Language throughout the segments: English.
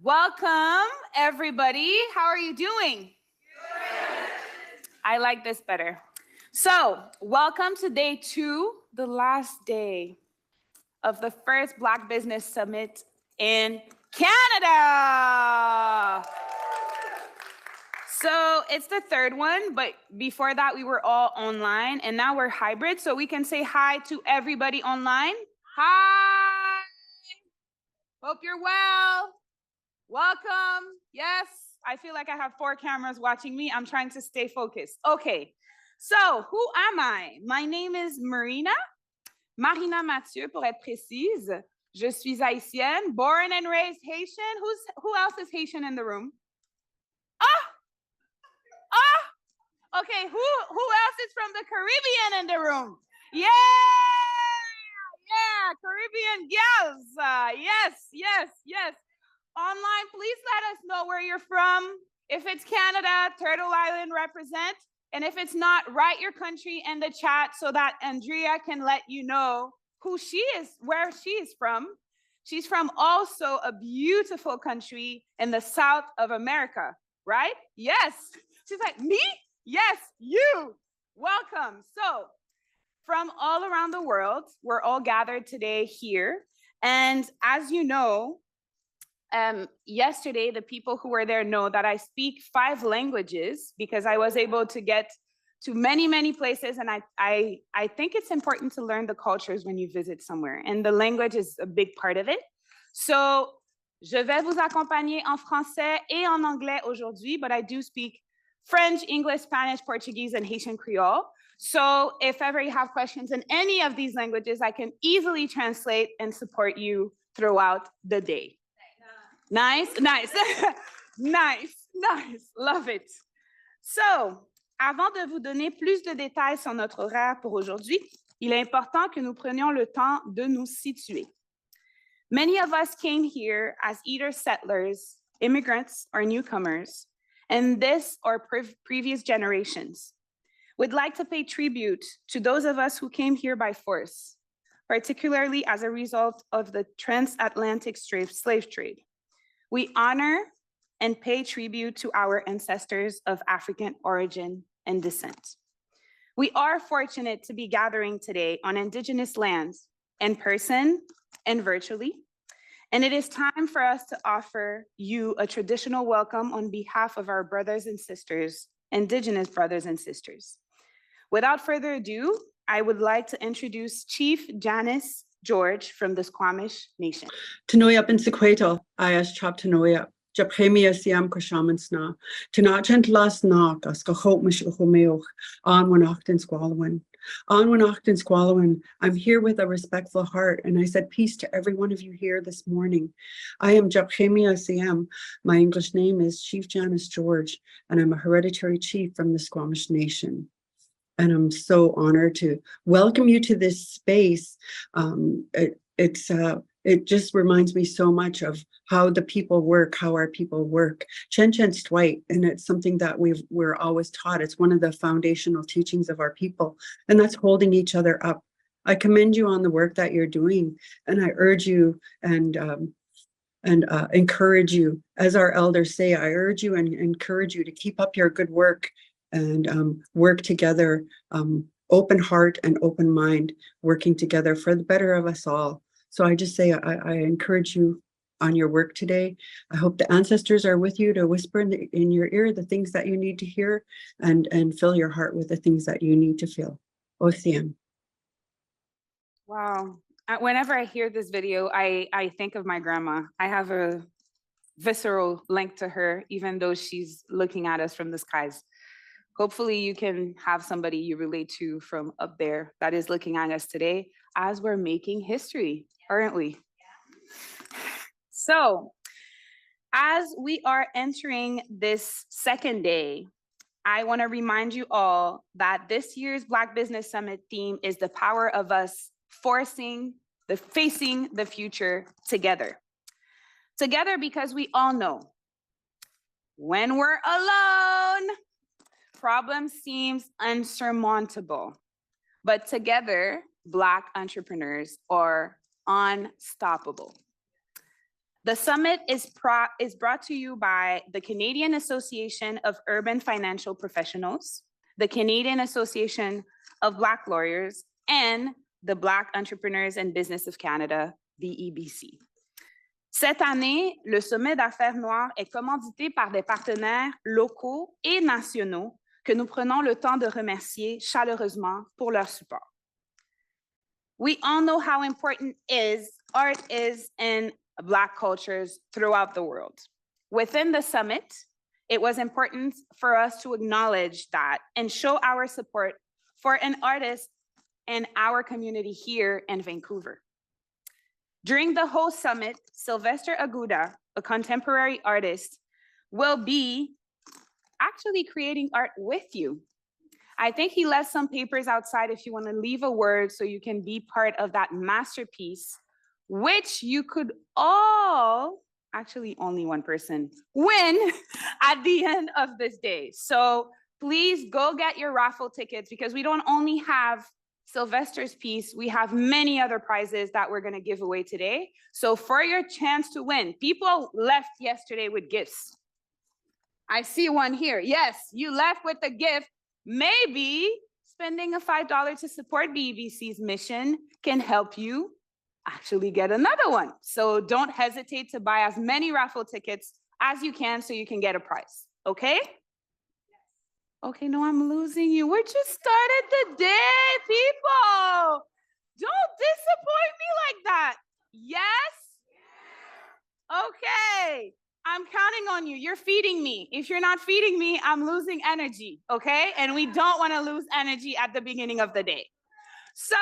Welcome, everybody. How are you doing? Good. I like this better. So, welcome to day 2, the last day of the first Black Business Summit in Canada. So, it's the 3rd one, but before that, we were all online, and now we're hybrid, so we can say hi to everybody online. Hi! Hope you're well. Welcome. Yes, I feel like I have 4 cameras watching me. I'm trying to stay focused. Okay, so who am I? My name is Marina Mathieu, pour être précise. Je suis Haitienne, born and raised Haitian. Who else is Haitian in the room? Okay, who else is from the Caribbean in the room? Yeah, Caribbean gals. Yes. Online, please let us know where you're from. If it's Canada, Turtle Island represent. And if it's not, write your country in the chat so that Andrea can let you know who she is, where she is from. She's from also a beautiful country in the South of America, right? Yes. She's like, me? Yes, you. Welcome. So, from all around the world, we're all gathered today here. And as you know, yesterday, the people who were there know that I speak 5 languages because I was able to get to many places. And I think it's important to learn the cultures when you visit somewhere. And the language is a big part of it. So, je vais vous accompagner en français et en anglais aujourd'hui, but I do speak French, English, Spanish, Portuguese, and Haitian Creole. So if ever you have questions in any of these languages, I can easily translate and support you throughout the day. Nice. Love it. So, avant de vous donner plus de détails sur notre horaire pour aujourd'hui, il est important que nous prenions le temps de nous situer. Many of us came here as either settlers, immigrants, or newcomers, and this or previous generations. We'd like to pay tribute to those of us who came here by force, particularly as a result of the transatlantic slave trade. We honor and pay tribute to our ancestors of African origin and descent. We are fortunate to be gathering today on Indigenous lands in person and virtually, and it is time for us to offer you a traditional welcome on behalf of our brothers and sisters, Indigenous brothers and sisters. Without further ado, I would like to introduce Chief Janice George from the Squamish Nation. Tanoya bin Sequato, Ayas Chop Tanoya, Japemia Siam Koshamans Tinachent Las Nak, as Kahopmish Uhomeoch, on Wanachten Squalwin. On Wanachten Squalwin, I'm here with a respectful heart, and I said peace to every one of you here this morning. I am Japemia Siam. My English name is Chief Janice George, and I'm a hereditary chief from the Squamish Nation. And I'm so honored to welcome you to this space. It just reminds me so much of how the people work, how our people work. Chen Stwait, and it's something that we're always taught. It's one of the foundational teachings of our people, and that's holding each other up. I commend you on the work that you're doing, and I urge you and encourage you, as our elders say, I urge you and encourage you to keep up your good work and work together, open heart and open mind, working together for the better of us all. So I just say I encourage you on your work today. I hope the ancestors are with you to whisper in your ear the things that you need to hear and fill your heart with the things that you need to feel. Osei. Wow. Whenever I hear this video, I think of my grandma. I have a visceral link to her, even though she's looking at us from the skies. Hopefully you can have somebody you relate to from up there that is looking at us today as we're making history, aren't we? So, as we are entering this second day, I want to remind you all that this year's Black Business Summit theme is the power of us facing the future together. Together because we all know when we're alone, problem seems unsurmountable, but together, Black entrepreneurs are unstoppable. The summit is brought to you by the Canadian Association of Urban Financial Professionals, the Canadian Association of Black Lawyers, and the Black Entrepreneurs and Business of Canada, BEBC. Cette année, le sommet d'affaires noires est commandité par des partenaires locaux et nationaux que nous prenons le temps de remercier chaleureusement pour leur support. We all know how important art is in Black cultures throughout the world. Within the summit, it was important for us to acknowledge that and show our support for an artist in our community here in Vancouver. During the whole summit, Sylvester Aguda, a contemporary artist, will be actually creating art with you. I think he left some papers outside if you want to leave a word so you can be part of that masterpiece, which you could all, actually only one person, win at the end of this day. So please go get your raffle tickets because we don't only have Sylvester's piece, we have many other prizes that we're going to give away today. So for your chance to win, people left yesterday with gifts. I see one here. Yes, you left with a gift. Maybe spending a $5 to support BEBC's mission can help you actually get another one. So don't hesitate to buy as many raffle tickets as you can so you can get a prize, okay? Okay, no, I'm losing you. We just started the day, people. Don't disappoint me like that. Yes? Okay, I'm counting on you. You're feeding me. If you're not feeding me, I'm losing energy, okay? And we don't want to lose energy at the beginning of the day. So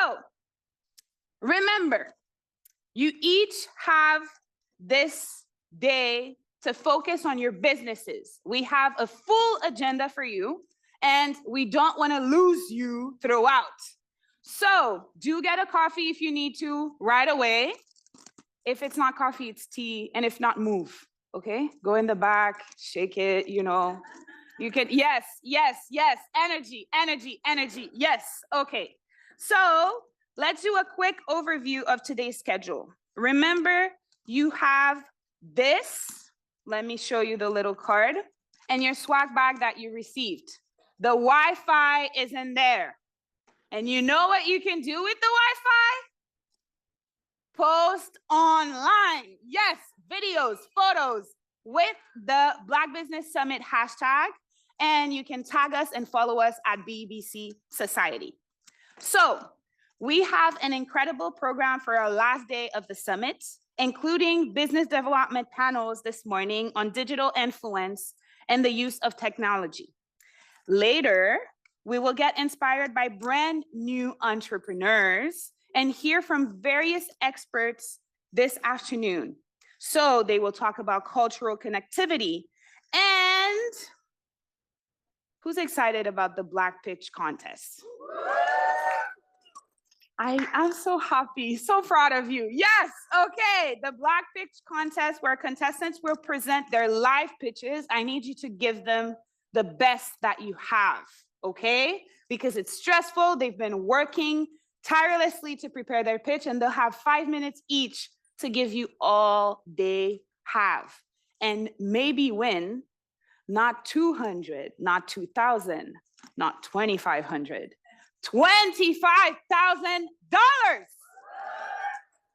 remember, you each have this day to focus on your businesses. We have a full agenda for you, and we don't want to lose you throughout. So do get a coffee if you need to right away. If it's not coffee, it's tea, and if not, move, okay? Go in the back, shake it, you know. You can, yes, energy, yes, okay. So let's do a quick overview of today's schedule. Remember, you have this, let me show you the little card, and your swag bag that you received. The Wi-Fi is in there. And you know what you can do with the Wi-Fi? Post online. Yes, videos, photos with the Black Business Summit hashtag, and you can tag us and follow us at BEBC Society. So we have an incredible program for our last day of the summit, including business development panels this morning on digital influence and the use of technology. Later, we will get inspired by brand new entrepreneurs and hear from various experts this afternoon. So they will talk about cultural connectivity. And who's excited about the Black Pitch contest? I'm so happy, so proud of you. Yes, okay, the Black Pitch contest where contestants will present their live pitches. I need you to give them the best that you have, okay? Because it's stressful, they've been working tirelessly to prepare their pitch, and they'll have 5 minutes each to give you all they have. And maybe win not 200, not 2,000, not 2,500, $25,000.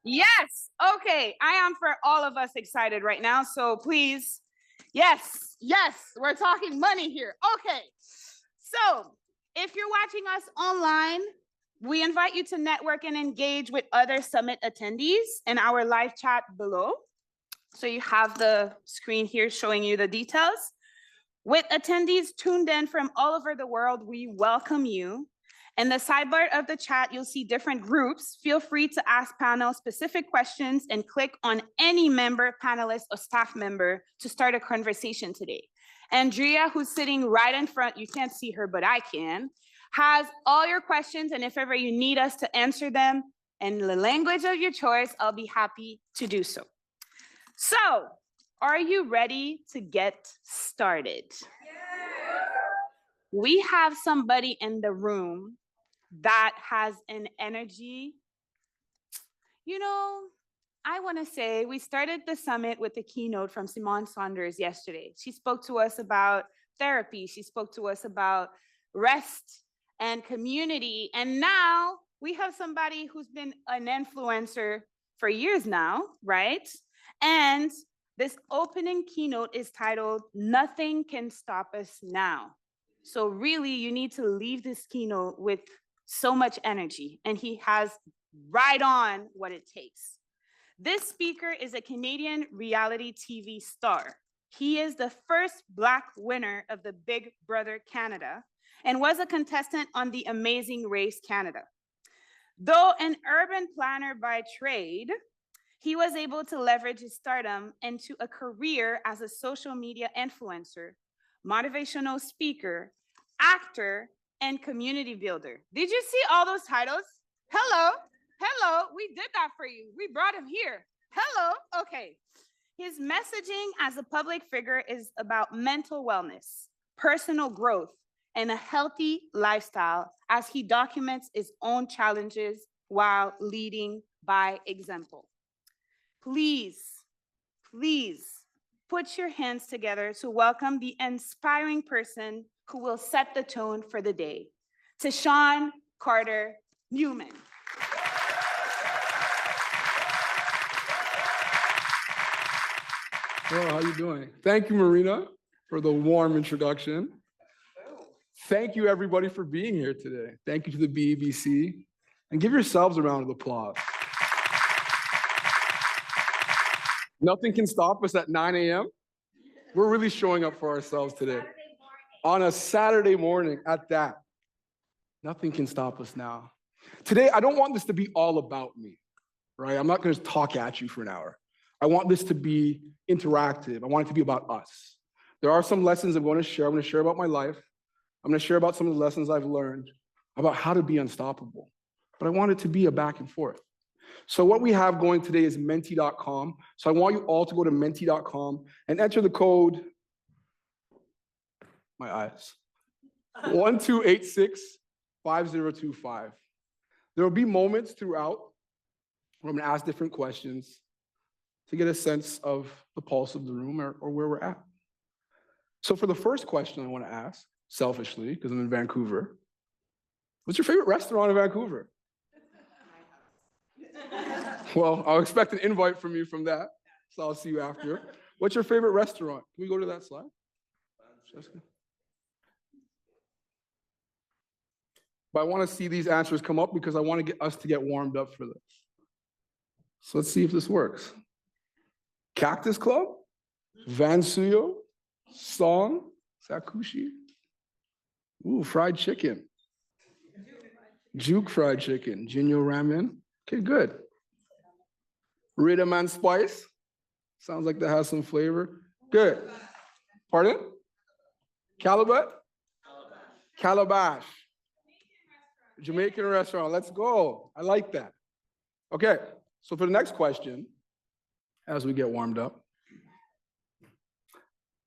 Yes, okay, I am for all of us excited right now, so please, yes, we're talking money here. Okay, so if you're watching us online, we invite you to network and engage with other summit attendees in our live chat below. So you have the screen here showing you the details. With attendees tuned in from all over the world, we welcome you. In the sidebar of the chat, you'll see different groups. Feel free to ask panel specific questions and click on any member, panelist, or staff member to start a conversation today. Andrea, who's sitting right in front, you can't see her, but I can, has all your questions, and if ever you need us to answer them in the language of your choice, I'll be happy to do so. So, are you ready to get started? Yeah. We have somebody in the room that has an energy, you know, I want to say we started the summit with a keynote from Simone Saunders yesterday. She spoke to us about therapy. She spoke to us about rest and community. And now we have somebody who's been an influencer for years now, right? And this opening keynote is titled, Nothing Can Stop Us Now. So really, you need to leave this keynote with so much energy, and he has right on what it takes. This speaker is a Canadian reality TV star. He is the first Black winner of the Big Brother Canada and was a contestant on The Amazing Race Canada. Though an urban planner by trade, he was able to leverage his stardom into a career as a social media influencer, motivational speaker, actor, and community builder. Did you see all those titles? Hello, hello, we did that for you. We brought him here. Hello, okay. His messaging as a public figure is about mental wellness, personal growth, and a healthy lifestyle as he documents his own challenges while leading by example. Please, please put your hands together to welcome the inspiring person who will set the tone for the day, Tashawn Carter Newman. Hello, how you doing? Thank you, Marina, for the warm introduction. Thank you, everybody, for being here today. Thank you to the BEBC, and give yourselves a round of applause. Nothing can stop us at 9 a.m. We're really showing up for ourselves today. On a Saturday morning at that. Nothing can stop us now. Today, I don't want this to be all about me, right? I'm not going to talk at you for an hour. I want this to be interactive. I want it to be about us. There are some lessons I'm going to share. I'm going to share about my life. I'm going to share about some of the lessons I've learned about how to be unstoppable. But I want it to be a back and forth. So what we have going today is menti.com. So I want you all to go to menti.com and enter the code, my eyes, 1286-5025. There will be moments throughout where I'm going to ask different questions to get a sense of the pulse of the room or where we're at. So for the first question I want to ask, selfishly, because I'm in Vancouver, what's your favorite restaurant in Vancouver? Well, I'll expect an invite from you from that, so I'll see you after. What's your favorite restaurant? Can we go to that slide? Jessica? But I want to see these answers come up because I want to get us to get warmed up for this. So let's see if this works. Cactus Club, Van Suyo, Song, Sakushi. Ooh, fried chicken. Juke fried chicken, Juno ramen. Okay, good. Rhythm and Spice. Sounds like that has some flavor. Good. Pardon? Calabash? Calabash. Jamaican restaurant. Let's go. I like that. Okay, so for the next question, as we get warmed up,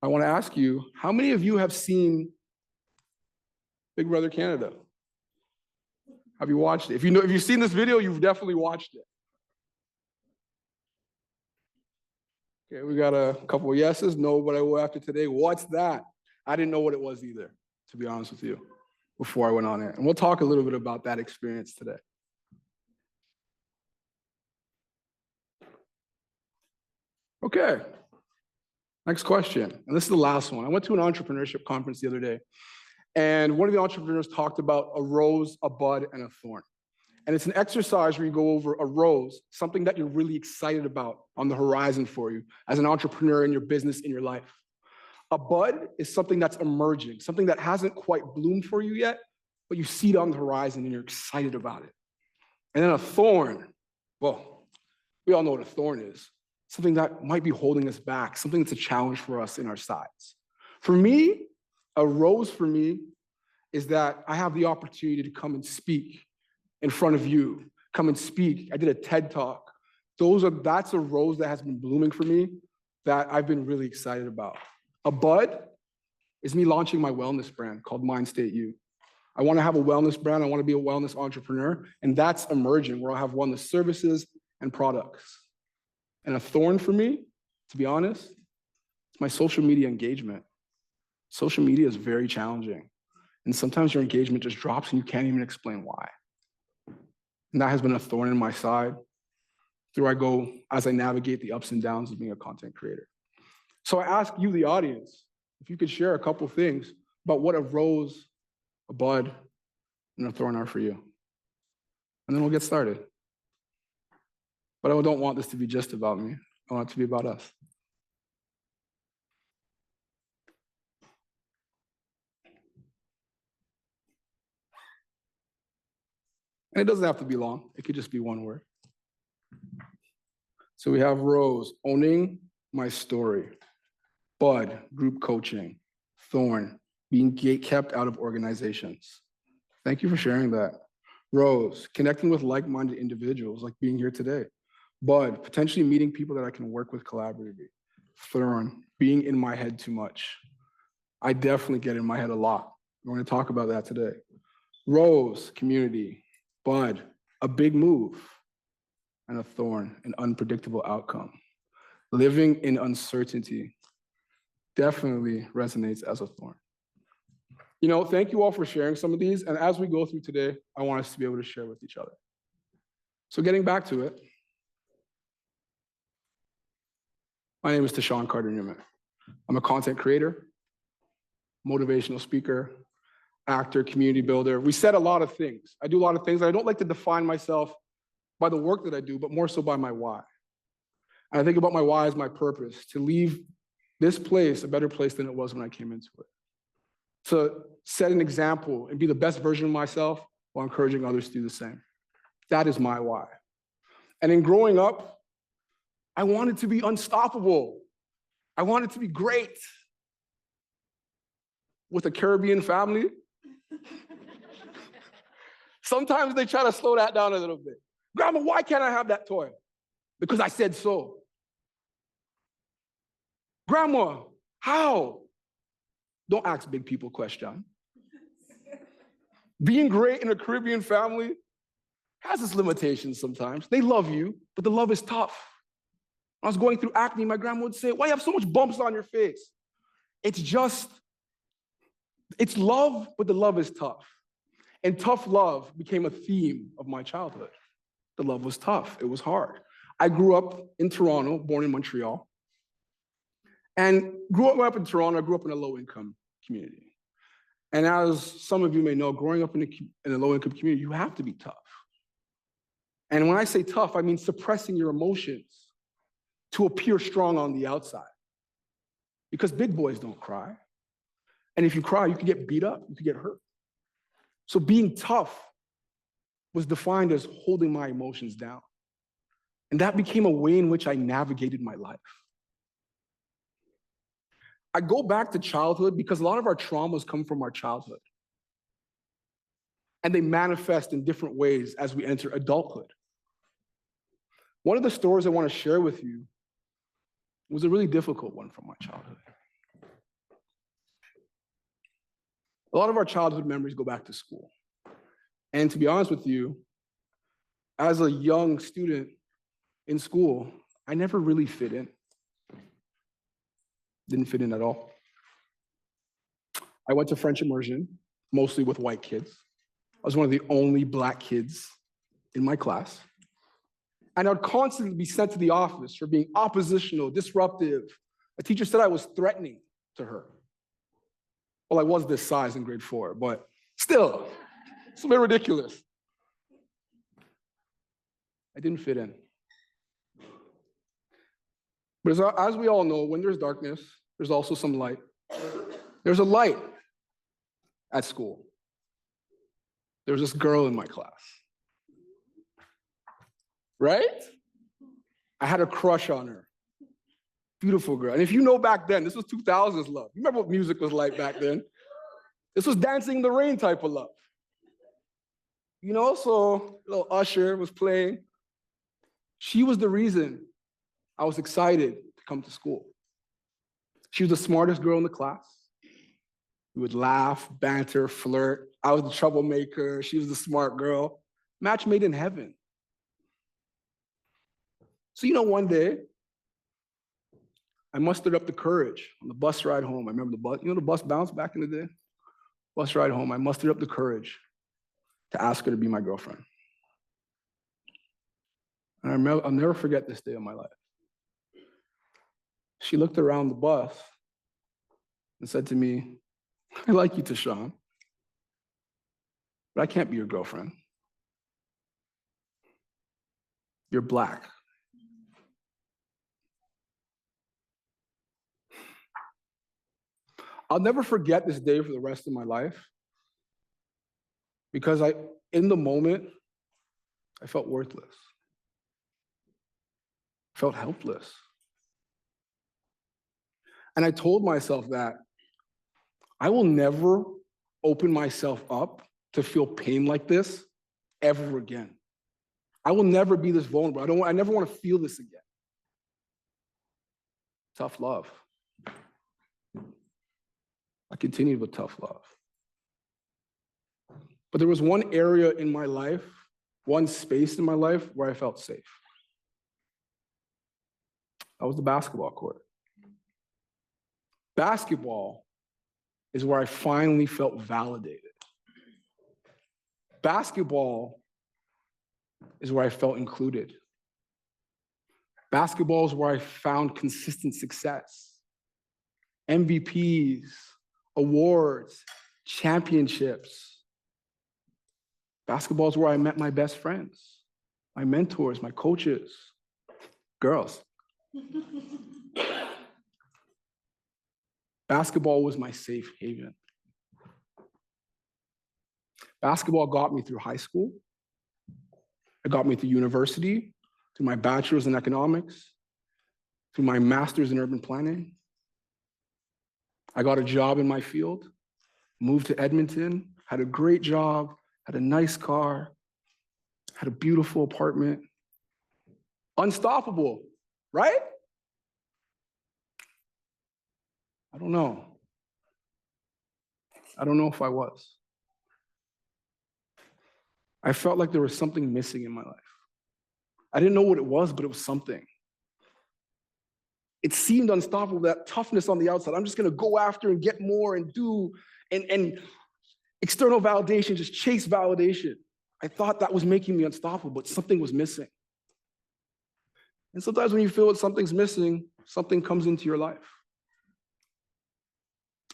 I want to ask you, how many of you have seen Big Brother Canada? Have you watched it? If you've seen this video, you've definitely watched it. Okay, we got a couple of yeses. No, but I will after today. What's that? I didn't know what it was either, to be honest with you, before I went on it. And we'll talk a little bit about that experience today. Okay, next question. And this is the last one. I went to an entrepreneurship conference the other day, and one of the entrepreneurs talked about a rose, a bud, and a thorn. And it's an exercise where you go over a rose, something that you're really excited about on the horizon for you as an entrepreneur in your business, in your life. A bud is something that's emerging, something that hasn't quite bloomed for you yet, but you see it on the horizon and you're excited about it. And then a thorn, well, we all know what a thorn is. Something that might be holding us back, something that's a challenge for us in our sides. For me, a rose for me is that I have the opportunity to come and speak in front of you, come and speak. I did a TED Talk. That's a rose that has been blooming for me that I've been really excited about. A bud is me launching my wellness brand called Mind State You. I want to have a wellness brand. I want to be a wellness entrepreneur, and that's emerging where I'll have wellness services and products. And a thorn for me, to be honest, it's my social media engagement. Social media is very challenging. And sometimes your engagement just drops and you can't even explain why. And that has been a thorn in my side as I navigate the ups and downs of being a content creator. So I ask you, the audience, if you could share a couple things about what a rose, a bud, and a thorn are for you. And then we'll get started. But I don't want this to be just about me. I want it to be about us. And it doesn't have to be long. It could just be one word. So we have rose, owning my story. Bud, group coaching. Thorn, being kept out of organizations. Thank you for sharing that. Rose, connecting with like-minded individuals, like being here today. Bud, potentially meeting people that I can work with collaboratively. Thorn, being in my head too much. I definitely get in my head a lot. We're going to talk about that today. Rose, community. Bud, a big move. And a thorn, an unpredictable outcome. Living in uncertainty definitely resonates as a thorn. You know, thank you all for sharing some of these. And as we go through today, I want us to be able to share with each other. So getting back to it, my name is Stéphane Beaulne. I'm a content creator, motivational speaker, actor, community builder. We said a lot of things. I do a lot of things. I don't like to define myself by the work that I do, but more so by my why. And I think about my why as my purpose, to leave this place a better place than it was when I came into it. To set an example and be the best version of myself while encouraging others to do the same. That is my why. And in growing up, I wanted to be unstoppable. I wanted to be great. With a Caribbean family, sometimes they try to slow that down a little bit. Grandma, why can't I have that toy? Because I said so. Grandma, how? Don't ask big people questions. Being great in a Caribbean family has its limitations sometimes. They love you, but the love is tough. When I was going through acne, my grandma would say, why do you have so much bumps on your face? It's love, but the love is tough. And tough love became a theme of my childhood. The love was tough. It was hard. I grew up in Toronto, born in Montreal. And growing up in Toronto, I grew up in a low-income community. And as some of you may know, growing up in a low-income community, you have to be tough. And when I say tough, I mean suppressing your emotions to appear strong on the outside. Because big boys don't cry. And if you cry, you can get beat up, you can get hurt. So being tough was defined as holding my emotions down. And that became a way in which I navigated my life. I go back to childhood because a lot of our traumas come from our childhood. And they manifest in different ways as we enter adulthood. One of the stories I want to share with you was a really difficult one from my childhood. A lot of our childhood memories go back to school. And to be honest with you, as a young student in school, I never really fit in. Didn't fit in at all. I went to French immersion, mostly with white kids. I was one of the only Black kids in my class. And I would constantly be sent to the office for being oppositional, disruptive. A teacher said I was threatening to her. Well, I was this size in grade 4, but still, it's a bit ridiculous. I didn't fit in. But as we all know, when there's darkness, there's also some light. There's a light at school. There was this girl in my class. Right? I had a crush on her. Beautiful girl. And if you know back then, this was 2000s love. You remember what music was like back then? This was Dancing in the Rain type of love. You know, so little Usher was playing. She was the reason I was excited to come to school. She was the smartest girl in the class. We would laugh, banter, flirt. I was the troublemaker. She was the smart girl. Match made in heaven. So, you know, one day, I mustered up the courage on the bus ride home. I remember the bus, the bus bounce back in the day? Bus ride home, I mustered up the courage to ask her to be my girlfriend. And I'll never forget this day of my life. She looked around the bus and said to me, I like you, Tashawn, but I can't be your girlfriend. You're Black. I'll never forget this day for the rest of my life because in the moment, I felt worthless. I felt helpless. And I told myself that I will never open myself up to feel pain like this ever again. I will never be this vulnerable. I never want to feel this again. Tough love. I continued with tough love. But there was one area in my life, one space in my life where I felt safe. That was the basketball court. Basketball is where I finally felt validated. Basketball is where I felt included. Basketball is where I found consistent success. MVPs, awards, championships. Basketball is where I met my best friends, my mentors, my coaches, girls. Basketball was my safe haven. Basketball got me through high school. It got me through university, through my bachelor's in economics, through my master's in urban planning. I got a job in my field, moved to Edmonton, had a great job, had a nice car, had a beautiful apartment. Unstoppable, right? I don't know. I don't know if I was. I felt like there was something missing in my life. I didn't know what it was, but it was something. It seemed unstoppable, that toughness on the outside. I'm just gonna go after and get more and do, and external validation, just chase validation. I thought that was making me unstoppable, but something was missing. And sometimes when you feel that something's missing, something comes into your life.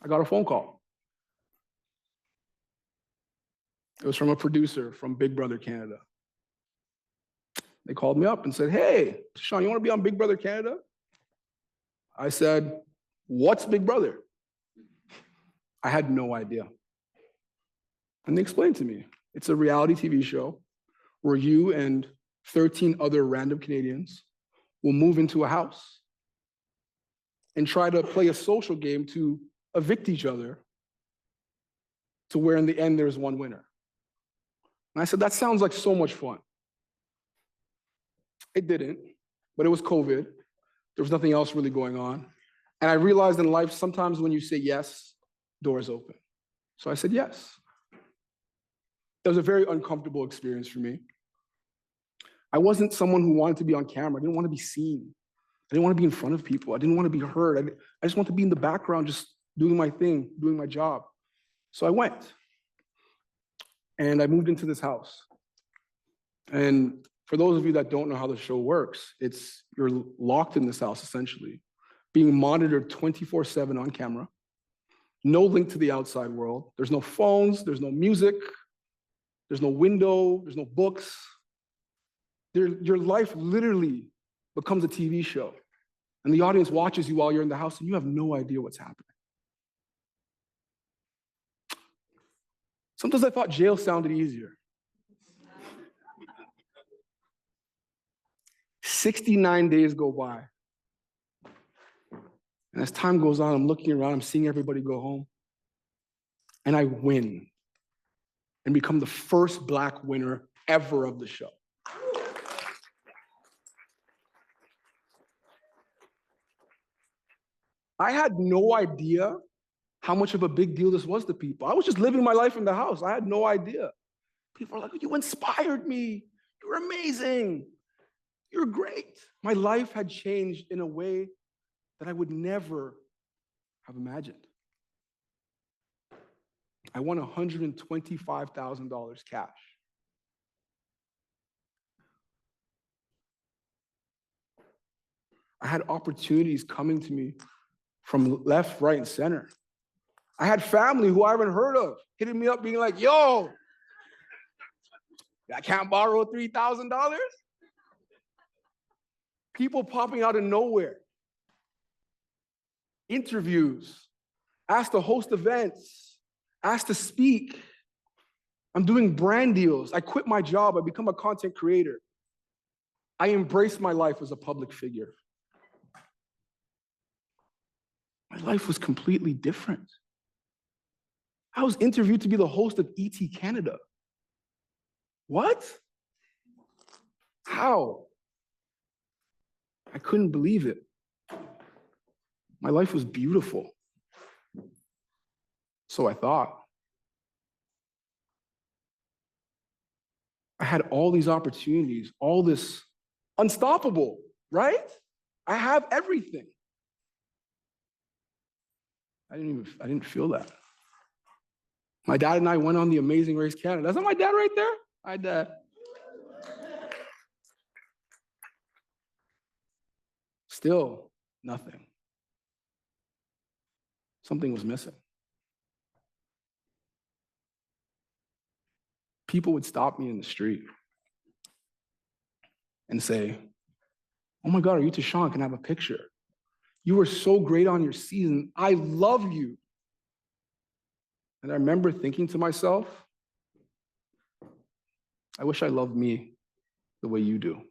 I got a phone call. It was from a producer from Big Brother Canada. They called me up and said, hey, Sean, you want to be on Big Brother Canada? I said, what's Big Brother? I had no idea. And they explained to me, it's a reality TV show where you and 13 other random Canadians will move into a house and try to play a social game to evict each other to where in the end there's one winner. And I said, that sounds like so much fun. It didn't, but it was COVID. There was nothing else really going on. And I realized in life, sometimes when you say yes, doors open. So I said yes. That was a very uncomfortable experience for me. I wasn't someone who wanted to be on camera. I didn't want to be seen. I didn't want to be in front of people. I didn't want to be heard. I just wanted to be in the background, just doing my thing, doing my job. So I went. And I moved into this house. And for those of you that don't know how the show works, you're locked in this house, essentially, being monitored 24/7 on camera, no link to the outside world. There's no phones, there's no music, there's no window, there's no books. Your life literally becomes a TV show. And the audience watches you while you're in the house and you have no idea what's happening. Sometimes I thought jail sounded easier. 69 days go by. And as time goes on, I'm looking around, I'm seeing everybody go home. And I win and become the first Black winner ever of the show. I had no idea how much of a big deal this was to people. I was just living my life in the house. I had no idea. People are like, you inspired me. You're amazing. You're great. My life had changed in a way that I would never have imagined. I won $125,000 cash. I had opportunities coming to me from left, right, and center. I had family who I haven't heard of hitting me up being like, yo, I can't borrow $3,000? People popping out of nowhere. Interviews, asked to host events, asked to speak. I'm doing brand deals. I quit my job. I become a content creator. I embrace my life as a public figure. My life was completely different. I was interviewed to be the host of ET Canada. What? How? I couldn't believe it. My life was beautiful. So I thought. I had all these opportunities, all this unstoppable, right? I have everything. I didn't feel that. My dad and I went on the Amazing Race Canada. That's not my dad right there? My dad. Still nothing. Something was missing. People would stop me in the street and say, oh my God, are you Tashawn? Can I have a picture? You were so great on your season. I love you. And I remember thinking to myself, I wish I loved me the way you do.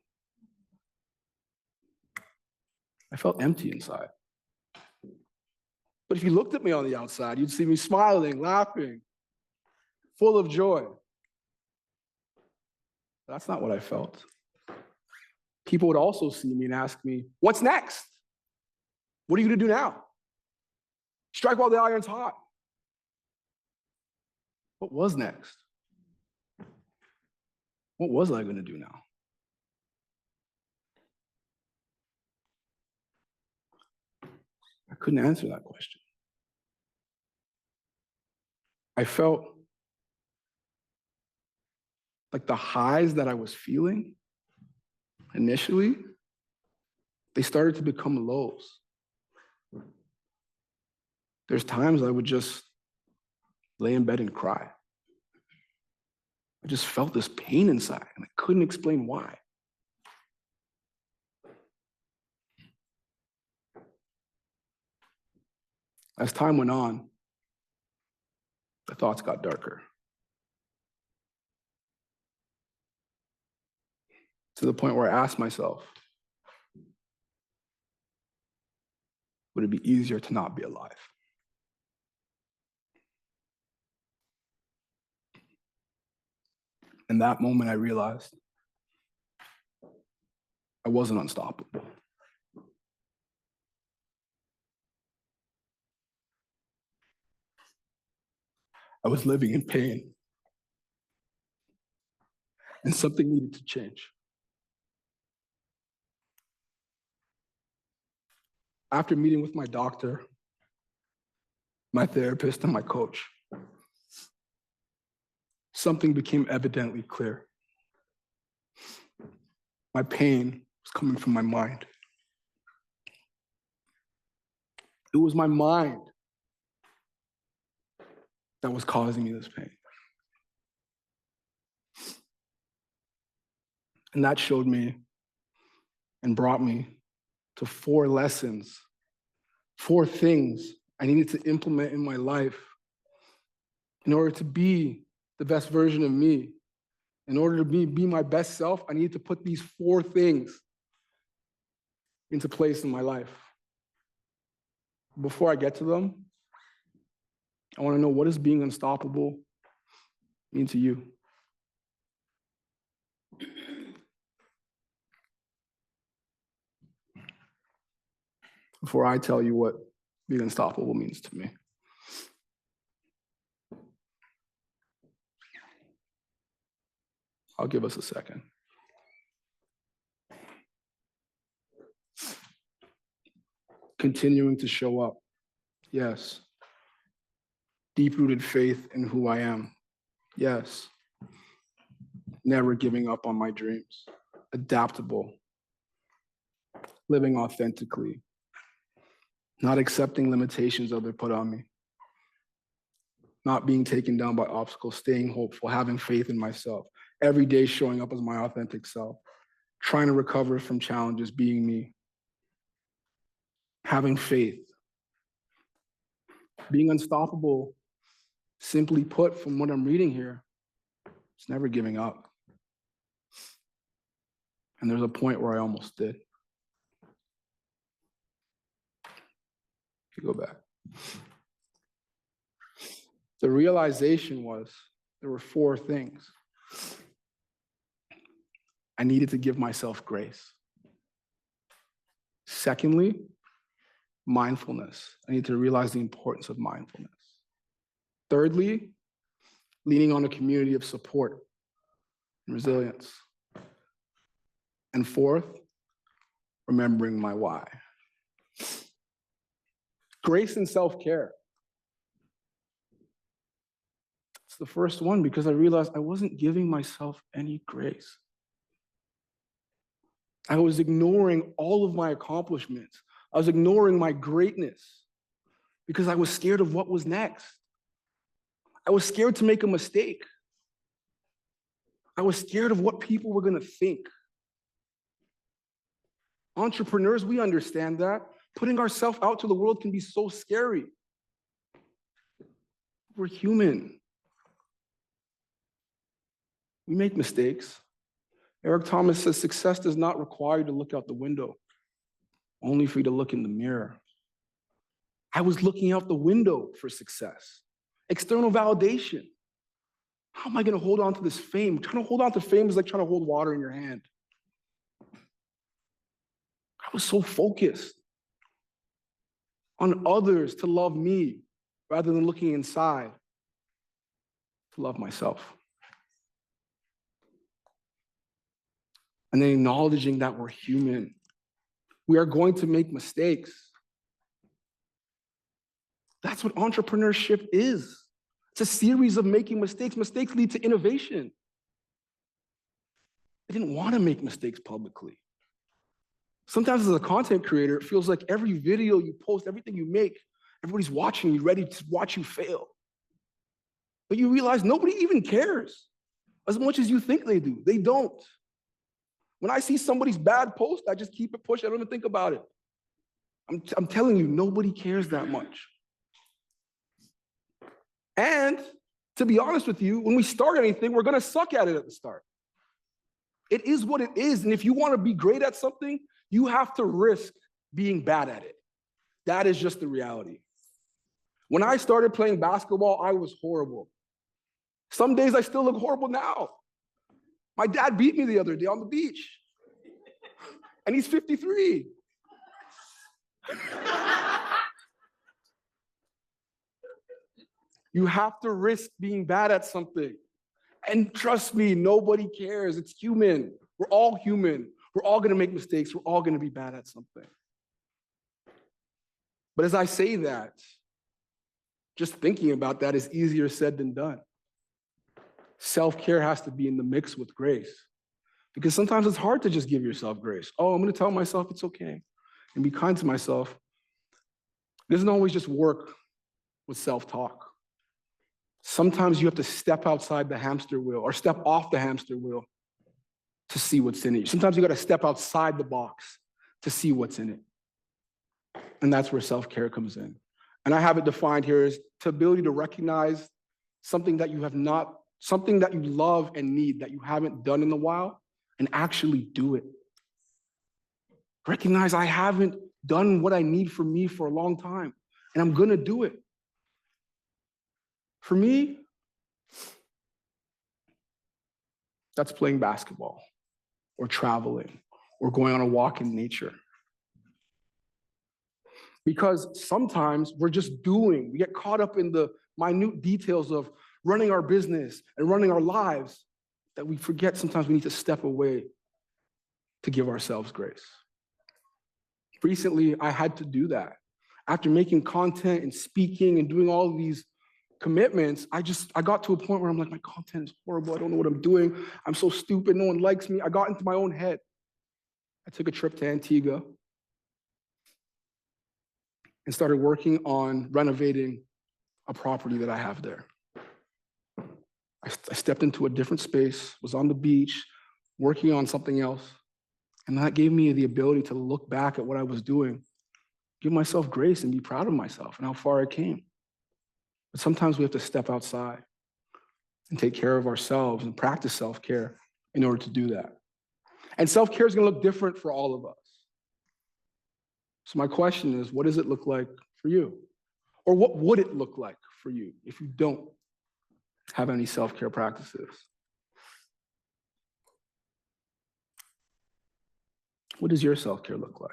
I felt empty inside. But if you looked at me on the outside, you'd see me smiling, laughing, full of joy. That's not what I felt. People would also see me and ask me, what's next? What are you going to do now? Strike while the iron's hot. What was next? What was I going to do now? I couldn't answer that question. I felt like the highs that I was feeling initially, they started to become lows. There's times I would just lay in bed and cry. I just felt this pain inside, and I couldn't explain why. As time went on, the thoughts got darker. To the point where I asked myself, would it be easier to not be alive? In that moment, I realized I wasn't unstoppable. I was living in pain, and something needed to change. After meeting with my doctor, my therapist, and my coach, something became evidently clear. My pain was coming from my mind. It was my mind that was causing me this pain. And that showed me and brought me to 4 lessons, 4 things I needed to implement in my life in order to be the best version of me. In order to be my best self, I needed to put these 4 things into place in my life. Before I get to them, I want to know, what does being unstoppable mean to you? Before I tell you what being unstoppable means to me. I'll give us a second. continuing to show up. Yes. Deep-rooted faith in who I am. Yes. Never giving up on my dreams. Adaptable. Living authentically. Not accepting limitations others put on me. Not being taken down by obstacles, staying hopeful, having faith in myself. Every day showing up as my authentic self. Trying to recover from challenges, being me. Having faith. Being unstoppable, simply put, from what I'm reading here, it's never giving up. And there's a point where I almost did. If you go back. The realization was there were 4 things. I needed to give myself grace. Secondly, mindfulness. I need to realize the importance of mindfulness. Thirdly, leaning on a community of support and resilience. And fourth, remembering my why. Grace and self-care. It's the first one because I realized I wasn't giving myself any grace. I was ignoring all of my accomplishments. I was ignoring my greatness because I was scared of what was next. I was scared to make a mistake. I was scared of what people were going to think. Entrepreneurs, we understand that. Putting ourselves out to the world can be so scary. We're human. We make mistakes. Eric Thomas says success does not require you to look out the window, only for you to look in the mirror. I was looking out the window for success, external validation. How am I going to hold on to this fame? Trying to hold on to fame is like trying to hold water in your hand. I was so focused on others to love me rather than looking inside to love myself. And then acknowledging that we're human. We are going to make mistakes. That's what entrepreneurship is. It's a series of making mistakes. Mistakes lead to innovation. I didn't want to make mistakes publicly. Sometimes as a content creator, it feels like every video you post, everything you make, everybody's watching you, ready to watch you fail. But you realize nobody even cares as much as you think they do. They don't. When I see somebody's bad post, I just keep it pushing. I don't even think about it. I'm telling you, nobody cares that much. And to be honest with you, when we start anything, we're going to suck at it at the start. It is what it is. And if you want to be great at something, you have to risk being bad at it. That is just the reality. When I started playing basketball, I was horrible. Some days I still look horrible now. My dad beat me the other day on the beach. And he's 53. You have to risk being bad at something. And trust me, nobody cares. It's human. We're all human. We're all going to make mistakes. We're all going to be bad at something. But as I say that, just thinking about that is easier said than done. Self-care has to be in the mix with grace. Because sometimes it's hard to just give yourself grace. Oh, I'm going to tell myself it's okay and be kind to myself. It doesn't always just work with self-talk. Sometimes you have to step outside the hamster wheel or step off the hamster wheel to see what's in it. Sometimes you got to step outside the box to see what's in it. And that's where self-care comes in. And I have it defined here as the ability to recognize something that you have not, something that you love and need that you haven't done in a while and actually do it. Recognize I haven't done what I need for me for a long time and I'm going to do it. For me, that's playing basketball or traveling or going on a walk in nature. Because sometimes we're just doing, we get caught up in the minute details of running our business and running our lives that we forget sometimes we need to step away to give ourselves grace. Recently, I had to do that. After making content and speaking and doing all of these commitments, I got to a point where I'm like, my content is horrible. I don't know what I'm doing. I'm so stupid. No one likes me. I got into my own head. I took a trip to Antigua and started working on renovating a property that I have there. I stepped into a different space, was on the beach, working on something else. And that gave me the ability to look back at what I was doing, give myself grace and be proud of myself and how far I came. But sometimes we have to step outside and take care of ourselves and practice self-care in order to do that. And self-care is going to look different for all of us. So my question is, what does it look like for you? Or what would it look like for you if you don't have any self-care practices? What does your self-care look like?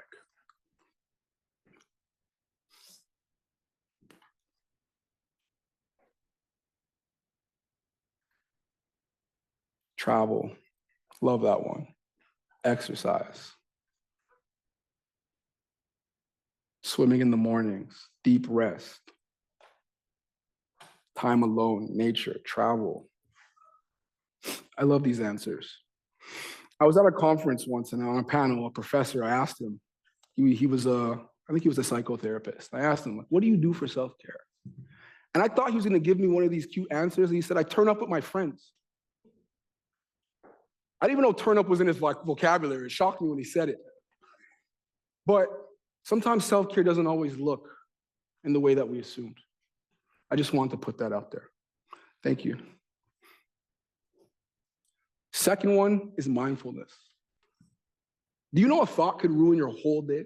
Travel, love that one. Exercise. Swimming in the mornings, deep rest. Time alone, nature, travel. I love these answers. I was at a conference once and on a panel, a professor, I asked him, I think he was a psychotherapist. I asked him, what do you do for self-care? And I thought he was gonna give me one of these cute answers. And he said, I turn up with my friends. I didn't even know turn up was in his vocabulary. It shocked me when he said it. But sometimes self-care doesn't always look in the way that we assumed. I just wanted to put that out there. Thank you. Second one is mindfulness. Do you know a thought could ruin your whole day? Have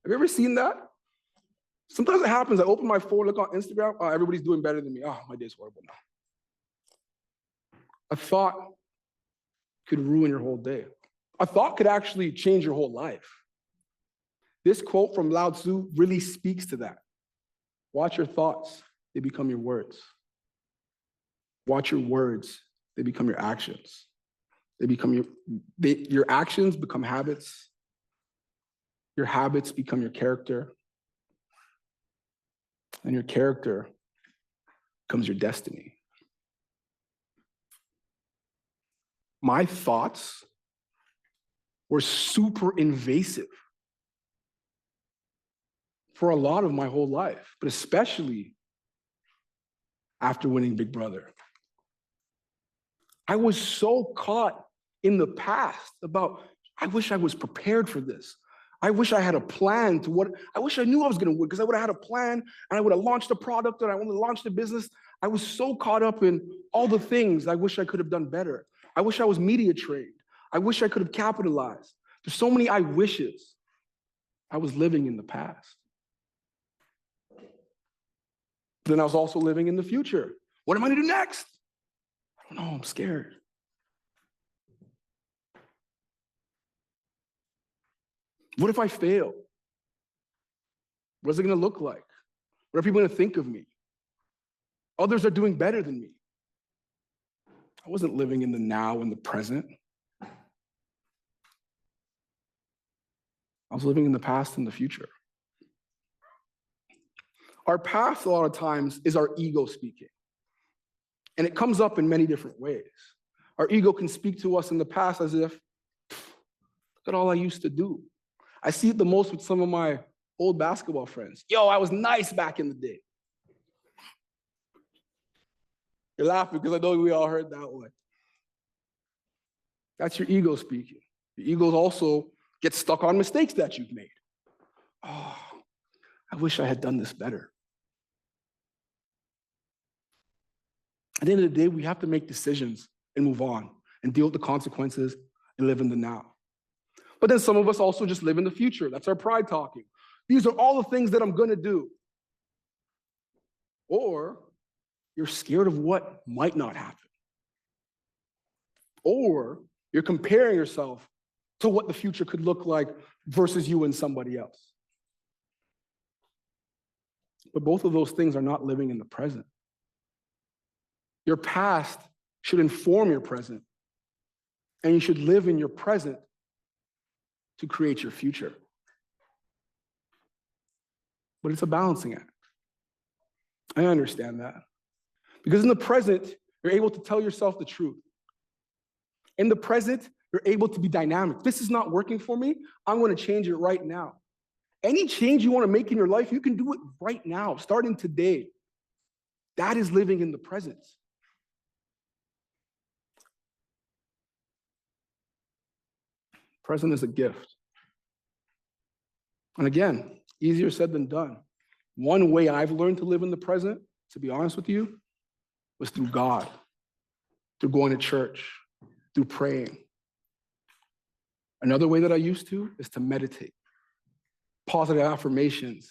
you ever seen that? Sometimes it happens. I open my phone, look on Instagram, oh, everybody's doing better than me. Oh, my day's horrible now. A thought could ruin your whole day. A thought could actually change your whole life. This quote from Lao Tzu really speaks to that. Watch your thoughts, they become your words. Watch your words, they become your actions. Your actions become habits. Your habits become your character. And your character becomes your destiny. My thoughts were super invasive for a lot of my whole life, but especially after winning Big Brother. I was so caught in the past about, I wish I was prepared for this. I wish I had a plan to I wish I knew I was gonna win because I would have had a plan and I would have launched a product and I would have launched a business. I was so caught up in all the things I wish I could have done better. I wish I was media trained. I wish I could have capitalized. There's so many I wishes. I was living in the past. Then I was also living in the future. What am I gonna do next? I don't know, I'm scared. What if I fail? What is it gonna look like? What are people gonna think of me? Others are doing better than me. I wasn't living in the now and the present. I was living in the past and the future. Our past, a lot of times, is our ego speaking. And it comes up in many different ways. Our ego can speak to us in the past as if, look at all I used to do. I see it the most with some of my old basketball friends. Yo, I was nice back in the day. You're laughing because I know we all heard that one. That's your ego speaking. Your ego also gets stuck on mistakes that you've made. Oh, I wish I had done this better. At the end of the day, we have to make decisions and move on and deal with the consequences and live in the now. But then some of us also just live in the future. That's our pride talking. These are all the things that I'm gonna do. Or you're scared of what might not happen. Or you're comparing yourself to what the future could look like versus you and somebody else. But both of those things are not living in the present. Your past should inform your present, and you should live in your present to create your future. but it's a balancing act. I understand that. Because in the present, you're able to tell yourself the truth. In the present, you're able to be dynamic. This is not working for me. I'm going to change it right now. Any change you want to make in your life, you can do it right now, starting today. That is living in the present. Present is a gift. And again, easier said than done. One way I've learned to live in the present, to be honest with you, was through God, through going to church, through praying. Another way that I used to is to meditate, positive affirmations,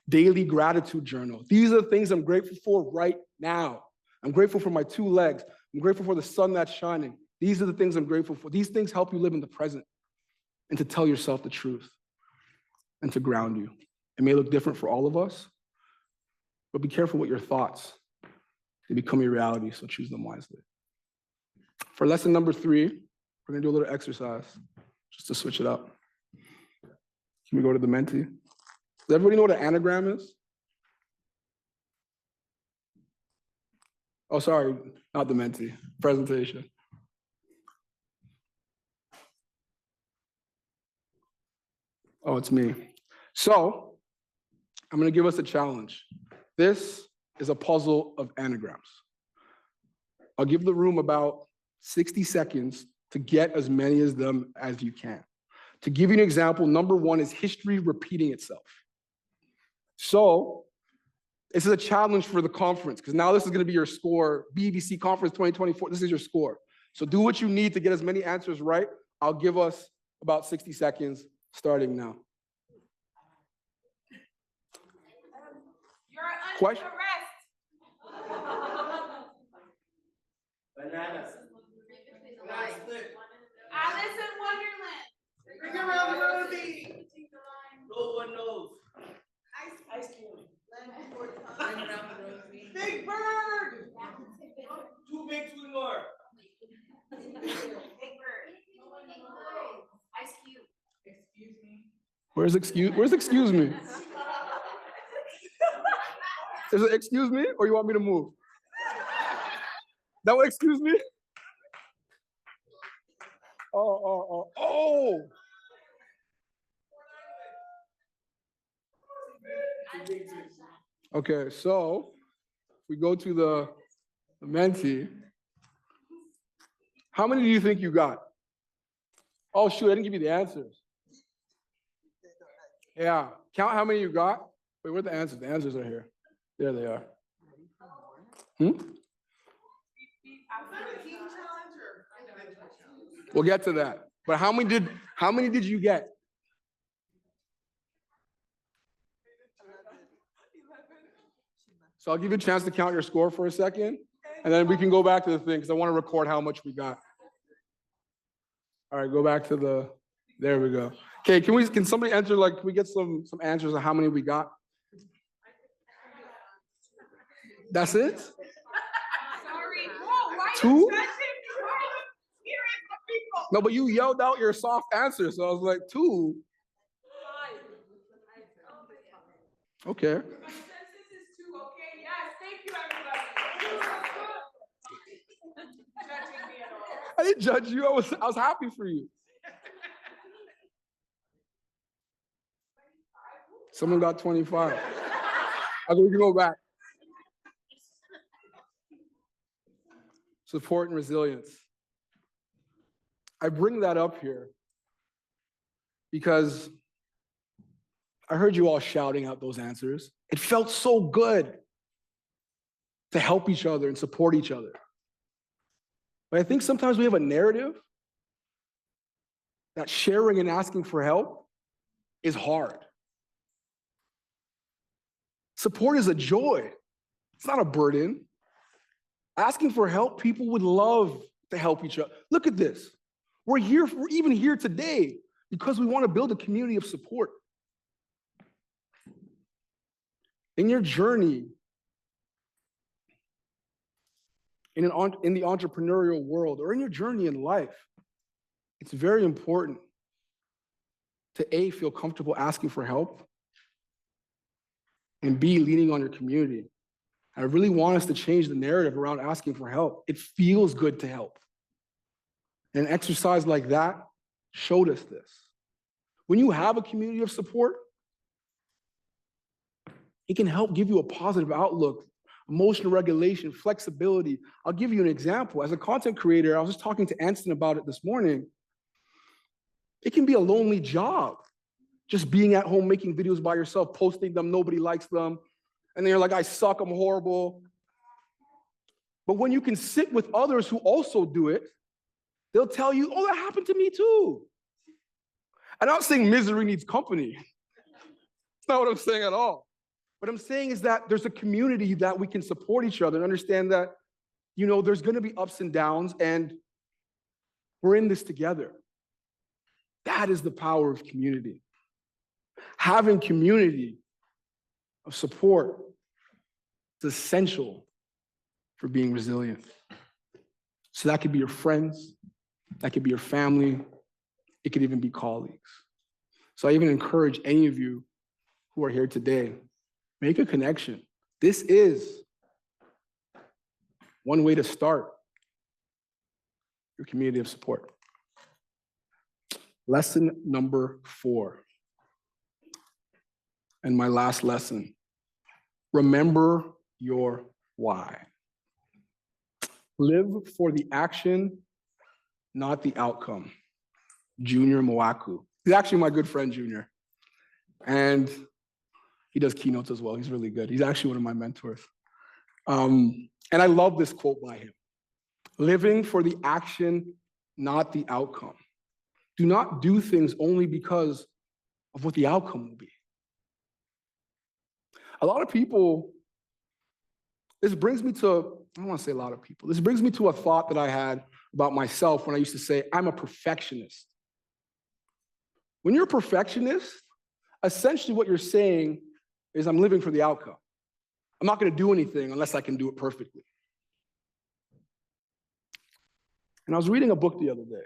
daily gratitude journal. These are the things I'm grateful for right now. I'm grateful for my 2 legs. I'm grateful for the sun that's shining. These are the things I'm grateful for. These things help you live in the present and to tell yourself the truth and to ground you. It may look different for all of us, but be careful with your thoughts. They become your reality, so choose them wisely. For lesson number 3, we're going to do a little exercise just to switch it up. Can we go to the Menti? Does everybody know what an anagram is? Oh, sorry, not the Menti. Presentation. Oh, it's me. So, I'm going to give us a challenge. This is a puzzle of anagrams. I'll give the room about 60 seconds to get as many of them as you can. To give you an example, number 1 is history repeating itself. So, this is a challenge for the conference, because now this is going to be your score. BBC Conference 2024, this is your score. So do what you need to get as many answers right. I'll give us about 60 seconds starting now. You're under Question? arrest. Bananas. Alice in Wonderland. Bring around the movie. No one knows. Ice Cube. Bring around the Rosie. Big Bird. Too big, too more. Big Bird. Ice Cube. Excuse me. Where's excuse me? Is it excuse me, or you want me to move? That would excuse me? Oh. Okay, so we go to the Menti. How many do you think you got? Oh, shoot, I didn't give you the answers. Yeah, count how many you got. Wait, where are the answers? The answers are here. There they are. We'll get to that. But how many did you get? So I'll give you a chance to count your score for a second, and then we can go back to the thing, because I want to record how much we got. All right, go back to there we go. Okay, can somebody enter, can we get some answers on how many we got? That's it? Sorry. Whoa, why 2? you judging me? No, but you yelled out your soft answer, so I was like, 2. Okay. My census is 2, okay? Yes, thank you, everybody. Judging me at all. I didn't judge you. I was happy for you. Someone got 25. I think we can go back. Support and resilience. I bring that up here because I heard you all shouting out those answers. It felt so good to help each other and support each other. But I think sometimes we have a narrative that sharing and asking for help is hard. Support is a joy. It's not a burden. Asking for help, people would love to help each other. Look at this. We're even here today because we want to build a community of support. In your journey, in the entrepreneurial world, or in your journey in life, it's very important to feel comfortable asking for help, And B, leaning on your community. I really want us to change the narrative around asking for help. It feels good to help. And an exercise like that showed us this. When you have a community of support, it can help give you a positive outlook, emotional regulation, flexibility. I'll give you an example. As a content creator, I was just talking to Anson about it this morning. It can be a lonely job, just being at home, making videos by yourself, posting them, nobody likes them. And then you're like, I suck, I'm horrible. But when you can sit with others who also do it, they'll tell you, oh, that happened to me too. And I'm not saying misery needs company. That's not what I'm saying at all. What I'm saying is that there's a community that we can support each other and understand that, there's going to be ups and downs, and we're in this together. That is the power of community. Having community of support is essential for being resilient. So that could be your friends, that could be your family, it could even be colleagues. So I even encourage any of you who are here today, make a connection. This is one way to start your community of support. Lesson number 4. And my last lesson. Remember your why. Live for the action, not the outcome. Junior Mwaku. He's actually my good friend, Junior. And he does keynotes as well. He's really good. He's actually one of my mentors. And I love this quote by him. Living for the action, not the outcome. Do not do things only because of what the outcome will be. A lot of people, this brings me to, I don't want to say a lot of people, this brings me to a thought that I had about myself when I used to say, I'm a perfectionist. When you're a perfectionist, essentially what you're saying is I'm living for the outcome. I'm not going to do anything unless I can do it perfectly. And I was reading a book the other day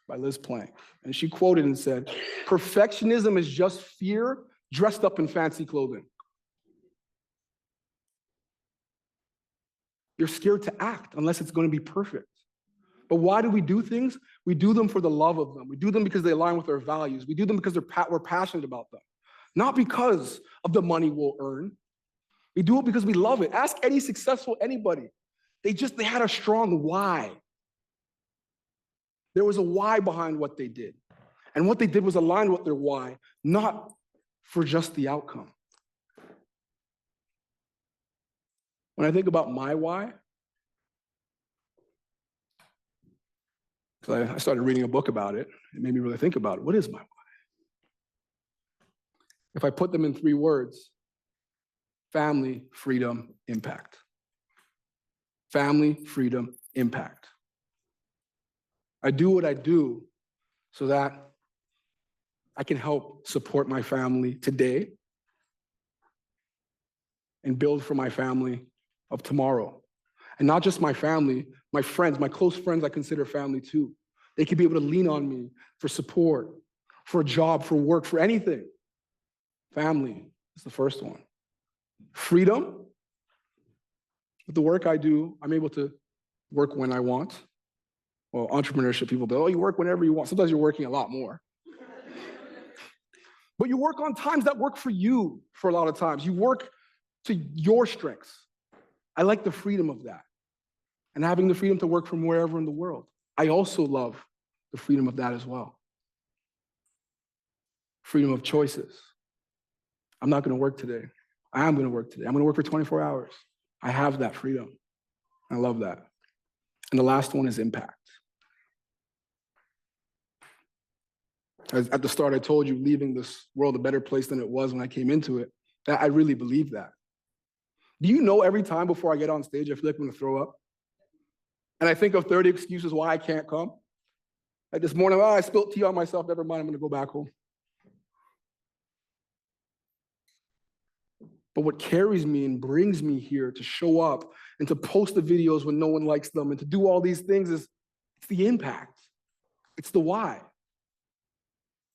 by Liz Plank, and she quoted and said, perfectionism is just fear dressed up in fancy clothing. You're scared to act unless it's going to be perfect. But why do we do things? We do them for the love of them. We do them because they align with our values. We do them because we're passionate about them. Not because of the money we'll earn. We do it because we love it. Ask any successful anybody. They had a strong why. There was a why behind what they did. And what they did was align with their why, not for just the outcome. When I think about my why, because I started reading a book about it, it made me really think about it. What is my why? If I put them in 3 words, family, freedom, impact. Family, freedom, impact. I do what I do so that I can help support my family today and build for my family of tomorrow. And not just my family, my friends, my close friends I consider family too. They can be able to lean on me for support, for a job, for work, for anything. Family is the first one. Freedom. With the work I do, I'm able to work when I want. Well, entrepreneurship people go, oh, you work whenever you want. Sometimes you're working a lot more. But you work on times that work for you for a lot of times. You work to your strengths. I like the freedom of that. And having the freedom to work from wherever in the world. I also love the freedom of that as well. Freedom of choices. I'm not going to work today. I am going to work today. I'm going to work for 24 hours. I have that freedom. I love that. And the last one is impact. At the start, I told you leaving this world a better place than it was when I came into it. I really believe that. Do you know every time before I get on stage, I feel like I'm going to throw up? And I think of 30 excuses why I can't come. Like this morning, I spilled tea on myself. Never mind, I'm going to go back home. But what carries me and brings me here to show up and to post the videos when no one likes them and to do all these things is it's the impact. It's the why.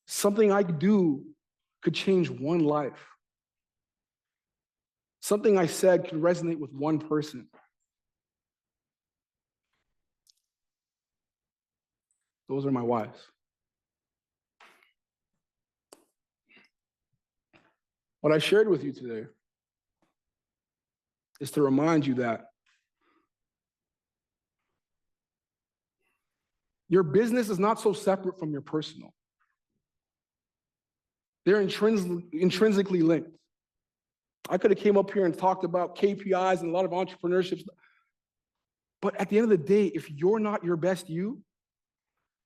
Something I could do could change one life. Something I said could resonate with one person. Those are my whys. What I shared with you today is to remind you that your business is not so separate from your personal. They're intrinsically linked. I could have came up here and talked about KPIs and a lot of entrepreneurship, but at the end of the day, if you're not your best you,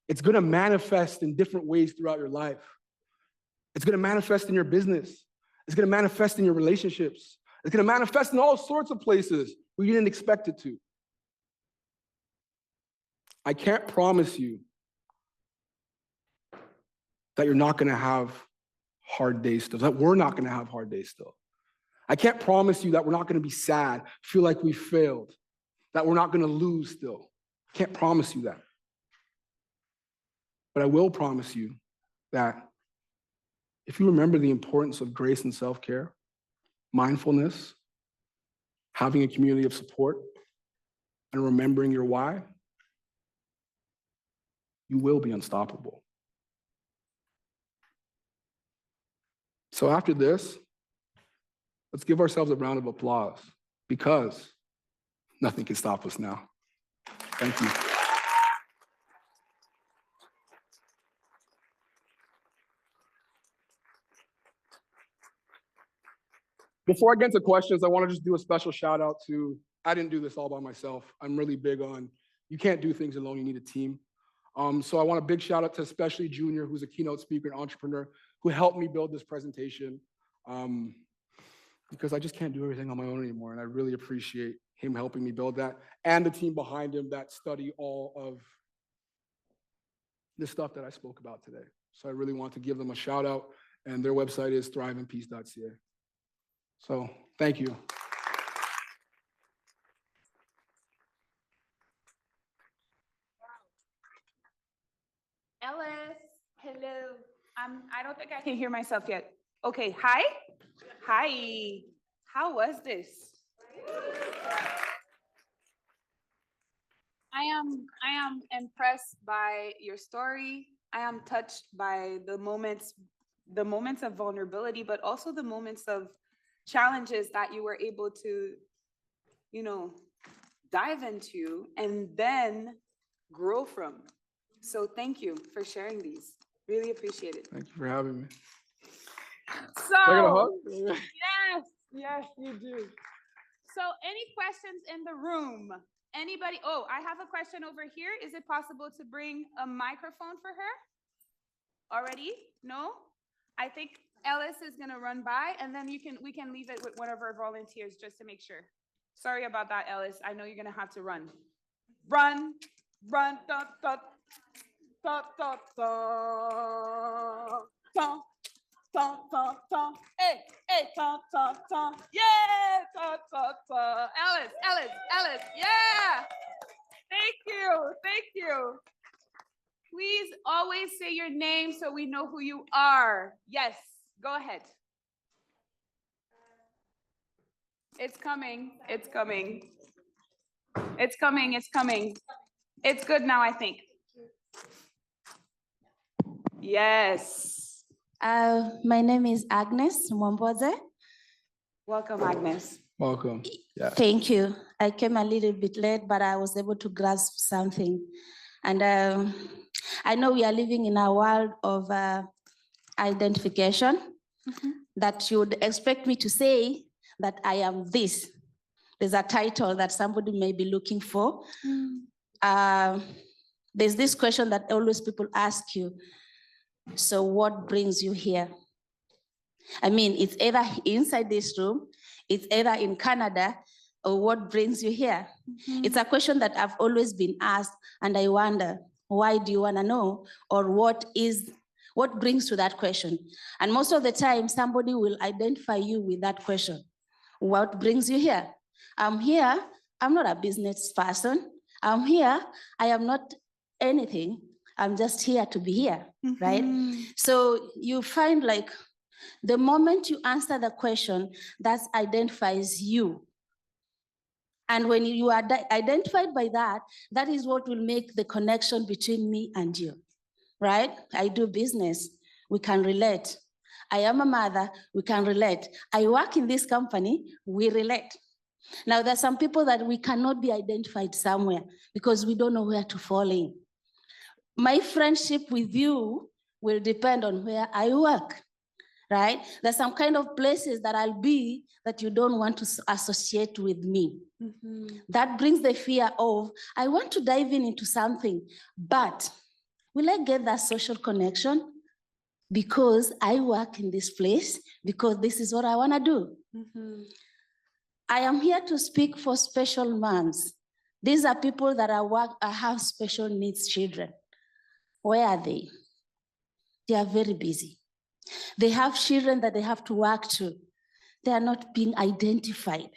it's going to manifest in different ways throughout your life. It's going to manifest in your business. It's going to manifest in your relationships. It's going to manifest in all sorts of places where you didn't expect it to. I can't promise you that you're not going to have hard days still, that we're not going to have hard days still. I can't promise you that we're not going to be sad, feel like we failed, that we're not going to lose still. I can't promise you that. But I will promise you that if you remember the importance of grace and self-care, mindfulness, having a community of support, and remembering your why, you will be unstoppable. So after this, let's give ourselves a round of applause because nothing can stop us now. Thank you. Before I get into questions, I want to just do a special shout out to, I didn't do this all by myself. I'm really big on, you can't do things alone, you need a team. So I want a big shout out to especially Junior, who's a keynote speaker and entrepreneur, who helped me build this presentation. Because I just can't do everything on my own anymore. And I really appreciate him helping me build that and the team behind him that study all of the stuff that I spoke about today. So I really want to give them a shout out, and their website is thriveinpeace.ca. So thank you. Ellis, hello. I don't think I can hear myself yet. Okay, hi. Hi. How was this? I am impressed by your story. I am touched by the moments of vulnerability, but also the moments of challenges that you were able to, dive into and then grow from. So thank you for sharing these. Really appreciate it. Thank you for having me. So, I got a hug? yes, you do. So any questions in the room? Anybody? Oh, I have a question over here. Is it possible to bring a microphone for her? Already? No? I think Ellis is gonna run by, and then we can leave it with one of our volunteers just to make sure. Sorry about that, Ellis. I know you're gonna have to run. Run, da, da, da, da, da, da, da, da, da. Hey, da, da, da. Yeah, da, da, da. Ellis, yeah. Thank you. Please always say your name so we know who you are. Yes, go ahead. It's coming. It's good now, I think. Yes. My name is Agnes Mwemboze. Welcome, Agnes. Welcome. Yeah. Thank you. I came a little bit late, but I was able to grasp something. And I know we are living in a world of identification, that you would expect me to say that I am this. There's a title that somebody may be looking for. There's this question that always people ask you. So what brings you here? I mean, it's either inside this room, it's either in Canada, or what brings you here? It's a question that I've always been asked, and I wonder, why do you want to know? Or what brings to that question? And most of the time, somebody will identify you with that question. What brings you here? I'm here, I'm not a business person. I'm here, I am not anything. I'm just here to be here, right? So you find like The moment you answer the question, that identifies you. And when you are identified by that, that is what will make the connection between me and you, right? I do business, we can relate. I am a mother, we can relate. I work in this company, we relate. Now, there's some people that we cannot be identified somewhere because we don't know where to fall in. My friendship with you will depend on where I work, right? There's some kind of places that I'll be that you don't want to associate with me. That brings the fear of, I want to dive into something, but will I get that social connection? Because I work in this place, because this is what I want to do. I am here to speak for special moms. These are people that have special needs children. Where are they? They are very busy. They have children that they have to work to. They are not being identified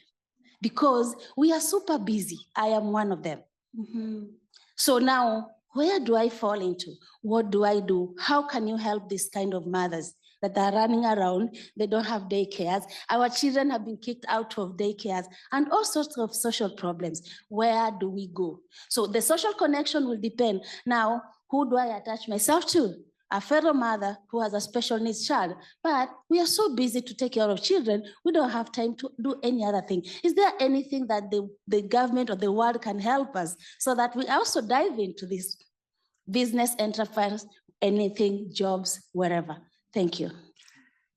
because we are super busy. I am one of them. So now, where do I fall into? What do I do? How can you help these kind of mothers that are running around? They don't have daycares. Our children have been kicked out of daycares and all sorts of social problems. Where do we go? So the social connection will depend. Now, who do I attach myself to? A fellow mother who has a special needs child, but we are so busy to take care of children, we don't have time to do any other thing. Is there anything that the government or the world can help us so that we also dive into this business, enterprise, anything, jobs, wherever? Thank you.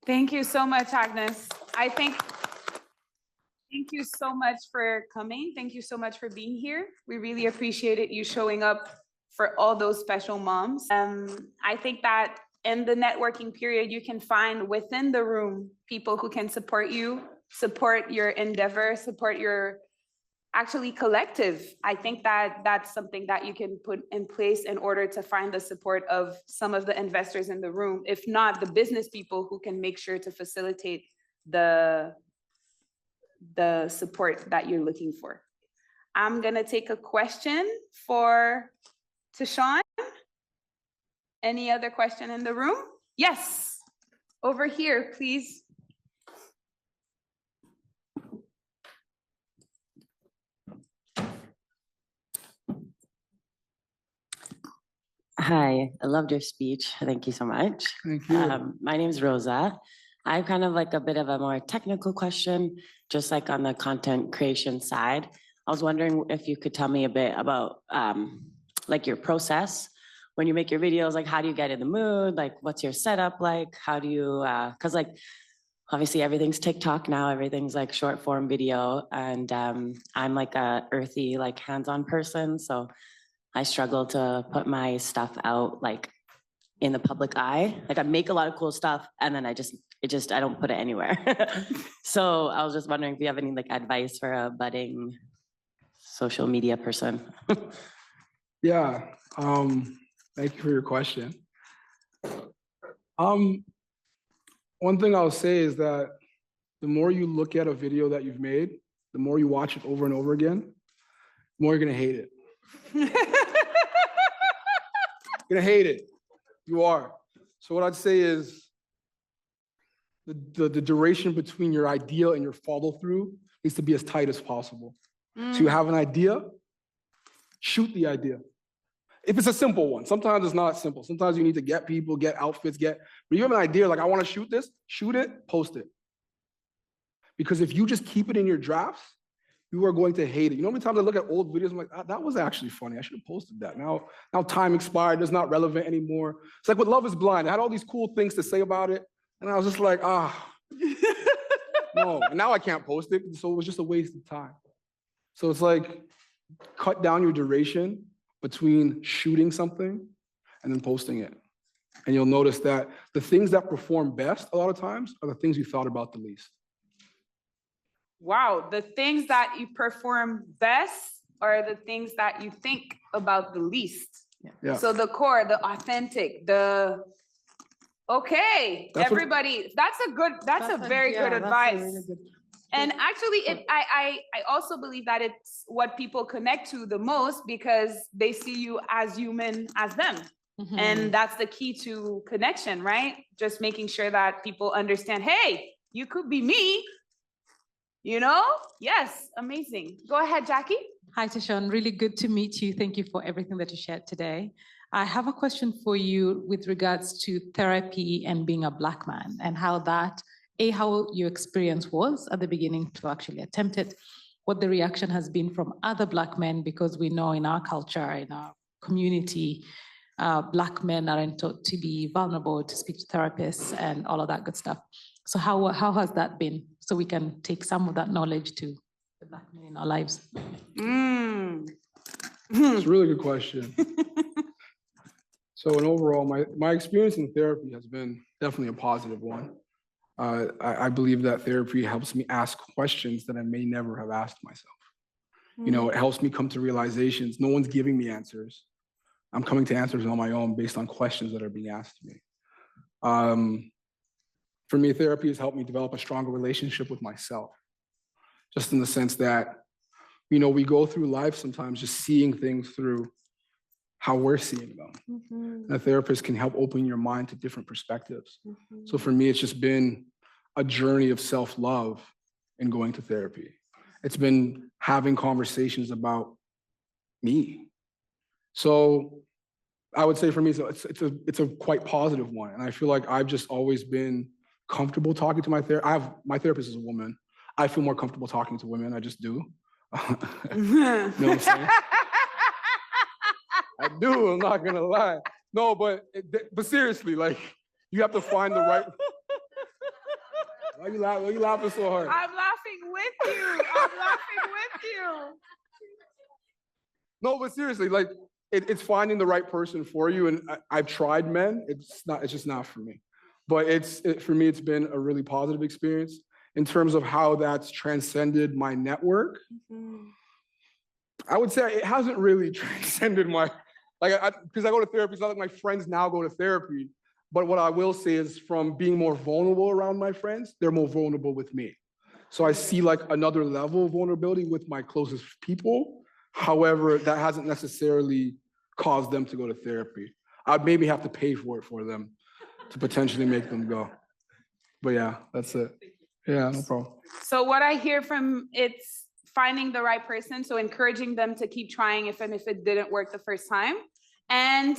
Thank you so much, Agnes. Thank you so much for coming. Thank you so much for being here. We really appreciated you showing up for all those special moms. I think that in the networking period, you can find within the room people who can support you, support your endeavor, support your actually collective. I think that that's something that you can put in place in order to find the support of some of the investors in the room, if not the business people who can make sure to facilitate the support that you're looking for. I'm gonna take a question for Tashawn. Any other question in the room? Yes, over here, please. Hi, I loved your speech. Thank you so much. Thank you. My name is Rosa. I have kind of like a bit of a more technical question, just like on the content creation side. I was wondering if you could tell me a bit about like your process when you make your videos, like how do you get in the mood? Like what's your setup like? How do you, cause like obviously everything's TikTok now, everything's like short form video. And I'm like a earthy, like hands-on person. So I struggle to put my stuff out like in the public eye. Like I make a lot of cool stuff and then I don't put it anywhere. So I was just wondering if you have any like advice for a budding social media person. Yeah, thank you for your question. One thing I'll say is that the more you look at a video that you've made, the more you watch it over and over again, the more you're gonna hate it. You're gonna hate it. You are. So what I'd say is the duration between your idea and your follow through needs to be as tight as possible. So you have an idea, shoot the idea. If it's a simple one, sometimes it's not simple. Sometimes you need to get people, get outfits, but you have an idea like I want to shoot this, shoot it, post it. Because if you just keep it in your drafts, you are going to hate it. You know how many times I look at old videos, I'm like, that was actually funny. I should have posted that. Now time expired, it's not relevant anymore. It's like with Love is Blind. I had all these cool things to say about it. And I was just like, no. And now I can't post it. So it was just a waste of time. So it's like, cut down your duration between shooting something and then posting it. And you'll notice that the things that perform best a lot of times are the things you thought about the least. Wow, the things that you perform best are the things that you think about the least. Yeah. So the core, the authentic, okay, that's everybody, that's a very good advice. Really good. And actually, I also believe that it's what people connect to the most because they see you as human as them. And that's the key to connection, right? Just making sure that people understand, hey, you could be me, you know? Yes, amazing. Go ahead, Jackie. Hi, Tishon. Really good to meet you. Thank you for everything that you shared today. I have a question for you with regards to therapy and being a Black man, and how that, how your experience was at the beginning to actually attempt it, what the reaction has been from other Black men, because we know in our culture, in our community, Black men aren't taught to be vulnerable, to speak to therapists and all of that good stuff. So how has that been? So we can take some of that knowledge to the Black men in our lives. It's a really good question. So in overall, my experience in therapy has been definitely a positive one. I believe that therapy helps me ask questions that I may never have asked myself. You know, it helps me come to realizations. No one's giving me answers. I'm coming to answers on my own based on questions that are being asked of me. For me, therapy has helped me develop a stronger relationship with myself, just in the sense that, you know, we go through life sometimes just seeing things through how we're seeing them. And a therapist can help open your mind to different perspectives. So for me, it's just been a journey of self-love in going to therapy. It's been having conversations about me. So I would say for me, it's a quite positive one. And I feel like I've just always been comfortable talking to my therapist. My therapist is a woman. I feel more comfortable talking to women. I just do. You know what I'm saying? I do, I'm not gonna lie. No, but seriously, like, you have to find the right. Why are you laughing so hard? I'm laughing with you. I'm laughing with you. No, but seriously, like, it's finding the right person for you. And I've tried men. It's just not for me. But for me, it's been a really positive experience in terms of how that's transcended my network. I would say it hasn't really transcended my, because I go to therapy. It's not like my friends now go to therapy. But what I will say is, from being more vulnerable around my friends, they're more vulnerable with me. So I see like another level of vulnerability with my closest people. However, that hasn't necessarily caused them to go to therapy. I'd maybe have to pay for it for them to potentially make them go. But yeah, that's it. Yeah, no problem. So what I hear from it's finding the right person, so encouraging them to keep trying if it didn't work the first time, and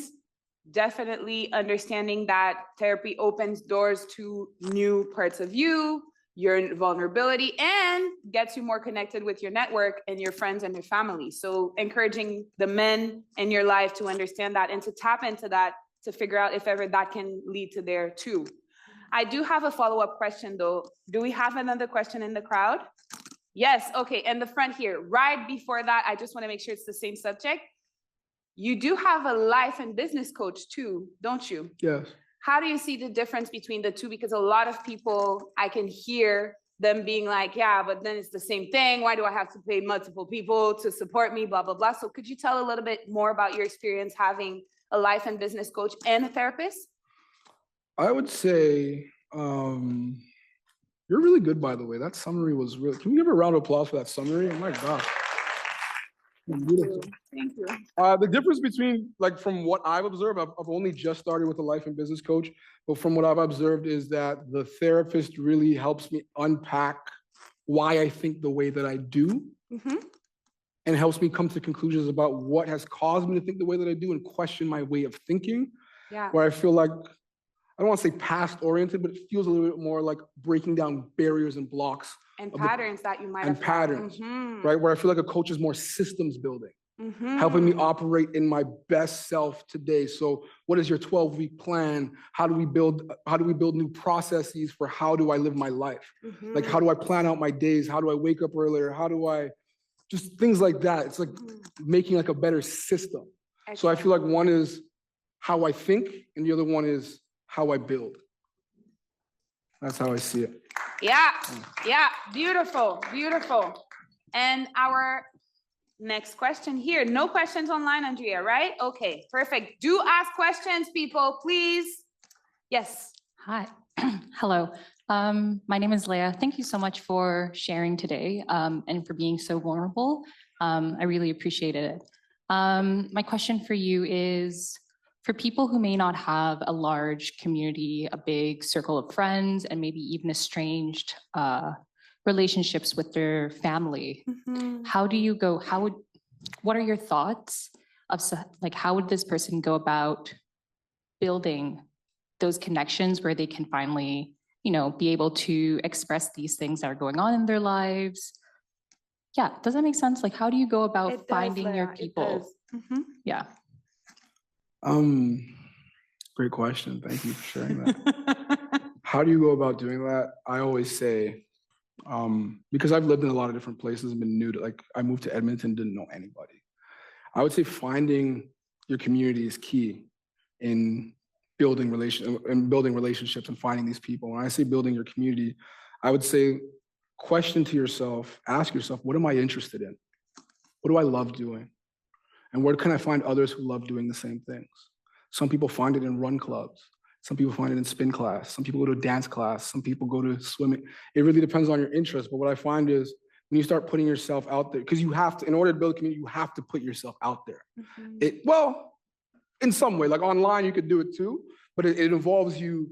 definitely understanding that therapy opens doors to new parts of you, your vulnerability, and gets you more connected with your network and your friends and your family. So encouraging the men in your life to understand that and to tap into that, to figure out if ever that can lead to there too. I do have a follow-up question though. Do we have another question in the crowd? Yes, okay, in the front here. Right before that, I just want to make sure it's the same subject. You do have a life and business coach too, don't you? Yes. How do you see the difference between the two? Because a lot of people, I can hear them being like, yeah, but then it's the same thing. Why do I have to pay multiple people to support me, blah, blah, blah. So could you tell a little bit more about your experience having a life and business coach and a therapist? I would say, you're really good, by the way. That summary was really, can we give a round of applause for that summary? Oh my God. Beautiful. Thank you. The difference between, like, from what I've observed, I've only just started with a life and business coach, but from what I've observed is that the therapist really helps me unpack why I think the way that I do, and helps me come to conclusions about what has caused me to think the way that I do and question my way of thinking. Yeah. Where I feel like, I don't want to say past oriented, but it feels a little bit more like breaking down barriers and blocks. And patterns that you might have. And patterns, right? Where I feel like a coach is more systems building, helping me operate in my best self today. So what is your 12-week plan? How do we build new processes for how do I live my life? Like, how do I plan out my days? How do I wake up earlier? How do I, just things like that. It's like making like a better system. So I feel like one is how I think and the other one is how I build. That's how I see it. Yeah, yeah, beautiful, beautiful. And our next question here. No questions online, Andrea, right? Okay, perfect. Do ask questions, people, please. Yes. Hi. Hello. My name is Leah. Thank you so much for sharing today and for being so vulnerable. I really appreciated it. My question for you is, for people who may not have a large community, a big circle of friends, and maybe even estranged relationships with their family, how do you go, what are your thoughts of like, how would this person go about building those connections where they can finally, you know, be able to express these things that are going on in their lives? Yeah, does that make sense? Like, how do you go about finding your people? Yeah. Great question. Thank you for sharing that. How do you go about doing that? I always say, because I've lived in a lot of different places and been new to, like, I moved to Edmonton, didn't know anybody. I would say finding your community is key in building relationships and finding these people. When I say building your community, I would say question to yourself, ask yourself, what am I interested in? What do I love doing? And where can I find others who love doing the same things? Some people find it in run clubs. Some people find it in spin class. Some people go to a dance class. Some people go to swimming. It really depends on your interest. But what I find is when you start putting yourself out there, because you have to, in order to build a community, you have to put yourself out there. Well, in some way, like online, you could do it too, but it involves you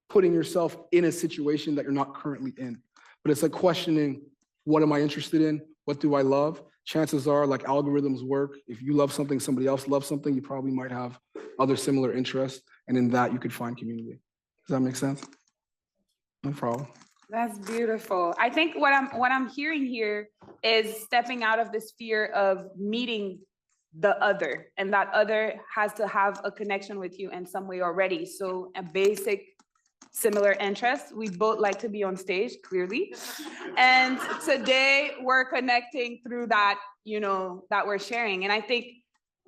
putting yourself in a situation that you're not currently in. But it's like questioning, what am I interested in? What do I love? Chances are, like algorithms work. If you love something, somebody else loves something, you probably might have other similar interests. And in that, you could find community. Does that make sense? No problem. That's beautiful. I think what I'm hearing here is stepping out of this fear of meeting the other, and that other has to have a connection with you in some way already. So a basic similar interest. We both like to be on stage, clearly. And today we're connecting through that, you know, that we're sharing. And I think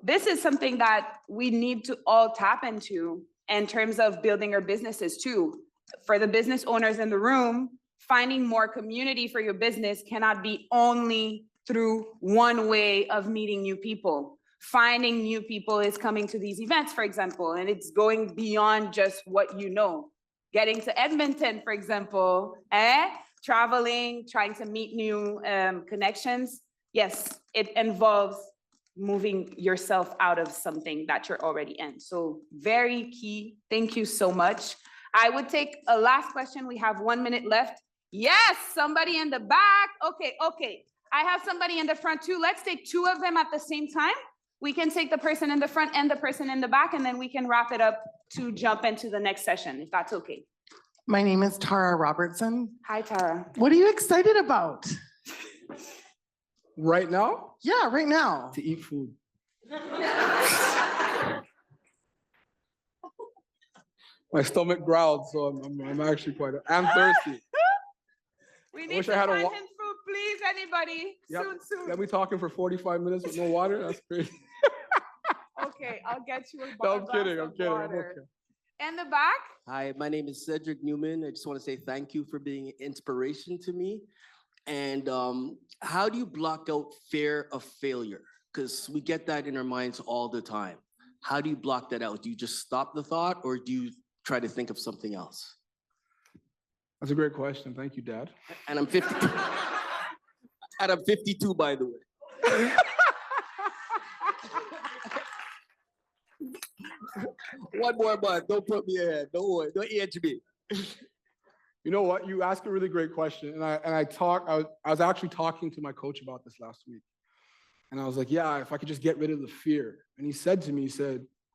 this is something that we need to all tap into in terms of building our businesses too. For the business owners in the room, finding more community for your business cannot be only through one way of meeting new people. Finding new people is coming to these events, for example, and it's going beyond just what you know. Getting to Edmonton, for example, traveling, trying to meet new connections. Yes, it involves moving yourself out of something that you're already in. So very key. Thank you so much. I would take a last question. We have 1 minute left. Yes, somebody in the back. Okay. I have somebody in the front too. Let's take two of them at the same time. We can take the person in the front and the person in the back, and then we can wrap it up to jump into the next session, if that's okay. My name is Tara Robertson. Hi, Tara. What are you excited about? Right now? Yeah, right now. To eat food. My stomach growled, so I'm actually quite, I'm thirsty. We need to find him food, please, anybody. Yep. Soon. Yeah, we talking for 45 minutes with no water? That's crazy. Okay, I'll get you a No, bottle I'm kidding. of water. Okay. In the back? Hi, my name is Cedric Newman. I just want to say thank you for being an inspiration to me. And how do you block out fear of failure? Because we get that in our minds all the time. How do you block that out? Do you just stop the thought, or do you try to think of something else? That's a great question. Thank you, Dad. And I'm 52. And I'm 52, by the way. One more month. Don't put me ahead. Don't worry. Don't age me. You know what? You asked a really great question. And I was actually talking to my coach about this last week. And I was like, yeah, if I could just get rid of the fear. And he said to me,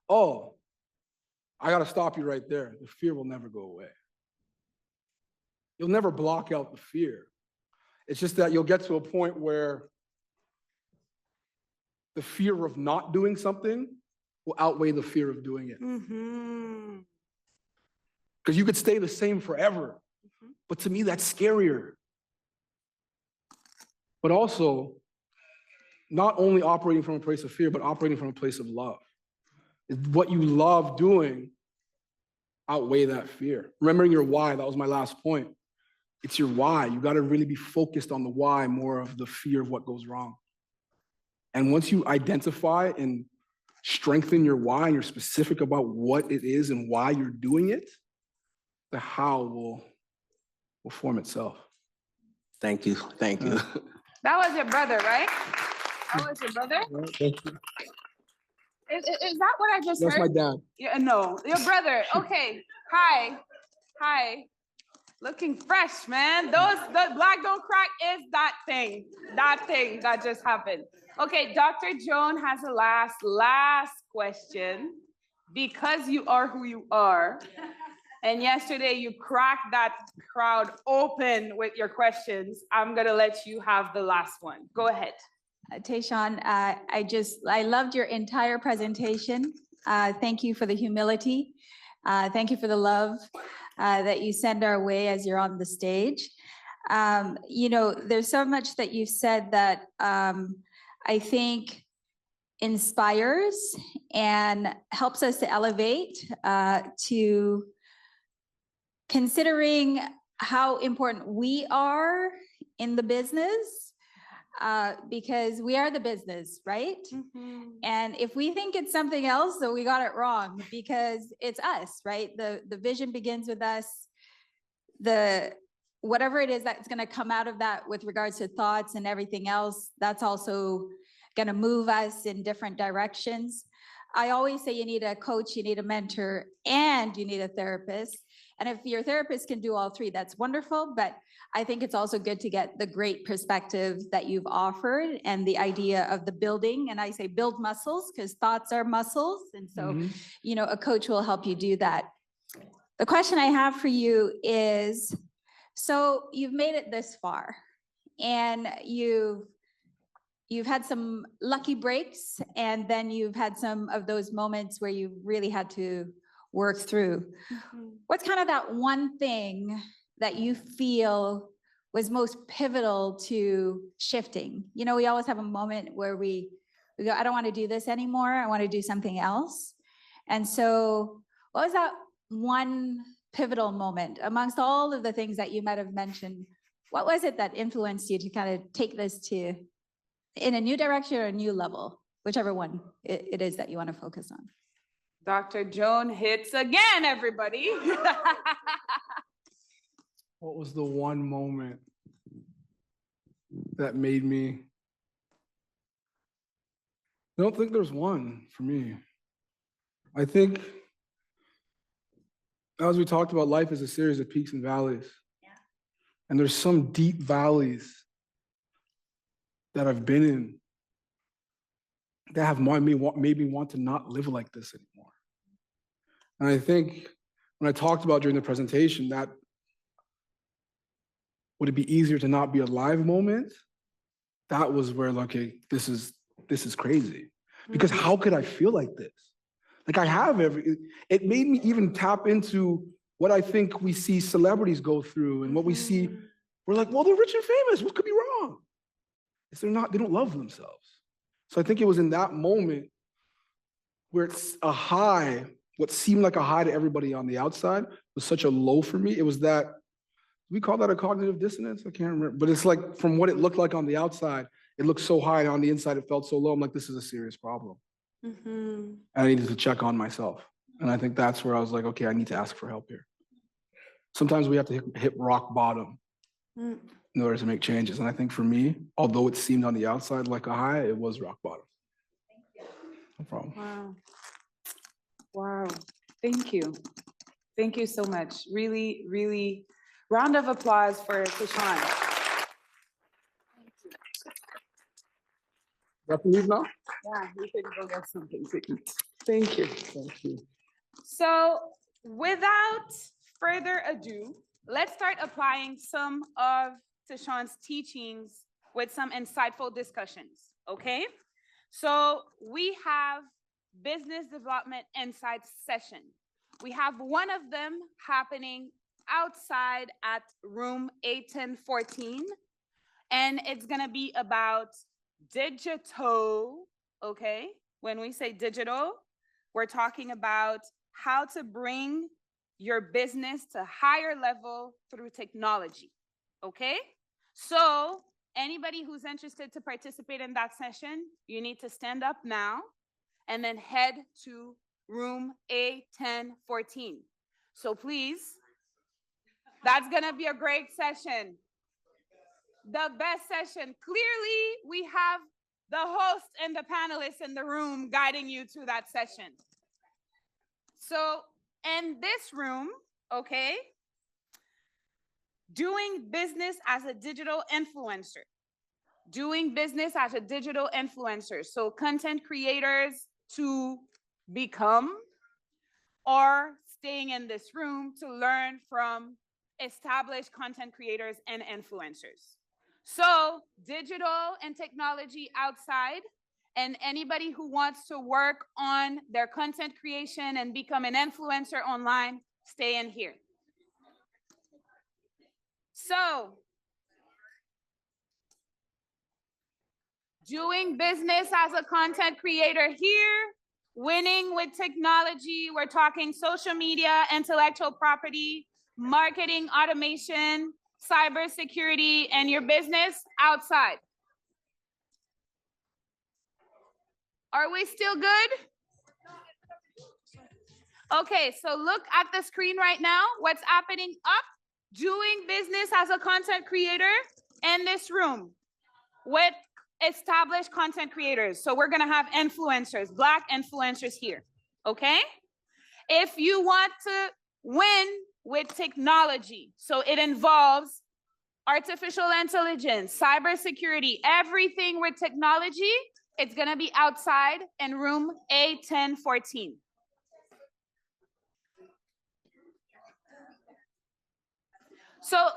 oh, I got to stop you right there. The fear will never go away. You'll never block out the fear. It's just that you'll get to a point where the fear of not doing something will outweigh the fear of doing it. Because you could stay the same forever. But to me, that's scarier. But also, not only operating from a place of fear, but operating from a place of love. What you love doing outweigh that fear. Remembering your why, that was my last point. It's your why. You got to really be focused on the why more of the fear of what goes wrong. And once you identify and strengthen your why and you're specific about what it is and why you're doing it, the how will form itself. Thank you. Thank you. That was your brother, right? That was your brother? Thank you. Is that what I just That's heard? my dad. Yeah, no, your brother. Okay. Hi. Hi. Looking fresh, man. The black don't crack is that thing that just happened. Okay, Dr. Joan has a last question. Because you are who you are, and yesterday you cracked that crowd open with your questions, I'm gonna let you have the last one. Go ahead. Tayshaun, I loved your entire presentation. Thank you for the humility. Thank you for the love that you send our way as you're on the stage. You know, there's so much that you've said that I think inspires and helps us to elevate to considering how important we are in the business, because we are the business, right? Mm-hmm. And if we think it's something else, then we got it wrong, because it's us, right? The vision begins with us. Whatever it is that's going to come out of that with regards to thoughts and everything else, that's also going to move us in different directions. I always say you need a coach, you need a mentor, and you need a therapist. And if your therapist can do all three, that's wonderful. But I think it's also good to get the great perspective that you've offered and the idea of the building. And I say build muscles, because thoughts are muscles. And so, you know, a coach will help you do that. The question I have for you is, so you've made it this far, and you've had some lucky breaks, and then you've had some of those moments where you really had to work through. What's kind of that one thing that you feel was most pivotal to shifting? You know, we always have a moment where we go, I don't want to do this anymore. I want to do something else. And so what was that one pivotal moment amongst all of the things that you might have mentioned? What was it that influenced you to kind of take this to in a new direction or a new level, whichever one it is that you want to focus on? Dr. Joan hits again, everybody. What was the one moment that made me? I don't think there's one for me. I think, as we talked about, life is a series of peaks and valleys. Yeah. And there's some deep valleys that I've been in that have made me want to not live like this anymore. And I think when I talked about during the presentation that would it be easier to not be alive moment, that was where, okay, this is crazy. Because how could I feel like this? Like I have it made me even tap into what I think we see celebrities go through and what we see. We're like, well, they're rich and famous. What could be wrong? They don't love themselves. So I think it was in that moment where it's a high, what seemed like a high to everybody on the outside was such a low for me. It was that, we call that a cognitive dissonance? I can't remember, but it's like from what it looked like on the outside, it looked so high, and on the inside it felt so low. I'm like, this is a serious problem. And I needed to check on myself. And I think that's where I was like, okay, I need to ask for help here. Sometimes we have to hit rock bottom in order to make changes. And I think for me, although it seemed on the outside like a high, it was rock bottom. Thank you. No problem. Wow. Wow. Thank you. Thank you so much. Really, really, round of applause for Tayshaun. Got to leave now? Yeah, we can go get something to eat. Thank you. Thank you. So without further ado, let's start applying some of Tayshaun's teachings with some insightful discussions, okay? So we have business development insights session. We have one of them happening outside at room A1014, and it's gonna be about digital, okay? When we say digital, we're talking about how to bring your business to higher level through technology, okay? So anybody who's interested to participate in that session, you need to stand up now and then head to room A1014. So please, that's gonna be a great session. The best session. Clearly, we have the host and the panelists in the room guiding you through that session. So in this room, okay, doing business as a digital influencer. Doing business as a digital influencer. So content creators to become or staying in this room to learn from established content creators and influencers. So digital and technology outside, and anybody who wants to work on their content creation and become an influencer online, stay in here. So doing business as a content creator here, winning with technology, we're talking social media, intellectual property, marketing, automation, cybersecurity, and your business outside. Are we still good? Okay, so look at the screen right now. What's happening up? Doing business as a content creator in this room with established content creators. So we're gonna have influencers, Black influencers here, okay? If you want to win with technology, so it involves artificial intelligence, cybersecurity, everything with technology, it's gonna be outside in room A1014. So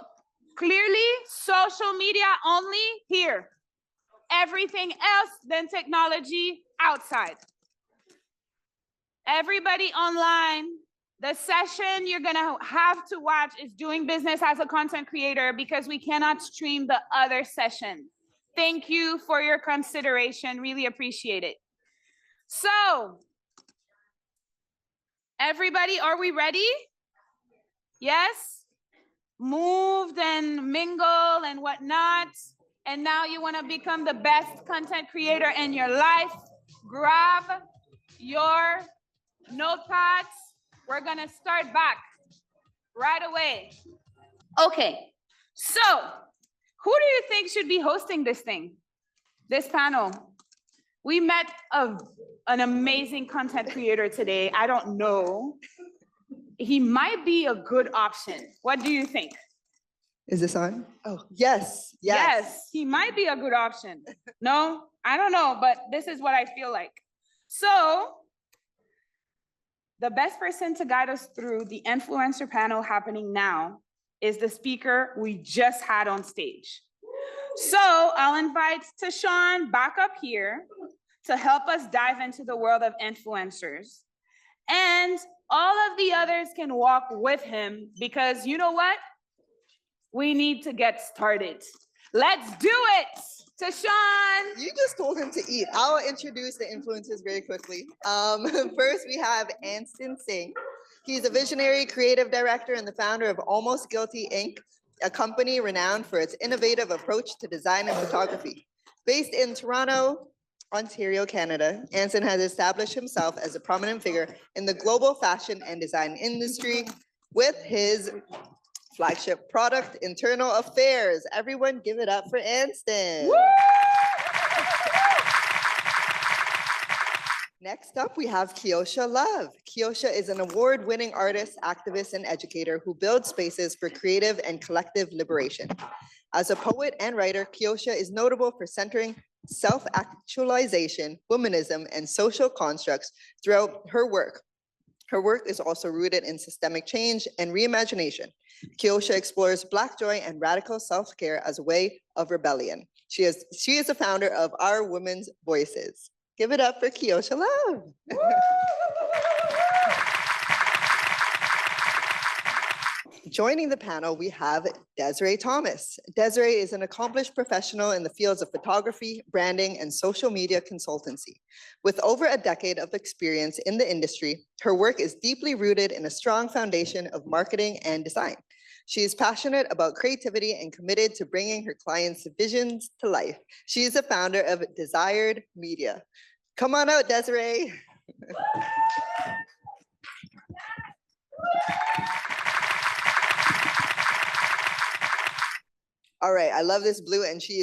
clearly, social media only here. Everything else than technology outside. Everybody online, the session you're gonna have to watch is doing business as a content creator because we cannot stream the other session. Thank you for your consideration, really appreciate it. So, everybody, are we ready? Yes? Moved and mingle and whatnot. And now you want to become the best content creator in your life. Grab your notepads. We're going to start back right away. Okay, so who do you think should be hosting this thing, this panel? We met an amazing content creator today. I don't know. He might be a good option. What do you think? Is this on? Oh, yes, yes. Yes, he might be a good option. No, I don't know, but this is what I feel like. So the best person to guide us through the influencer panel happening now is the speaker we just had on stage. So I'll invite Tashawn back up here to help us dive into the world of influencers. And all of the others can walk with him because you know what? We need to get started. Let's do it, Tashawn. You just told him to eat. I'll introduce the influencers very quickly. First, we have Anston Singh. He's a visionary creative director and the founder of Almost Guilty, Inc., a company renowned for its innovative approach to design and photography. Based in Toronto, Ontario, Canada, Anson has established himself as a prominent figure in the global fashion and design industry with his flagship product, Internal Affairs. Everyone give it up for Anston. Woo! Next up, we have Kiosha Love. Kiosha is an award-winning artist, activist, and educator who builds spaces for creative and collective liberation. As a poet and writer, Kiosha is notable for centering self-actualization, womanism, and social constructs throughout her work. Her work is also rooted in systemic change and reimagination. Kiosha explores Black joy and radical self-care as a way of rebellion. She is the founder of Our Women's Voices. Give it up for Kiosha Love. Joining the panel, we have Desiree Thomas. Desiree is an accomplished professional in the fields of photography, branding, and social media consultancy. With over a decade of experience in the industry, her work is deeply rooted in a strong foundation of marketing and design. She is passionate about creativity and committed to bringing her clients' visions to life. She is the founder of Desired Media. Come on out, Desiree. All right, I love this blue, and she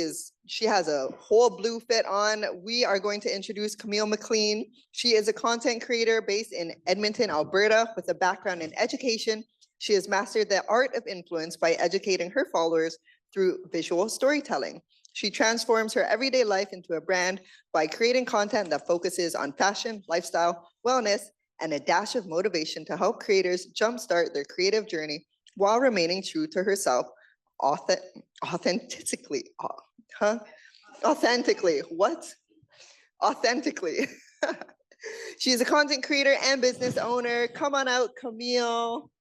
has a whole blue fit on. We are going to introduce Camille McLean. She is a content creator based in Edmonton, Alberta, with a background in education. She has mastered the art of influence by educating her followers through visual storytelling. She transforms her everyday life into a brand by creating content that focuses on fashion, lifestyle, wellness, and a dash of motivation to help creators jumpstart their creative journey while remaining true to herself authentically. She is a content creator and business owner. Come on out, Camille.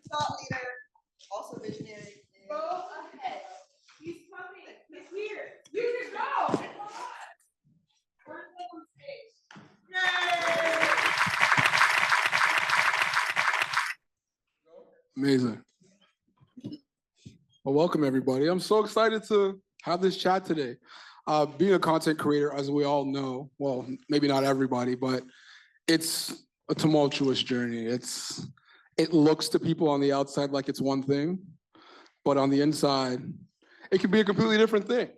Thought leader, also visionary. Go ahead. He's coming. He's here. You can go. Come on. We're on stage. Yay! Amazing. Well, welcome everybody. I'm so excited to have this chat today. Being a content creator, as we all know, well, maybe not everybody, but it's a tumultuous journey. It looks to people on the outside like it's one thing, but on the inside, it can be a completely different thing,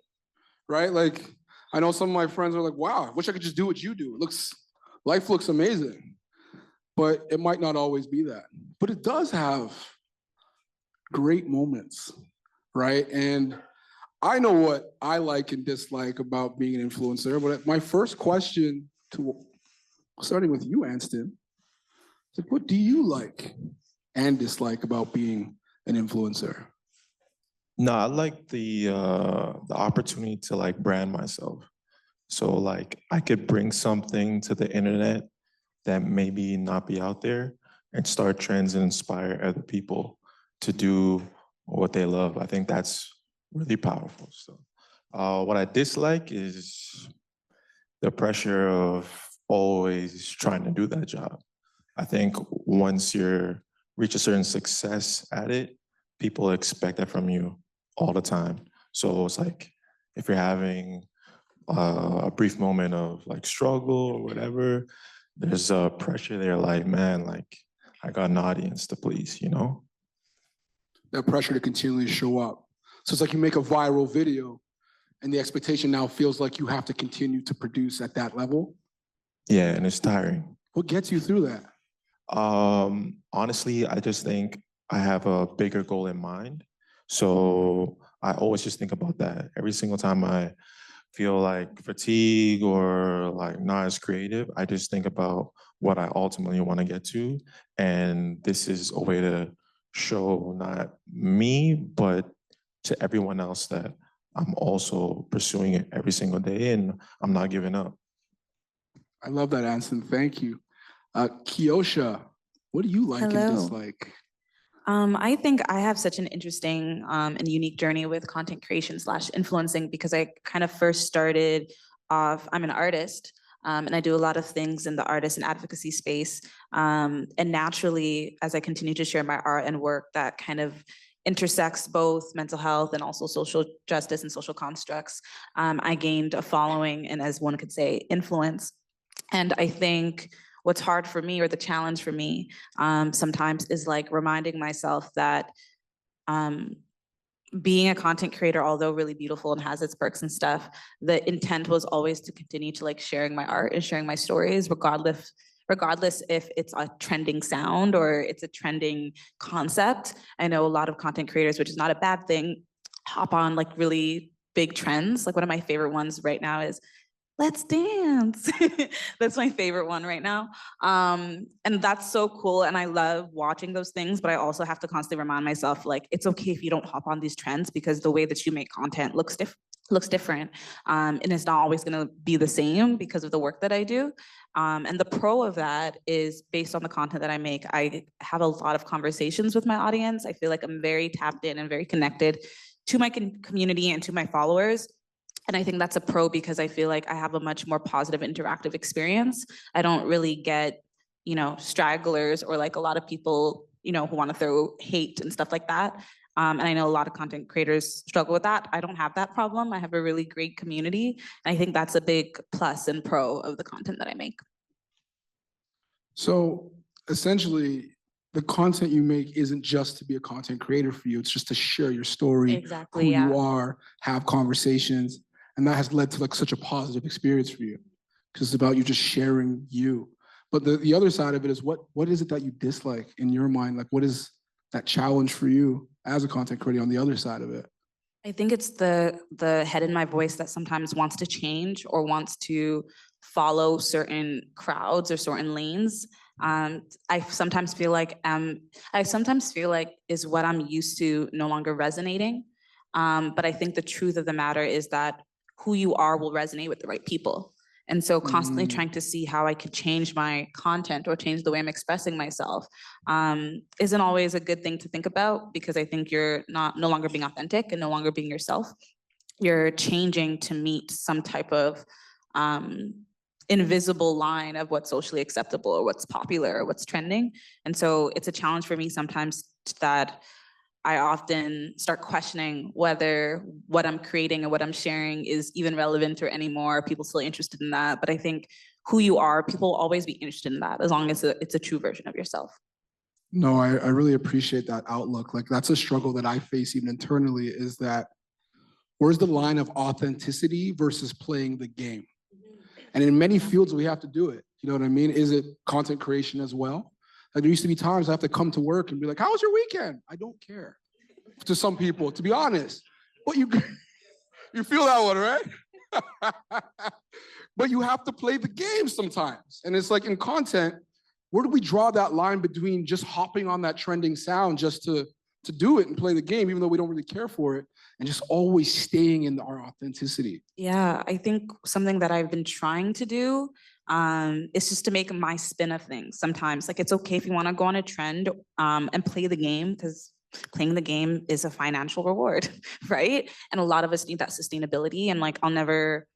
right? Like, I know some of my friends are like, wow, I wish I could just do what you do. Life looks amazing, but it might not always be that. But it does have great moments, right? And I know what I like and dislike about being an influencer, but my first question starting with you, Anston, is like, what do you like and dislike about being an influencer? No, I like the opportunity to like brand myself. So like I could bring something to the internet that maybe not be out there and start trends and inspire other people to do what they love. I think that's really powerful. So what I dislike is the pressure of always trying to do that job. I think once you reach a certain success at it, people expect that from you all the time. So it's like, if you're having a brief moment of like struggle or whatever, there's a pressure there like, man, like I got an audience to please, you know? That pressure to continually show up. So it's like you make a viral video and the expectation now feels like you have to continue to produce at that level. Yeah, and it's tiring. What gets you through that? Honestly, I just think I have a bigger goal in mind. So I always just think about that. Every single time I feel like fatigue or like not as creative, I just think about what I ultimately want to get to. And this is a way to show not me, but to everyone else that I'm also pursuing it every single day and I'm not giving up. I love that, Anson. Thank you. Kiosha, what do you like and dislike? I think I have such an interesting and unique journey with content creation / influencing because I kind of first started off, I'm an artist and I do a lot of things in the artist and advocacy space. And naturally, as I continue to share my art and work, that kind of intersects both mental health and also social justice and social constructs. I gained a following and, as one could say, influence. And I think what's hard for me, or the challenge for me sometimes, is like reminding myself that being a content creator, although really beautiful and has its perks and stuff, the intent was always to continue to like sharing my art and sharing my stories, regardless if it's a trending sound or it's a trending concept. I know a lot of content creators, which is not a bad thing, hop on like really big trends. Like one of my favorite ones right now is let's dance. That's my favorite one right now. And that's so cool. And I love watching those things, but I also have to constantly remind myself, like, it's okay if you don't hop on these trends because the way that you make content looks different. And it's not always gonna be the same because of the work that I do. And the pro of that is based on the content that I make, I have a lot of conversations with my audience. I feel like I'm very tapped in and very connected to my community and to my followers. And I think that's a pro because I feel like I have a much more positive interactive experience. I don't really get, stragglers or like a lot of people, who want to throw hate and stuff like that. And I know a lot of content creators struggle with that. I don't have that problem. I have a really great community. And I think that's a big plus and pro of the content that I make. So essentially, the content you make isn't just to be a content creator for you. It's just to share your story, Exactly, who yeah. you are, have conversations. And that has led to like such a positive experience for you. Because it's about you just sharing you. But the other side of it is what is it that you dislike in your mind? Like what is that challenge for you as a content creator on the other side of it? I think it's the head in my voice that sometimes wants to change or wants to follow certain crowds or certain lanes. I sometimes feel like is what I'm used to no longer resonating. But I think the truth of the matter is that who you are will resonate with the right people. And so constantly trying to see how I could change my content or change the way I'm expressing myself isn't always a good thing to think about, because I think you're no longer being authentic and no longer being yourself. You're changing to meet some type of invisible line of what's socially acceptable or what's popular or what's trending. And so it's a challenge for me sometimes that I often start questioning whether what I'm creating and what I'm sharing is even relevant or anymore. Are people still interested in that? But I think who you are, people will always be interested in that as long as it's a true version of yourself. No, I really appreciate that outlook. Like that's a struggle that I face even internally, is that where's the line of authenticity versus playing the game? And in many fields, we have to do it. You know what I mean? Is it content creation as well? Like there used to be times I have to come to work and be like, how was your weekend? I don't care. To some people, to be honest. But you feel that one, right? But you have to play the game sometimes. And it's like in content, where do we draw that line between just hopping on that trending sound just to do it and play the game, even though we don't really care for it, and just always staying in our authenticity? Yeah, I think something that I've been trying to do is just to make my spin of things sometimes. Like it's okay if you want to go on a trend and play the game, because playing the game is a financial reward, right? And a lot of us need that sustainability. And like, I'll never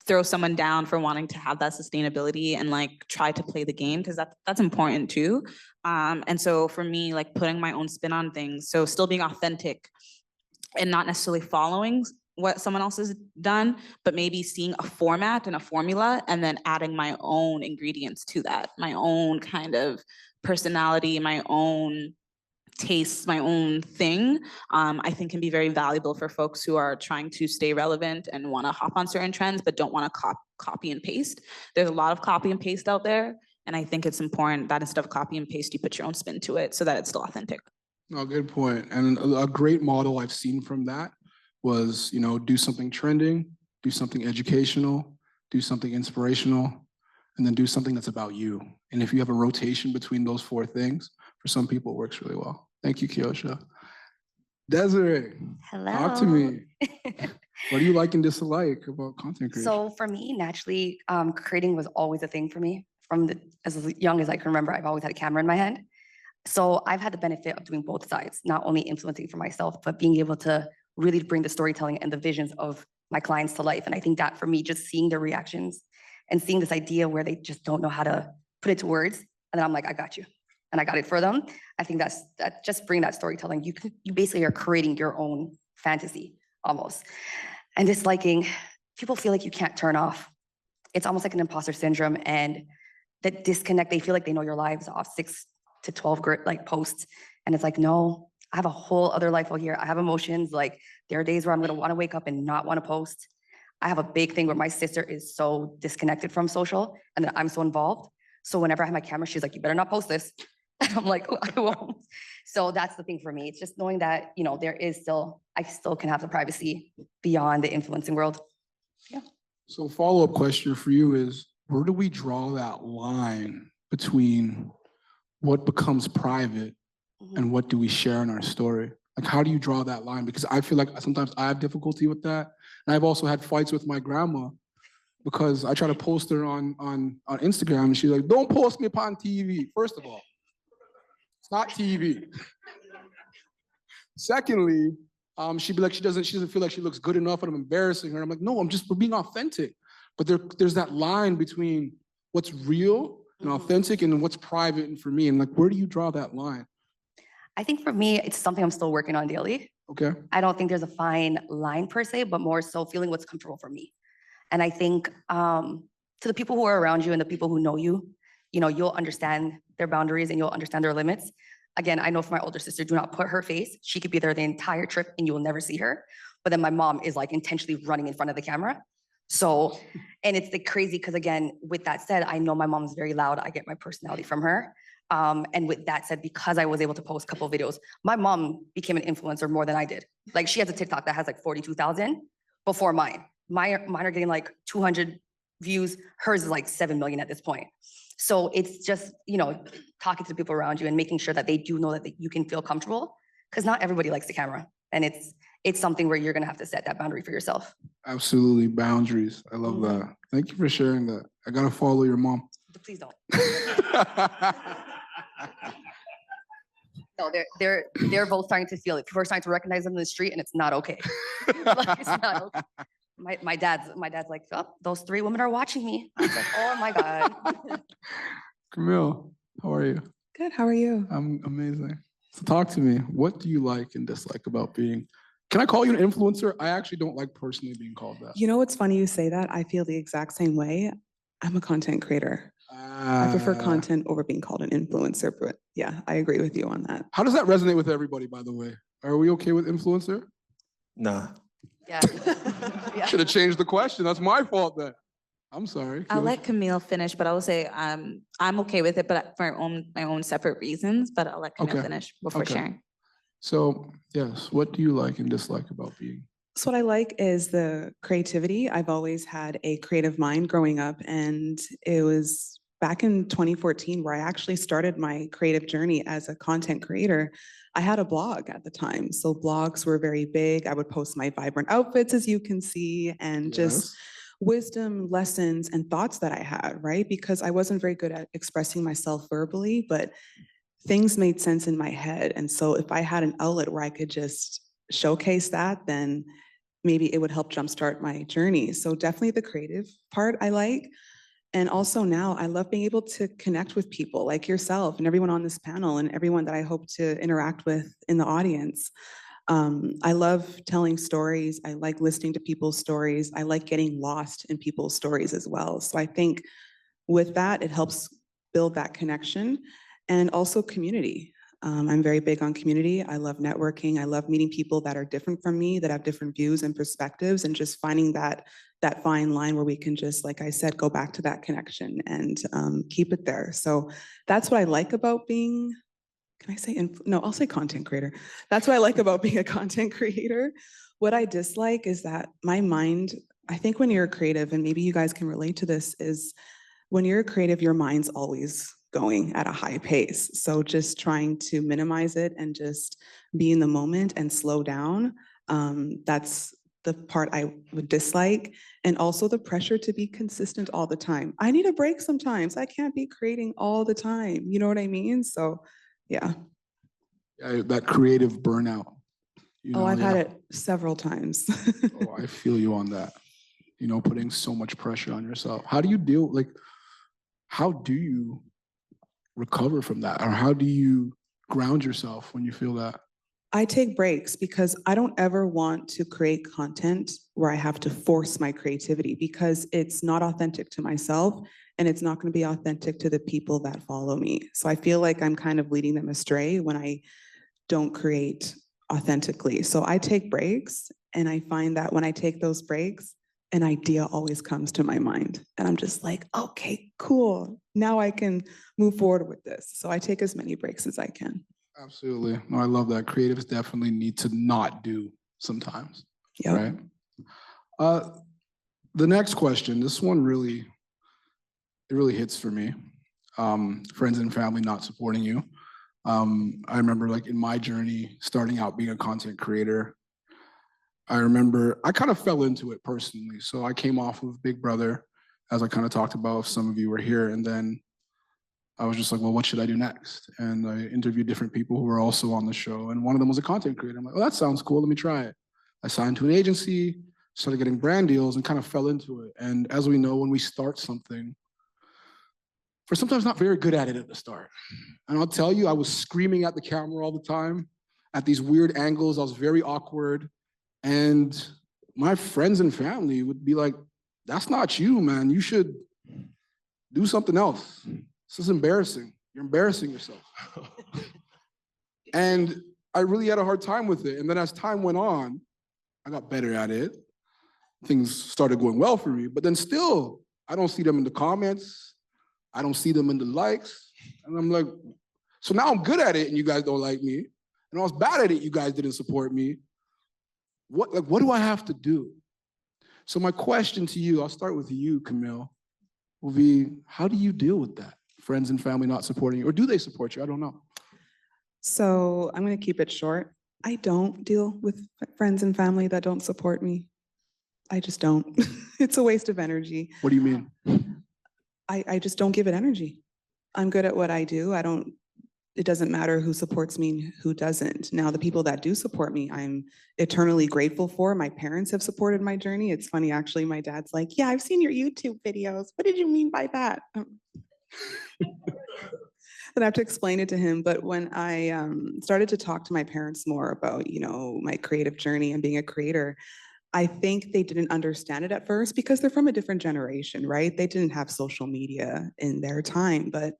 throw someone down for wanting to have that sustainability and like try to play the game, because that's important too. And so for me, like putting my own spin on things, so still being authentic and not necessarily following what someone else has done, but maybe seeing a format and a formula and then adding my own ingredients to that, my own kind of personality, my own taste, my own thing, I think can be very valuable for folks who are trying to stay relevant and want to hop on certain trends, but don't want to copy and paste. There's a lot of copy and paste out there. And I think it's important that instead of copy and paste, you put your own spin to it so that it's still authentic. No, good point. And a great model I've seen from that was, you know, do something trending, do something educational, do something inspirational, and then do something that's about you. And if you have a rotation between those four things, for some people it works really well. Thank you, Kiosha. Desiree, hello. Talk to me. What do you like and dislike about content creation? So for me, naturally, creating was always a thing for me. As young as I can remember, I've always had a camera in my hand. So I've had the benefit of doing both sides, not only influencing for myself, but being able to really bring the storytelling and the visions of my clients to life. And I think that for me, just seeing their reactions and seeing this idea where they just don't know how to put it to words, and then I'm like, I got you. And I got it for them. I think that just bring that storytelling. You basically are creating your own fantasy almost. And disliking, people feel like you can't turn off. It's almost like an imposter syndrome, and that disconnect, they feel like they know your lives off 6 to 12 like posts. And it's like, no, I have a whole other life out here. I have emotions. Like there are days where I'm gonna wanna wake up and not wanna post. I have a big thing where my sister is so disconnected from social and then I'm so involved. So whenever I have my camera, she's like, you better not post this. And I'm like, oh, I won't. So that's the thing for me. It's just knowing that, you know, I still can have the privacy beyond the influencing world. Yeah. So follow-up question for you is, where do we draw that line between what becomes private and what do we share in our story? Like, how do you draw that line? Because I feel like sometimes I have difficulty with that. And I've also had fights with my grandma because I try to post her on Instagram and she's like, don't post me upon TV. First of all, it's not TV. Secondly, she'd be like, she doesn't feel like she looks good enough and I'm embarrassing her. I'm like, no, we're being authentic. But there's that line between what's real and authentic and what's private and for me. And like, where do you draw that line? I think for me, it's something I'm still working on daily. Okay. I don't think there's a fine line per se, but more so feeling what's comfortable for me. And I think to the people who are around you and the people who know you, you'll understand their boundaries and you'll understand their limits. Again, I know for my older sister, do not put her face. She could be there the entire trip and you will never see her. But then my mom is like intentionally running in front of the camera. So, and it's like crazy because again, with that said, I know my mom's very loud. I get my personality from her. And with that said, because I was able to post a couple of videos, my mom became an influencer more than I did. Like she has a TikTok that has like 42,000 before mine. Mine are getting like 200 views. Hers is like 7 million at this point. So it's just, talking to the people around you and making sure that they do know that you can feel comfortable because not everybody likes the camera. And it's something where you're going to have to set that boundary for yourself. Absolutely. Boundaries. I love that. Thank you for sharing that. I got to follow your mom. Please don't. No, they're both starting to feel it. People are starting to recognize them in the street and it's not okay. Like, it's not okay. My dad's like, oh, those 3 women are watching me. I was like, oh my God. Camille, how are you? Good, how are you? I'm amazing. So talk to me. What do you like and dislike about being, can I call you an influencer? I actually don't like personally being called that. You know what's funny you say that? I feel the exact same way. I'm a content creator. I prefer content over being called an influencer, but yeah, I agree with you on that. How does that resonate with everybody, by the way? Are we okay with influencer? Nah. Yeah. Should have changed the question. That's my fault then. I'm sorry. I'll let Camille finish, but I will say I'm okay with it, but for my own separate reasons, but I'll let Camille finish before sharing. So yes, what do you like and dislike about being? So what I like is the creativity. I've always had a creative mind growing up, and it was back in 2014 where I actually started my creative journey as a content creator. I had a blog at the time, so blogs were very big. I would post my vibrant outfits, as you can see, and just wisdom, lessons, and thoughts that I had, right? Because I wasn't very good at expressing myself verbally, but things made sense in my head. And so if I had an outlet where I could just showcase that, then maybe it would help jumpstart my journey. So definitely the creative part I like. And also now I love being able to connect with people like yourself and everyone on this panel and everyone that I hope to interact with in the audience. I love telling stories. I like listening to people's stories. I like getting lost in people's stories as well. So I think with that, it helps build that connection and also community. I'm very big on community. I love networking. I love meeting people that are different from me, that have different views and perspectives, and just finding that fine line where we can just, like I said, go back to that connection and keep it there. So that's what I like about being, can I say, no, I'll say content creator. That's what I like about being a content creator. What I dislike is that my mind, I think when you're creative, and maybe you guys can relate to this, is when you're creative, your mind's always going at a high pace. So just trying to minimize it and just be in the moment and slow down. That's the part I would dislike. And also the pressure to be consistent all the time. I need a break sometimes. I can't be creating all the time. You know what I mean? So yeah. That creative burnout. I've had it several times. Oh, I feel you on that. Putting so much pressure on yourself. How do you how do you recover from that? Or how do you ground yourself when you feel that? I take breaks because I don't ever want to create content where I have to force my creativity because it's not authentic to myself and it's not going to be authentic to the people that follow me. So I feel like I'm kind of leading them astray when I don't create authentically. So I take breaks, and I find that when I take those breaks, an idea always comes to my mind. And I'm just like, okay, cool. Now I can move forward with this. So I take as many breaks as I can. Absolutely. No, I love that. Creatives definitely need to not do sometimes. Yeah. Right. The next question, this one really hits for me. Friends and family not supporting you. I remember in my journey, starting out being a content creator, I remember I kind of fell into it personally. So I came off of Big Brother, as I kind of talked about, if some of you were here. And then I was just like, well, what should I do next? And I interviewed different people who were also on the show. And one of them was a content creator. I'm like, oh, that sounds cool. Let me try it. I signed to an agency, started getting brand deals, and kind of fell into it. And as we know, when we start something, for sometimes not very good at it at the start. And I'll tell you, I was screaming at the camera all the time, at these weird angles. I was very awkward. And my friends and family would be like, that's not you, man. You should do something else. This is embarrassing. You're embarrassing yourself. And I really had a hard time with it. And then as time went on, I got better at it. Things started going well for me, but then still, I don't see them in the comments. I don't see them in the likes. And I'm like, so now I'm good at it and you guys don't like me. And I was bad at it, you guys didn't support me. What do I have to do? So my question to you, I'll start with you, Camille, will be, how do you deal with that? Friends and family not supporting you, or do they support you? I don't know. So I'm going to keep it short. I don't deal with friends and family that don't support me. I just don't. It's a waste of energy. What do you mean? I just don't give it energy. I'm good at what I do. It doesn't matter who supports me and who doesn't. Now, the people that do support me, I'm eternally grateful for. My parents have supported my journey. It's funny, actually, my dad's like, yeah, I've seen your YouTube videos. What did you mean by that? And I have to explain it to him. But when I started to talk to my parents more about, my creative journey and being a creator, I think they didn't understand it at first because they're from a different generation, right? They didn't have social media in their time. But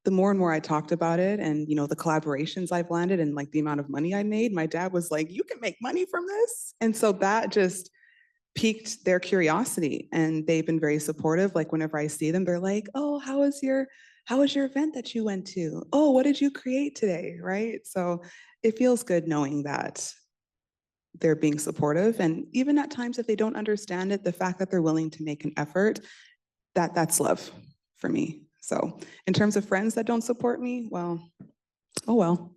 the more and more I talked about it and, the collaborations I've landed and like the amount of money I made, my dad was like, you can make money from this. And so that just piqued their curiosity, and they've been very supportive. Like whenever I see them, they're like, oh, how was your event that you went to? Oh, what did you create today? Right? So it feels good knowing that they're being supportive. And even at times, if they don't understand it, the fact that they're willing to make an effort, that's love for me. So in terms of friends that don't support me, well, oh well.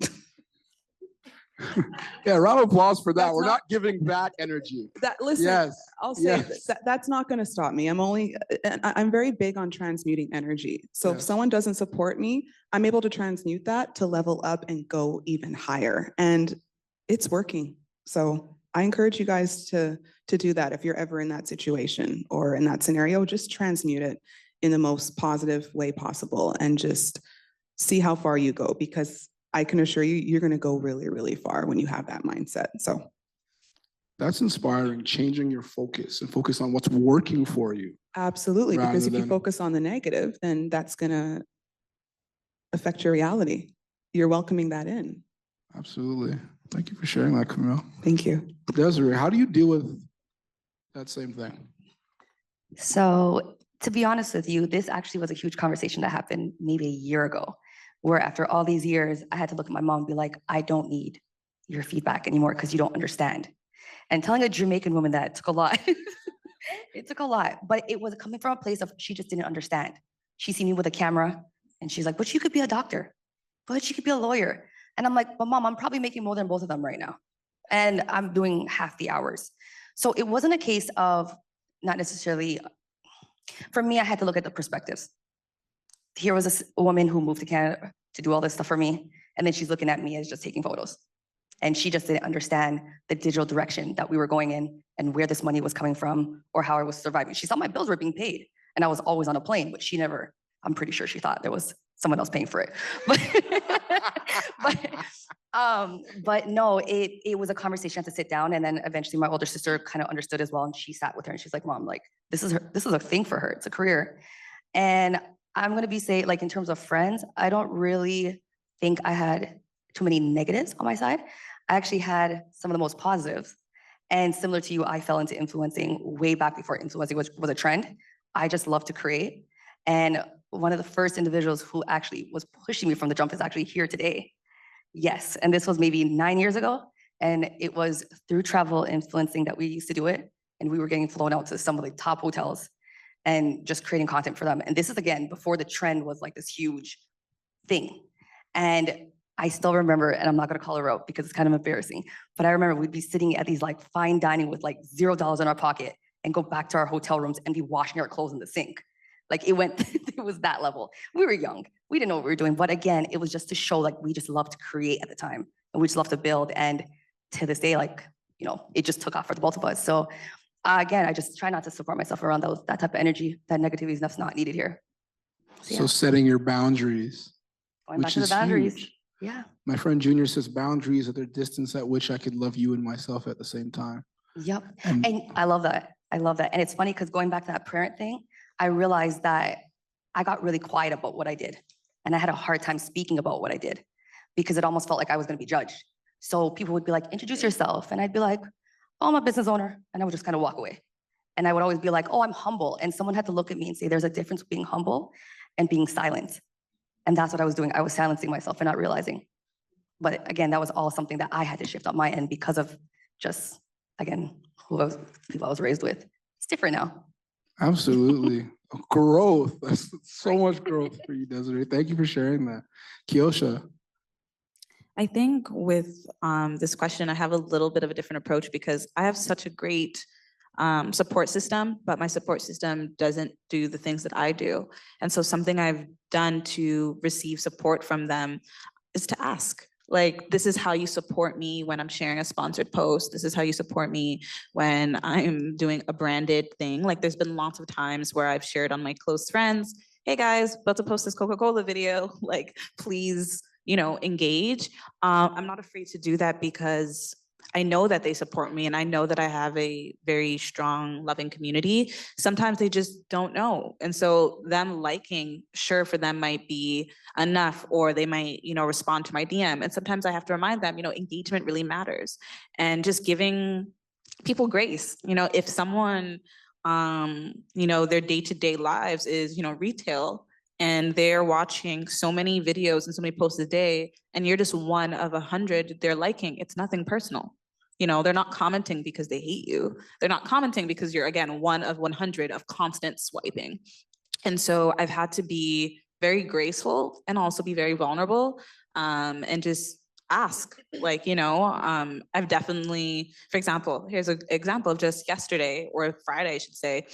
Yeah, round of applause for that. We're not giving back energy. Listen, yes. I'll say that's not going to stop me. I'm very big on transmuting energy. So if someone doesn't support me, I'm able to transmute that to level up and go even higher. And it's working. So I encourage you guys to do that. If you're ever in that situation or in that scenario, just transmute it in the most positive way possible and just see how far you go, because I can assure you, you're going to go really, really far when you have that mindset. So that's inspiring, changing your focus and focus on what's working for you. Absolutely, because if you focus on the negative, then that's going to affect your reality. You're welcoming that in. Absolutely. Thank you for sharing that, Camille. Thank you. Desiree, how do you deal with that same thing? So to be honest with you, this actually was a huge conversation that happened maybe a year ago, where after all these years, I had to look at my mom and be like, I don't need your feedback anymore because you don't understand. And telling a Jamaican woman that took a lot. It took a lot, but it was coming from a place of she just didn't understand. She seen me with a camera and she's like, but you could be a doctor, but you could be a lawyer. And I'm like, but mom, I'm probably making more than both of them right now. And I'm doing half the hours. So it wasn't a case of not necessarily, for me, I had to look at the perspectives. Here was a woman who moved to Canada to do all this stuff for me. And then she's looking at me as just taking photos. And she just didn't understand the digital direction that we were going in and where this money was coming from or how I was surviving. She thought my bills were being paid and I was always on a plane, but she never, I'm pretty sure she thought there was someone else paying for it. But no, it was a conversation. I had to sit down, and then eventually my older sister kind of understood as well. And she sat with her and she's like, Mom, like this is a thing for her. It's a career. And I'm going to be saying, like, in terms of friends, I don't really think I had too many negatives on my side. I actually had some of the most positives. And similar to you, I fell into influencing way back before influencing was a trend. I just love to create. And one of the first individuals who actually was pushing me from the jump is actually here today. Yes, and this was maybe 9 years ago. And it was through travel influencing that we used to do it. And we were getting flown out to some of the top hotels and just creating content for them. And this is, again, before the trend was like this huge thing. And I still remember, and I'm not gonna call her out because it's kind of embarrassing, but I remember we'd be sitting at these like fine dining with like $0 in our pocket and go back to our hotel rooms and be washing our clothes in the sink. Like it was that level. We were young, we didn't know what we were doing, but again, it was just to show like we just loved to create at the time and we just loved to build. And to this day, like, you know, it just took off for the both of us. So again, I just try not to support myself around that type of energy. That negativity is not needed here. So setting your boundaries, Going back which to the is boundaries. huge. Yeah. My friend Junior says boundaries are the distance at which I could love you and myself at the same time. Yep. And- And I love that. I love that. And it's funny because going back to that parent thing, I realized that I got really quiet about what I did. And I had a hard time speaking about what I did because it almost felt like I was going to be judged. So people would be like, introduce yourself. And I'd be like, oh, I'm a business owner. And I would just kind of walk away. And I would always be like, oh, I'm humble. And someone had to look at me and say, there's a difference between being humble and being silent. And that's what I was doing. I was silencing myself and not realizing. But again, that was all something that I had to shift on my end because of just, again, people I was raised with. It's different now. Absolutely. Growth. That's so much growth for you, Desiree. Thank you for sharing that. Kiosha. I think with this question, I have a little bit of a different approach because I have such a great support system, but my support system doesn't do the things that I do. And so something I've done to receive support from them is to ask. Like, this is how you support me when I'm sharing a sponsored post. This is how you support me when I'm doing a branded thing. Like, there's been lots of times where I've shared on my close friends, hey guys, about to post this Coca-Cola video. Like, please, engage. I'm not afraid to do that because I know that they support me and I know that I have a very strong, loving community. Sometimes they just don't know. And so them liking, sure, for them might be enough, or they might, respond to my DM. And sometimes I have to remind them, engagement really matters. And just giving people grace. If someone, their day-to-day lives is, retail, and they're watching so many videos and so many posts a day, and you're just one of 100 they're liking, it's nothing personal. They're not commenting because they hate you. They're not commenting because you're, again, one of 100 of constant swiping. And so I've had to be very graceful and also be very vulnerable, and just ask, I've definitely, for example, here's an example of just yesterday or Friday, I should say,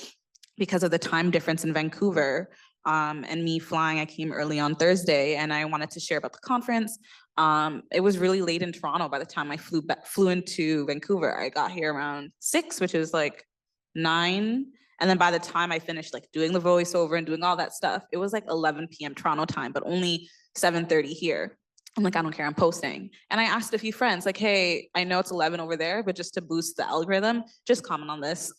because of the time difference in Vancouver, and me flying, I came early on Thursday and I wanted to share about the conference. It was really late in Toronto by the time I flew into Vancouver. I got here around 6, which is like 9. And then by the time I finished doing the voiceover and doing all that stuff, it was 11 p.m. Toronto time, but only 7:30 here. I'm like, I don't care, I'm posting. And I asked a few friends, hey, I know it's 11 over there, but just to boost the algorithm, just comment on this,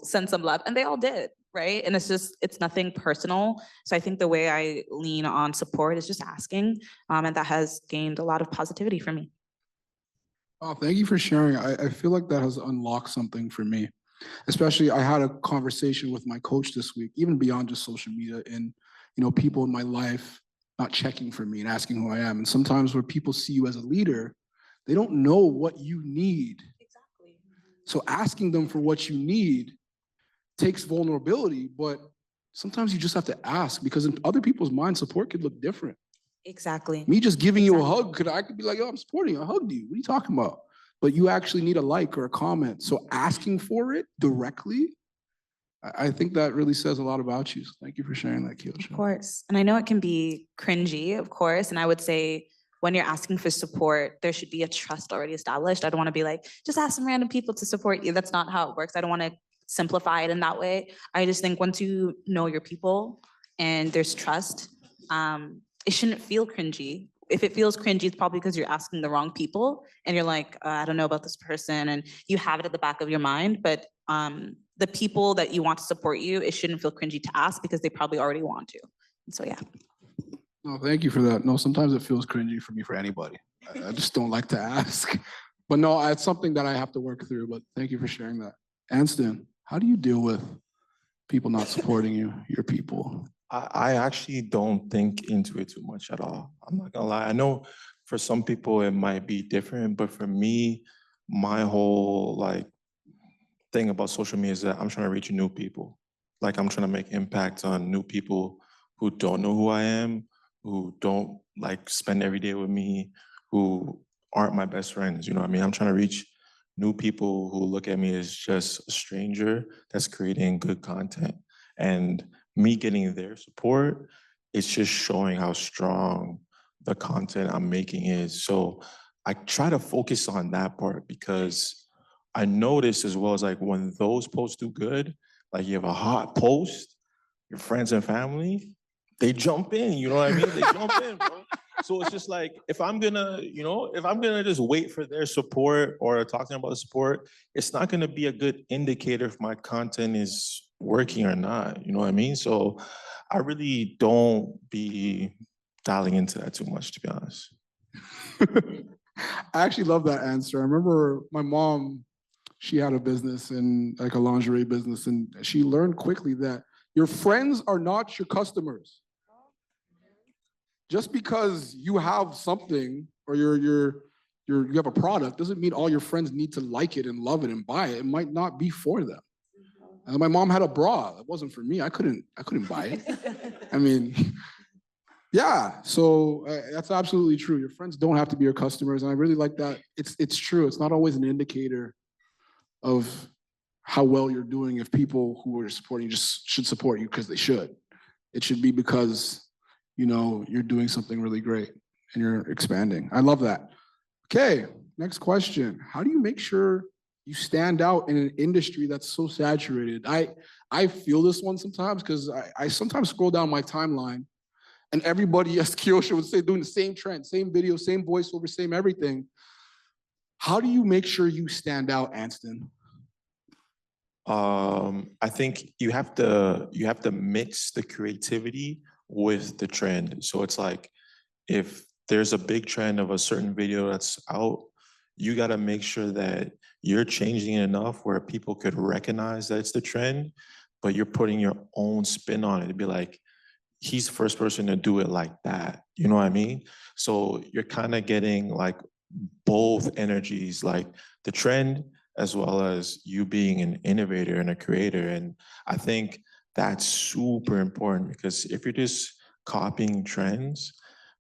send some love. And they all did, right? And it's nothing personal. So I think the way I lean on support is just asking. And that has gained a lot of positivity for me. Oh, thank you for sharing. I feel like that has unlocked something for me. Especially, I had a conversation with my coach this week, even beyond just social media, and people in my life not checking for me and asking who I am. And sometimes where people see you as a leader, they don't know what you need. Exactly. So asking them for what you need takes vulnerability, but sometimes you just have to ask, because in other people's minds, support could look different. Exactly. Me just giving you a hug, I could be like, yo, I'm supporting you, I hugged you. What are you talking about? But you actually need a like or a comment. So asking for it directly, I think that really says a lot about you. So thank you for sharing that, Kiosha. Of course. And I know it can be cringy, of course. And I would say when you're asking for support, there should be a trust already established. I don't want to be like, just ask some random people to support you. That's not how it works. I don't want to simplify it in that way. I just think once you know your people and there's trust, it shouldn't feel cringy. If it feels cringy, it's probably because you're asking the wrong people and you're like, I don't know about this person, and you have it at the back of your mind. But the people that you want to support you, it shouldn't feel cringy to ask because they probably already want to. And so, yeah. No, thank you for that. No, sometimes it feels cringy for me, for anybody. I just don't like to ask. But no, it's something that I have to work through. But thank you for sharing that. Anston, how do you deal with people not supporting you, your people? I actually don't think into it too much at all. I'm not gonna lie. I know for some people it might be different, but for me, my whole thing about social media is that I'm trying to reach new people. I'm trying to make impact on new people who don't know who I am, who don't spend every day with me, who aren't my best friends. You know what I mean? I'm trying to reach new people who look at me as just a stranger that's creating good content. And me getting their support, it's just showing how strong the content I'm making is. So I try to focus on that part, because I notice as well as when those posts do good, you have a hot post, your friends and family, they jump in, you know what I mean? They jump in, bro. So it's just like, if I'm gonna just wait for their support or talking about support, it's not gonna be a good indicator if my content is working or not, you know what I mean? So I really don't be dialing into that too much, to be honest. I actually love that answer. I remember my mom, she had a business and like a lingerie business, and she learned quickly that your friends are not your customers. Just because you have something or you have a product doesn't mean all your friends need to like it and love it and buy it. It might not be for them. And my mom had a bra. It wasn't for me. I couldn't buy it. I mean, yeah. So that's absolutely true. Your friends don't have to be your customers, and I really like that. It's true. It's not always an indicator of how well you're doing if people who are supporting you just should support you because they should. It should be because you're doing something really great and you're expanding. I love that. Okay, next question. How do you make sure you stand out in an industry that's so saturated? I feel this one sometimes because I sometimes scroll down my timeline and everybody, as Kyosha would say, doing the same trend, same video, same voiceover, same everything. How do you make sure you stand out, Anston? I think you have to mix the creativity with the trend. So it's like, if there's a big trend of a certain video that's out, you got to make sure that you're changing it enough where people could recognize that it's the trend, but you're putting your own spin on it to be like, he's the first person to do it like that. You know what I mean? So you're kind of getting like both energies, like the trend as well as you being an innovator and a creator. And I think that's super important, because if you're just copying trends,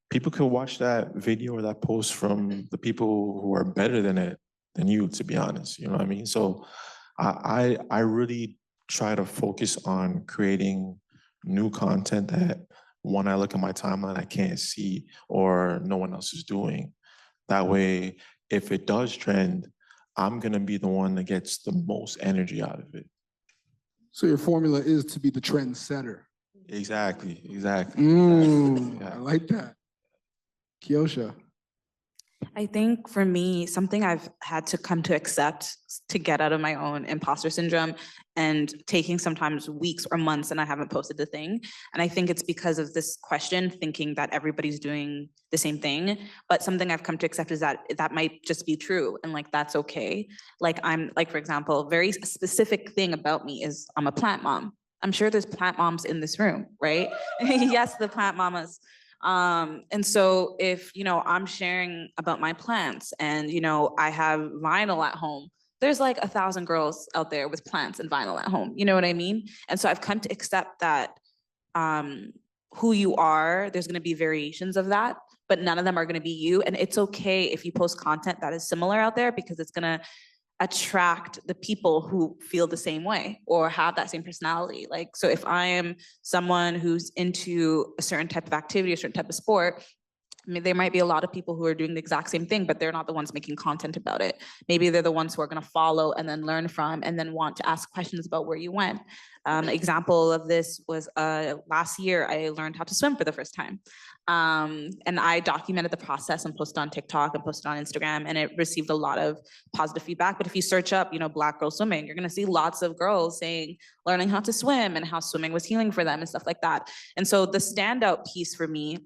people could watch that video or that post from the people who are better than you, to be honest. You know what I mean? So I really try to focus on creating new content that when I look at my timeline, I can't see or no one else is doing. That way, if it does trend, I'm gonna be the one that gets the most energy out of it. So your formula is to be the trendsetter. Exactly. Yeah. I like that. Kyosha. I think for me, something I've had to come to accept to get out of my own imposter syndrome and taking sometimes weeks or months and I haven't posted the thing. And I think it's because of this question, thinking that everybody's doing the same thing. But something I've come to accept is that that might just be true. And like, that's okay. Like for example, very specific thing about me is I'm a plant mom. I'm sure there's plant moms in this room, right? Yes, the plant mamas. And so if, I'm sharing about my plants and, I have vinyl at home, there's like 1,000 girls out there with plants and vinyl at home. You know what I mean? And so I've come to accept that who you are, there's going to be variations of that, but none of them are going to be you. And it's okay if you post content that is similar out there, because it's going to attract the people who feel the same way or have that same personality. Like, so if I am someone who's into a certain type of activity, a certain type of sport, I mean, there might be a lot of people who are doing the exact same thing, but they're not the ones making content about it. Maybe they're the ones who are going to follow and then learn from and then want to ask questions about where you went. Example of this was last year, I learned how to swim for the first time. And I documented the process and posted on TikTok and posted on Instagram, and it received a lot of positive feedback. But if you search up, Black girl swimming, you're going to see lots of girls saying, learning how to swim and how swimming was healing for them and stuff like that. And so the standout piece for me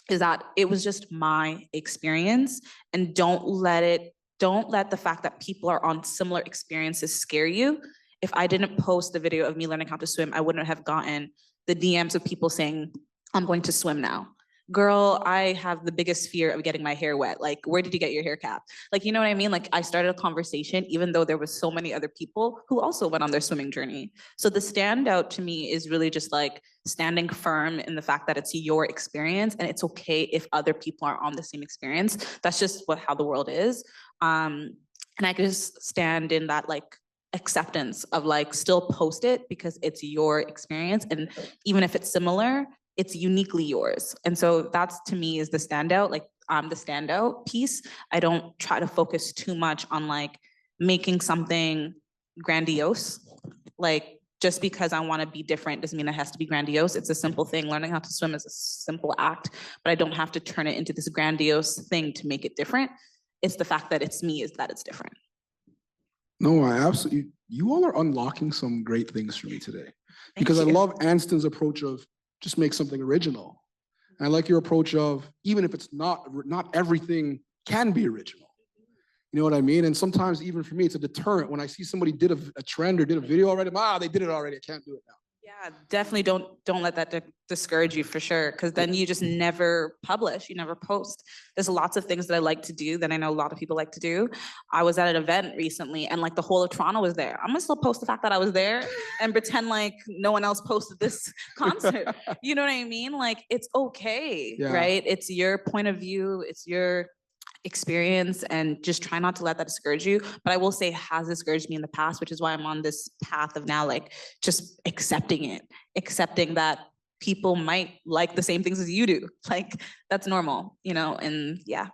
is that it was just my experience, and don't let the fact that people are on similar experiences scare you. If I didn't post the video of me learning how to swim, I wouldn't have gotten the DMs of people saying, I'm going to swim now. Girl, I have the biggest fear of getting my hair wet. Like, where did you get your hair capped? Like, you know what I mean? Like, I started a conversation, even though there was so many other people who also went on their swimming journey. So the standout to me is really just like standing firm in the fact that it's your experience, and it's okay if other people are on the same experience. That's just how the world is. And I can just stand in that like acceptance of like still post it because it's your experience. And even if it's similar, it's uniquely yours. And so that's, to me, is the standout. Like, I'm the standout piece. I don't try to focus too much on like making something grandiose. Like, Just because I want to be different doesn't mean it has to be grandiose. It's a simple thing. Learning how to swim is a simple act, but I don't have to turn it into this grandiose thing to make it different. It's the fact that it's me is that it's different. No, I absolutely, you all are unlocking some great things for me today. Because I love Anston's approach of just make something original. And I like your approach of, even if it's not everything can be original. You know what I mean? And sometimes even for me, it's a deterrent when I see somebody did a trend or did a video already, they did it already, I can't do it now. Yeah, definitely don't let that discourage you for sure, because then you just never publish, you never post. There's lots of things that I like to do that I know a lot of people like to do. I was at an event recently and like the whole of Toronto was there. I'm gonna still post the fact that I was there and pretend like no one else posted this concert. You know what I mean? Like it's okay, right? It's your point of view, it's your experience, and just try not to let that discourage you. But I will say it has discouraged me in the past, which is why I'm on this path of now like just accepting it, accepting that people might like the same things as you do. Like that's normal, you know, and yeah.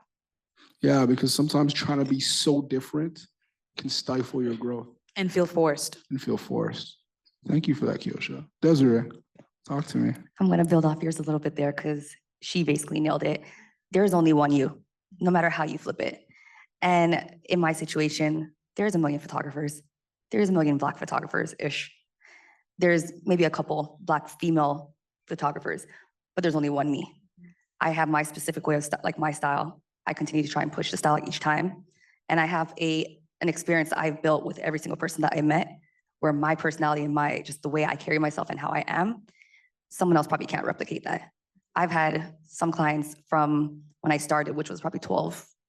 Yeah, because sometimes trying to be so different can stifle your growth. And feel forced. Thank you for that, Kiosha. Desiree, talk to me. I'm going to build off yours a little bit there because she basically nailed it. There's only one you, no matter how you flip it. And in my situation, there's a million photographers. There's a million Black photographers-ish. There's maybe a couple Black female photographers, but there's only one me. I have my specific way of my style. I continue to try and push the style each time. And I have an experience that I've built with every single person that I met, where my personality and just the way I carry myself and how I am, someone else probably can't replicate that. I've had some clients from when I started, which was probably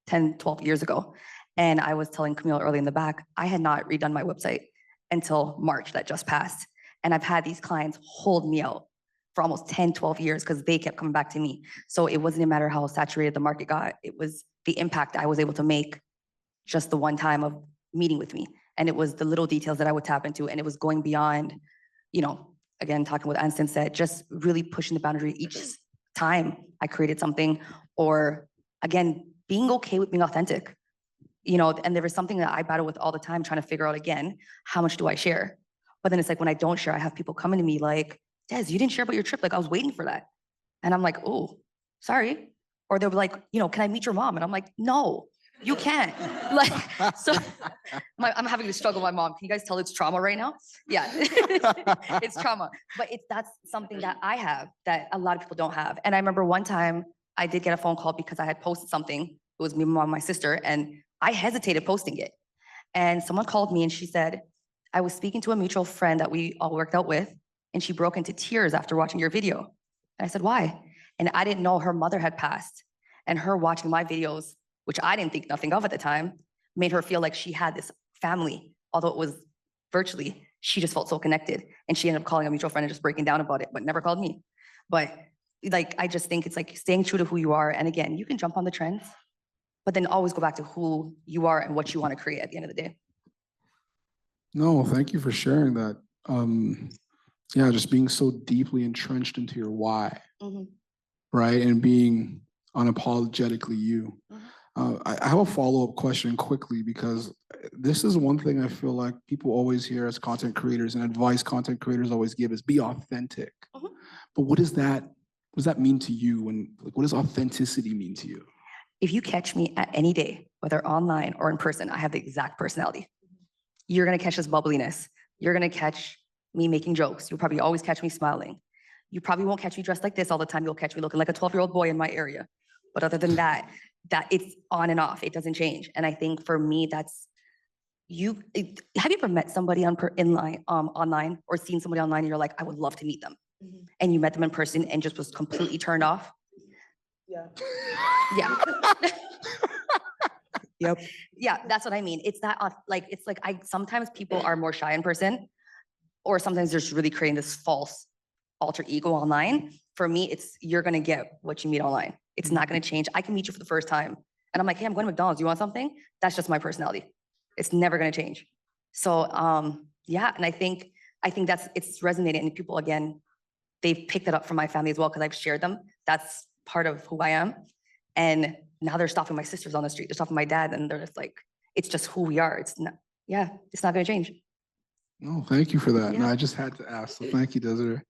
10, 12 years ago. And I was telling Camille early in the back, I had not redone my website until March that just passed. And I've had these clients hold me out for almost 10, 12 years because they kept coming back to me. So it wasn't a matter how saturated the market got. It was the impact I was able to make just the one time of meeting with me. And it was the little details that I would tap into. And it was going beyond, you know, again, talking with Anston said, just really pushing the boundary each time I created something, or again, being okay with being authentic. You know, and there was something that I battle with all the time, trying to figure out again, how much do I share? But then it's like when I don't share, I have people coming to me like, Des, you didn't share about your trip. Like I was waiting for that. And I'm like, oh, sorry. Or they'll be like, you know, can I meet your mom? And I'm like, no, you can't. Like, so I'm having to struggle with my mom. Can you guys tell it's trauma right now? Yeah, it's trauma. But that's something that I have that a lot of people don't have. And I remember one time I did get a phone call because I had posted something. It was me, mom, my sister, and I hesitated posting it. And someone called me and she said, I was speaking to a mutual friend that we all worked out with, and she broke into tears after watching your video. And I said, why? And I didn't know her mother had passed, and her watching my videos, which I didn't think nothing of at the time, made her feel like she had this family, although it was virtually, she just felt so connected. And she ended up calling a mutual friend and just breaking down about it, but never called me. But like, I just think it's like staying true to who you are. And again, you can jump on the trends, but then always go back to who you are and what you want to create at the end of the day. No, thank you for sharing that. Yeah, just being so deeply entrenched into your why, right? And being unapologetically you. I have a follow-up question quickly, because this is one thing I feel like people always hear as content creators, and advice content creators always give is be authentic. But what does that mean to you? And like, what does authenticity mean to you? If you catch me at any day, whether online or in person, I have the exact personality. You're gonna catch this bubbliness. You're gonna catch me making jokes. You'll probably always catch me smiling. You probably won't catch me dressed like this all the time. You'll catch me looking like a 12-year-old boy in my area. But other than that, it's on and off. It doesn't change. And I think for me, that's have you ever met somebody online or seen somebody online and you're like, I would love to meet them. And you met them in person and just was completely turned off? Yeah. Yeah. Yep. Yeah, that's what I mean. It's that sometimes people are more shy in person, or sometimes they're just really creating this false alter ego online. For me, you're gonna get what you meet online. It's not gonna change. I can meet you for the first time and I'm like, hey, I'm going to McDonald's. You want something? That's just my personality. It's never gonna change. So yeah, and I think it's resonating, and people, again, they've picked it up from my family as well, because I've shared them. That's part of who I am. And now they're stopping my sisters on the street. They're stopping my dad, and they're just like, it's just who we are. It's not gonna change. No, thank you for that. No, I just had to ask. So thank you, Desiree.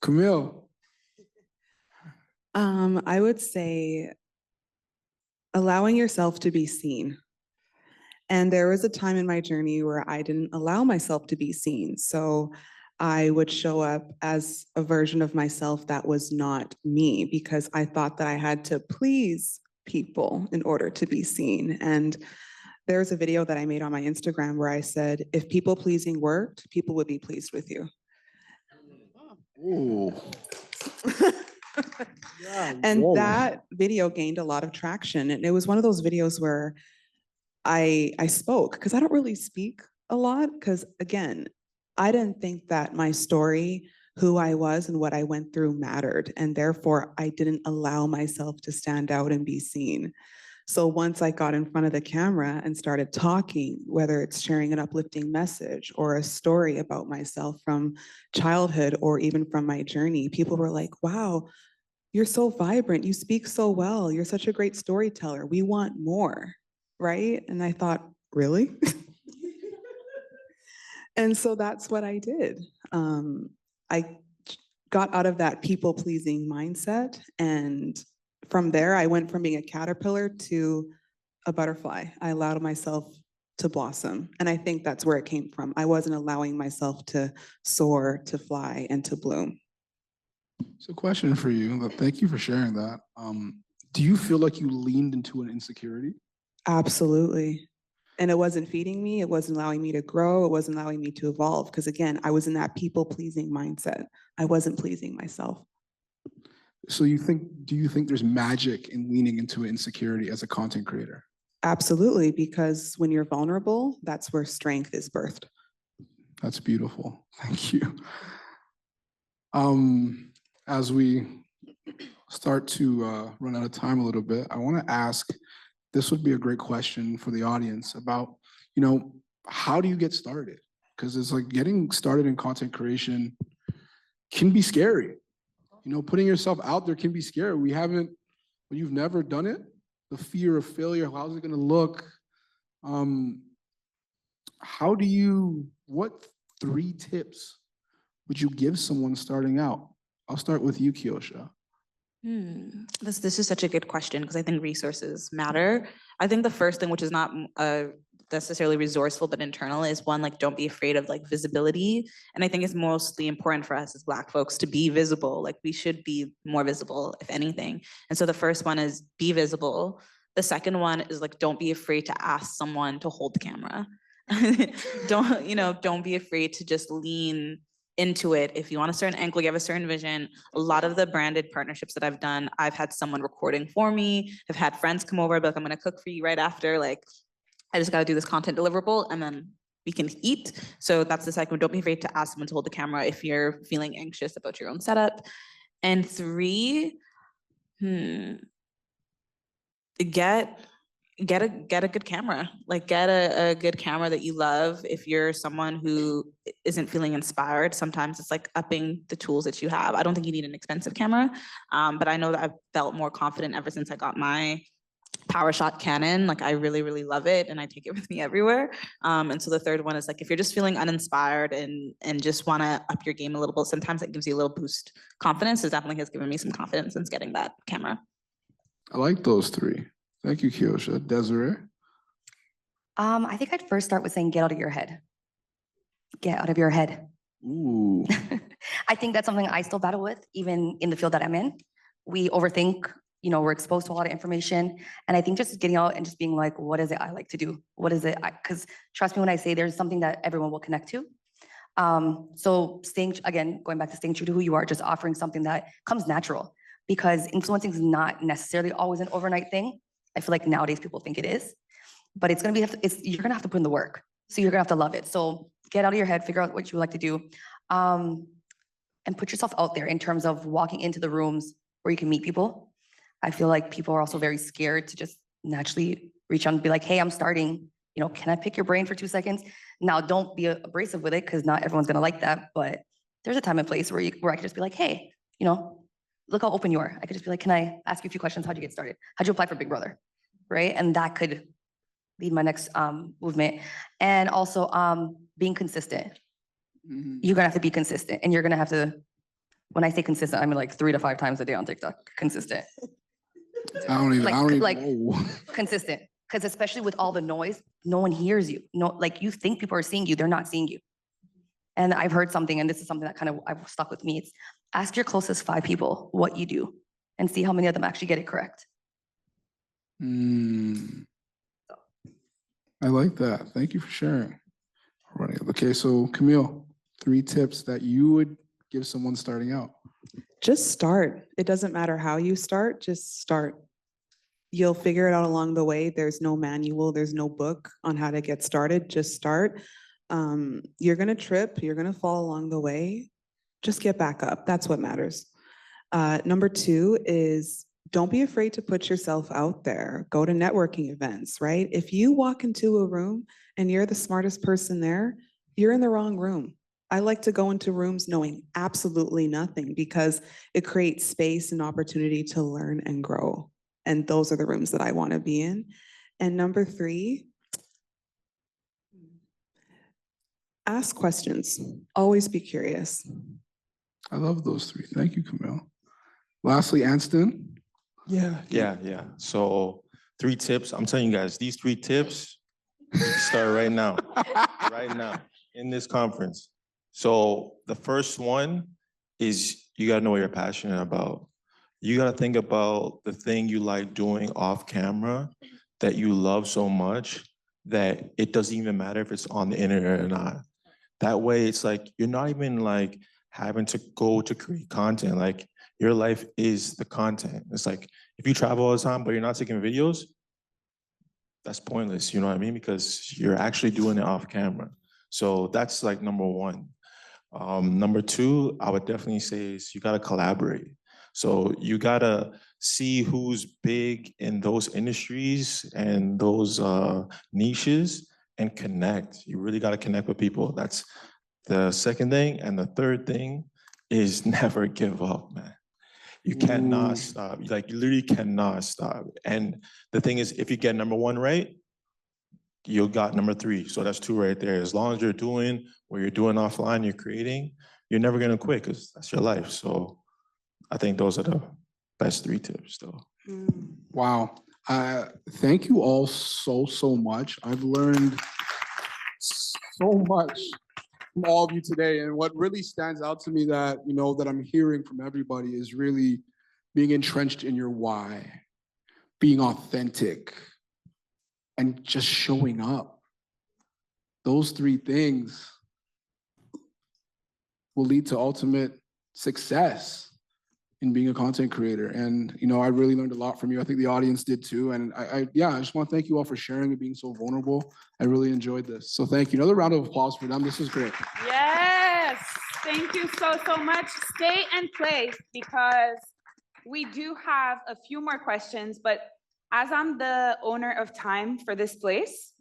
Camille. I would say allowing yourself to be seen. And there was a time in my journey where I didn't allow myself to be seen. So I would show up as a version of myself that was not me because I thought that I had to please people in order to be seen. And there's a video that I made on my Instagram where I said, if people pleasing worked, people would be pleased with you. Ooh. And whoa. that video gained a lot of traction. And it was one of those videos where I spoke, because I don't really speak a lot, because again, I didn't think that my story, who I was and what I went through mattered. And therefore, I didn't allow myself to stand out and be seen. So once I got in front of the camera and started talking, whether it's sharing an uplifting message or a story about myself from childhood or even from my journey, people were like, wow, you're so vibrant. You speak so well. You're such a great storyteller. We want more, right? And I thought, really? And so that's what I did. I got out of that people-pleasing mindset, and from there, I went from being a caterpillar to a butterfly. I allowed myself to blossom. And I think that's where it came from. I wasn't allowing myself to soar, to fly, and to bloom. So question for you, thank you for sharing that. Do you feel like you leaned into an insecurity? Absolutely. And it wasn't feeding me. It wasn't allowing me to grow. It wasn't allowing me to evolve. Because again, I was in that people-pleasing mindset. I wasn't pleasing myself. So do you think there's magic in leaning into insecurity as a content creator? Absolutely, because when you're vulnerable, that's where strength is birthed. That's beautiful. Thank you. As we start to run out of time a little bit, I want to ask, this would be a great question for the audience about, how do you get started? Because it's like getting started in content creation can be scary. Putting yourself out there can be scary. When you've never done it, the fear of failure, how's it going to look? What 3 tips would you give someone starting out? I'll start with you, Kiosha. This is such a good question because I think resources matter. I think the first thing, which is not necessarily resourceful but internal, is one, like, don't be afraid of visibility. And I think it's mostly important for us as Black folks to be visible. Like, we should be more visible, if anything. And so the first one is be visible. The second one is don't be afraid to ask someone to hold the camera. Don't be afraid to just lean into it. If you want a certain angle, you have a certain vision. A lot of the branded partnerships that I've done, I've had someone recording for me. I've had friends come over, be like, I'm gonna cook for you right after. I just gotta do this content deliverable and then we can eat. So that's the second one. Don't be afraid to ask someone to hold the camera if you're feeling anxious about your own setup. And 3, get a good camera. Get a good camera that you love. If you're someone who isn't feeling inspired, sometimes it's upping the tools that you have. I don't think you need an expensive camera, but I know that I've felt more confident ever since I got my PowerShot Canon. I really, really love it and I take it with me everywhere. And so the third one is if you're just feeling uninspired and just want to up your game a little bit, sometimes it gives you a little boost. Confidence is definitely has given me some confidence since getting that camera. I like those 3. Thank you, Kiosha. Desiree? I think I'd first start with saying, get out of your head. Get out of your head. Ooh. I think that's something I still battle with, even in the field that I'm in. We overthink, we're exposed to a lot of information. And I think just getting out and just being like, what is it I like to do? What is it? Because trust me when I say there's something that everyone will connect to. So going back to staying true to who you are, just offering something that comes natural, because influencing is not necessarily always an overnight thing. I feel like nowadays people think it is, but you're gonna have to put in the work. So you're gonna have to love it. So get out of your head, figure out what you would like to do, and put yourself out there in terms of walking into the rooms where you can meet people. I feel like people are also very scared to just naturally reach out and be like, hey, I'm starting, can I pick your brain for 2 seconds? Now, don't be abrasive with it because not everyone's gonna like that, but there's a time and place where I can just be like, hey, look how open you are. I could just be like, can I ask you a few questions? How'd you get started? How'd you apply for Big Brother? Right? And that could lead my next movement. And also being consistent. Mhm. You're gonna have to be consistent, and you're gonna have to, when I say consistent, I mean like 3 to 5 times a day on TikTok, consistent. I don't even, Like whoa. consistent, because especially with all the noise, no one hears you. No, like you think people are seeing you, they're not seeing you. And I've heard something, and this is something that kind of I've stuck with me. It's ask your closest 5 people what you do and see how many of them actually get it correct. I like that. Thank you for sharing. Right. Okay, so Camille, 3 tips that you would give someone starting out. Just start. It doesn't matter how you start, just start. You'll figure it out along the way. There's no manual, there's no book on how to get started. Just start. You're gonna trip, you're gonna fall along the way. Just get back up. That's what matters. Number 2 is don't be afraid to put yourself out there. Go to networking events, right? If you walk into a room and you're the smartest person there, you're in the wrong room. I like to go into rooms knowing absolutely nothing because it creates space and opportunity to learn and grow. And those are the rooms that I want to be in. And number 3, ask questions. Always be curious. I love those 3. Thank you, Camille. Lastly, Anston. Yeah. So 3 tips. I'm telling you guys, these 3 tips, you can start right now, right now in this conference. So the first one is you gotta know what you're passionate about. You gotta think about the thing you like doing off camera that you love so much that it doesn't even matter if it's on the internet or not. That way it's like, you're not even like having to go to create content. Like your life is the content. It's like, if you travel all the time, but you're not taking videos, that's pointless, you know what I mean? Because you're actually doing it off camera. So that's like number 1. Number 2, I would definitely say is you gotta collaborate. So you gotta see who's big in those industries and those niches and connect. You really gotta connect with people. That's the second thing. And the third thing is never give up, man. You cannot stop. Like you literally cannot stop. And the thing is, if you get number 1 right, you got number 3. So that's 2 right there. As long as you're doing what you're doing offline, you're creating, you're never gonna quit because that's your life. So I think those are the best 3 tips though. Wow. Thank you all so much. I've learned so much from all of you today. And what really stands out to me that, that I'm hearing from everybody is really being entrenched in your why, being authentic, and just showing up. Those 3 things will lead to ultimate success in being a content creator. And, I really learned a lot from you. I think the audience did too. And I just want to thank you all for sharing and being so vulnerable. I really enjoyed this. So thank you. Another round of applause for them. This was great. Yes, thank you so much. Stay and play because we do have a few more questions, but as I'm the owner of time for this place,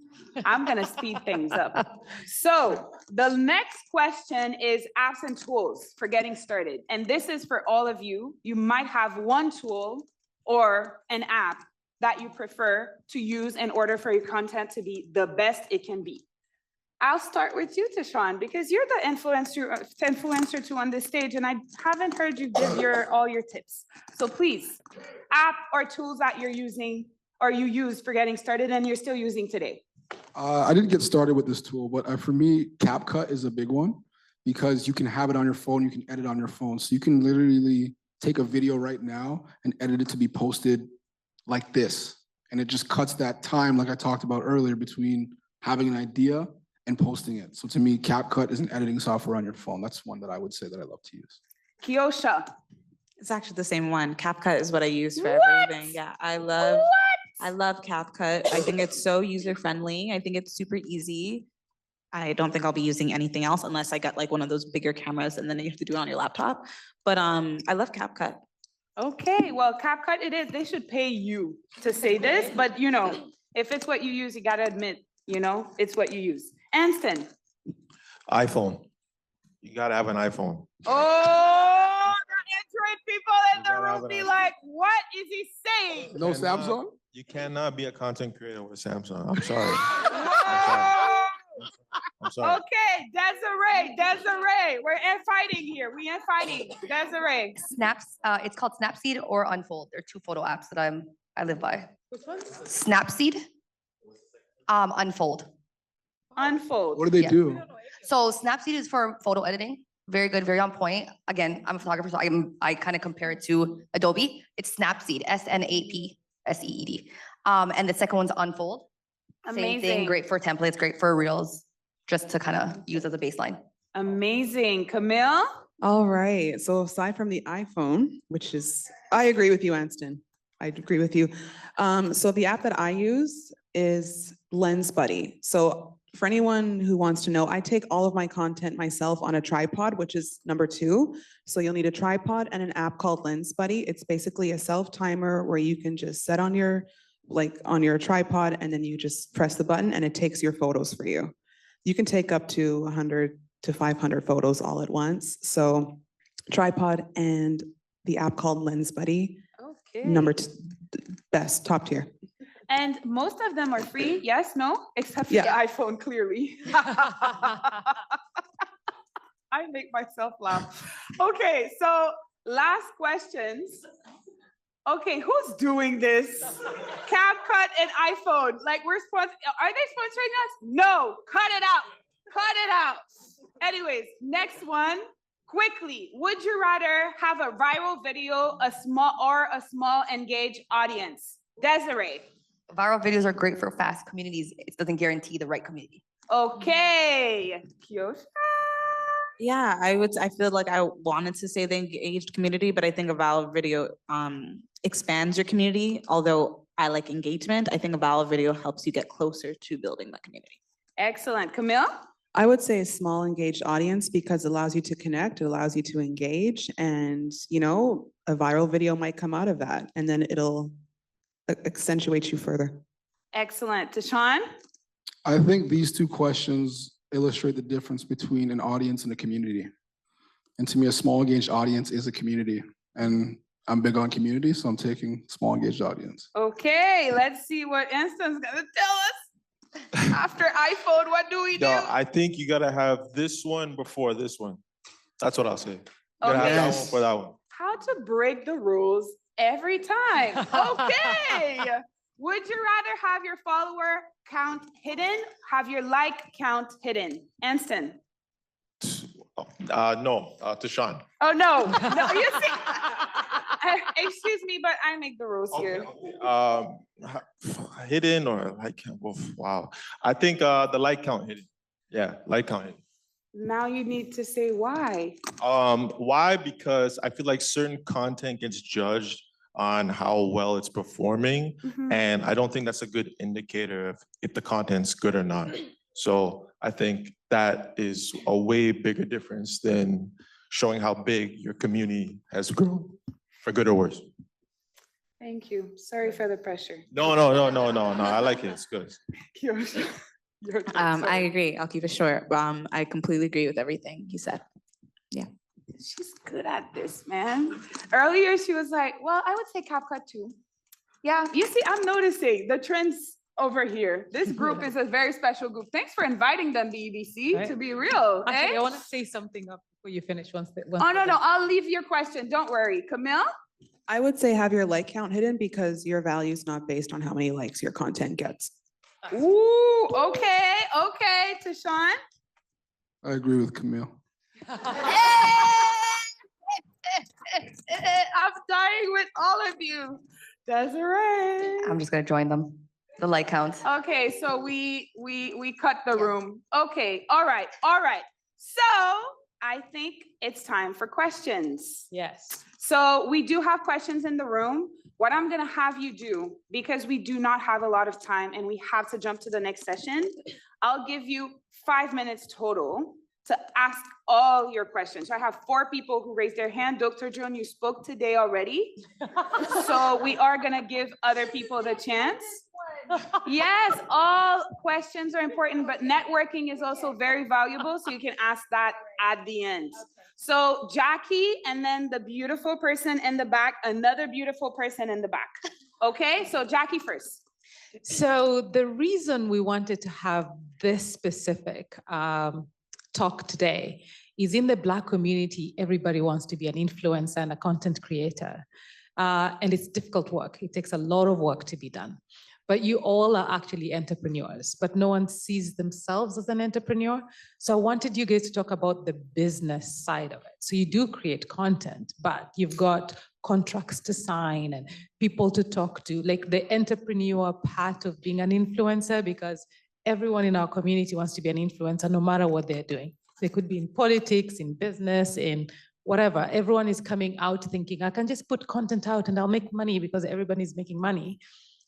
I'm gonna speed things up. So the next question is apps and tools for getting started. And this is for all of you. You might have one tool or an app that you prefer to use in order for your content to be the best it can be. I'll start with you, Tashawn, because you're the influencer too on this stage, and I haven't heard you give all your tips. So please, app or tools that you're using or you used for getting started and you're still using today. I didn't get started with this tool, but for me, CapCut is a big one because you can have it on your phone, you can edit on your phone. So you can literally take a video right now and edit it to be posted like this. And it just cuts that time, like I talked about earlier, between having an idea and posting it. So to me, CapCut is an editing software on your phone. That's one that I would say that I love to use. Kiosha. It's actually the same one. CapCut is what I use for everything. Yeah, I love CapCut. I think it's so user-friendly. I think it's super easy. I don't think I'll be using anything else unless I get like one of those bigger cameras and then you have to do it on your laptop. But I love CapCut. Okay, well, CapCut it is. They should pay you to say this, but if it's what you use, you gotta admit, it's what you use. Anston. iPhone. You gotta have an iPhone. Oh, the Android people in the room be like, what is he saying? No Samsung? You cannot be a content creator with Samsung. I'm sorry. I'm sorry. Okay, Desiree, we're fighting here. We ain't fighting. Desiree. Snaps, it's called Snapseed or Unfold. They're two photo apps that I live by. Which one? Snapseed, Unfold. Unfold. What do they do? So Snapseed is for photo editing. Very good, very on point. Again, I'm a photographer, so I kind of compare it to Adobe. It's Snapseed, SNAPSEED. And the second one's Unfold. Same Amazing. thing, great for templates, great for reels, just to kind of use as a baseline. Amazing. Camille? All right. So aside from the iPhone, which is, I agree with you, Anston. I agree with you. So the app that I use is Lens Buddy. So for anyone who wants to know, I take all of my content myself on a tripod, which is number 2. So you'll need a tripod and an app called Lens Buddy. It's basically a self timer where you can just set on your tripod and then you just press the button and it takes your photos for you. You can take up to 100 to 500 photos all at once. So tripod and the app called Lens Buddy, Okay. best, top tier. And most of them are free, yes, no? Except for Yeah. the iPhone, clearly. I make myself laugh. Okay, so last questions. Okay, who's doing this? CapCut and iPhone. Like are they sponsoring us? No, cut it out. Cut it out. Anyways, next one. Quickly, would you rather have a viral video, a small engaged audience? Desiree. Viral videos are great for fast communities. It doesn't guarantee the right community. Okay. Kiosha. Yeah, I feel like I wanted to say the engaged community, but I think a viral video expands your community. Although I like engagement, I think a viral video helps you get closer to building that community. Excellent. Camille? I would say a small engaged audience because it allows you to connect, it allows you to engage, and a viral video might come out of that, and then it'll accentuate you further. Excellent. Tashawn? I think these two questions illustrate the difference between an audience and a community. And to me, a small engaged audience is a community. And I'm big on community, so I'm taking small engaged audience. Okay, let's see what Anston's gonna tell us. After iPhone, what do we do? No, I think you gotta have this one before this one. That's what I'll say. You gotta have that one for that one. How to break the rules every time. Okay. Would you rather have your follower count hidden, have your like count hidden? Anston. No, Tashawn. Oh, no. No, you see. Excuse me, but I make the rules here. Hidden or like count? Wow. I think the like count hidden. Yeah, like count hidden. Now you need to say why. Why? Because I feel like certain content gets judged on how well it's performing. And I don't think that's a good indicator of if the content's good or not. So I think that is a way bigger difference than showing how big your community has grown, for good or worse. Thank you. Sorry for the pressure. No. I like it. It's good. I agree. I'll keep it short. I completely agree with everything you said. Yeah. She's good at this, man. Earlier, she was like, well, I would say CapCut too. Yeah, you see, I'm noticing the trends over here. This group is a very special group. Thanks for inviting them, BBC, Right. to be real. Actually, eh? I want to say something up before you finish once. Oh, no, I'll leave your question. Don't worry. Camille? I would say have your like count hidden because your value is not based on how many likes your content gets. Ooh, okay. Tashawn? I agree with Camille. I'm dying with all of you. Desiree. I'm just gonna join them. The like count. Okay, so we cut the room. Okay, all right. So I think it's time for questions. Yes. So we do have questions in the room. What I'm gonna have you do, because we do not have a lot of time and we have to jump to the next session, I'll give you 5 minutes total to ask all your questions. So I have 4 people who raised their hand. Dr. Joan, you spoke today already. So we are gonna give other people the chance. Yes, all questions are important, but networking is also very valuable. So you can ask that at the end. So Jackie, and then the beautiful person in the back, another beautiful person in the back. Okay, so Jackie first. So the reason we wanted to have this specific talk today is in the Black community, everybody wants to be an influencer and a content creator. And it's difficult work. It takes a lot of work to be done. But you all are actually entrepreneurs, but no one sees themselves as an entrepreneur. So I wanted you guys to talk about the business side of it. So you do create content, but you've got contracts to sign and people to talk to, like the entrepreneur part of being an influencer, because everyone in our community wants to be an influencer no matter what they're doing. They could be in politics, in business, in whatever. Everyone is coming out thinking, I can just put content out and I'll make money because everybody's making money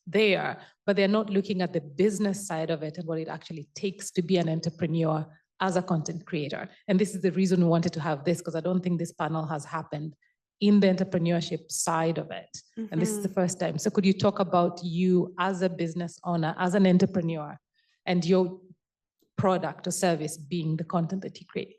there, but they're not looking at the business side of it and what it actually takes to be an entrepreneur as a content creator. And this is the reason we wanted to have this, because I don't think this panel has happened in the entrepreneurship side of it. And this is the first time. So could you talk about you as a business owner, as an entrepreneur, and your product or service being the content that you create?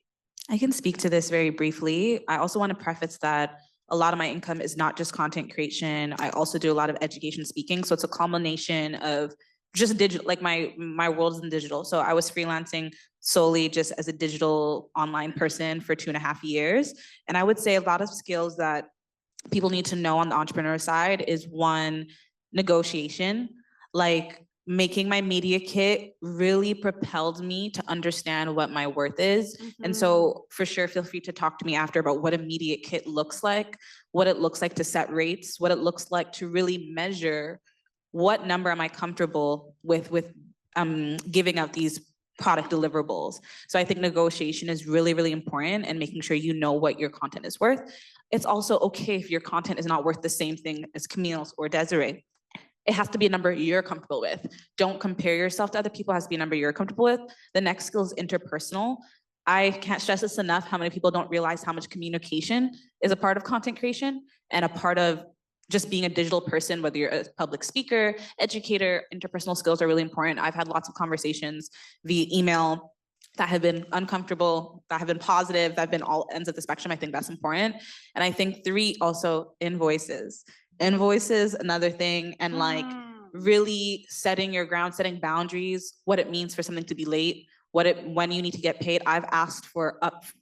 I can speak to this very briefly. I also want to preface that a lot of my income is not just content creation. I also do a lot of education speaking. So it's a combination of just digital, like my world is in digital. So I was freelancing solely just as a digital online person for 2.5 years. And I would say a lot of skills that people need to know on the entrepreneur side is one, negotiation. Like making my media kit really propelled me to understand what my worth is. And so for sure, feel free to talk to me after about what a media kit looks like, what it looks like to set rates, what it looks like to really measure what number am I comfortable with giving out these product deliverables. So I think negotiation is really, really important, and making sure you know what your content is worth. It's also okay if your content is not worth the same thing as Camille's or Desiree. It has to be a number you're comfortable with. Don't compare yourself to other people. It has to be a number you're comfortable with. The next skill is interpersonal. I can't stress this enough, how many people don't realize how much communication is a part of content creation and a part of just being a digital person, whether you're a public speaker, educator. Interpersonal skills are really important. I've had lots of conversations via email that have been uncomfortable, that have been positive, that have been all ends of the spectrum. I think that's important. And I think 3, also invoices. Invoices, another thing, and like really setting your ground, setting boundaries, what it means for something to be late, when you need to get paid. I've asked for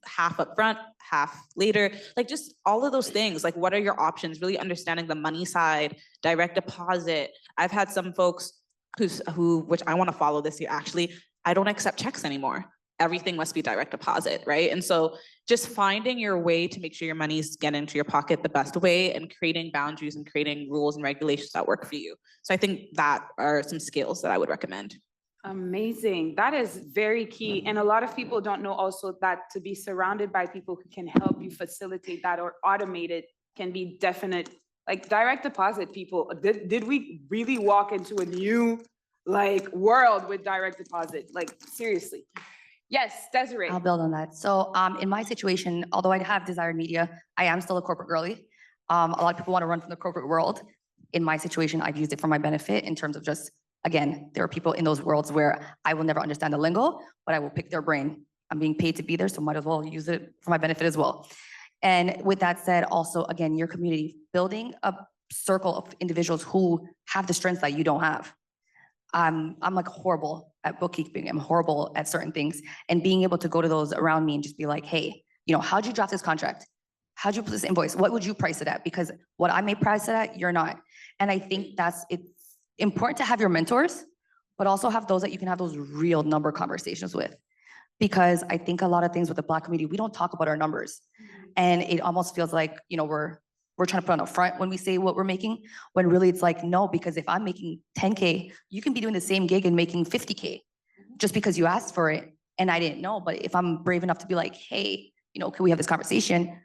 half up front, half later, like just all of those things. Like, what are your options? Really understanding the money side, direct deposit. I've had some folks which I want to follow this year, actually, I don't accept checks anymore. Everything must be direct deposit, right? And so just finding your way to make sure your money's get into your pocket the best way, and creating boundaries and creating rules and regulations that work for you. So I think that are some skills that I would recommend. Amazing. That is very key. And a lot of people don't know also that to be surrounded by people who can help you facilitate that or automate it can be definite. Like direct deposit people, did we really walk into a new world with direct deposit? Like seriously. Yes, Desiree. I'll build on that. So in my situation, although I have desired media, I am still a corporate girly. A lot of people want to run from the corporate world. In my situation, I've used it for my benefit in terms of just, again, there are people in those worlds where I will never understand the lingo, but I will pick their brain. I'm being paid to be there, so might as well use it for my benefit as well. And with that said, also, again, your community, building a circle of individuals who have the strengths that you don't have. I'm like horrible at bookkeeping. I'm horrible at certain things. And being able to go to those around me and just be like, hey, how'd you draft this contract? How'd you put this invoice? What would you price it at? Because what I may price it at, you're not. And I think it's important to have your mentors, but also have those that you can have those real number conversations with. Because I think a lot of things with the Black community, we don't talk about our numbers. And it almost feels like, we're trying to put on a front when we say what we're making, when really it's like, no, because if I'm making 10K, you can be doing the same gig and making 50K just because you asked for it and I didn't know. But if I'm brave enough to be like, hey, can we have this conversation?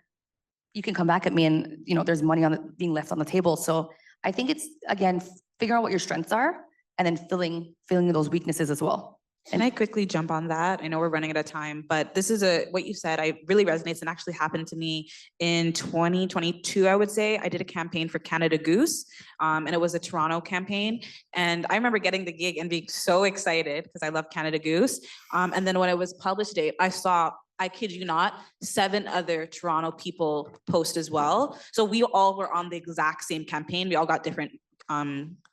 You can come back at me and, there's money being left on the table. So I think it's, again, figuring out what your strengths are and then filling those weaknesses as well. Can I quickly jump on that? I know we're running out of time, but this is what you said, really resonates and actually happened to me in 2022, I would say. I did a campaign for Canada Goose, and it was a Toronto campaign. And I remember getting the gig and being so excited because I love Canada Goose. And then when it was published date, I saw, I kid you not, 7 other Toronto people post as well. So we all were on the exact same campaign. We all got different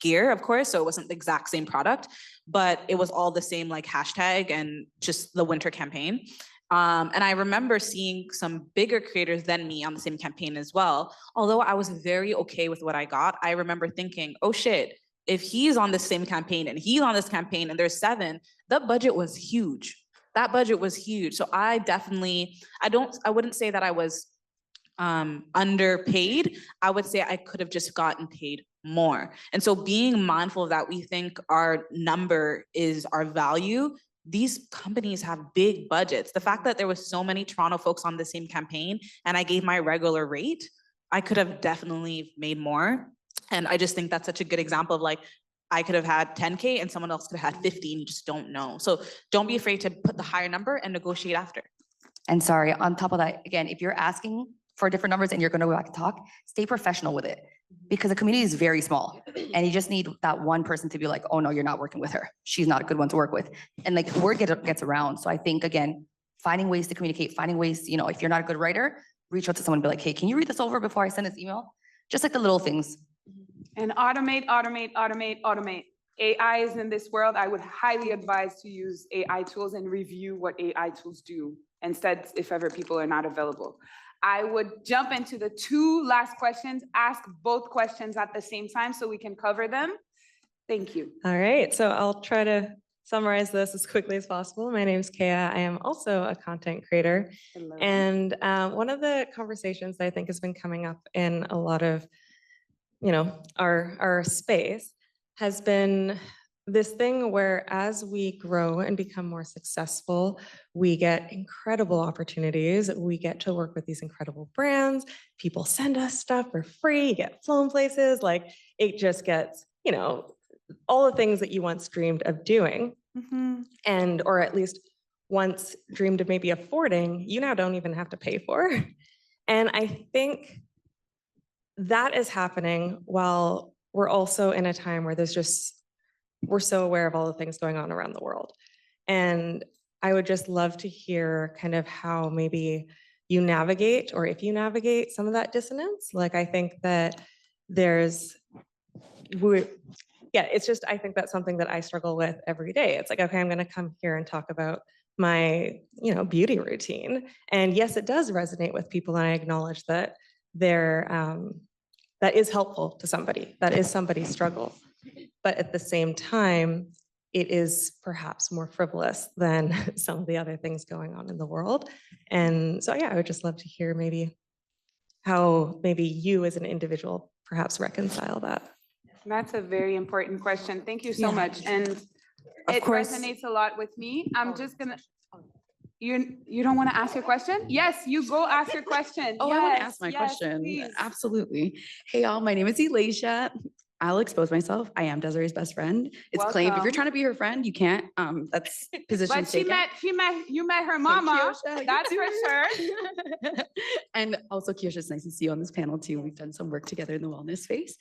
gear, of course, so it wasn't the exact same product, but it was all the same like hashtag and just the winter campaign. And I remember seeing some bigger creators than me on the same campaign as well. Although I was very okay with what I got, I remember thinking, oh shit, if he's on the same campaign and he's on this campaign and there's 7, the budget was huge. That budget was huge. So I definitely, I wouldn't say that I was underpaid. I would say I could have just gotten paid more. And so being mindful of that, we think our number is our value. These companies have big budgets. The fact that there was so many Toronto folks on the same campaign and I gave my regular rate, I could have definitely made more. And I just think that's such a good example of like, I could have had 10K and someone else could have had 50 and you just don't know. So don't be afraid to put the higher number and negotiate after. And sorry, on top of that, again, if you're asking for different numbers and you're going to go back and talk, stay professional with it because the community is very small and you just need that one person to be like, oh no, you're not working with her. She's not a good one to work with. And like word gets around. So I think again, finding ways to communicate, finding ways, you know, if you're not a good writer, reach out to someone and be like, hey, can you read this over before I send this email? Just like the little things. And automate. AI is in this world. I would highly advise to use AI tools and review what AI tools do instead, if ever people are not available. I would jump into the 2 last questions, ask both questions at the same time so we can cover them. Thank you. All right, so I'll try to summarize this as quickly as possible. My name is Kea. I am also a content creator. Hello. And one of the conversations that I think has been coming up in a lot of, you know, our space has been this thing where as we grow and become more successful, we get incredible opportunities. We get to work with these incredible brands. People send us stuff for free, get flown places. Like it just gets, you know, all the things that you once dreamed of doing and, or at least once dreamed of maybe affording, you now don't even have to pay for. And I think that is happening while we're also in a time where there's just, we're so aware of all the things going on around the world. And I would just love to hear kind of how maybe you navigate, or if you navigate some of that dissonance. Like, I think that there's, it's just, I think that's something that I struggle with every day. It's like, okay, I'm going to come here and talk about my, you know, beauty routine. And yes, it does resonate with people. And I acknowledge that that is helpful to somebody. That is somebody's struggle. But at the same time, it is perhaps more frivolous than some of the other things going on in the world. And so, yeah, I would just love to hear maybe how maybe you as an individual perhaps reconcile that. That's a very important question. Thank you so much. And it resonates a lot with me. I'm just gonna, you don't want to ask your question? Yes, you go ask your question. Oh, yes, I want to ask my question. Please. Absolutely. Hey, y'all, my name is Elisha. I'll expose myself. I am Desiree's best friend. It's claimed. If you're trying to be her friend, you can't. That's position But you met her mama. That's for sure. And also, Kiosha, it's nice to see you on this panel too. We've done some work together in the wellness space.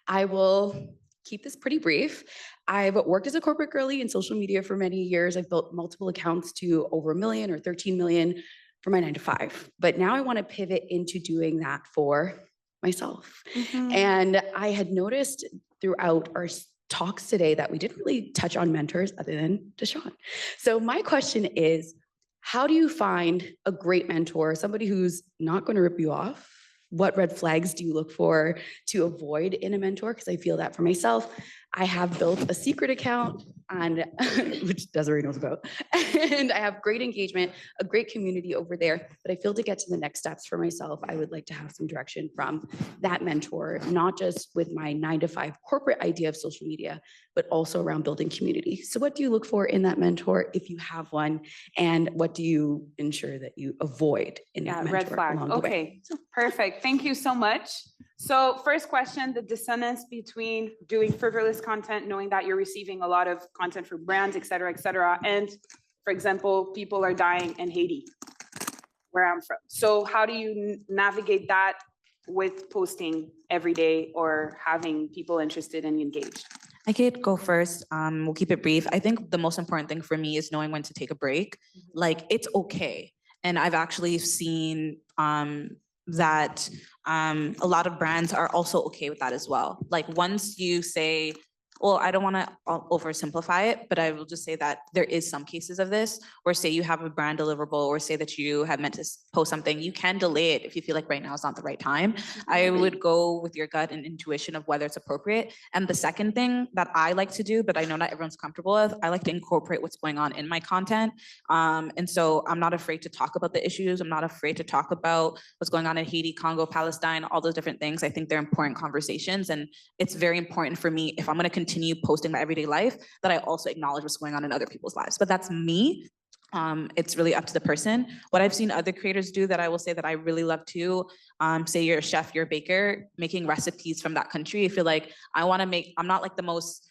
I will keep this pretty brief. I've worked as a corporate girly in social media for many years. I've built multiple accounts to over 1 million or 13 million for my 9-to-5. But now I want to pivot into doing that for myself. And I had noticed throughout our talks today that we didn't really touch on mentors other than Deshaun. So my question is, how do you find a great mentor, somebody who's not going to rip you off? What red flags do you look for to avoid in a mentor? Because I feel that for myself, I have built a secret account on which Desiree knows about, and I have great engagement, a great community over there. But I feel to get to the next steps for myself, I would like to have some direction from that mentor, not just with my 9-to-5 corporate idea of social media, but also around building community. So what do you look for in that mentor if you have one? And what do you ensure that you avoid in that mentor? Red flag. Along the way? Okay, perfect. Thank you so much. So first question, the dissonance between doing frivolous content, knowing that you're receiving a lot of content for brands, et cetera, and for example, people are dying in Haiti, where I'm from. So how do you navigate that with posting every day or having people interested and engaged? I could go first. We'll keep it brief. I think the most important thing for me is knowing when to take a break. Like, it's okay. And I've actually seen that a lot of brands are also okay with that as well. Like once you say, well, I don't want to oversimplify it, but I will just say that there is some cases of this, or say you have a brand deliverable, or say that you have meant to post something, you can delay it if you feel like right now is not the right time. I would go with your gut and intuition of whether it's appropriate. And the second thing that I like to do, but I know not everyone's comfortable with, I like to incorporate what's going on in my content. And so I'm not afraid to talk about the issues. I'm not afraid to talk about what's going on in Haiti, Congo, Palestine, all those different things. I think they're important conversations. And it's very important for me, if I'm going to continue posting my everyday life, that I also acknowledge what's going on in other people's lives. But that's me. It's really up to the person. What I've seen other creators do that I will say that I really love too, say you're a chef, you're a baker, making recipes from that country. I feel like I'm not like the most,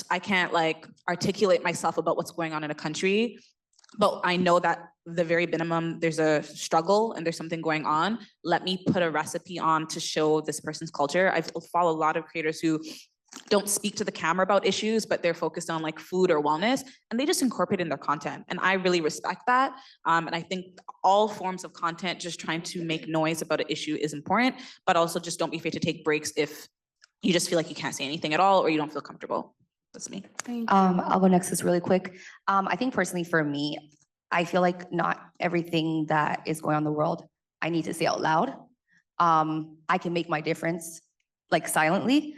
I can't like articulate myself about what's going on in a country, but I know that the very minimum, there's a struggle and there's something going on. Let me put a recipe on to show this person's culture. I follow a lot of creators who don't speak to the camera about issues, but they're focused on like food or wellness, and they just incorporate in their content. And I really respect that. And I think all forms of content, just trying to make noise about an issue is important, but also just don't be afraid to take breaks if you just feel like you can't say anything at all or you don't feel comfortable. That's me. I'll go next this really quick. I think personally for me, I feel like not everything that is going on in the world, I need to say out loud. I can make my difference like silently.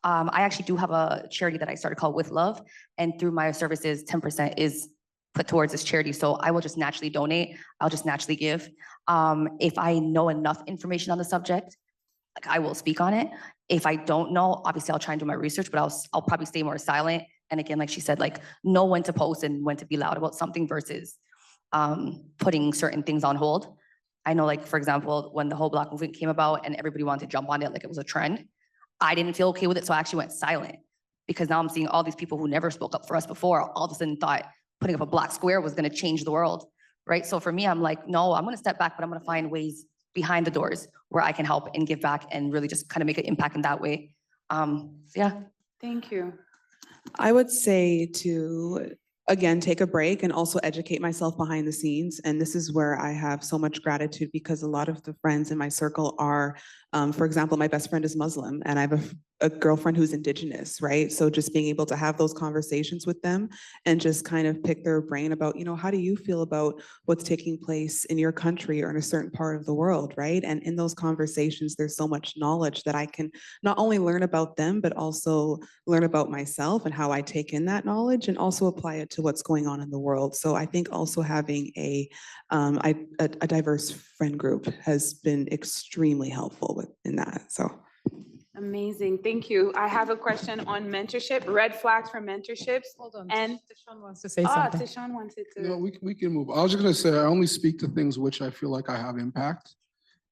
I actually do have a charity that I started called With Love, and through my services, 10% is put towards this charity. So I will just naturally donate. I'll just naturally give. If I know enough information on the subject, like I will speak on it. If I don't know, obviously I'll try and do my research, but I'll probably stay more silent. And again, like she said, like know when to post and when to be loud about something versus putting certain things on hold. I know, like, for example, when the whole Black movement came about and everybody wanted to jump on it like it was a trend, I didn't feel okay with it, so I actually went silent because now I'm seeing all these people who never spoke up for us before all of a sudden thought putting up a black square was going to change the world, right? So for me, I'm like, no, I'm going to step back, but I'm going to find ways behind the doors where I can help and give back and really just kind of make an impact in that way. Yeah. Thank you. I would say to, again, take a break and also educate myself behind the scenes. And this is where I have so much gratitude because a lot of the friends in my circle are, for example, my best friend is Muslim and I have a girlfriend who's Indigenous, right? So just being able to have those conversations with them and just kind of pick their brain about, you know, how do you feel about what's taking place in your country or in a certain part of the world, right? And in those conversations, there's so much knowledge that I can not only learn about them, but also learn about myself and how I take in that knowledge and also apply it to what's going on in the world. So I think also having a diverse friend group has been extremely helpful in that, so. Amazing, thank you. I have a question on mentorship, red flags for mentorships. Hold on, And Deshaun wants to say something. Deshaun wanted to. No, we can move. I was just gonna say, I only speak to things which I feel like I have impact.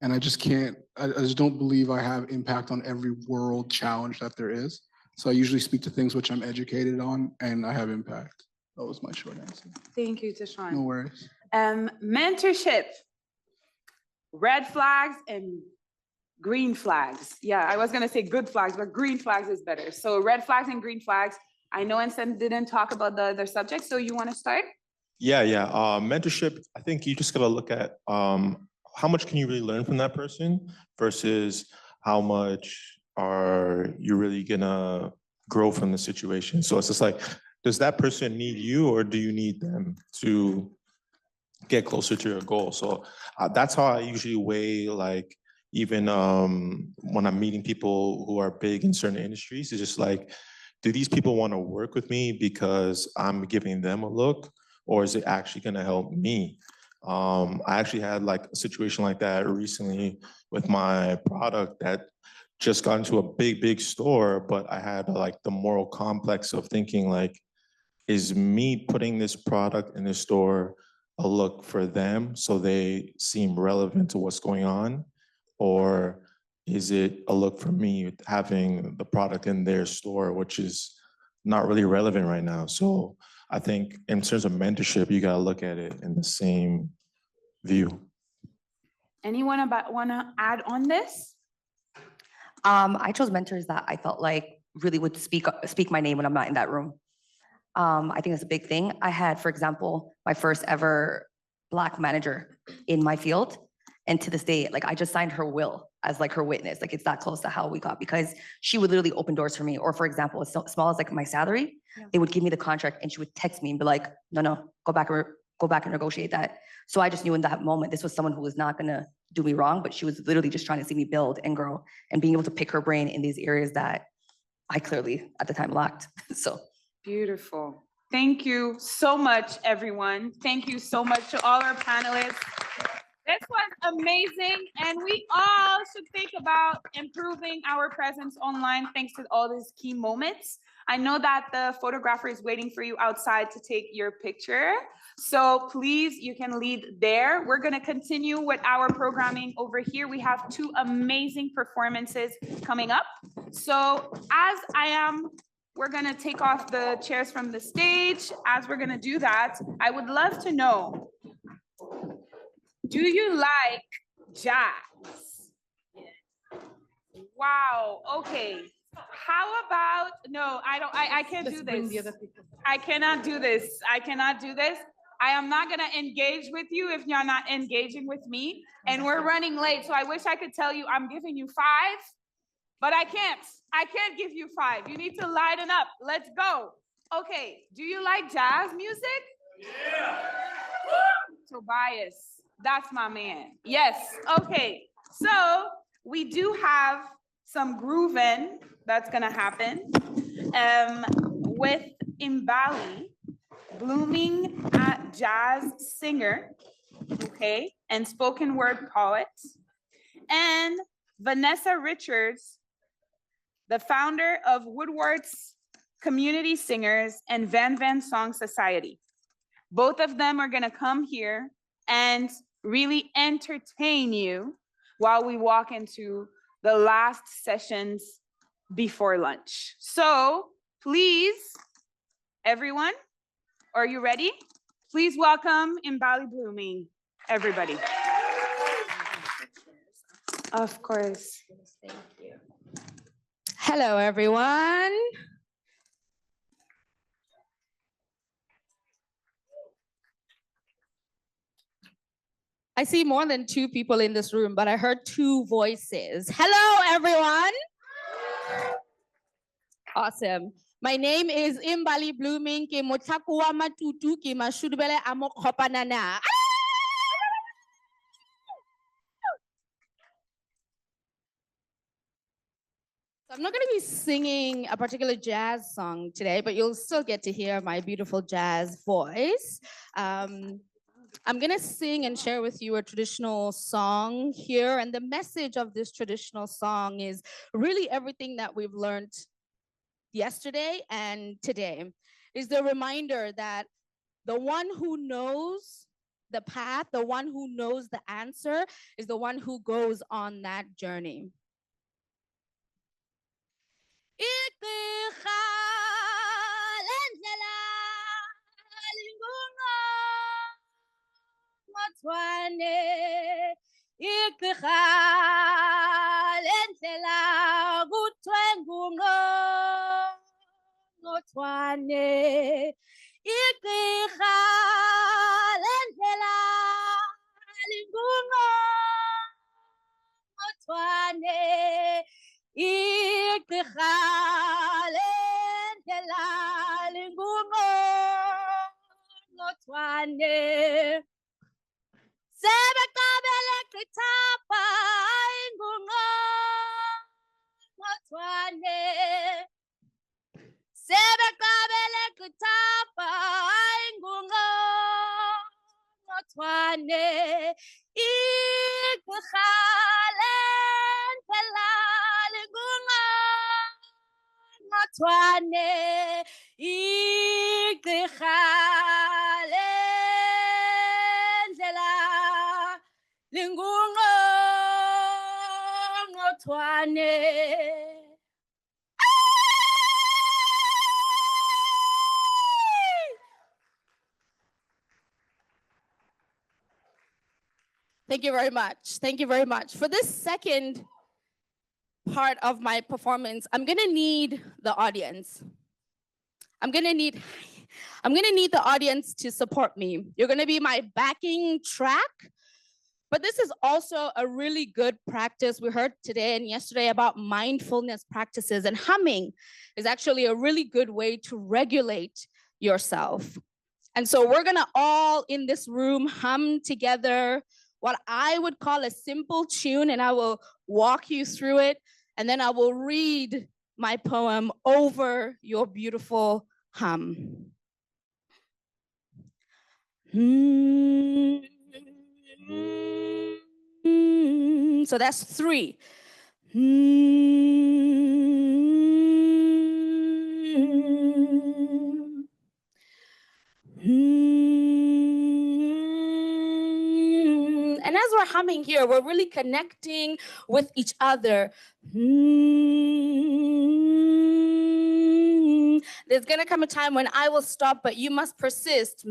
And I just can't, I just don't believe I have impact on every world challenge that there is. So I usually speak to things which I'm educated on and I have impact. That was my short answer. Thank you, Deshaun. No worries. Mentorship, red flags and green flags. Yeah, I was gonna say good flags, but green flags is better. So red flags and green flags. I know Sene didn't talk about the other subjects, so you wanna start? Yeah. Mentorship, I think you just gotta look at how much can you really learn from that person versus how much are you really gonna grow from the situation. So it's just like, does that person need you or do you need them to get closer to your goal? So that's how I usually weigh, like, even when I'm meeting people who are big in certain industries, it's just like, do these people want to work with me because I'm giving them a look, or is it actually going to help me? I actually had like a situation like that recently with my product that just got into a big store, but I had like the moral complex of thinking like, is me putting this product in the store a look for them so they seem relevant to what's going on? Or is it a look for me having the product in their store, which is not really relevant right now? So I think in terms of mentorship, you gotta look at it in the same view. Anyone wanna add on this? I chose mentors that I felt like really would speak my name when I'm not in that room. I think that's a big thing. I had, for example, my first ever Black manager in my field. And to this day, like I just signed her will as like her witness. Like it's that close to how we got, because she would literally open doors for me. Or for example, as small as like my salary, they would give me the contract and she would text me and be like, no, go back and negotiate that. So I just knew in that moment, this was someone who was not gonna do me wrong, but she was literally just trying to see me build and grow and being able to pick her brain in these areas that I clearly at the time lacked. So. Beautiful. Thank you so much, everyone. Thank you so much to all our panelists. This was amazing, and we all should think about improving our presence online thanks to all these key moments. I know that the photographer is waiting for you outside to take your picture, so please, you can lead there. We're gonna continue with our programming over here. We have 2 amazing performances coming up. So we're gonna take off the chairs from the stage. As we're gonna do that, I would love to know, do you like jazz? Wow, okay. How about, no, I can't do this. I cannot do this. I cannot do this. I am not gonna engage with you if you're not engaging with me. And we're running late, so I wish I could tell you I'm giving you 5, but I can't. I can't give you 5. You need to lighten up. Let's go. Okay, do you like jazz music? Yeah. Tobias, that's my man. Yes, okay. So we do have some grooving that's gonna happen with Mbali, blooming jazz singer, okay, and spoken word poet, and Vanessa Richards, the founder of Woodward's Community Singers and Van Van Song Society. Both of them are gonna come here and really entertain you while we walk into the last sessions before lunch. So please, everyone, are you ready? Please welcome Mbali Blooming, everybody. Of course. Thank you. Hello, everyone. I see more than 2 people in this room, but I heard 2 voices. Hello, everyone. Awesome. My name is Mbali Blooming. Ke motlhakuwa matutu ke mashudubele a mo kopanana. I'm not going to be singing a particular jazz song today, but you'll still get to hear my beautiful jazz voice. I'm going to sing and share with you a traditional song here. And the message of this traditional song is really everything that we've learned yesterday and today. Is the reminder that the one who knows the path, the one who knows the answer, is the one who goes on that journey. Thank you very much. Thank you very much. For this second part of my performance, I'm gonna need the audience. I'm gonna need the audience to support me. You're gonna be my backing track, But this is also a really good practice. We heard today and yesterday about mindfulness practices, and humming is actually a really good way to regulate yourself. And so we're gonna all in this room hum together what I would call a simple tune, and I will walk you through it, and then I will read my poem over your beautiful hum. So that's 3. And as we're humming here, we're really connecting with each other. There's gonna come a time when I will stop, but you must persist.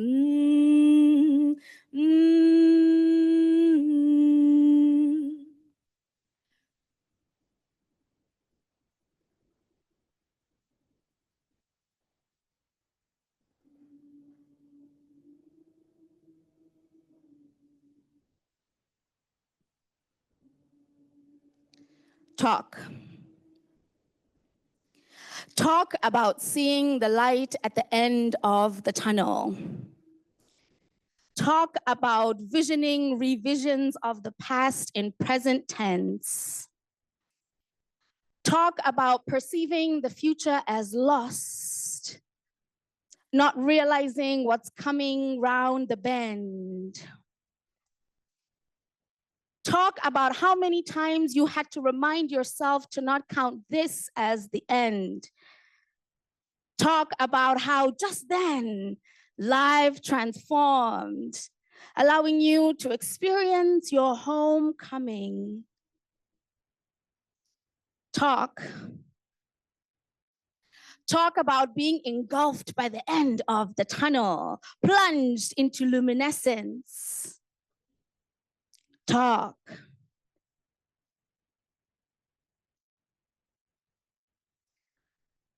Talk. Talk about seeing the light at the end of the tunnel. Talk about visioning revisions of the past in present tense. Talk about perceiving the future as lost, not realizing what's coming round the bend. Talk about how many times you had to remind yourself to not count this as the end. Talk about how just then life transformed, allowing you to experience your homecoming. Talk. Talk about being engulfed by the end of the tunnel, plunged into luminescence. Talk.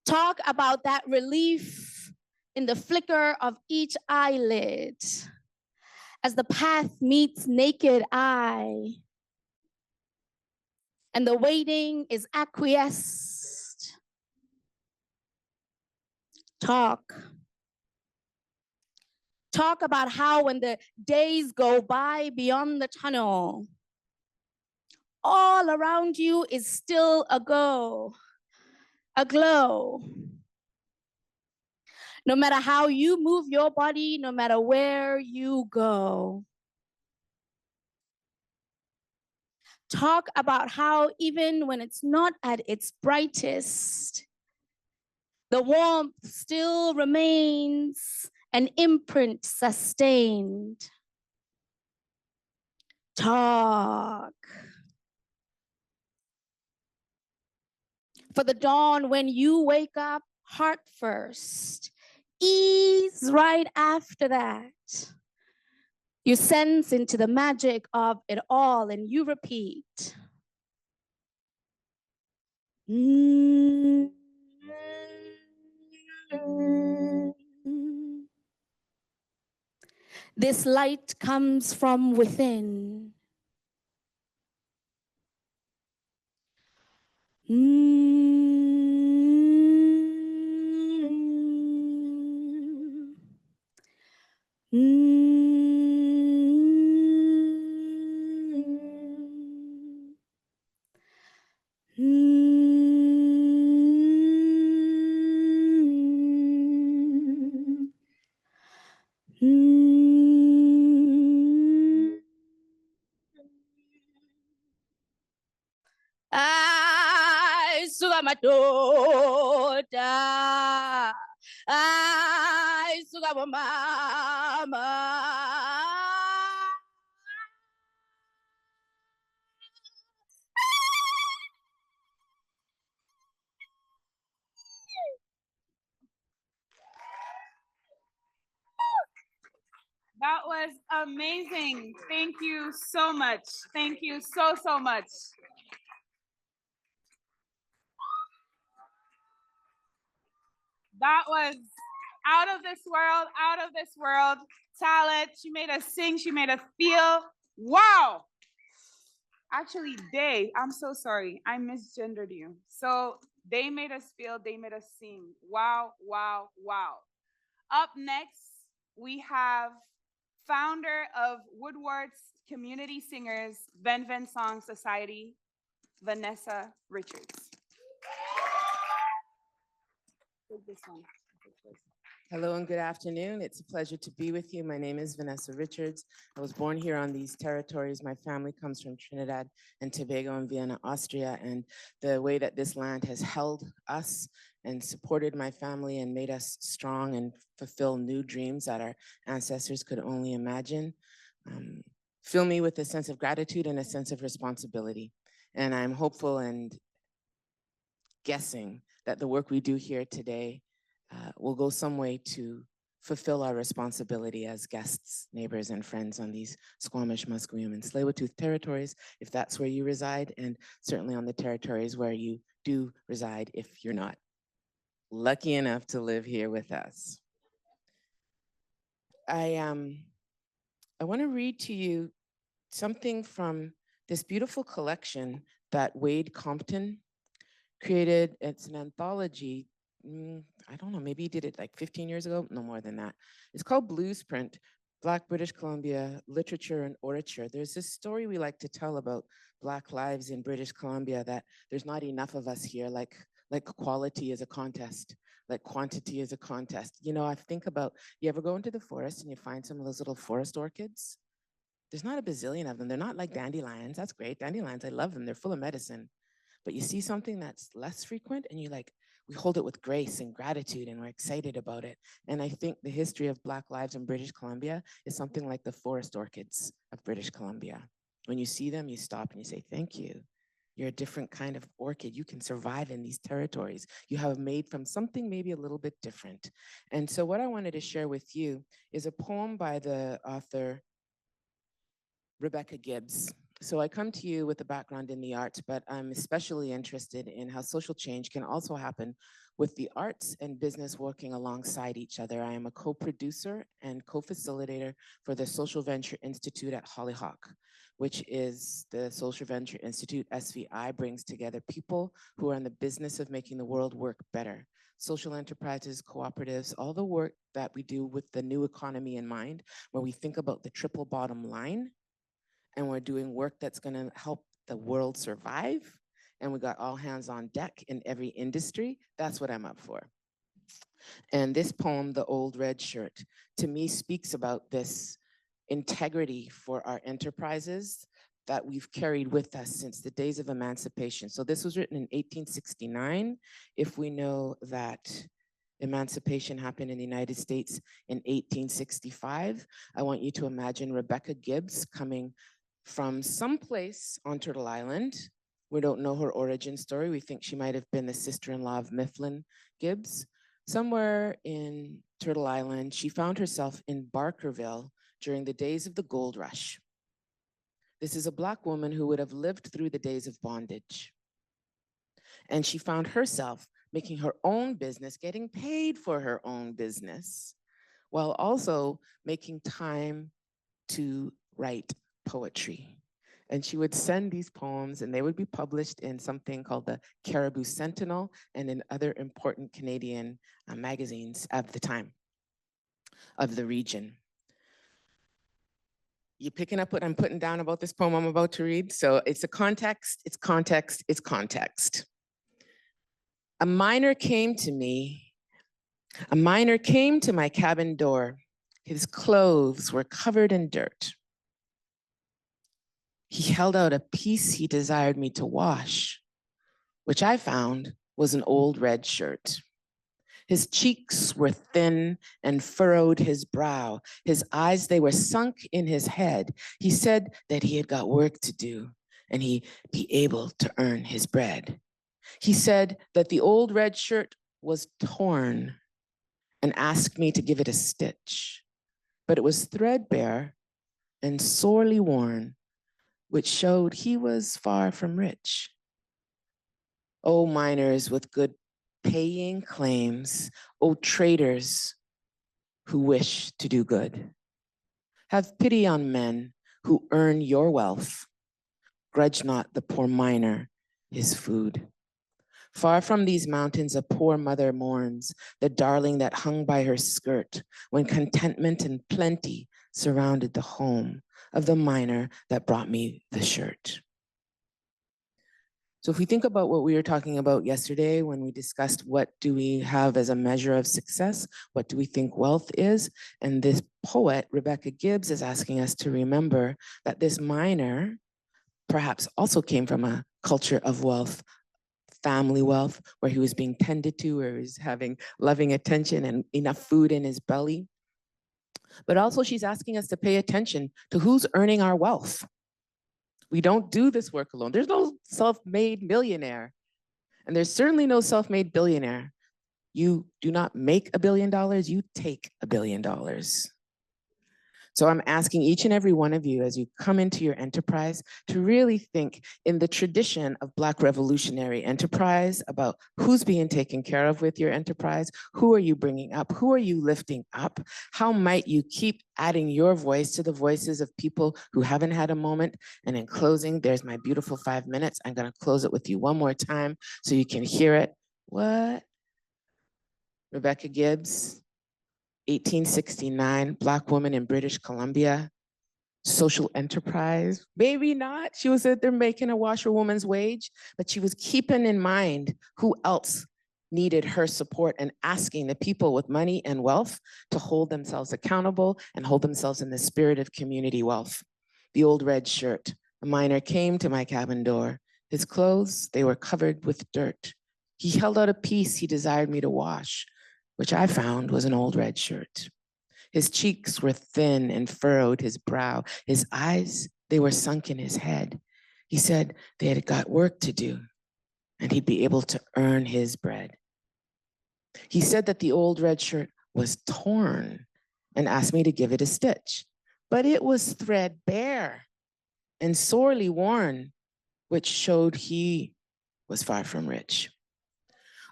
Talk about that relief in the flicker of each eyelid as the path meets naked eye and the waiting is acquiesced. Talk. Talk about how when the days go by beyond the tunnel, all around you is still aglow. No matter how you move your body, no matter where you go. Talk about how even when it's not at its brightest, the warmth still remains an imprint sustained. Talk. For the dawn when you wake up, heart first, ease right after that. You sense into the magic of it all and you repeat. This light comes from within. Ay, suga matota. Ay, suga mama. That was amazing. Thank you so much. Thank you so, so much. That was out of this world talent. She made us sing, she made us feel. Wow. Actually, I'm so sorry. I misgendered you. So they made us feel, they made us sing. Wow, wow, wow. Up next, we have founder of Woodward's Community Singers Venven Song Society, Vanessa Richards. Take this one. Hello and good afternoon. It's a pleasure to be with you. My name is Vanessa Richards. I was born here on these territories. My family comes from Trinidad and Tobago and Vienna, Austria. And the way that this land has held us and supported my family and made us strong and fulfill new dreams that our ancestors could only imagine, fill me with a sense of gratitude and a sense of responsibility. And I'm hopeful and guessing that the work we do here today will go some way to fulfill our responsibility as guests, neighbors, and friends on these Squamish, Musqueam, and Tsleil-Waututh territories, if that's where you reside, and certainly on the territories where you do reside if you're not lucky enough to live here with us. I want to read to you something from this beautiful collection that Wade Compton created. It's an anthology. I don't know, maybe he did it like 15 years ago, no more than that. It's called Bluesprint, Black British Columbia Literature and Orature. There's this story we like to tell about Black lives in British Columbia, that there's not enough of us here, like quality is a contest, like quantity is a contest. You know, I think about, you ever go into the forest and you find some of those little forest orchids? There's not a bazillion of them. They're not like dandelions. That's great. Dandelions, I love them. They're full of medicine. But you see something that's less frequent and you like, we hold it with grace and gratitude and we're excited about it. And I think the history of Black lives in British Columbia is something like the forest orchids of British Columbia. When you see them, you stop and you say, thank you. You're a different kind of orchid. You can survive in these territories. You have made from something maybe a little bit different. And so what I wanted to share with you is a poem by the author, Rebecca Gibbs. So I come to you with a background in the arts, but I'm especially interested in how social change can also happen with the arts and business working alongside each other. I am a co-producer and co-facilitator for the Social Venture Institute at Hollyhock, which is the Social Venture Institute. SVI brings together people who are in the business of making the world work better. Social enterprises, cooperatives, all the work that we do with the new economy in mind, where we think about the triple bottom line, and we're doing work that's going to help the world survive. And we got all hands on deck in every industry. That's what I'm up for. And this poem, The Old Red Shirt, to me speaks about this integrity for our enterprises that we've carried with us since the days of emancipation. So this was written in 1869. If we know that emancipation happened in the United States in 1865, I want you to imagine Rebecca Gibbs coming from someplace on Turtle Island. We don't know her origin story. We think she might have been the sister-in-law of Mifflin Gibbs. Somewhere in Turtle Island, she found herself in Barkerville during the days of the gold rush. This is a Black woman who would have lived through the days of bondage. And she found herself making her own business, getting paid for her own business, while also making time to write poetry. And she would send these poems and they would be published in something called the Caribou Sentinel and in other important Canadian magazines of the time, of the region. You picking up what I'm putting down about this poem I'm about to read? So it's a context, it's context, it's context. A miner came to my cabin door. His clothes were covered in dirt. He held out a piece he desired me to wash, which I found was an old red shirt. His cheeks were thin and furrowed his brow. His eyes, they were sunk in his head. He said that he had got work to do and he'd be able to earn his bread. He said that the old red shirt was torn and asked me to give it a stitch, but it was threadbare and sorely worn, which showed he was far from rich. Oh, miners with good paying claims, oh, traders who wish to do good. Have pity on men who earn your wealth, grudge not the poor miner his food. Far from these mountains, a poor mother mourns the darling that hung by her skirt when contentment and plenty surrounded the home of the miner that brought me the shirt. So if we think about what we were talking about yesterday when we discussed what do we have as a measure of success, what do we think wealth is, and this poet, Rebecca Gibbs, is asking us to remember that this miner perhaps also came from a culture of wealth, family wealth, where he was being tended to, where he was having loving attention and enough food in his belly. But also she's asking us to pay attention to who's earning our wealth. We don't do this work alone. There's no self-made millionaire, and there's certainly no self-made billionaire. You do not make $1 billion, you take $1 billion. So I'm asking each and every one of you as you come into your enterprise to really think in the tradition of Black revolutionary enterprise about who's being taken care of with your enterprise, who are you bringing up, who are you lifting up, how might you keep adding your voice to the voices of people who haven't had a moment. And in closing, there's my beautiful 5 minutes. I'm gonna close it with you one more time so you can hear it. What? Rebecca Gibbs, 1869, Black woman in British Columbia, social enterprise. Maybe not. She was out there making a washerwoman's wage, but she was keeping in mind who else needed her support and asking the people with money and wealth to hold themselves accountable and hold themselves in the spirit of community wealth. The old red shirt. A miner came to my cabin door. His clothes, they were covered with dirt. He held out a piece he desired me to wash, which I found was an old red shirt. His cheeks were thin and furrowed, his brow, his eyes, they were sunk in his head. He said they had got work to do and he'd be able to earn his bread. He said that the old red shirt was torn and asked me to give it a stitch, but it was threadbare and sorely worn, which showed he was far from rich.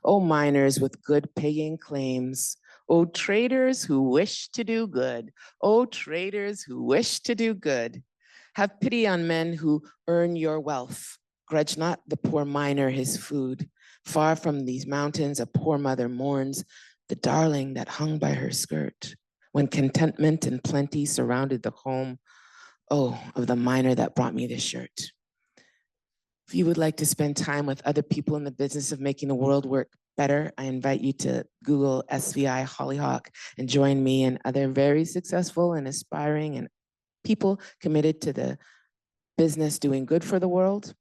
Oh, miners with good paying claims. Oh, traders who wish to do good. Oh, traders who wish to do good. Have pity on men who earn your wealth. Grudge not the poor miner his food. Far from these mountains, a poor mother mourns the darling that hung by her skirt. When contentment and plenty surrounded the home, oh, of the miner that brought me this shirt. If you would like to spend time with other people in the business of making the world work better, I invite you to Google SVI Hollyhock and join me and other very successful and aspiring and people committed to the business doing good for the world.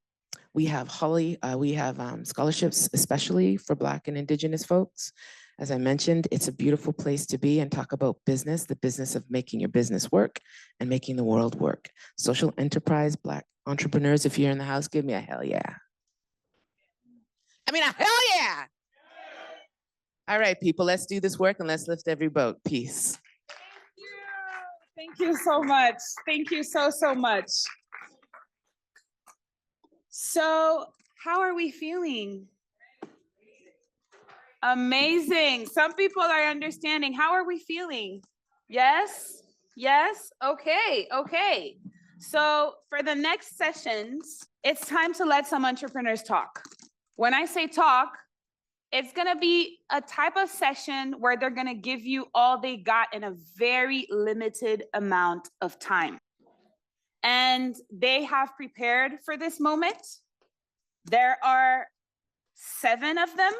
We have scholarships, especially for Black and Indigenous folks. As I mentioned, it's a beautiful place to be and talk about business, the business of making your business work and making the world work. Social enterprise, Black entrepreneurs, if you're in the house, give me a hell yeah. I mean, a hell yeah. All right, people, let's do this work and let's lift every boat. Peace. Thank you so much. Thank you so, so much. So, how are we feeling? Amazing. Some people are understanding. How are we feeling? Yes? Yes? Okay, okay. So for the next sessions, it's time to let some entrepreneurs talk. When I say talk, it's gonna be a type of session where they're gonna give you all they got in a very limited amount of time. And they have prepared for this moment. There are 7 of them.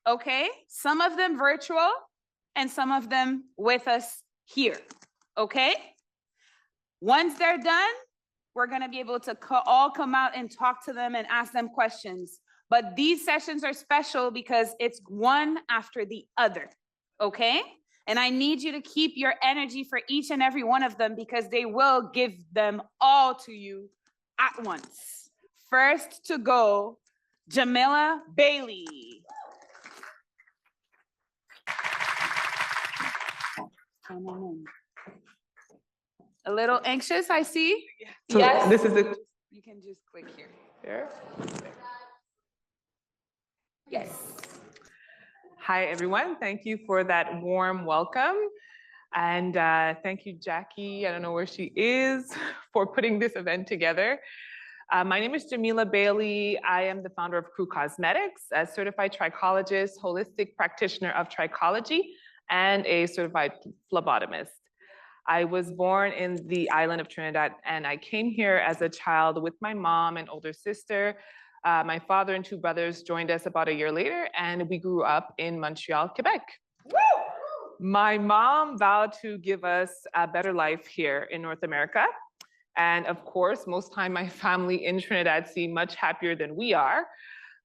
Okay, some of them virtual and some of them with us here, okay? Once they're done, we're gonna be able to all come out and talk to them and ask them questions. But these sessions are special because it's one after the other, okay? And I need you to keep your energy for each and every one of them because they will give them all to you at once. First to go, Jamila Bailey. A little anxious, I see. So yes. This is it. You can just click here. Here. Yes. Hi, everyone. Thank you for that warm welcome. And thank you, Jackie, I don't know where she is, for putting this event together. My name is Jamila Bailey. I am the founder of Crew Cosmetics, a certified trichologist, holistic practitioner of trichology, and a certified phlebotomist. I was born in the island of Trinidad, and I came here as a child with my mom and older sister. My father and two brothers joined us about a year later, and we grew up in Montreal, Quebec. Woo! My mom vowed to give us a better life here in North America. And of course, most time my family in Trinidad seem much happier than we are.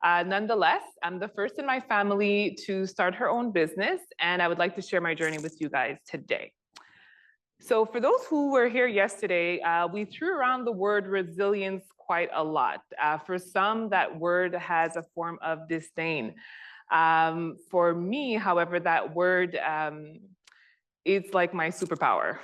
Nonetheless, I'm the first in my family to start her own business, and I would like to share my journey with you guys today. So for those who were here yesterday, we threw around the word resilience quite a lot. For some, that word has a form of disdain. For me, however, that word is like my superpower.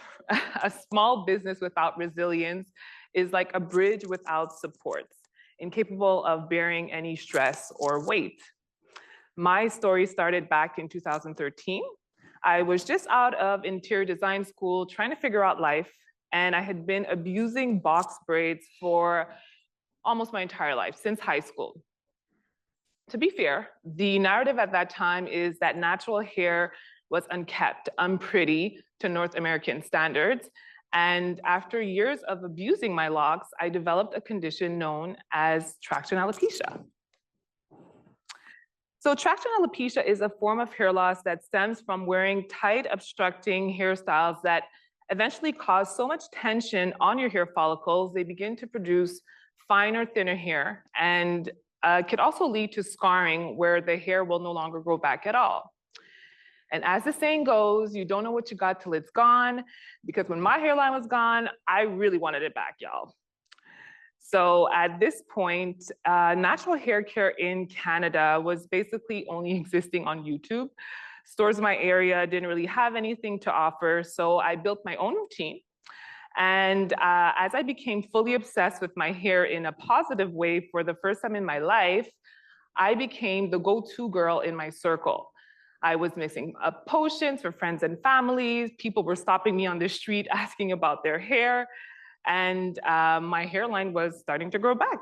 A small business without resilience is like a bridge without supports, incapable of bearing any stress or weight. My story started back in 2013. I was just out of interior design school trying to figure out life, and I had been abusing box braids for almost my entire life, since high school. To be fair, the narrative at that time is that natural hair was unkept, unpretty to North American standards. And after years of abusing my locks, I developed a condition known as traction alopecia. So traction alopecia is a form of hair loss that stems from wearing tight, obstructing hairstyles that eventually cause so much tension on your hair follicles, they begin to produce finer, thinner hair, and could also lead to scarring where the hair will no longer grow back at all. And as the saying goes, you don't know what you got till it's gone, because when my hairline was gone, I really wanted it back, y'all. So at this point, natural hair care in Canada was basically only existing on YouTube. Stores in my area didn't really have anything to offer, so I built my own routine. And as I became fully obsessed with my hair in a positive way for the first time in my life, I became the go-to girl in my circle. I was mixing up potions for friends and families. People were stopping me on the street asking about their hair, and my hairline was starting to grow back.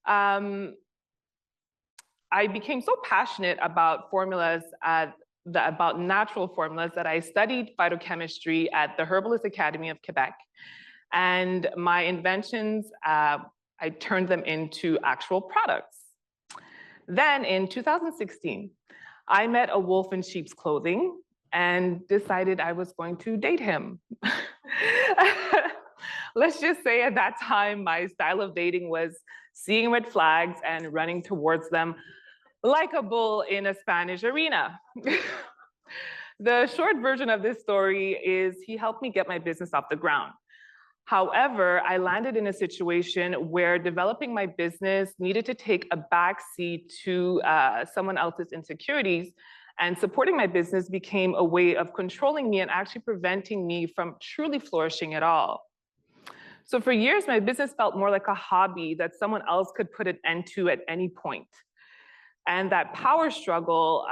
I became so passionate about formulas, about natural formulas, that I studied phytochemistry at the Herbalist Academy of Quebec. And my inventions, I turned them into actual products. Then in 2016, I met a wolf in sheep's clothing and decided I was going to date him. Let's just say at that time, my style of dating was seeing red flags and running towards them like a bull in a Spanish arena. The short version of this story is he helped me get my business off the ground. However, I landed in a situation where developing my business needed to take a backseat to someone else's insecurities, and supporting my business became a way of controlling me and actually preventing me from truly flourishing at all. So for years, my business felt more like a hobby that someone else could put an end to at any point. And that power struggle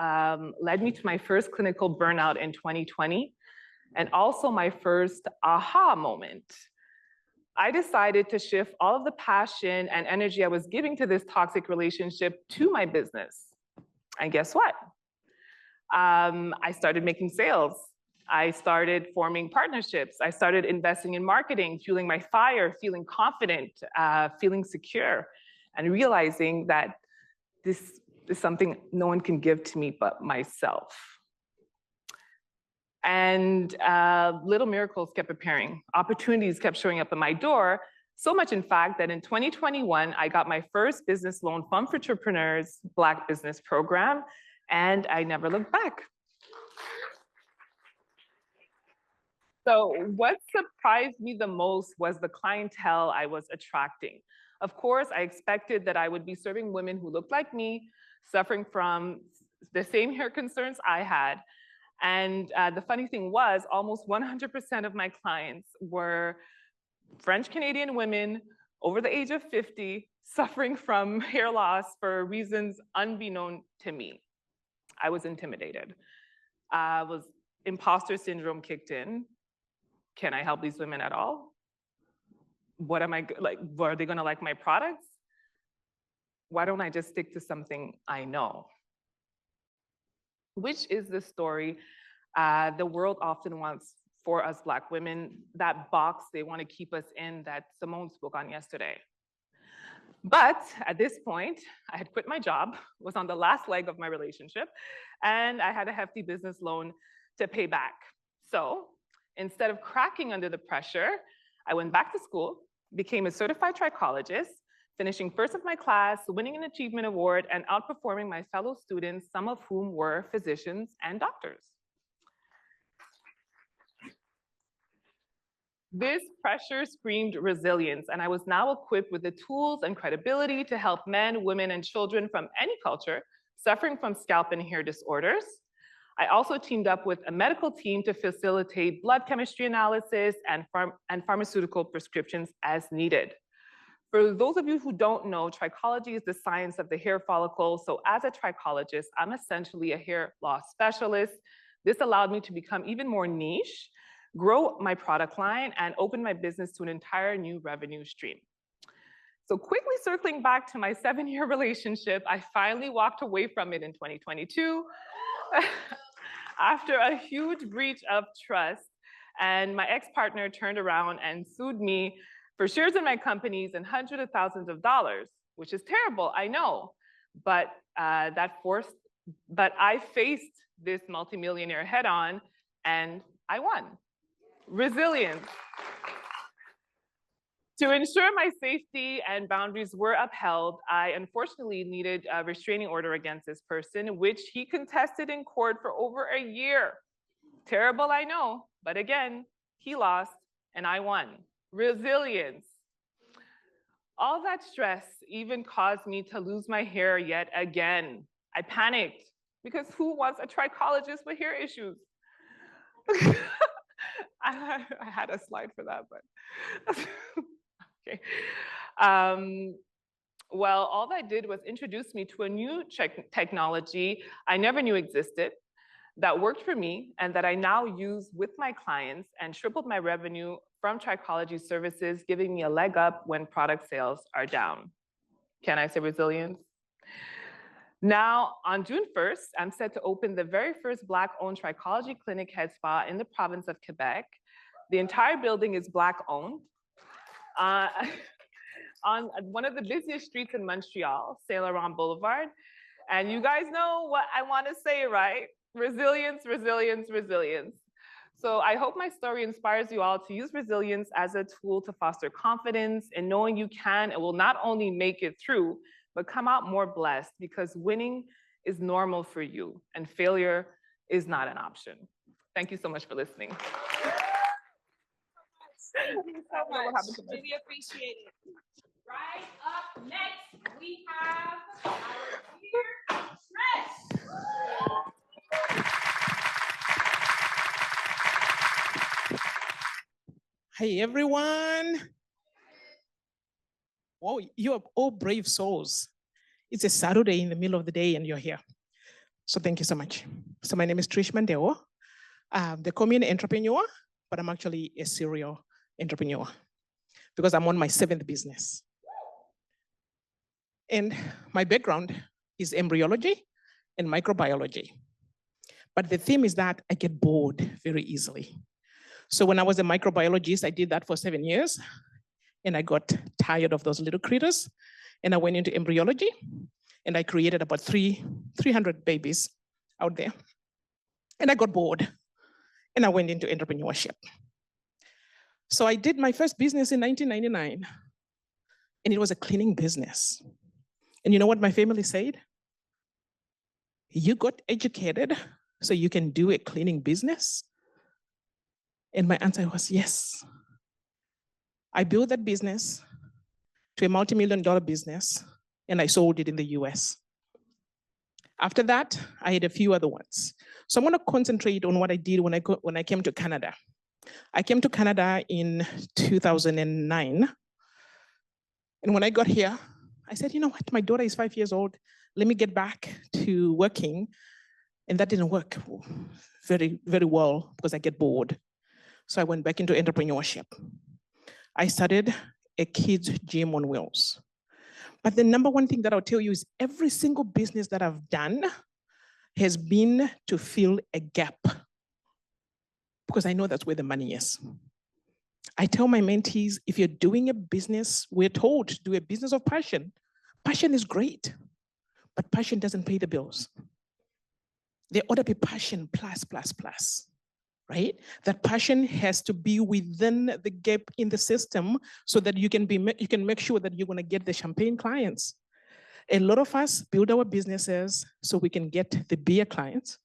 led me to my first clinical burnout in 2020, and also my first aha moment. I decided to shift all of the passion and energy I was giving to this toxic relationship to my business. And guess what? I started making sales. I started forming partnerships. I started investing in marketing, fueling my fire, feeling confident, feeling secure, and realizing that this is something no one can give to me but myself. And little miracles kept appearing. Opportunities kept showing up at my door, so much in fact that in 2021, I got my first business loan from Entrepreneurs Black Business Program, and I never looked back. So what surprised me the most was the clientele I was attracting. Of course, I expected that I would be serving women who looked like me, suffering from the same hair concerns I had. And the funny thing was, almost 100% of my clients were French-Canadian women over the age of 50, suffering from hair loss for reasons unbeknown to me. I was intimidated. Imposter syndrome kicked in. can I help these women at all? What am I like? Are they gonna like my products? Why don't I just stick to something I know? Which is the story the world often wants for us Black women, that box they want to keep us in that Simone spoke on yesterday. But at this point, I had quit my job, was on the last leg of my relationship, and I had a hefty business loan to pay back. So instead of cracking under the pressure, I went back to school, became a certified trichologist, finishing first of my class, winning an achievement award, and outperforming my fellow students, some of whom were physicians and doctors. This pressure screamed resilience, and I was now equipped with the tools and credibility to help men, women, and children from any culture suffering from scalp and hair disorders. I also teamed up with a medical team to facilitate blood chemistry analysis and pharmaceutical prescriptions as needed. For those of you who don't know, trichology is the science of the hair follicle. So as a trichologist, I'm essentially a hair loss specialist. This allowed me to become even more niche, grow my product line, and open my business to an entire new revenue stream. So quickly circling back to my 7-year relationship, I finally walked away from it in 2022 after a huge breach of trust. And my ex-partner turned around and sued me for shares in my companies and hundreds of thousands of dollars, which is terrible, I know. But I faced this multimillionaire head on and I won. Resilience. To ensure my safety and boundaries were upheld, I unfortunately needed a restraining order against this person, which he contested in court for over a year. Terrible, I know, but again, he lost and I won. Resilience. All that stress even caused me to lose my hair yet again. I panicked because who wants a trichologist with hair issues? I had a slide for that, but okay. Well, all that did was introduce me to a new technology I never knew existed, that worked for me and that I now use with my clients and tripled my revenue from trichology services, giving me a leg up when product sales are down. Can I say resilience? Now, on June 1st, I'm set to open the very first Black-owned trichology clinic head spa in the province of Quebec. The entire building is Black-owned. On one of the busiest streets in Montreal, Saint Laurent Boulevard. And you guys know what I want to say, right? Resilience, resilience, resilience. So I hope my story inspires you all to use resilience as a tool to foster confidence in knowing you can and will not only make it through, but come out more blessed, because winning is normal for you and failure is not an option. Thank you so much for listening. Thank you so much. Really appreciate it. Right up next, we have our dear Trish. Hey, everyone. Whoa, you are all brave souls. It's a Saturday in the middle of the day and you're here. So thank you so much. So my name is Trish Mandeo. They call me an entrepreneur, but I'm actually a serial entrepreneur because I'm on my 7th business. And my background is embryology and microbiology. But the theme is that I get bored very easily. So when I was a microbiologist, I did that for 7 years. And I got tired of those little critters. And I went into embryology. And I created about 300 babies out there. And I got bored. And I went into entrepreneurship. So I did my first business in 1999. And it was a cleaning business. And you know what my family said? You got educated so you can do a cleaning business? And my answer was yes. I built that business to a multi-million-dollar business, and I sold it in the US. After that, I had a few other ones. So I'm gonna concentrate on what I did when I came to Canada. I came to Canada in 2009. And when I got here, I said, you know what, my daughter is 5 years old. Let me get back to working. And that didn't work very, very well because I get bored. So I went back into entrepreneurship. I started a kids gym on wheels. But the number one thing that I'll tell you is every single business that I've done has been to fill a gap, because I know that's where the money is. I tell my mentees, if you're doing a business, we're told to do a business of passion. Passion is great, but passion doesn't pay the bills. There ought to be passion plus, right? That passion has to be within the gap in the system so that you can make sure that you're going to get the champagne clients. A lot of us build our businesses so we can get the beer clients.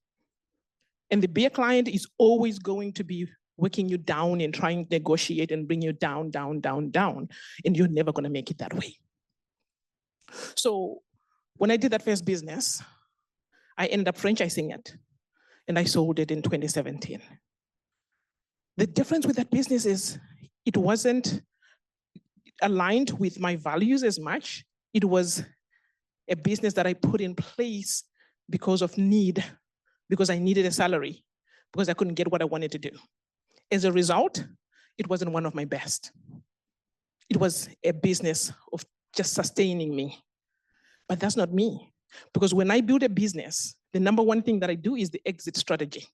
And the beer client is always going to be working you down and trying to negotiate and bring you down. And you're never going to make it that way. So when I did that first business, I ended up franchising it. And I sold it in 2017. The difference with that business is it wasn't aligned with my values as much. It was a business that I put in place because of need, because I needed a salary, because I couldn't get what I wanted to do. As a result, it wasn't one of my best. It was a business of just sustaining me. But that's not me, because when I build a business, the number one thing that I do is the exit strategy,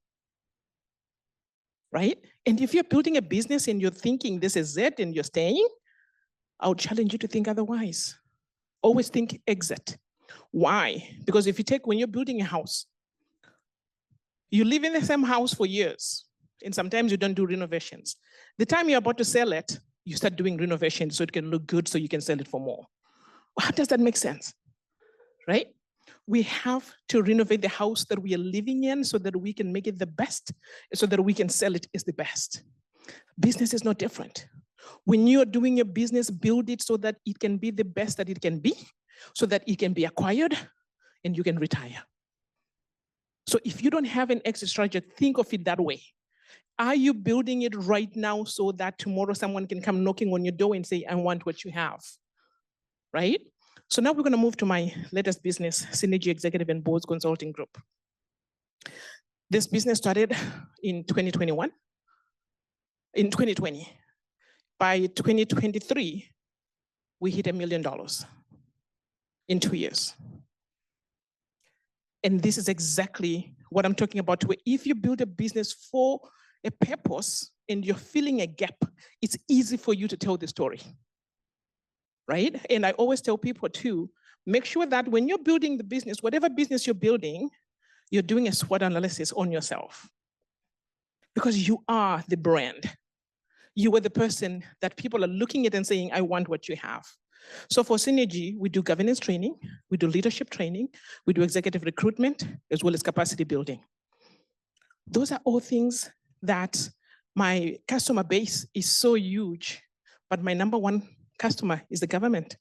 right? And if you're building a business and you're thinking this is it and you're staying, I would challenge you to think otherwise. Always think exit. Why? Because if you take, when you're building a house, you live in the same house for years, and sometimes you don't do renovations. The time you're about to sell it, you start doing renovations so it can look good so you can sell it for more. How does that make sense? Right? We have to renovate the house that we are living in so that we can make it the best, so that we can sell it as the best. Business is not different. When you're doing your business, build it so that it can be the best that it can be, so that it can be acquired and you can retire. So if you don't have an exit strategy, think of it that way. Are you building it right now so that tomorrow someone can come knocking on your door and say, I want what you have, right? So now we're going to move to my latest business, Synergy Executive and Boards Consulting Group. This business started in 2021. In 2020. By 2023, we hit $1 million in 2 years. And this is exactly what I'm talking about. Where if you build a business for a purpose and you're filling a gap, it's easy for you to tell the story. Right? And I always tell people too, make sure that when you're building the business, whatever business you're building, you're doing a SWOT analysis on yourself. Because you are the brand. You are the person that people are looking at and saying, I want what you have. So for Synergy, we do governance training, we do leadership training, we do executive recruitment, as well as capacity building. Those are all things that my customer base is so huge, but my number one customer is the government.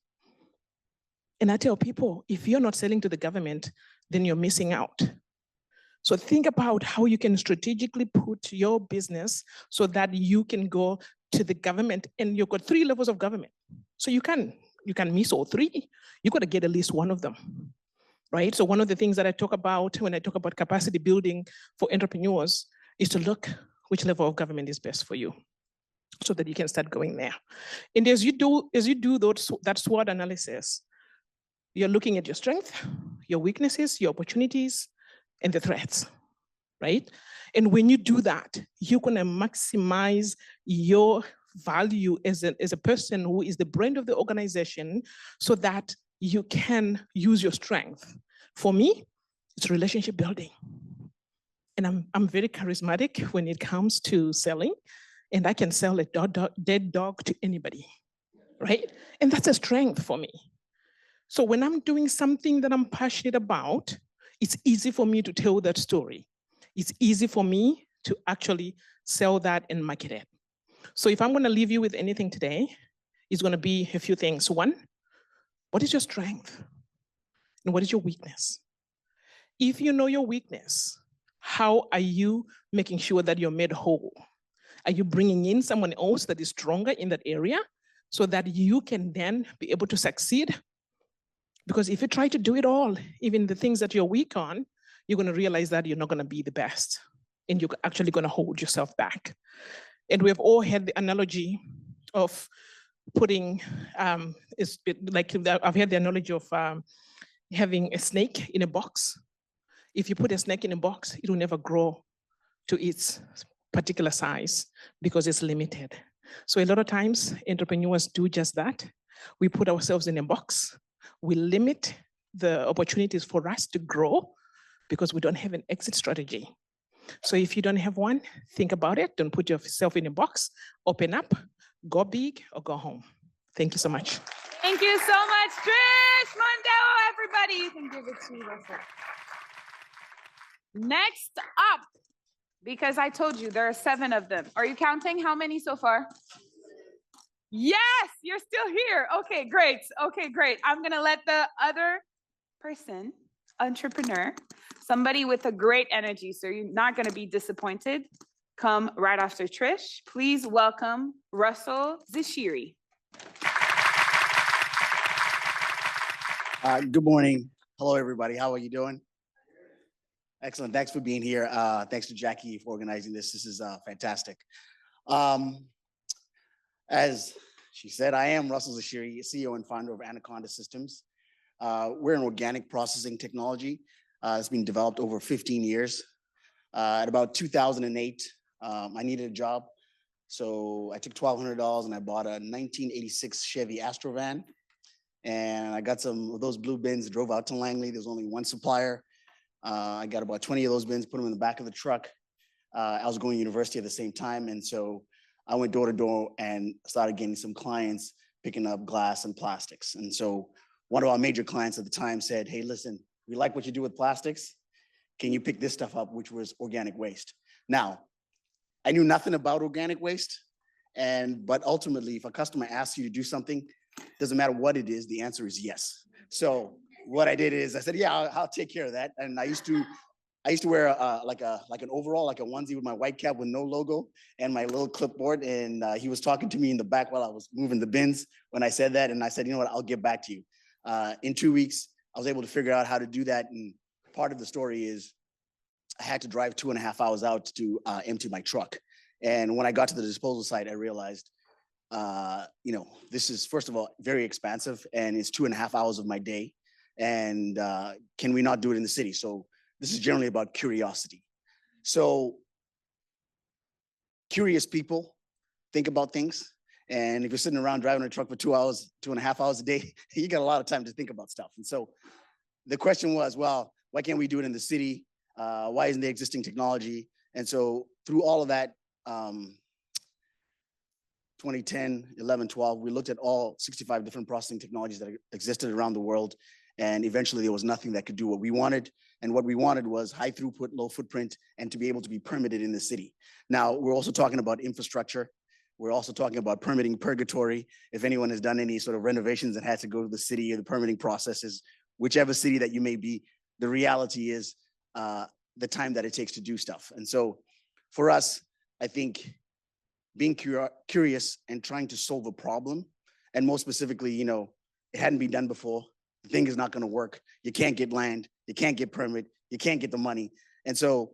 And I tell people, if you're not selling to the government, then you're missing out. So think about how you can strategically put your business so that you can go to the government, and you've got 3 levels of government. So you can miss all 3. You got to get at least one of them, right? So one of the things that I talk about when I talk about capacity building for entrepreneurs is to look which level of government is best for you, so that you can start going there. And as you do that SWOT analysis, you're looking at your strength, your weaknesses, your opportunities, and the threats, right? And when you do that, you're gonna maximize your value as a person who is the brand of the organization, so that you can use your strength. For me, it's relationship building. And I'm very charismatic when it comes to selling. And I can sell a dead dog to anybody, right? And that's a strength for me. So when I'm doing something that I'm passionate about, it's easy for me to tell that story. It's easy for me to actually sell that and market it. So if I'm going to leave you with anything today, it's going to be a few things. 1, what is your strength? And what is your weakness? If you know your weakness, how are you making sure that you're made whole? Are you bringing in someone else that is stronger in that area so that you can then be able to succeed? Because if you try to do it all, even the things that you're weak on, you're going to realize that you're not going to be the best, and you're actually going to hold yourself back. And we have all had the analogy of putting, I've had the analogy of having a snake in a box. If you put a snake in a box, it will never grow to its particular size because it's limited. So a lot of times entrepreneurs do just that. We put ourselves in a box. We limit the opportunities for us to grow because we don't have an exit strategy. So if you don't have one, think about it. Don't put yourself in a box. Open up, go big, or go home. Thank you so much. Thank you so much, Trish, Mwenda, everybody. You can give it to Russell. Next up, because I told you there are 7 of them. Are you counting how many so far? Yes, you're still here. Okay, great. Okay, great. I'm gonna let the other person, entrepreneur, somebody with a great energy, so you're not gonna be disappointed, come right after Trish. Please welcome Russell Zishiri. Good morning. Hello, everybody. How are you doing? Excellent. Thanks for being here. Thanks to Jackie for organizing this. This is fantastic. As she said, I am Russell Zishiri, CEO and founder of Anaconda Systems. We're an organic processing technology. It's been developed over 15 years. At about 2008, I needed a job. So I took $1,200 and I bought a 1986 Chevy Astrovan. And I got some of those blue bins, drove out to Langley. There was only one supplier. I got about 20 of those bins, put them in the back of the truck. I was going to university at the same time. And so I went door to door and started getting some clients picking up glass and plastics. And so one of our major clients at the time said, hey, listen, we like what you do with plastics. Can you pick this stuff up, which was organic waste? Now, I knew nothing about organic waste. But ultimately, if a customer asks you to do something, doesn't matter what it is, the answer is yes. So what I did is I said, yeah, I'll take care of that. And I used to wear like an overall, like a onesie with my white cap with no logo and my little clipboard. And he was talking to me in the back while I was moving the bins when I said that. And I said, you know what, I'll get back to you. In 2 weeks, I was able to figure out how to do that. And part of the story is I had to drive 2.5 hours out to empty my truck. And when I got to the disposal site, I realized, this is, first of all, very expensive and it's 2.5 hours of my day. And can we not do it in the city? So this is generally about curiosity. So curious people think about things. And if you're sitting around driving a truck for 2 hours, 2.5 hours a day, you got a lot of time to think about stuff. And so the question was, well, why can't we do it in the city? Why isn't there existing technology? And so through all of that, 2010, 11, 12, we looked at all 65 different processing technologies that existed around the world. And eventually there was nothing that could do what we wanted. And what we wanted was high throughput, low footprint, and to be able to be permitted in the city. Now, we're also talking about infrastructure. We're also talking about permitting purgatory. If anyone has done any sort of renovations and had to go to the city or the permitting processes, whichever city that you may be, the reality is the time that it takes to do stuff. And so for us, I think being curious and trying to solve a problem, and more specifically, it hadn't been done before. The thing is not going to work. You can't get land. You can't get permit. You can't get the money. And so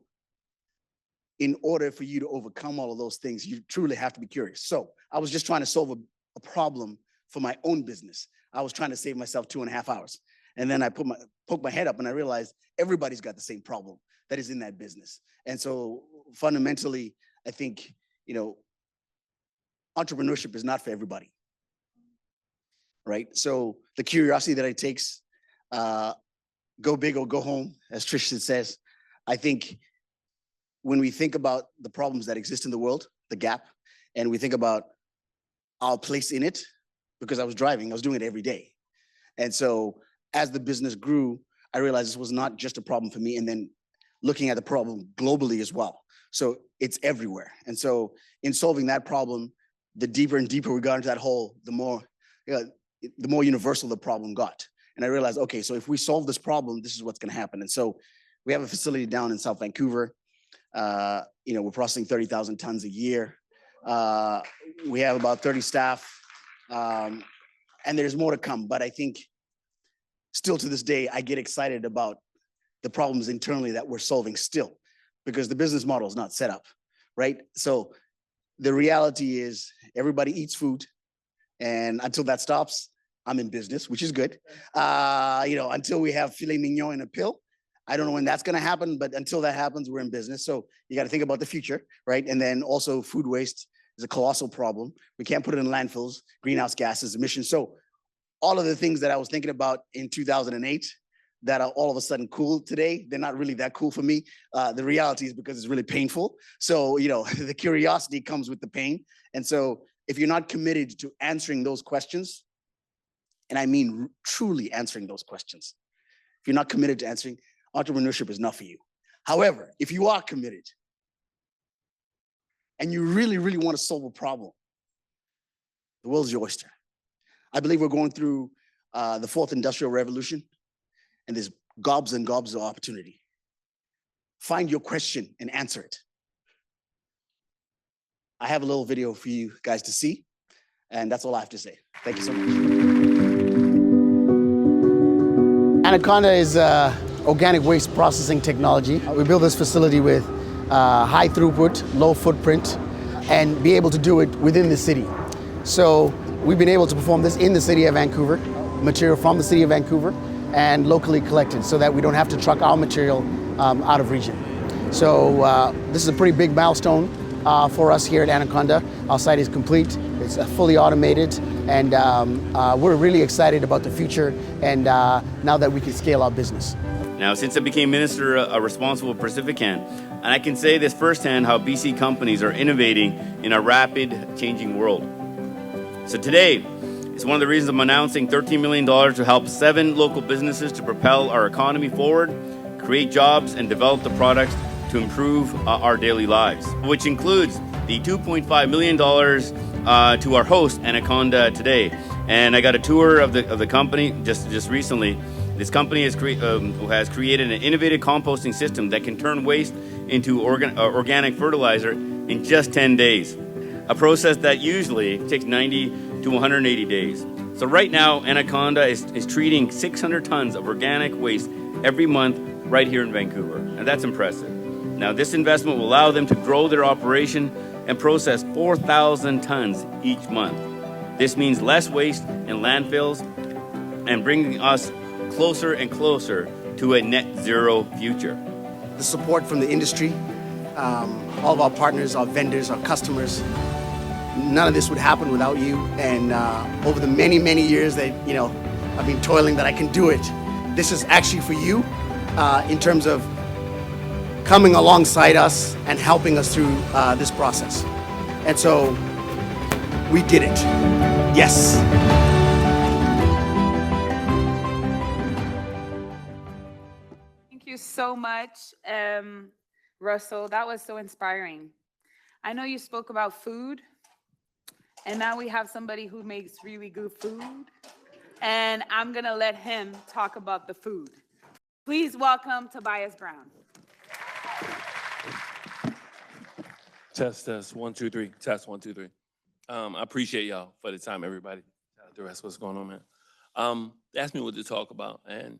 in order for you to overcome all of those things, you truly have to be curious. So I was just trying to solve a problem for my own business. I was trying to save myself 2.5 hours. And then I poked my head up and I realized everybody's got the same problem that is in that business. And so fundamentally, I think, entrepreneurship is not for everybody, right? So the curiosity that it takes, go big or go home, as Trisha says, I think when we think about the problems that exist in the world, the gap, and we think about our place in it, because I was driving, I was doing it every day. And so as the business grew, I realized this was not just a problem for me, and then looking at the problem globally as well. So it's everywhere. And so in solving that problem, the deeper and deeper we got into that hole, the more universal the problem got. And I realized, okay, so if we solve this problem, this is what's gonna happen. And so we have a facility down in South Vancouver. We're processing 30,000 tons a year. We have about 30 staff, and there's more to come. But I think still to this day, I get excited about the problems internally that we're solving still, because the business model is not set up, right? So the reality is everybody eats food. And until that stops, I'm in business, which is good. Until we have filet mignon in a pill, I don't know when that's going to happen, but until that happens, we're in business. So you got to think about the future, right? And then also food waste is a colossal problem. We can't put it in landfills, greenhouse gases, emissions. So all of the things that I was thinking about in 2008 that are all of a sudden cool today, they're not really that cool for me. The reality is because it's really painful. So, the curiosity comes with the pain. And so if you're not committed to answering those questions, and I mean truly answering those questions, if you're not committed to answering, entrepreneurship is not for you. However, if you are committed and you really, really want to solve a problem, the world's your oyster. I believe we're going through the fourth industrial revolution, and there's gobs and gobs of opportunity. Find your question and answer it. I have a little video for you guys to see, and that's all I have to say. Thank you so much. Anaconda is organic waste processing technology. We built this facility with high throughput, low footprint, and be able to do it within the city. So we've been able to perform this in the city of Vancouver, material from the city of Vancouver, and locally collected so that we don't have to truck our material out of region. So this is a pretty big milestone for us here at Anaconda. Our site is complete, it's fully automated, and we're really excited about the future and now that we can scale our business. Now, since I became minister, a responsible Pacifican, and I can say this firsthand how BC companies are innovating in a rapid changing world. So today is one of the reasons I'm announcing $13 million to help 7 local businesses to propel our economy forward, create jobs, and develop the products to improve our daily lives, which includes the $2.5 million to our host, Anaconda, today. And I got a tour of the company just recently. This company has created an innovative composting system that can turn waste into organic fertilizer in just 10 days, a process that usually takes 90 to 180 days. So right now, Anaconda is treating 600 tons of organic waste every month right here in Vancouver, and that's impressive. Now, this investment will allow them to grow their operation and process 4,000 tons each month. This means less waste in landfills and bringing us closer and closer to a net zero future. The support from the industry, all of our partners, our vendors, our customers, none of this would happen without you. And over the many, many years that, I've been toiling that I can do it, this is actually for you in terms of coming alongside us and helping us through this process. And so we did it. Yes. Thank you so much, Russell. That was so inspiring. I know you spoke about food, and now we have somebody who makes really good food, and I'm gonna let him talk about the food. Please welcome Tobias Brown. Test, 1, 2, 3. Test, 1, 2, 3. I appreciate y'all for the time, everybody. The rest of what's going on, man. Ask me what to talk about, and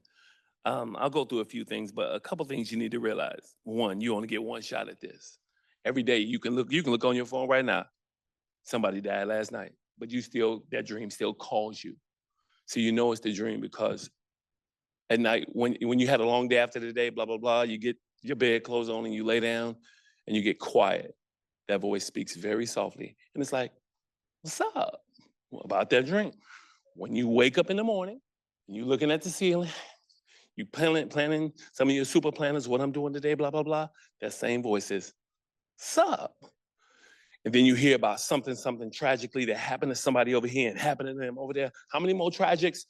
I'll go through a few things, but a couple things you need to realize. One, you only get one shot at this. Every day you can look on your phone right now. Somebody died last night, but that dream still calls you. So you know it's the dream because at night, when you had a long day after the day, blah, blah, blah, you get your bed clothes on and you lay down and you get quiet. That voice speaks very softly. And it's like, what's up? What about that dream? When you wake up in the morning, and you're looking at the ceiling, you planning some of your super planners, what I'm doing today, blah, blah, blah. That same voice says, sup? And then you hear about something tragically that happened to somebody over here and happened to them over there. How many more tragics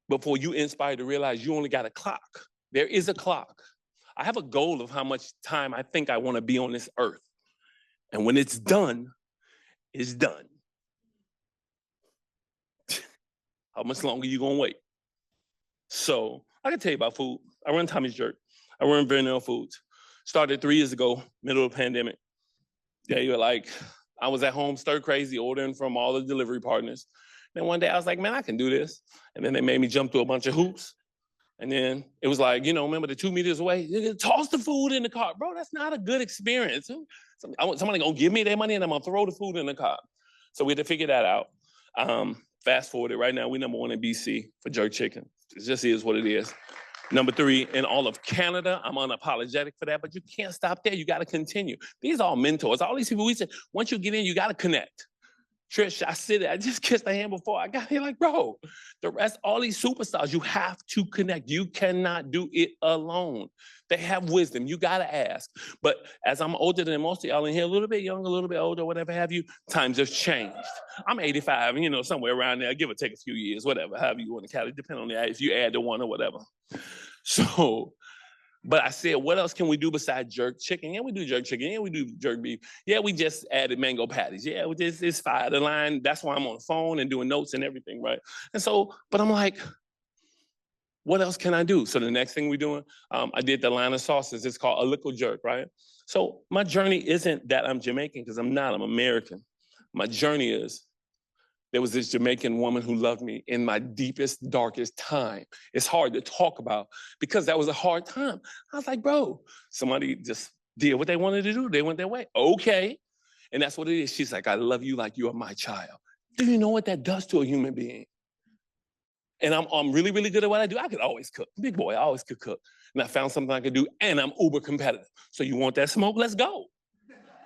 before you inspired to realize you only got a clock? There is a clock. I have a goal of how much time I think I want to be on this earth. And when it's done, it's done. How much longer you gonna wait? So I can tell you about food. I run Tommy's Jerk. I run Vernell Foods. Started 3 years ago, middle of the pandemic. I was at home, stir crazy, ordering from all the delivery partners. Then one day I was like, man, I can do this. And then they made me jump through a bunch of hoops. And then it was like, remember the 2 meters away? Toss the food in the car. Bro, that's not a good experience. Somebody gonna give me their money and I'm gonna throw the food in the car. So we had to figure that out. Fast forward, right now, we #1 in BC for jerk chicken. It just is what it is. #3 in all of Canada. I'm unapologetic for that, but you can't stop there. You gotta continue. These are all mentors. All these people, we said, once you get in, you gotta connect. Trish, I just kissed her hand before I got here. Like, bro, the rest, all these superstars, you have to connect. You cannot do it alone. They have wisdom. You got to ask. But as I'm older than most of y'all in here, a little bit younger, a little bit older, whatever have you, times have changed. I'm 85, somewhere around there, give or take a few years, whatever, however you want to count it, depending on the age, if you add the one or whatever. So, but I said, what else can we do besides jerk chicken? Yeah, we do jerk chicken. Yeah, we do jerk beef. Yeah, we just added mango patties. Yeah, it's fire. The line, that's why I'm on the phone and doing notes and everything, right? And so, but I'm like, what else can I do? So the next thing we're doing, I did the line of sauces. It's called a lickle jerk, right? So my journey isn't that I'm Jamaican, because I'm not, I'm American. My journey is, there was this Jamaican woman who loved me in my deepest, darkest time. It's hard to talk about because that was a hard time. I was like, bro, somebody just did what they wanted to do. They went their way. Okay. And that's what it is. She's like, I love you like you are my child. Do you know what that does to a human being? And I'm really, really good at what I do. I could always cook. Big boy, I always could cook. And I found something I could do, and I'm uber competitive. So you want that smoke? Let's go.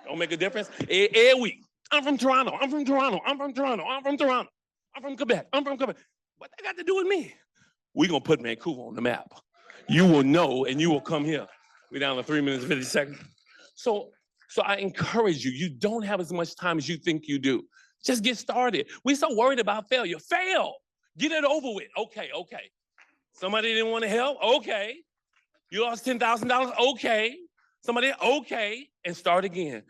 Don't make a difference. Every week. I'm from Toronto. I'm from Toronto. I'm from Toronto. I'm from Toronto. I'm from Quebec. I'm from Quebec. What that got to do with me? We're going to put Vancouver on the map. You will know, and you will come here. We're down to 3 minutes and 50 seconds. So I encourage you. You don't have as much time as you think you do. Just get started. We're so worried about failure. Fail. Get it over with. Okay. Somebody didn't want to help? Okay. You lost $10,000? Okay. Somebody, okay, and start again,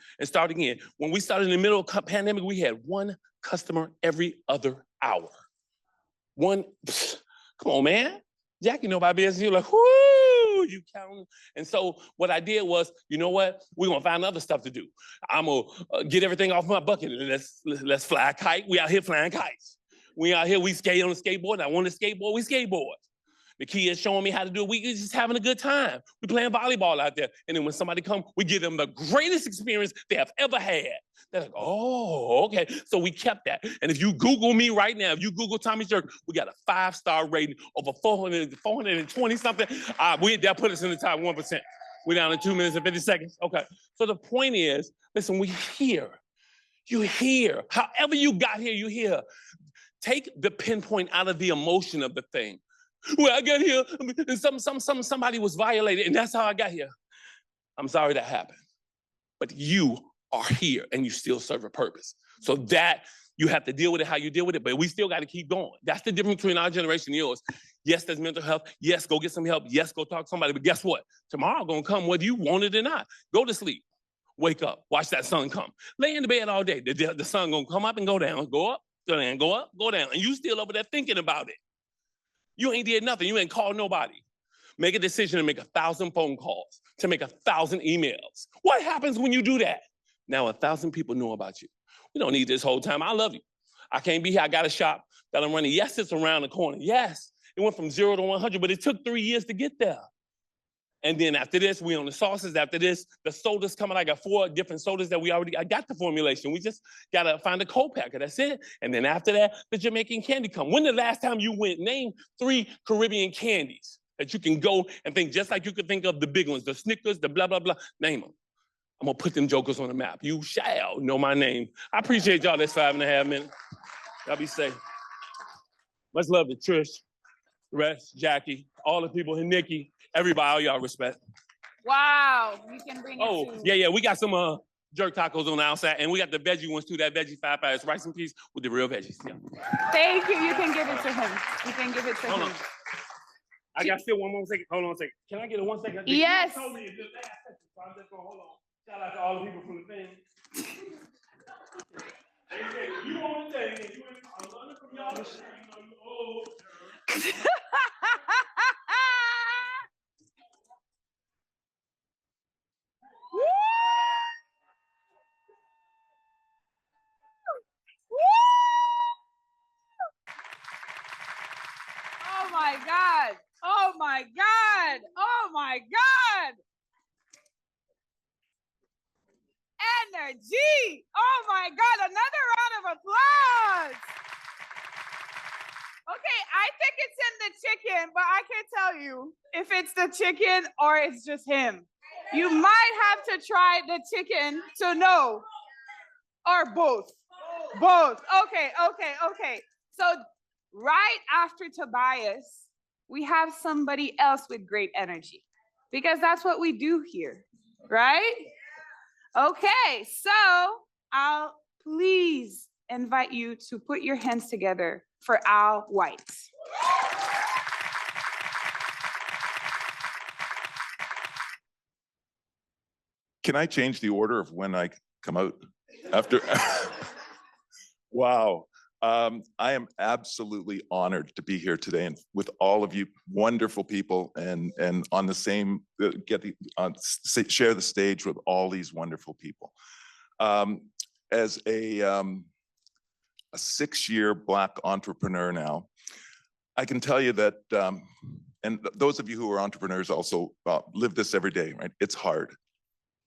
When we started in the middle of the pandemic, we had one customer every other hour. Come on, man. Jackie know about business. You're like, whoo, you counting. And so what I did was, you know what? We're going to find other stuff to do. I'm going to get everything off my bucket. Let's fly a kite. We out here flying kites. We out here, we skate on a skateboard. I want to skateboard, we skateboard. The kid is showing me how to do it. We just having a good time. We playing volleyball out there. And then when somebody comes, we give them the greatest experience they have ever had. They're like, oh, okay. So we kept that. And if you Google me right now, if you Google Tommy Jerk, we got a 5-star rating over 420 something. That put us in the top 1%. We're down to 2 minutes and 50 seconds. Okay. So the point is, listen, we here. You here. However you got here, you here. Take the pinpoint out of the emotion of the thing. Well, I got here, and somebody was violated, and that's how I got here. I'm sorry that happened. But you are here, and you still serve a purpose. So that, you have to deal with it how you deal with it, but we still got to keep going. That's the difference between our generation and yours. Yes, there's mental health. Yes, go get some help. Yes, go talk to somebody. But guess what? Tomorrow going to come whether you want it or not. Go to sleep. Wake up. Watch that sun come. Lay in the bed all day. The sun going to come up and go down. Go up, go down, go up, go down. And you still over there thinking about it. You ain't did nothing. You ain't called nobody. Make a decision to make 1,000 phone calls, to make 1,000 emails. What happens when you do that? Now 1,000 people know about you. We don't need this whole time. I love you. I can't be here. I got a shop that I'm running. Yes, it's around the corner. Yes, it went from 0 to 100, but it took 3 years to get there. And then after this, we on the sauces. After this, the sodas coming. I got 4 different sodas that I got the formulation. We just got to find a co-packer. That's it. And then after that, the Jamaican candy come. When the last time you went, name 3 Caribbean candies that you can go and think, just like you could think of the big ones, the Snickers, the blah, blah, blah. Name them. I'm going to put them jokers on the map. You shall know my name. I appreciate y'all. That's 5.5 minutes. Y'all be safe. Much love to Trish, Rex, Jackie, all the people here, Nikki. Everybody, all y'all respect. Wow, you can bring it to... Yeah, we got some jerk tacos on the outside, and we got the veggie ones too, that veggie 5-5 rice and peas with the real veggies. Yeah. Thank you, you can give it to him. You can give it to him. I got still one more second. Hold on a second. Can I get a 1 second? Yes. Told me it's the last second, so I'm just gonna hold on. Shout out to all the people from the thing. You want to take it, I'm learning from y'all. You know you old. Oh my God. Oh my God. Oh my God. Energy. Oh my God. Another round of applause. Okay, I think it's in the chicken, but I can't tell you if it's the chicken or it's just him. You might have to try the chicken to know, or both. Both. Okay. So right after Tobias, we have somebody else with great energy, because that's what we do here, right? Okay, so I'll please invite you to put your hands together for Al White. Can I change the order of when I come out after? Wow. I am absolutely honored to be here today and with all of you wonderful people and on the same, share the stage with all these wonderful people. As a 6-year Black entrepreneur now, I can tell you that, and those of you who are entrepreneurs also live this every day, right? It's hard.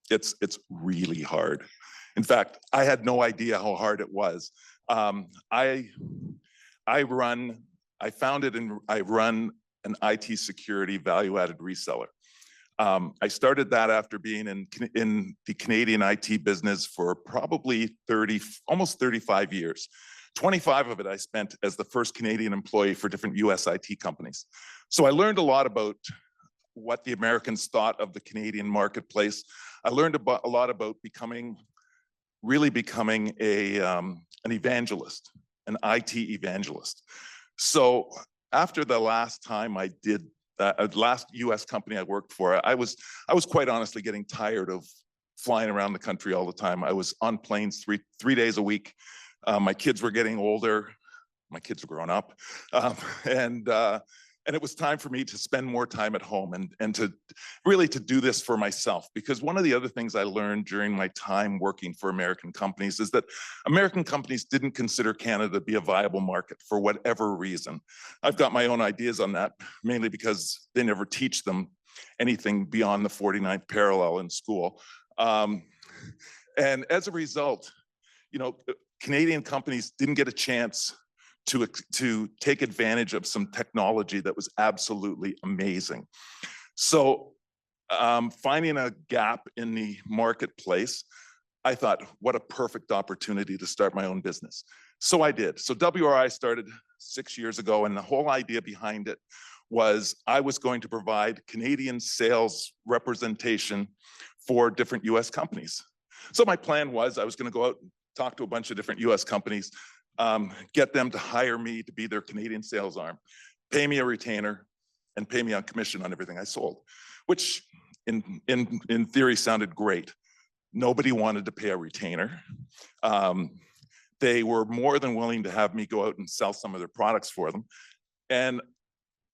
It's really hard. In fact, I had no idea how hard it was. I founded and I run an IT security value-added reseller. I started that after being in the Canadian IT business for probably almost 35 years. 25 of it I spent as the first Canadian employee for different US IT companies. So I learned a lot about what the Americans thought of the Canadian marketplace. I learned a lot about really becoming an evangelist, an IT evangelist. So after the last time I did that, last US company I worked for, I was quite honestly getting tired of flying around the country all the time. I was on planes three days a week. My kids were getting older. My kids were growing up. And it was time for me to spend more time at home and to really to do this for myself. Because one of the other things I learned during my time working for American companies is that American companies didn't consider Canada to be a viable market for whatever reason. I've got my own ideas on that, mainly because they never teach them anything beyond the 49th parallel in school. And as a result, Canadian companies didn't get a chance to take advantage of some technology that was absolutely amazing. So finding a gap in the marketplace, I thought, what a perfect opportunity to start my own business. So I did. So WRI started 6 years ago, and the whole idea behind it was I was going to provide Canadian sales representation for different US companies. So my plan was I was going to go out and talk to a bunch of different US companies, get them to hire me to be their Canadian sales arm, pay me a retainer, and pay me on commission on everything I sold, which in theory sounded great. Nobody wanted to pay a retainer. They were more than willing to have me go out and sell some of their products for them. And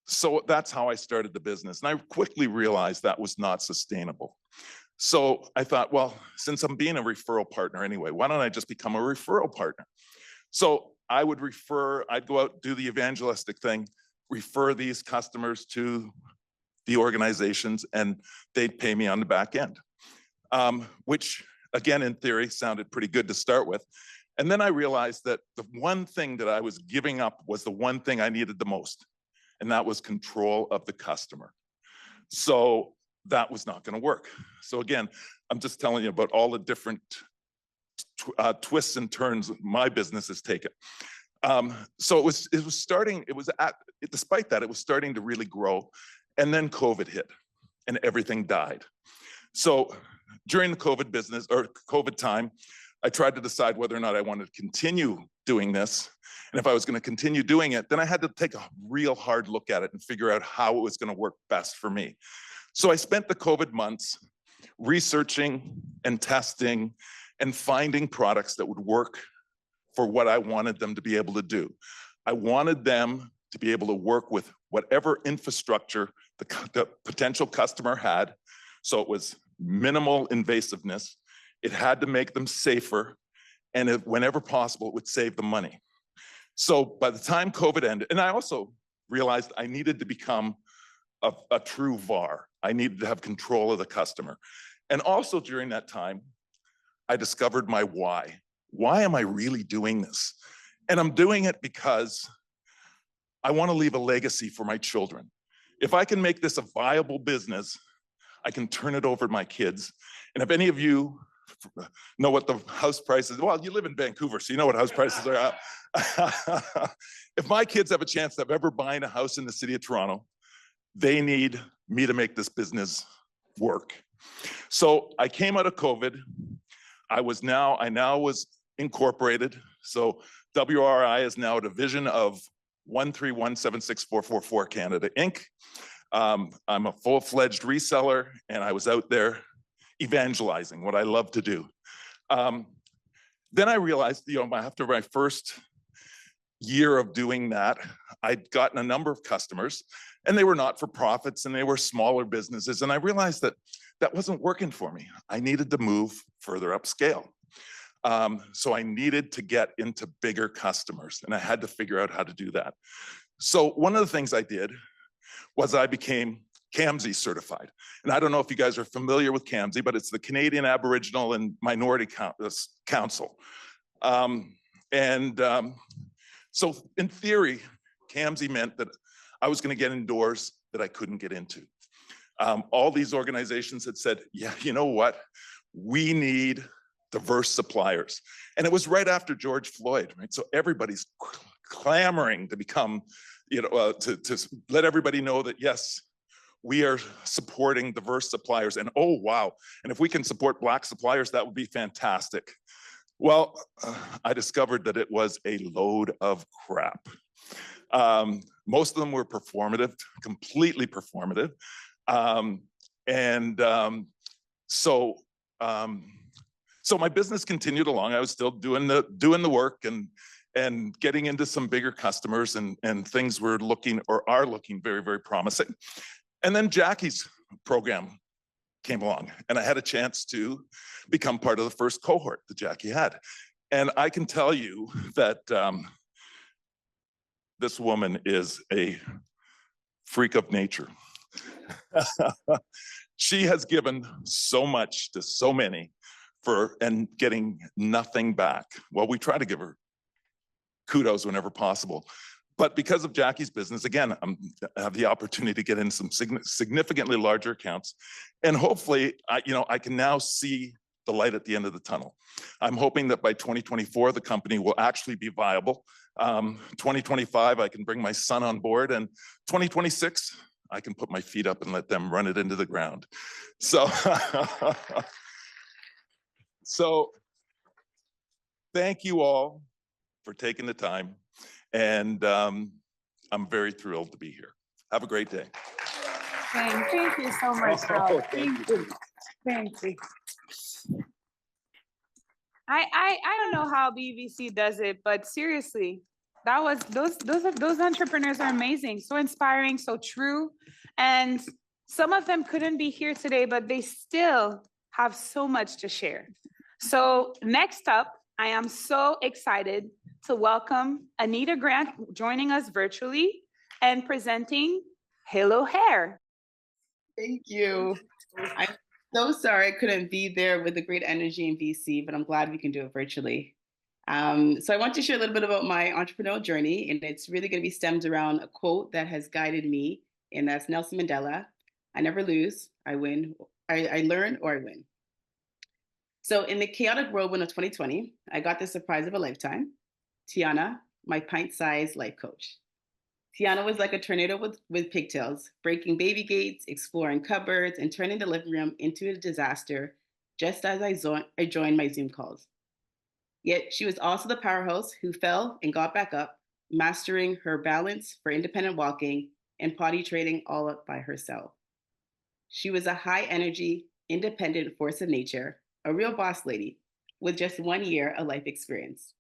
so that's how I started the business. And I quickly realized that was not sustainable. So I thought, well, since I'm being a referral partner anyway, why don't I just become a referral partner? So I'd go out, do the evangelistic thing, refer these customers to the organizations, and they'd pay me on the back end, which again, in theory, sounded pretty good to start with. And then I realized that the one thing that I was giving up was the one thing I needed the most, and that was control of the customer. So that was not going to work. So again, I'm just telling you about all the different twists and turns my business has taken. So despite that, it was starting to really grow. And then COVID hit and everything died. So during the COVID time, I tried to decide whether or not I wanted to continue doing this. And if I was going to continue doing it, then I had to take a real hard look at it and figure out how it was going to work best for me. So I spent the COVID months researching and testing and finding products that would work for what I wanted them to be able to do. I wanted them to be able to work with whatever infrastructure the potential customer had. So it was minimal invasiveness. It had to make them safer. And whenever possible, it would save them money. So by the time COVID ended, and I also realized I needed to become a true VAR. I needed to have control of the customer. And also during that time, I discovered my why. Why am I really doing this? And I'm doing it because I want to leave a legacy for my children. If I can make this a viable business, I can turn it over to my kids. And if any of you know what the house prices, well, you live in Vancouver, so you know what house prices are at. If my kids have a chance of ever buying a house in the city of Toronto, they need me to make this business work. So I came out of COVID. I now was incorporated. So WRI is now a division of 131764444 Canada Inc. I'm a full-fledged reseller, and I was out there evangelizing, what I love to do. Then I realized, after my first year of doing that, I'd gotten a number of customers, and they were not-for-profits, and they were smaller businesses, and I realized that that wasn't working for me. I needed to move further upscale. So I needed to get into bigger customers, and I had to figure out how to do that. So one of the things I did was I became CAMSI certified. And I don't know if you guys are familiar with CAMSI, but it's the Canadian Aboriginal and Minority Council. So in theory, CAMSI meant that I was going to get in doors that I couldn't get into. All these organizations had said, yeah, you know what? We need diverse suppliers. And it was right after George Floyd, right? So everybody's clamoring to become, to let everybody know that, yes, we are supporting diverse suppliers. And oh, wow. And if we can support Black suppliers, that would be fantastic. Well, I discovered that it was a load of crap. Most of them were performative, completely performative. So my business continued along. I was still doing the work and getting into some bigger customers, and things were looking or are looking very, very promising. And then Jackie's program came along, and I had a chance to become part of the first cohort that Jackie had. And I can tell you that this woman is a freak of nature. She has given so much to so many and getting nothing back. Well, we try to give her kudos whenever possible. But because of Jackie's business, again, I have the opportunity to get in some significantly larger accounts. And hopefully, I can now see the light at the end of the tunnel. I'm hoping that by 2024, the company will actually be viable. 2025, I can bring my son on board, and 2026, I can put my feet up and let them run it into the ground. So, so thank you all for taking the time. And I'm very thrilled to be here. Have a great day. Thank you so much, Rob. Thank you. Thank you. I don't know how BVC does it, but seriously, that was those entrepreneurs are amazing, so inspiring, so true. And some of them couldn't be here today, but they still have so much to share. So next up, I am so excited to welcome Anita Grant joining us virtually and presenting Halo Hair. Thank you. I'm so sorry I couldn't be there with the great energy in BC, but I'm glad we can do it virtually. So I want to share a little bit about my entrepreneurial journey, and it's really going to be stemmed around a quote that has guided me, and that's Nelson Mandela: "I never lose, I win. I learn or I win." So in the chaotic whirlwind of 2020, I got the surprise of a lifetime. Tiana, my pint-sized life coach. Tiana was like a tornado with pigtails, breaking baby gates, exploring cupboards, and turning the living room into a disaster just as I joined my Zoom calls. Yet she was also the powerhouse who fell and got back up, mastering her balance for independent walking and potty training all up by herself. She was a high-energy, independent force of nature, a real boss lady with just 1 year of life experience.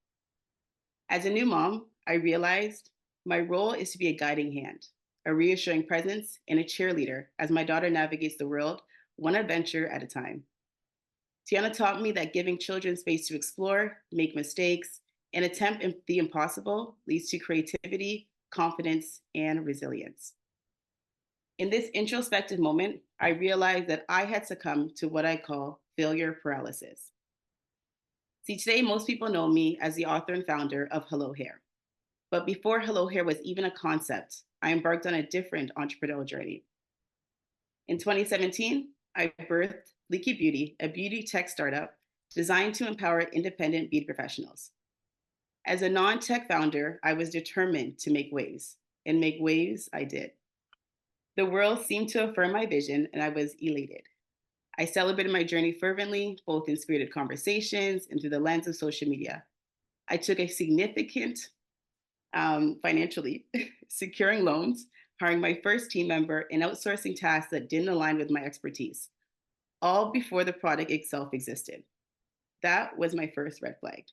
As a new mom, I realized my role is to be a guiding hand, a reassuring presence, and a cheerleader as my daughter navigates the world one adventure at a time. Tiana taught me that giving children space to explore, make mistakes, and attempt the impossible leads to creativity, confidence, and resilience. In this introspective moment, I realized that I had succumbed to what I call failure paralysis. See, today, most people know me as the author and founder of Hello Hair. But before Hello Hair was even a concept, I embarked on a different entrepreneurial journey. In 2017, I birthed Leaky Beauty, a beauty tech startup designed to empower independent beauty professionals. As a non-tech founder, I was determined to make waves, and make waves I did. The world seemed to affirm my vision, and I was elated. I celebrated my journey fervently, both in spirited conversations and through the lens of social media. I took a significant financially, securing loans, hiring my first team member, and outsourcing tasks that didn't align with my expertise, all before the product itself existed. That was my first red flag.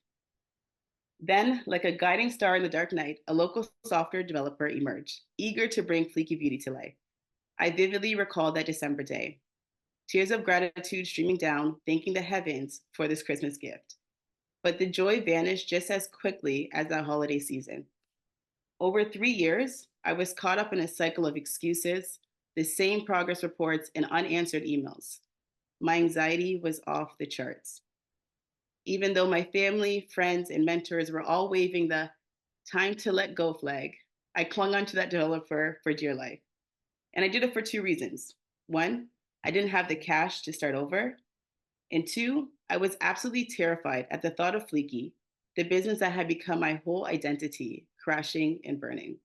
Then, like a guiding star in the dark night, a local software developer emerged, eager to bring Fleeky Beauty to life. I vividly recall that December day. Tears of gratitude streaming down, thanking the heavens for this Christmas gift. But the joy vanished just as quickly as that holiday season. Over 3 years, I was caught up in a cycle of excuses, the same progress reports, and unanswered emails. My anxiety was off the charts. Even though my family, friends, and mentors were all waving the time to let go flag, I clung onto that developer for dear life. And I did it for 2 reasons. 1, I didn't have the cash to start over. And 2, I was absolutely terrified at the thought of Fleeky, the business that had become my whole identity, crashing and burning.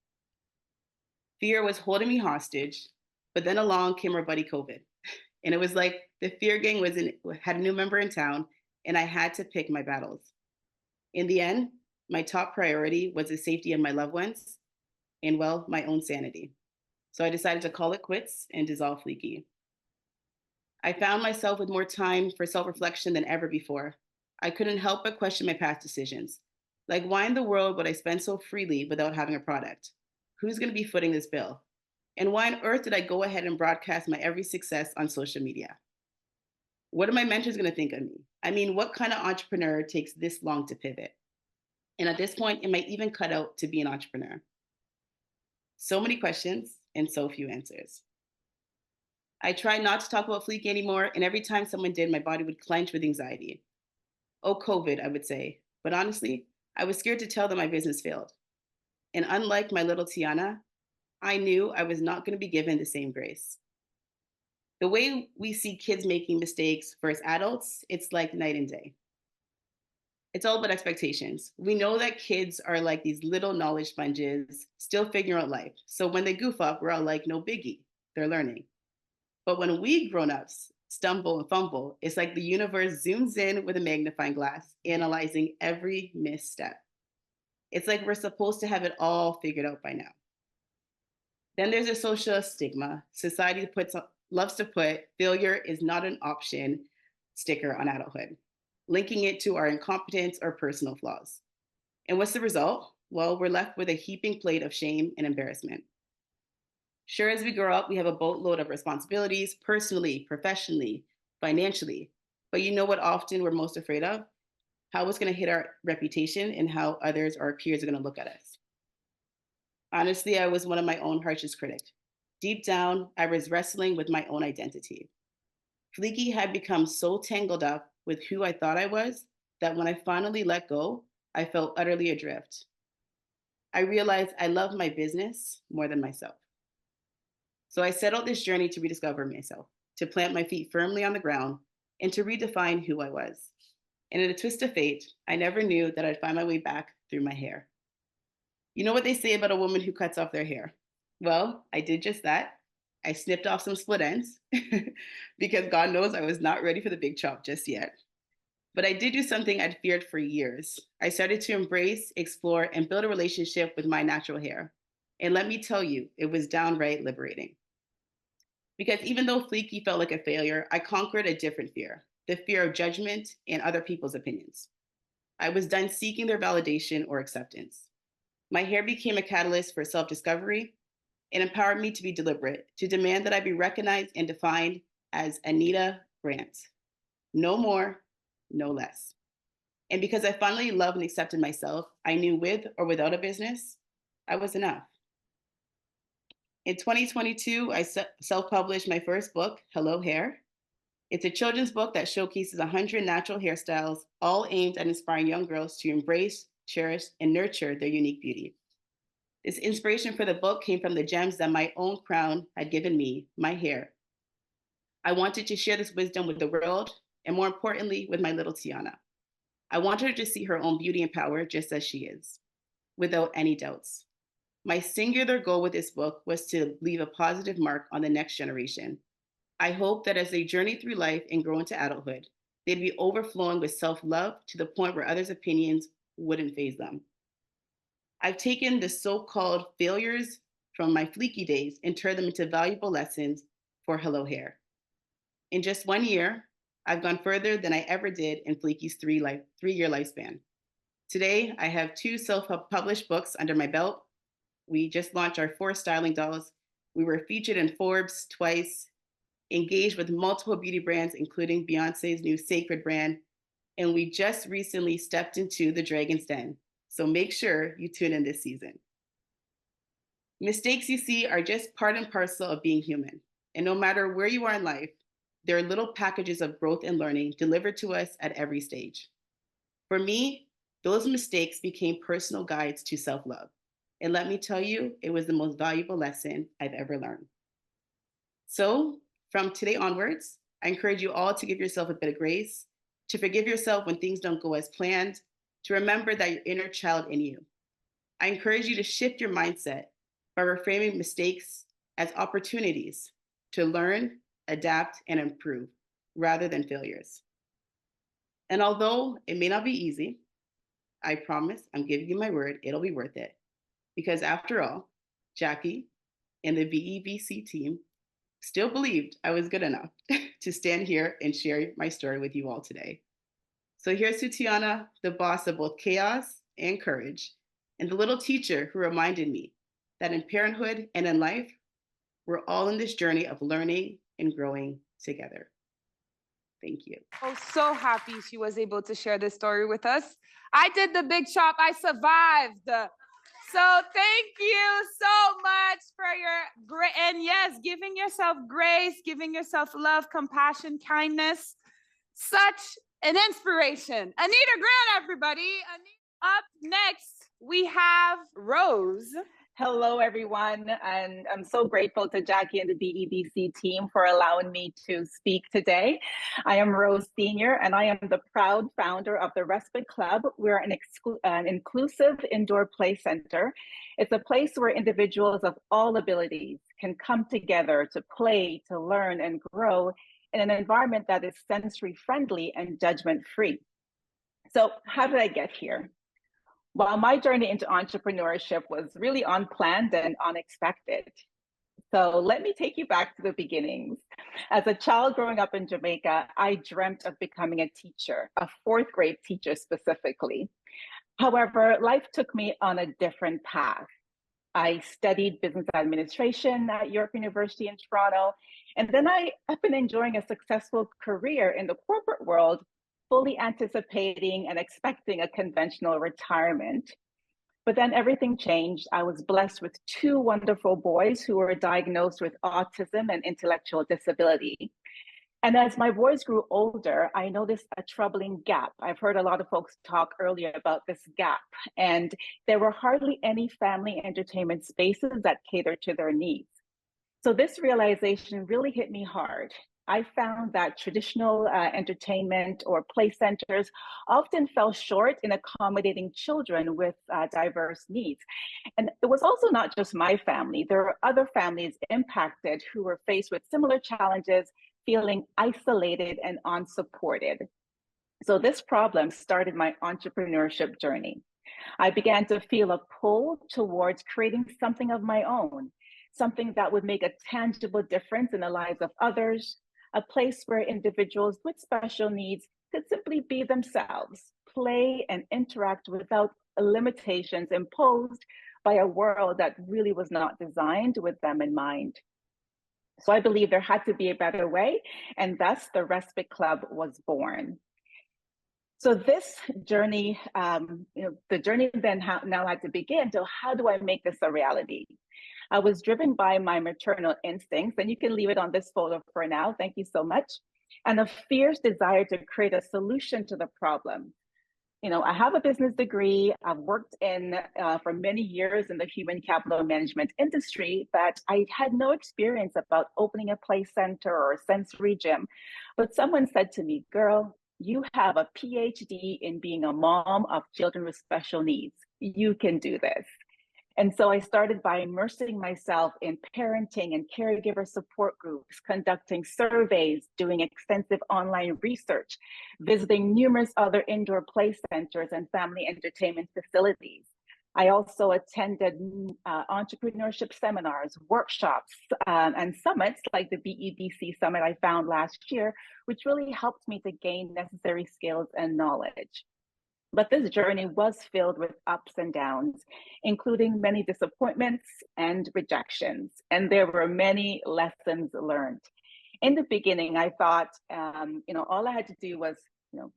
Fear was holding me hostage, but then along came our buddy COVID. And it was like the fear gang had a new member in town, and I had to pick my battles. In the end, my top priority was the safety of my loved ones and, well, my own sanity. So I decided to call it quits and dissolve Fleeky. I found myself with more time for self-reflection than ever before. I couldn't help but question my past decisions. Like, why in the world would I spend so freely without having a product? Who's going to be footing this bill? And why on earth did I go ahead and broadcast my every success on social media? What are my mentors going to think of me? I mean, what kind of entrepreneur takes this long to pivot? And at this point, it might even cut out to be an entrepreneur. So many questions and so few answers. I tried not to talk about Fleeky anymore, and every time someone did, my body would clench with anxiety. Oh, COVID, I would say. But honestly, I was scared to tell them my business failed. And unlike my little Tiana, I knew I was not going to be given the same grace. The way we see kids making mistakes versus adults, it's like night and day. It's all about expectations. We know that kids are like these little knowledge sponges, still figuring out life. So when they goof up, we're all like, no biggie, they're learning. But when we grown-ups stumble and fumble, it's like the universe zooms in with a magnifying glass, analyzing every misstep. It's like we're supposed to have it all figured out by now. Then there's a social stigma. Society loves to put failure is not an option sticker on adulthood, linking it to our incompetence or personal flaws. And what's the result? Well, we're left with a heaping plate of shame and embarrassment. Sure, as we grow up, we have a boatload of responsibilities, personally, professionally, financially. But you know what often we're most afraid of? How it's going to hit our reputation and how others or our peers are going to look at us. Honestly, I was one of my own harshest critics. Deep down, I was wrestling with my own identity. Fleeky had become so tangled up with who I thought I was that when I finally let go, I felt utterly adrift. I realized I loved my business more than myself. So I set out this journey to rediscover myself, to plant my feet firmly on the ground, and to redefine who I was. And in a twist of fate, I never knew that I'd find my way back through my hair. You know what they say about a woman who cuts off their hair? Well, I did just that. I snipped off some split ends because God knows I was not ready for the big chop just yet. But I did do something I'd feared for years. I started to embrace, explore, and build a relationship with my natural hair. And let me tell you, it was downright liberating. Because even though Fleeky felt like a failure, I conquered a different fear, the fear of judgment and other people's opinions. I was done seeking their validation or acceptance. My hair became a catalyst for self-discovery. It empowered me to be deliberate, to demand that I be recognized and defined as Anita Grant. No more, no less. And because I finally loved and accepted myself, I knew with or without a business, I was enough. In 2022, I self-published my first book, Hello Hair. It's a children's book that showcases 100 natural hairstyles, all aimed at inspiring young girls to embrace, cherish, and nurture their unique beauty. This inspiration for the book came from the gems that my own crown had given me, my hair. I wanted to share this wisdom with the world, and more importantly, with my little Tiana. I wanted her to see her own beauty and power just as she is, without any doubts. My singular goal with this book was to leave a positive mark on the next generation. I hope that as they journey through life and grow into adulthood, they'd be overflowing with self-love to the point where others' opinions wouldn't faze them. I've taken the so-called failures from my fleeky days and turned them into valuable lessons for Hello Hair. In just 1 year, I've gone further than I ever did in Fleeky's three-year lifespan. Today, I have 2 self-published books under my belt. We just launched our 4 styling dolls. We were featured in Forbes twice, engaged with multiple beauty brands, including Beyonce's new Sacred brand, and we just recently stepped into the Dragon's Den. So make sure you tune in this season. Mistakes you see are just part and parcel of being human. And no matter where you are in life, there are little packages of growth and learning delivered to us at every stage. For me, those mistakes became personal guides to self-love. And let me tell you, it was the most valuable lesson I've ever learned. So from today onwards, I encourage you all to give yourself a bit of grace, to forgive yourself when things don't go as planned, to remember that your inner child in you. I encourage you to shift your mindset by reframing mistakes as opportunities to learn, adapt, and improve, rather than failures. And although it may not be easy, I promise, I'm giving you my word, it'll be worth it. Because after all, Jackie and the VEBC team still believed I was good enough to stand here and share my story with you all today. So here's to Tiana, the boss of both chaos and courage, and the little teacher who reminded me that in parenthood and in life, we're all in this journey of learning and growing together. Thank you. Oh, so happy she was able to share this story with us. I did the big chop, I survived. So thank you so much for your great, and yes, giving yourself grace, giving yourself love, compassion, kindness. Such an inspiration. Anita Grant, everybody. Up next, we have Rose. Hello, everyone, and I'm so grateful to Jackie and the BEBC team for allowing me to speak today. I am Rose Senior, and I am the proud founder of the Respite Club. We're an inclusive indoor play center. It's a place where individuals of all abilities can come together to play, to learn, and grow in an environment that is sensory-friendly and judgment-free. So how did I get here? Well, my journey into entrepreneurship was really unplanned and unexpected. So let me take you back to the beginnings. As a child growing up in Jamaica, I dreamt of becoming a teacher, a 4th grade teacher specifically. However, life took me on a different path. I studied business administration at York University in Toronto, and then I've been enjoying a successful career in the corporate world, fully anticipating and expecting a conventional retirement. But then everything changed. I was blessed with 2 wonderful boys who were diagnosed with autism and intellectual disability. And as my boys grew older, I noticed a troubling gap. I've heard a lot of folks talk earlier about this gap, and there were hardly any family entertainment spaces that catered to their needs. So this realization really hit me hard. I found that traditional entertainment or play centers often fell short in accommodating children with diverse needs. And it was also not just my family. There were other families impacted who were faced with similar challenges, feeling isolated and unsupported. So this problem started my entrepreneurship journey. I began to feel a pull towards creating something of my own, something that would make a tangible difference in the lives of others, a place where individuals with special needs could simply be themselves, play and interact without limitations imposed by a world that really was not designed with them in mind. So I believe there had to be a better way, and thus the Respite Club was born. So this journey, the journey then now had to begin. So how do I make this a reality? I was driven by my maternal instincts, and you can leave it on this photo for now. Thank you so much. And a fierce desire to create a solution to the problem. You know, I have a business degree. I've worked for many years in the human capital management industry, but I had no experience about opening a play center or a sensory gym. But someone said to me, girl, you have a PhD in being a mom of children with special needs. You can do this. And so I started by immersing myself in parenting and caregiver support groups, conducting surveys, doing extensive online research, visiting numerous other indoor play centers and family entertainment facilities. I also attended entrepreneurship seminars, workshops, and summits like the BEDC summit I found last year, which really helped me to gain necessary skills and knowledge. But this journey was filled with ups and downs, including many disappointments and rejections. And there were many lessons learned. In the beginning, I thought, all I had to do was,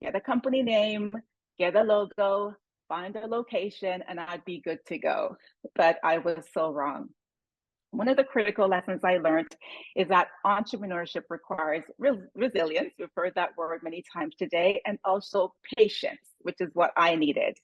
get a company name, get a logo, find a location, and I'd be good to go. But I was so wrong. One of the critical lessons I learned is that entrepreneurship requires resilience. We've heard that word many times today, and also patience, which is what I needed.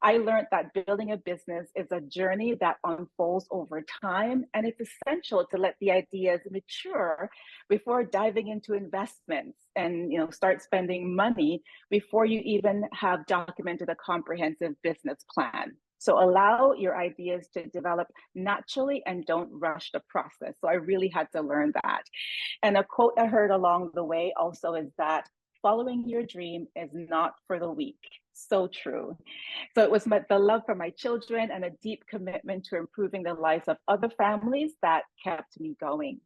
I learned that building a business is a journey that unfolds over time, and it's essential to let the ideas mature before diving into investments and start spending money before you even have documented a comprehensive business plan. So allow your ideas to develop naturally and don't rush the process. So I really had to learn that. And a quote I heard along the way also is that following your dream is not for the weak. So true. So it was the love for my children and a deep commitment to improving the lives of other families that kept me going.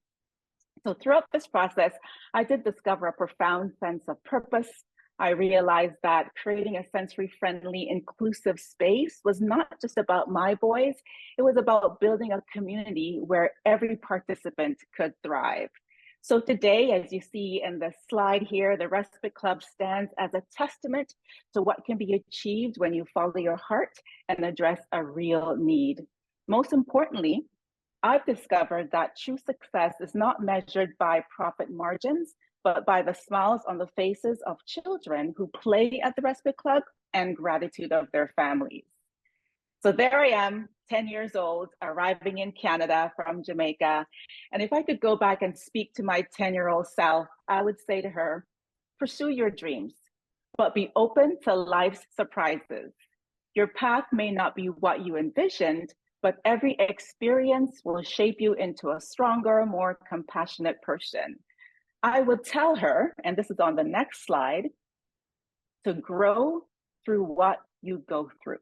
So throughout this process, I did discover a profound sense of purpose. I realized that creating a sensory-friendly, inclusive space was not just about my boys, it was about building a community where every participant could thrive. So today, as you see in the slide here, the Respite Club stands as a testament to what can be achieved when you follow your heart and address a real need. Most importantly, I've discovered that true success is not measured by profit margins, but by the smiles on the faces of children who play at the Respite Club and gratitude of their families. So there I am, 10 years old, arriving in Canada from Jamaica. And if I could go back and speak to my 10-year-old self, I would say to her, pursue your dreams, but be open to life's surprises. Your path may not be what you envisioned, but every experience will shape you into a stronger, more compassionate person. I would tell her, and this is on the next slide, to grow through what you go through.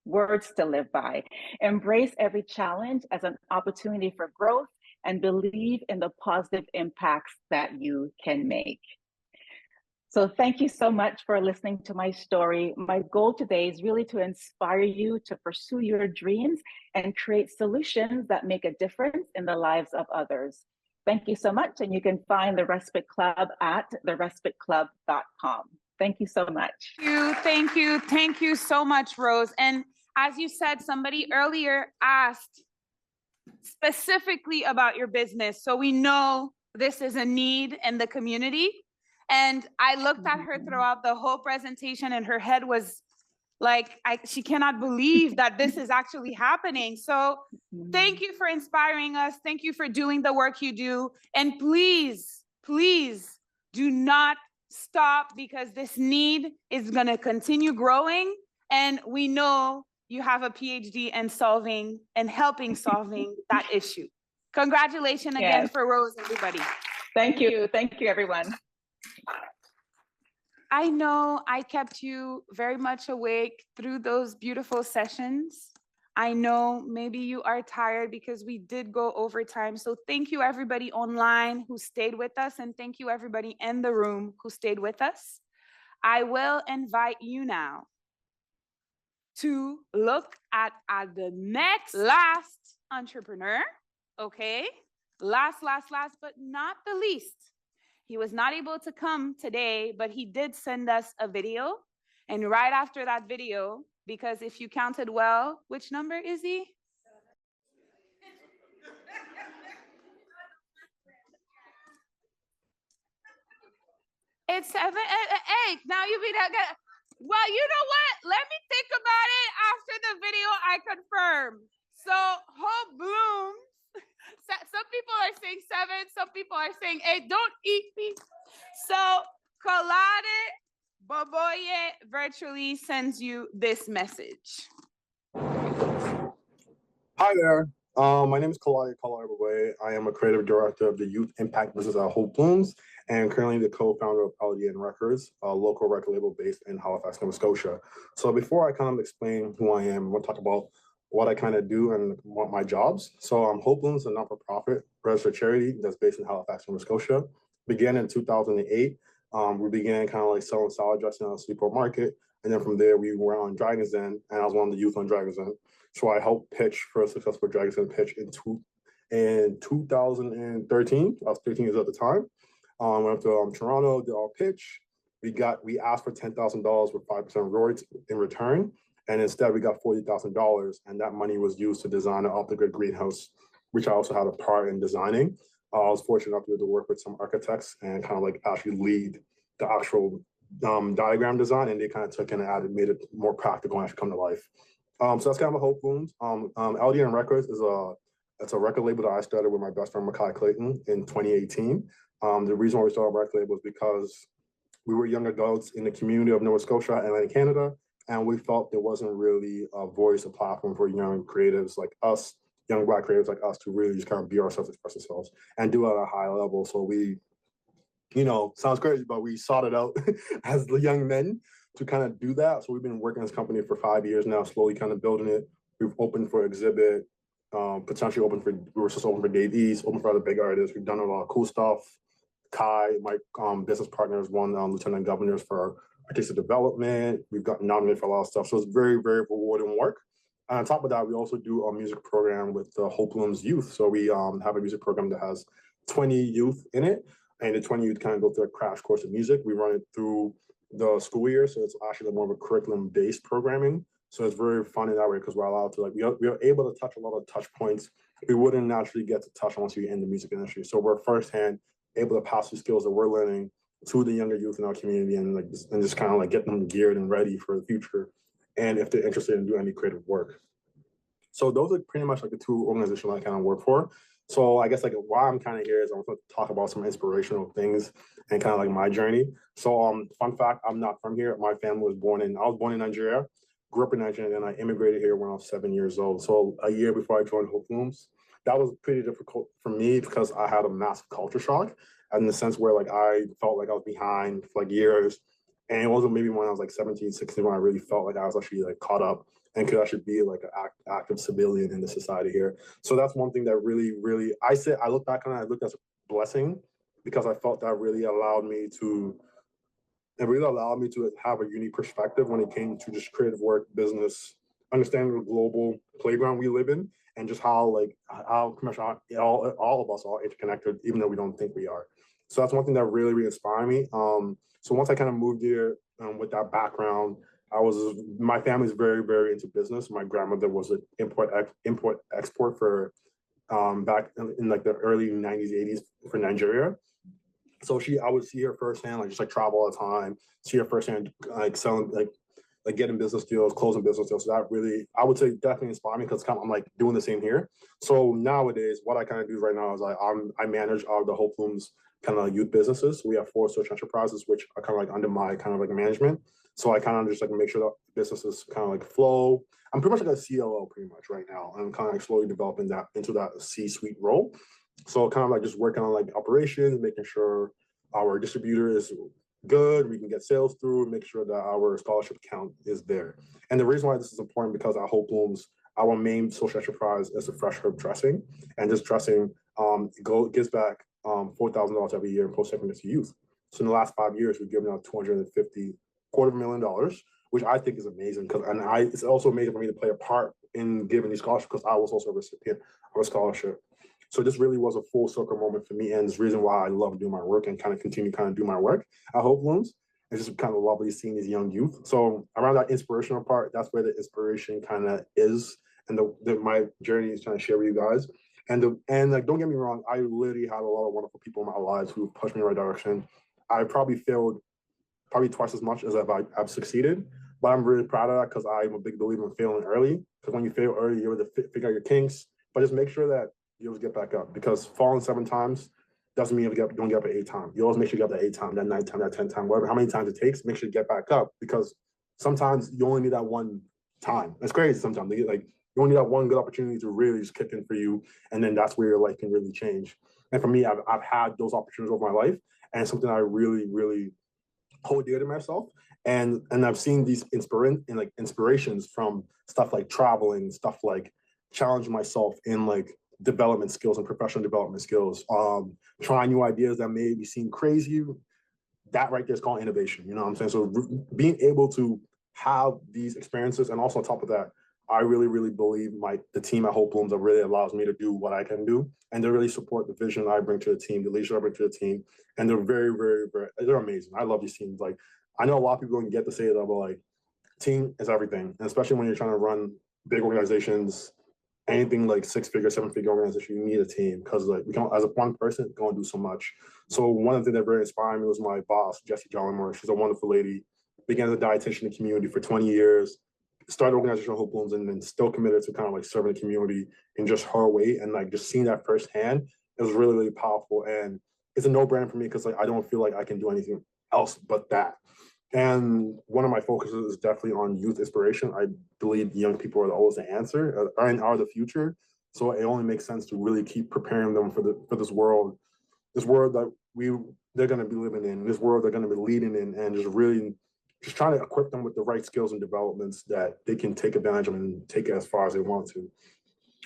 Words to live by. Embrace every challenge as an opportunity for growth and believe in the positive impacts that you can make. So thank you so much for listening to my story. My goal today is really to inspire you to pursue your dreams and create solutions that make a difference in the lives of others. Thank you so much. And you can find the Respite Club at therespiteclub.com. Thank you so much. Thank you so much, Rose. And as you said, somebody earlier asked specifically about your business. So we know this is a need in the community. And I looked at her throughout the whole presentation and her head was like, she cannot believe that this is actually happening. So thank you for inspiring us. Thank you for doing the work you do. And please, please do not stop because this need is going to continue growing. And we know you have a PhD in solving and helping solving that issue. Congratulations again for Rose, everybody. Thank you. Thank you, everyone. I know I kept you very much awake through those beautiful sessions. I know maybe you are tired because we did go over time. So thank you everybody online who stayed with us, and thank you everybody in the room who stayed with us. I will invite you now to look at the next last entrepreneur, okay? Last, but not the least. He was not able to come today, but he did send us a video. And right after that video, because if you counted well, which number is he? It's 7, 8. Now you be that good. Well, you know what? Let me think about it after the video. I confirm. So Hope blooms. Some people are saying 7. Some people are saying 8. Don't eat me. So Kalade Boboye virtually sends you this message. Hi there. My name is Kalade Boboye. I am a creative director of the youth impact business at Hope Blooms, and currently the co-founder of LDN Records, a local record label based in Halifax, Nova Scotia. So before I kind of explain who I am, I want to talk about what I kind of do and what my jobs. So Hope Blooms, a not-for-profit registered charity that's based in Halifax, Nova Scotia. Began in 2008. We began kind of like selling salad dressing on a Sleeport Market. And then from there, we were on Dragon's Den, and I was one of the youth on Dragon's Den. So I helped pitch for a successful Dragon's Den pitch in 2013. I was 13 years at the time. Went up to Toronto, did our pitch. We asked for $10,000 with 5% royalties in return. And instead we got $40,000. And that money was used to design an off-the-grid greenhouse, which I also had a part in designing. I was fortunate enough to be able to work with some architects and kind of like actually lead the actual diagram design. And they kind of took it and added, made it more practical and actually come to life. So that's kind of a Hope Blooms. LDN Records is it's a record label that I started with my best friend, Makai Clayton, in 2018. The reason why we started a record label was because we were young adults in the community of Nova Scotia and in Canada, and we felt there wasn't really a voice, a platform for young creatives like us, young Black creatives like us, to really just kind of be ourselves, express ourselves, and do it at a high level. So we, sounds crazy, but we sought it out as the young men to kind of do that. So we've been working this company for 5 years now, slowly kind of building it. We've opened for exhibit, potentially we were just open for Dave East, open for other big artists. We've done a lot of cool stuff. Kai, my business partner, has won lieutenant governors for artistic development. We've gotten nominated for a lot of stuff. So it's very, very rewarding work. And on top of that, we also do a music program with the Hope Blooms Youth. So we have a music program that has 20 youth in it. And the 20 youth kind of go through a crash course of music. We run it through the school year. So it's actually more of a curriculum-based programming. So it's very fun in that way because we're allowed to, we are able to touch a lot of touch points we wouldn't naturally get to touch once you're in the music industry. So we're firsthand able to pass the skills that we're learning to the younger youth in our community and just kind of like get them geared and ready for the future. And if they're interested in doing any creative work. So those are pretty much like the two organizations I kind of work for. So I guess like why I'm kind of here is I'm going to talk about some inspirational things and kind of like my journey. So fun fact, I'm not from here. My family was I was born in Nigeria, grew up in Nigeria, and I immigrated here when I was 7 years old. So a year before I joined Hope Blooms, that was pretty difficult for me because I had a massive culture shock in the sense where like I felt like I was behind for like years. And it wasn't maybe when I was like 17, 16 when I really felt like I was actually like caught up and could actually be like an active civilian in the society here. So that's one thing that really, really, I look back on it, I look as a blessing because I felt that really allowed me to have a unique perspective when it came to just creative work, business, understanding the global playground we live in, and just how commercial, all of us are interconnected, even though we don't think we are. So that's one thing that really, really inspired me. So once I kind of moved here with that background, my family's very, very into business. My grandmother was an import-export for back in like the early 90s, 80s for Nigeria. So I would see her firsthand, like just like travel all the time, see her firsthand, like selling, like getting business deals, closing business deals. So that really, I would say definitely inspired me because I'm like doing the same here. So nowadays, what I kind of do right now is I manage all the Hope Blooms kind of like youth businesses. So we have 4 social enterprises, which are kind of like under my kind of like management. So I kind of just like make sure that businesses kind of like flow. I'm pretty much like a COO pretty much right now. I'm kind of like slowly developing that into that C-suite role. So kind of like just working on like operations, making sure our distributor is good, we can get sales through, make sure that our scholarship account is there. And the reason why this is important because at Hope Blooms, our main social enterprise is the fresh herb dressing. And this dressing gives back $4,000 every year in post-secondary youth. So in the last 5 years, we've given out $250,000, which I think is amazing. It's also amazing for me to play a part in giving these scholarships because I was also a recipient of a scholarship. So this really was a full circle moment for me. And this reason why I love doing my work and kind of continue kind of do my work at Hope Blooms. It's just kind of lovely seeing these young youth. So around that inspirational part, that's where the inspiration kind of is. And my journey is trying to share with you guys. And like, don't get me wrong, I literally had a lot of wonderful people in my lives who pushed me in the right direction. I probably failed twice as much as I've succeeded. But I'm really proud of that because I'm a big believer in failing early. Because when you fail early, you're able to figure out your kinks. But just make sure that you always get back up. Because falling 7 times doesn't mean you don't get up at 8 times. You always make sure you get up at 8 times, that 9 times, that 10 times, whatever, how many times it takes, make sure you get back up. Because sometimes you only need that one time. It's crazy sometimes. Like, you only need that one good opportunity to really just kick in for you. And then that's where your life can really change. And for me, I've had those opportunities over my life. And it's something I really, really hold dear to myself. And I've seen these inspirations from stuff like traveling, stuff like challenging myself in like development skills and professional development skills, trying new ideas that maybe seem crazy. That right there is called innovation. You know what I'm saying? So being able to have these experiences, and also on top of that, I really, really believe the team at Hope Blooms really allows me to do what I can do, and they really support the vision I bring to the team, the leadership I bring to the team, and they're very, very, very, they're amazing. I love these teams. Like, I know a lot of people don't get to say that, but like, team is everything, and especially when you're trying to run big organizations, anything like 6-figure, 7-figure organization, you need a team because like we can, as a one person, go and do so much. So one of the things that really inspired me was my boss, Djalil. She's a wonderful lady. Began as a dietitian in the community for 20 years. Started organization Hope Blooms, and then still committed to kind of like serving the community in just her way, and like just seeing that firsthand, it was really, really powerful. And it's a no-brainer for me because like I don't feel like I can do anything else but that. And one of my focuses is definitely on youth inspiration. I believe young people are always the answer and are the future. So it only makes sense to really keep preparing them for this world that they're going to be living in, this world they're going to be leading in, and just trying to equip them with the right skills and developments that they can take advantage of and take it as far as they want to.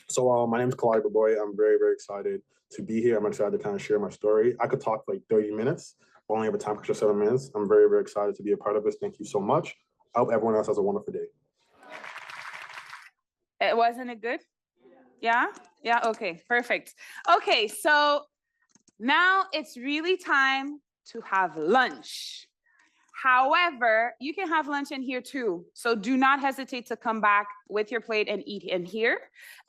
So my name is Kalai Baboy. I'm very, very excited to be here. I'm excited to kind of share my story. I could talk for like 30 minutes. I only have a time for just 7 minutes. I'm very, very excited to be a part of this. Thank you so much. I hope everyone else has a wonderful day. Wasn't it good? Yeah? Yeah, okay, perfect. Okay, so now it's really time to have lunch. However, you can have lunch in here too. So do not hesitate to come back with your plate and eat in here.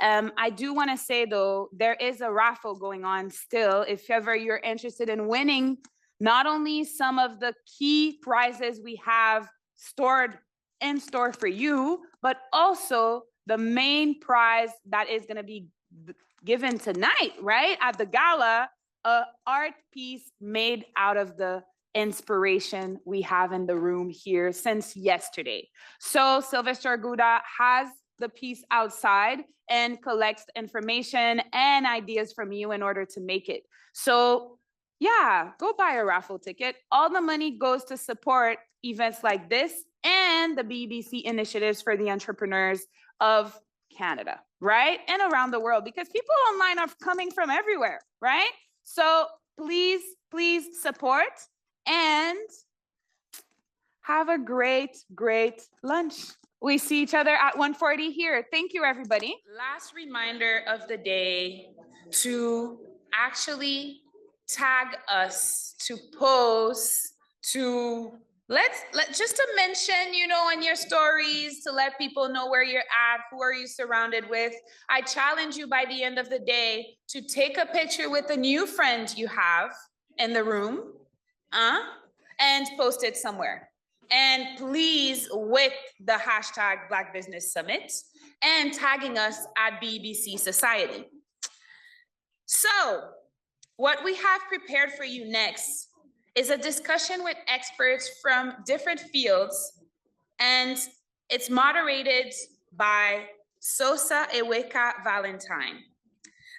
I do want to say though, there is a raffle going on still. If ever you're interested in winning not only some of the key prizes we have stored in store for you, but also the main prize that is going to be given tonight, right? At the gala, an art piece made out of the inspiration we have in the room here since yesterday. So Sylvester Aguda has the piece outside and collects information and ideas from you in order to make it. So yeah, go buy a raffle ticket. All the money goes to support events like this and the BBC initiatives for the entrepreneurs of Canada, right? And around the world, because people online are coming from everywhere, right? So please, please support and have a great, great lunch. We see each other at 1:40 here. Thank you, everybody. Last reminder of the day to actually tag us, to post, to just to mention, you know, in your stories, to let people know where you're at, who are you surrounded with. I challenge you by the end of the day to take a picture with a new friend you have in the room, and post it somewhere. And please, with the hashtag Black Business Summit and tagging us at BBC Society. So, what we have prepared for you next is a discussion with experts from different fields, and it's moderated by Sosa Eweka Valentine.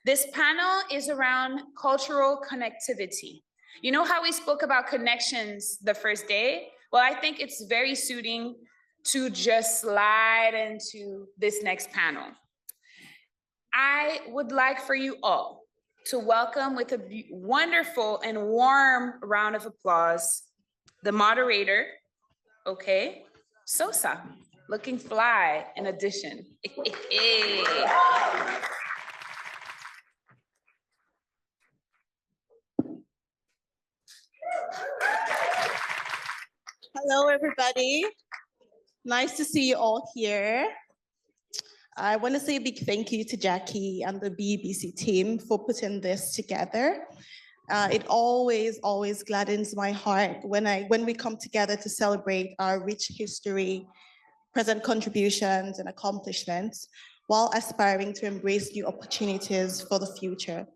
This panel is around cultural connectivity. You know how we spoke about connections the first day? Well, I think it's very suiting to just slide into this next panel. I would like for you all to welcome with a wonderful and warm round of applause, the moderator, okay, Sosa, looking fly in addition. Hello, everybody. Nice to see you all here. I want to say a big thank you to Jackie and the BBC team for putting this together. It always gladdens my heart when we come together to celebrate our rich history, present contributions and accomplishments, while aspiring to embrace new opportunities for the future.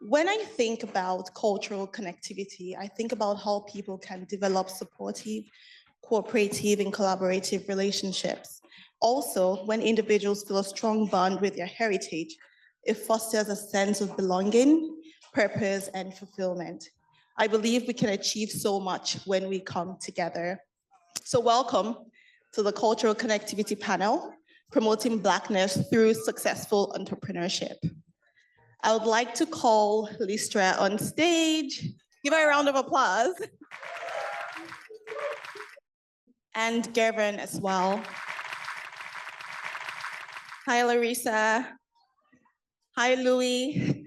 When I think about cultural connectivity, I think about how people can develop supportive, cooperative, and collaborative relationships. Also, when individuals feel a strong bond with their heritage, it fosters a sense of belonging, purpose, and fulfillment. I believe we can achieve so much when we come together. So welcome to the Cultural Connectivity Panel, Promoting Blackness Through Successful Entrepreneurship. I would like to call Listra on stage. Give her a round of applause. And Gavin as well. Hi, Larissa. Hi, Louis.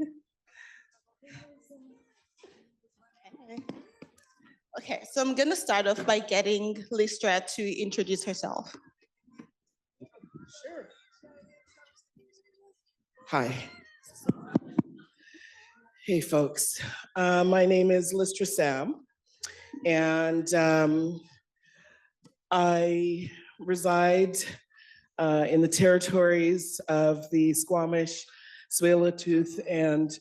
Okay, so I'm gonna start off by getting Listra to introduce herself. Sure. Hi. Hey, folks. My name is Listra Sam, and I reside in the territories of the Squamish, Tsleil-Waututh, and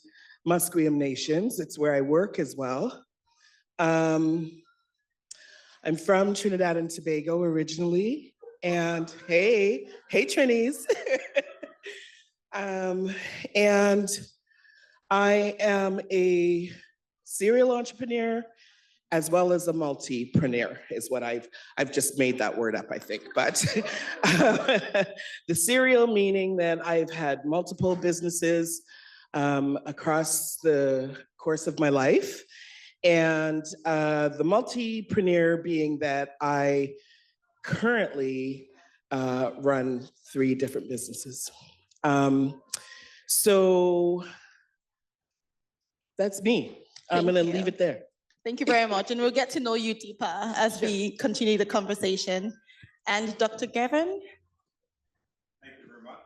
Musqueam nations. It's where I work as well. I'm from Trinidad and Tobago originally, and hey Trinies. And I am a serial entrepreneur as well as a multipreneur is what I've just made that word up, I think. But the serial meaning that I've had multiple businesses across the course of my life. And the multipreneur being that I currently run 3 different businesses. So that's me. I'm gonna leave it there. Thank you very much. And we'll get to know you deeper as we continue the conversation. And Dr. Gavin? Thank you very much.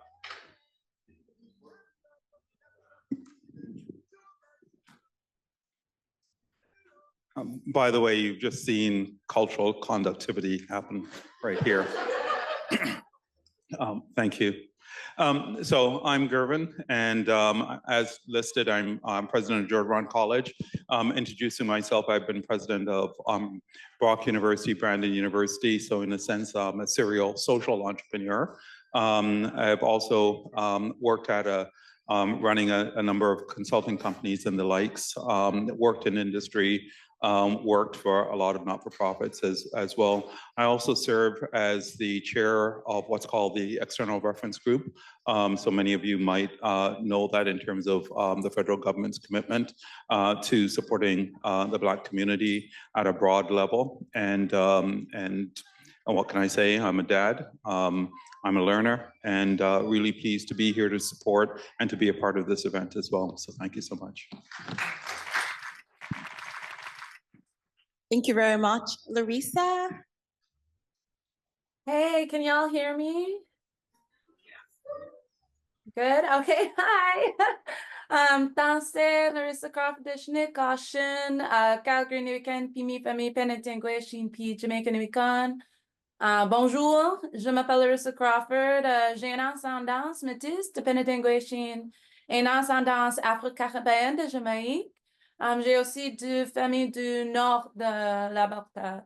By the way, you've just seen cultural conductivity happen right here. Thank you. So I'm Gervin, and as listed, I'm president of George Brown College. Introducing myself, I've been president of Brock University, Brandon University, so in a sense, I'm a serial social entrepreneur. I've also worked at running a number of consulting companies and the likes, worked in industry, worked for a lot of not-for-profits as well. I also serve as the chair of what's called the External Reference Group. So many of you might know that in terms of the federal government's commitment to supporting the Black community at a broad level. And what can I say? I'm a dad. I'm a learner, and really pleased to be here to support and to be a part of this event as well. So thank you so much. Thank you very much. Larissa? Hey, can y'all hear me? Good, okay, hi. Tanse, Larissa Crawford, Dishnik, Goshen, Calgary, Nuikan, Pimi, Femi, Penetangweshin, P, Jamaica, Nuikan. Bonjour, je m'appelle Larissa Crawford, j'ai une ascendance métisse de Penetangweshin et une ascendance afro-caribéenne de Jamaïque. J'ai aussi deux familles du nord de l'Alberta.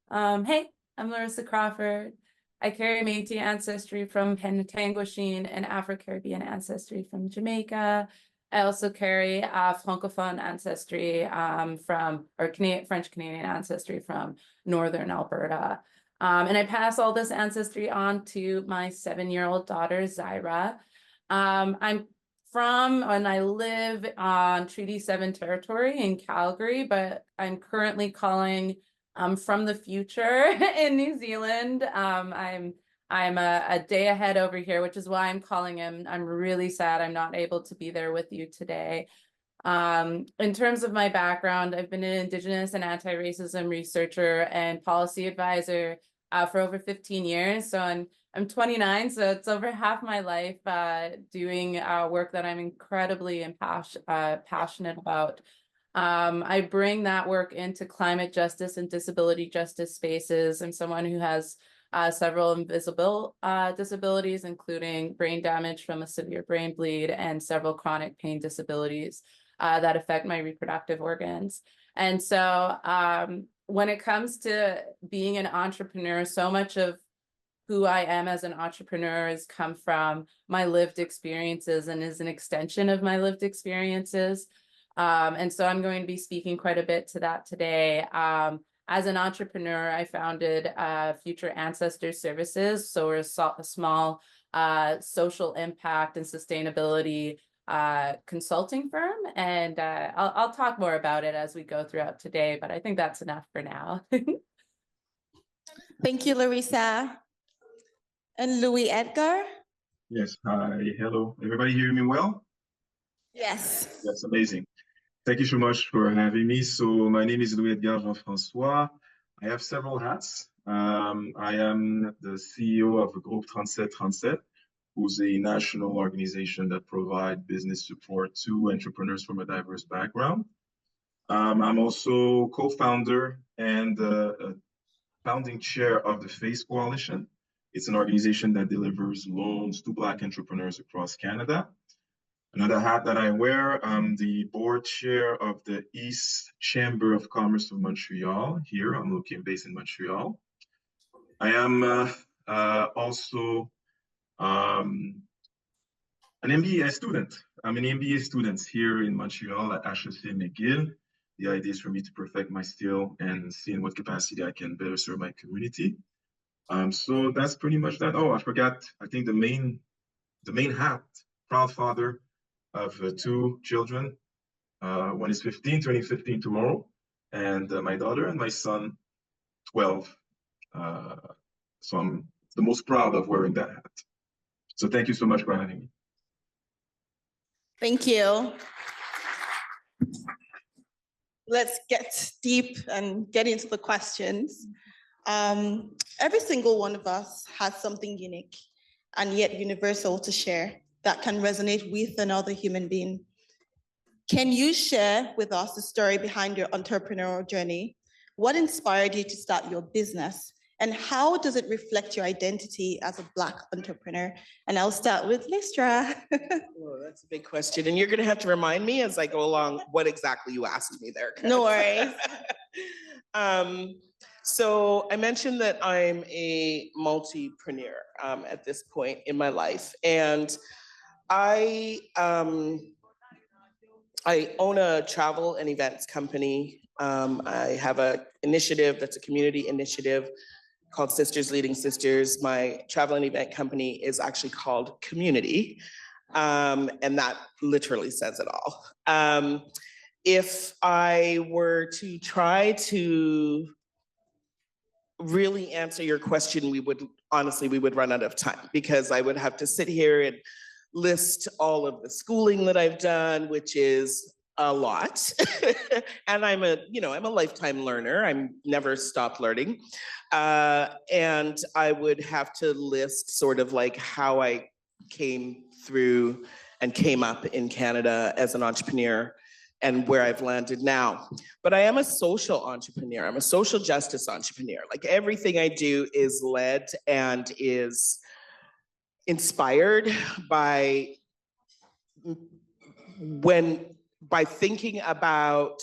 Hey, I'm Larissa Crawford. I carry Métis ancestry from Penetangweshin and Afro-Caribbean ancestry from Jamaica. I also carry Francophone ancestry French-Canadian ancestry from Northern Alberta. And I pass all this ancestry on to my 7-year-old daughter, Zaira. I'm from and I live on Treaty 7 territory in Calgary, but I'm currently calling from the future in New Zealand. I'm a day ahead over here, which is why I'm calling him. I'm really sad I'm not able to be there with you today. In terms of my background, I've been an Indigenous and anti-racism researcher and policy advisor for over 15 years. So I'm 29, so it's over half my life doing work that I'm incredibly passionate about. I bring that work into climate justice and disability justice spaces. I'm someone who has several invisible disabilities, including brain damage from a severe brain bleed and several chronic pain disabilities that affect my reproductive organs. And so when it comes to being an entrepreneur, so much of who I am as an entrepreneur has come from my lived experiences and is an extension of my lived experiences. And so I'm going to be speaking quite a bit to that today. As an entrepreneur, I founded Future Ancestor Services. So we're a small social impact and sustainability consulting firm. And I'll talk more about it as we go throughout today, but I think that's enough for now. Thank you, Larissa. And Louis Edgar? Yes, hi, hello. Everybody hear me well? Yes. That's amazing. Thank you so much for having me. So my name is Louis Edgar Jean-François. I have several hats. I am the CEO of Groupe 3737, who's a national organization that provides business support to entrepreneurs from a diverse background. I'm also co-founder and founding chair of the FACE Coalition. It's an organization that delivers loans to Black entrepreneurs across Canada. Another hat that I wear, I'm the board chair of the East Chamber of Commerce of Montreal. Here, I'm based in Montreal. I am also an MBA student. I'm an MBA student here in Montreal at HEC McGill. The idea is for me to perfect my skill and see in what capacity I can better serve my community. So that's pretty much that. Oh, I forgot, I think the main hat, proud father of 2 children. One is 15, turning 15 tomorrow, and my daughter and my son, 12. So I'm the most proud of wearing that hat. So thank you so much for having me. Thank you. Let's get deep and get into the questions. Every single one of us has something unique and yet universal to share that can resonate with another human being. Can you share with us the story behind your entrepreneurial journey? What inspired you to start your business? And how does it reflect your identity as a Black entrepreneur? And I'll start with Listra. Oh, that's a big question. And you're going to have to remind me as I go along what exactly you asked me there. No worries. So I mentioned that I'm a multipreneur at this point in my life. And I own a travel and events company. I have an initiative that's a community initiative called Sisters Leading Sisters. My travel and event company is actually called Community. And that literally says it all. If I were to try to really answer your question, we would run out of time, because I would have to sit here and list all of the schooling that I've done, which is a lot. And I'm a lifetime learner. I'm never stopped learning. And I would have to list sort of like how I came through and came up in Canada as an entrepreneur and where I've landed now. But I am a social entrepreneur. I'm a social justice entrepreneur. Like, everything I do is led and is inspired by thinking about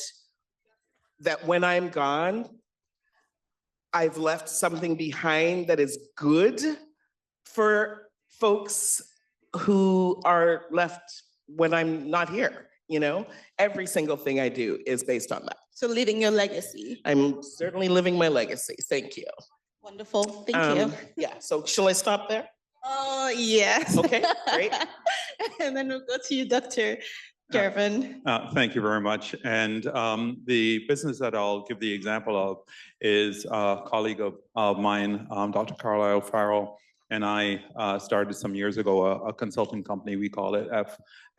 that when I'm gone, I've left something behind that is good for folks who are left when I'm not here. Every single thing I do is based on that. So living your legacy. I'm certainly living my legacy. Thank you. Wonderful. Thank you. Yeah. So shall I stop there? Oh, yes. Okay, great. And then we'll go to you, Dr. Gervin. Thank you very much. And the business that I'll give the example of is a colleague of mine, Dr. Carlisle Farrell, and I started some years ago a consulting company. We call it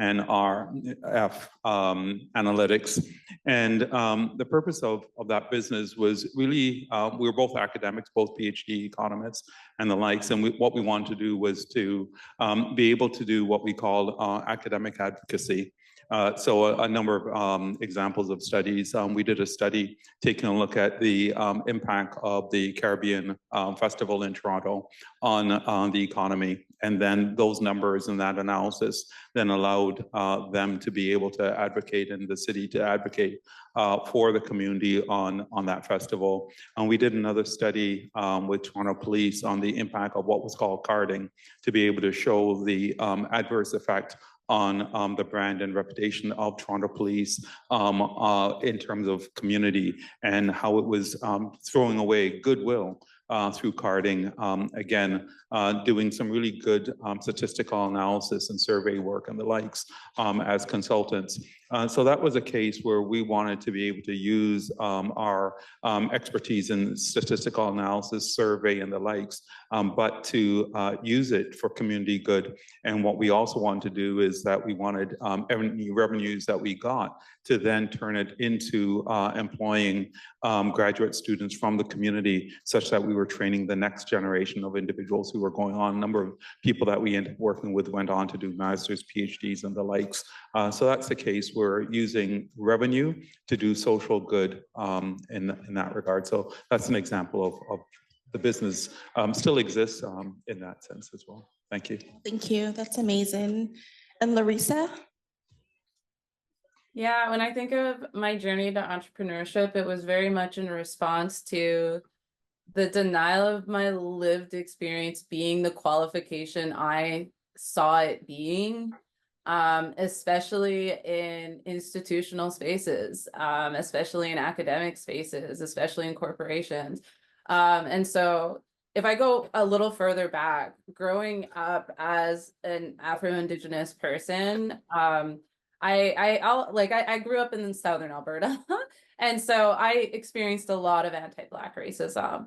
FNRF Analytics. And the purpose of that business was really, we were both academics, both PhD economists and the likes. And what we wanted to do was to be able to do what we called academic advocacy So a number of examples of studies. We did a study taking a look at the impact of the Caribbean Festival in Toronto on the economy. And then those numbers and that analysis then allowed them to be able to advocate, and the city to advocate for the community on that festival. And we did another study with Toronto Police on the impact of what was called carding, to be able to show the adverse effect on the brand and reputation of Toronto Police in terms of community, and how it was throwing away goodwill through carding. Again, doing some really good statistical analysis and survey work and the likes as consultants. So that was a case where we wanted to be able to use our expertise in statistical analysis, survey, and the likes, but to use it for community good. And what we also wanted to do is that we wanted any revenues that we got to then turn it into employing graduate students from the community, such that we were training the next generation of individuals who were going on. A number of people that we ended up working with went on to do masters, PhDs, and the likes. So that's the case. We're using revenue to do social good in that regard. So that's an example of the business still exists in that sense as well. Thank you. Thank you. That's amazing. And Larissa? Yeah, when I think of my journey to entrepreneurship, it was very much in response to the denial of my lived experience being the qualification I saw it being, especially in institutional spaces, especially in academic spaces, especially in corporations. And so if I go a little further back, growing up as an Afro-Indigenous person, I grew up in Southern Alberta. And so I experienced a lot of anti-Black racism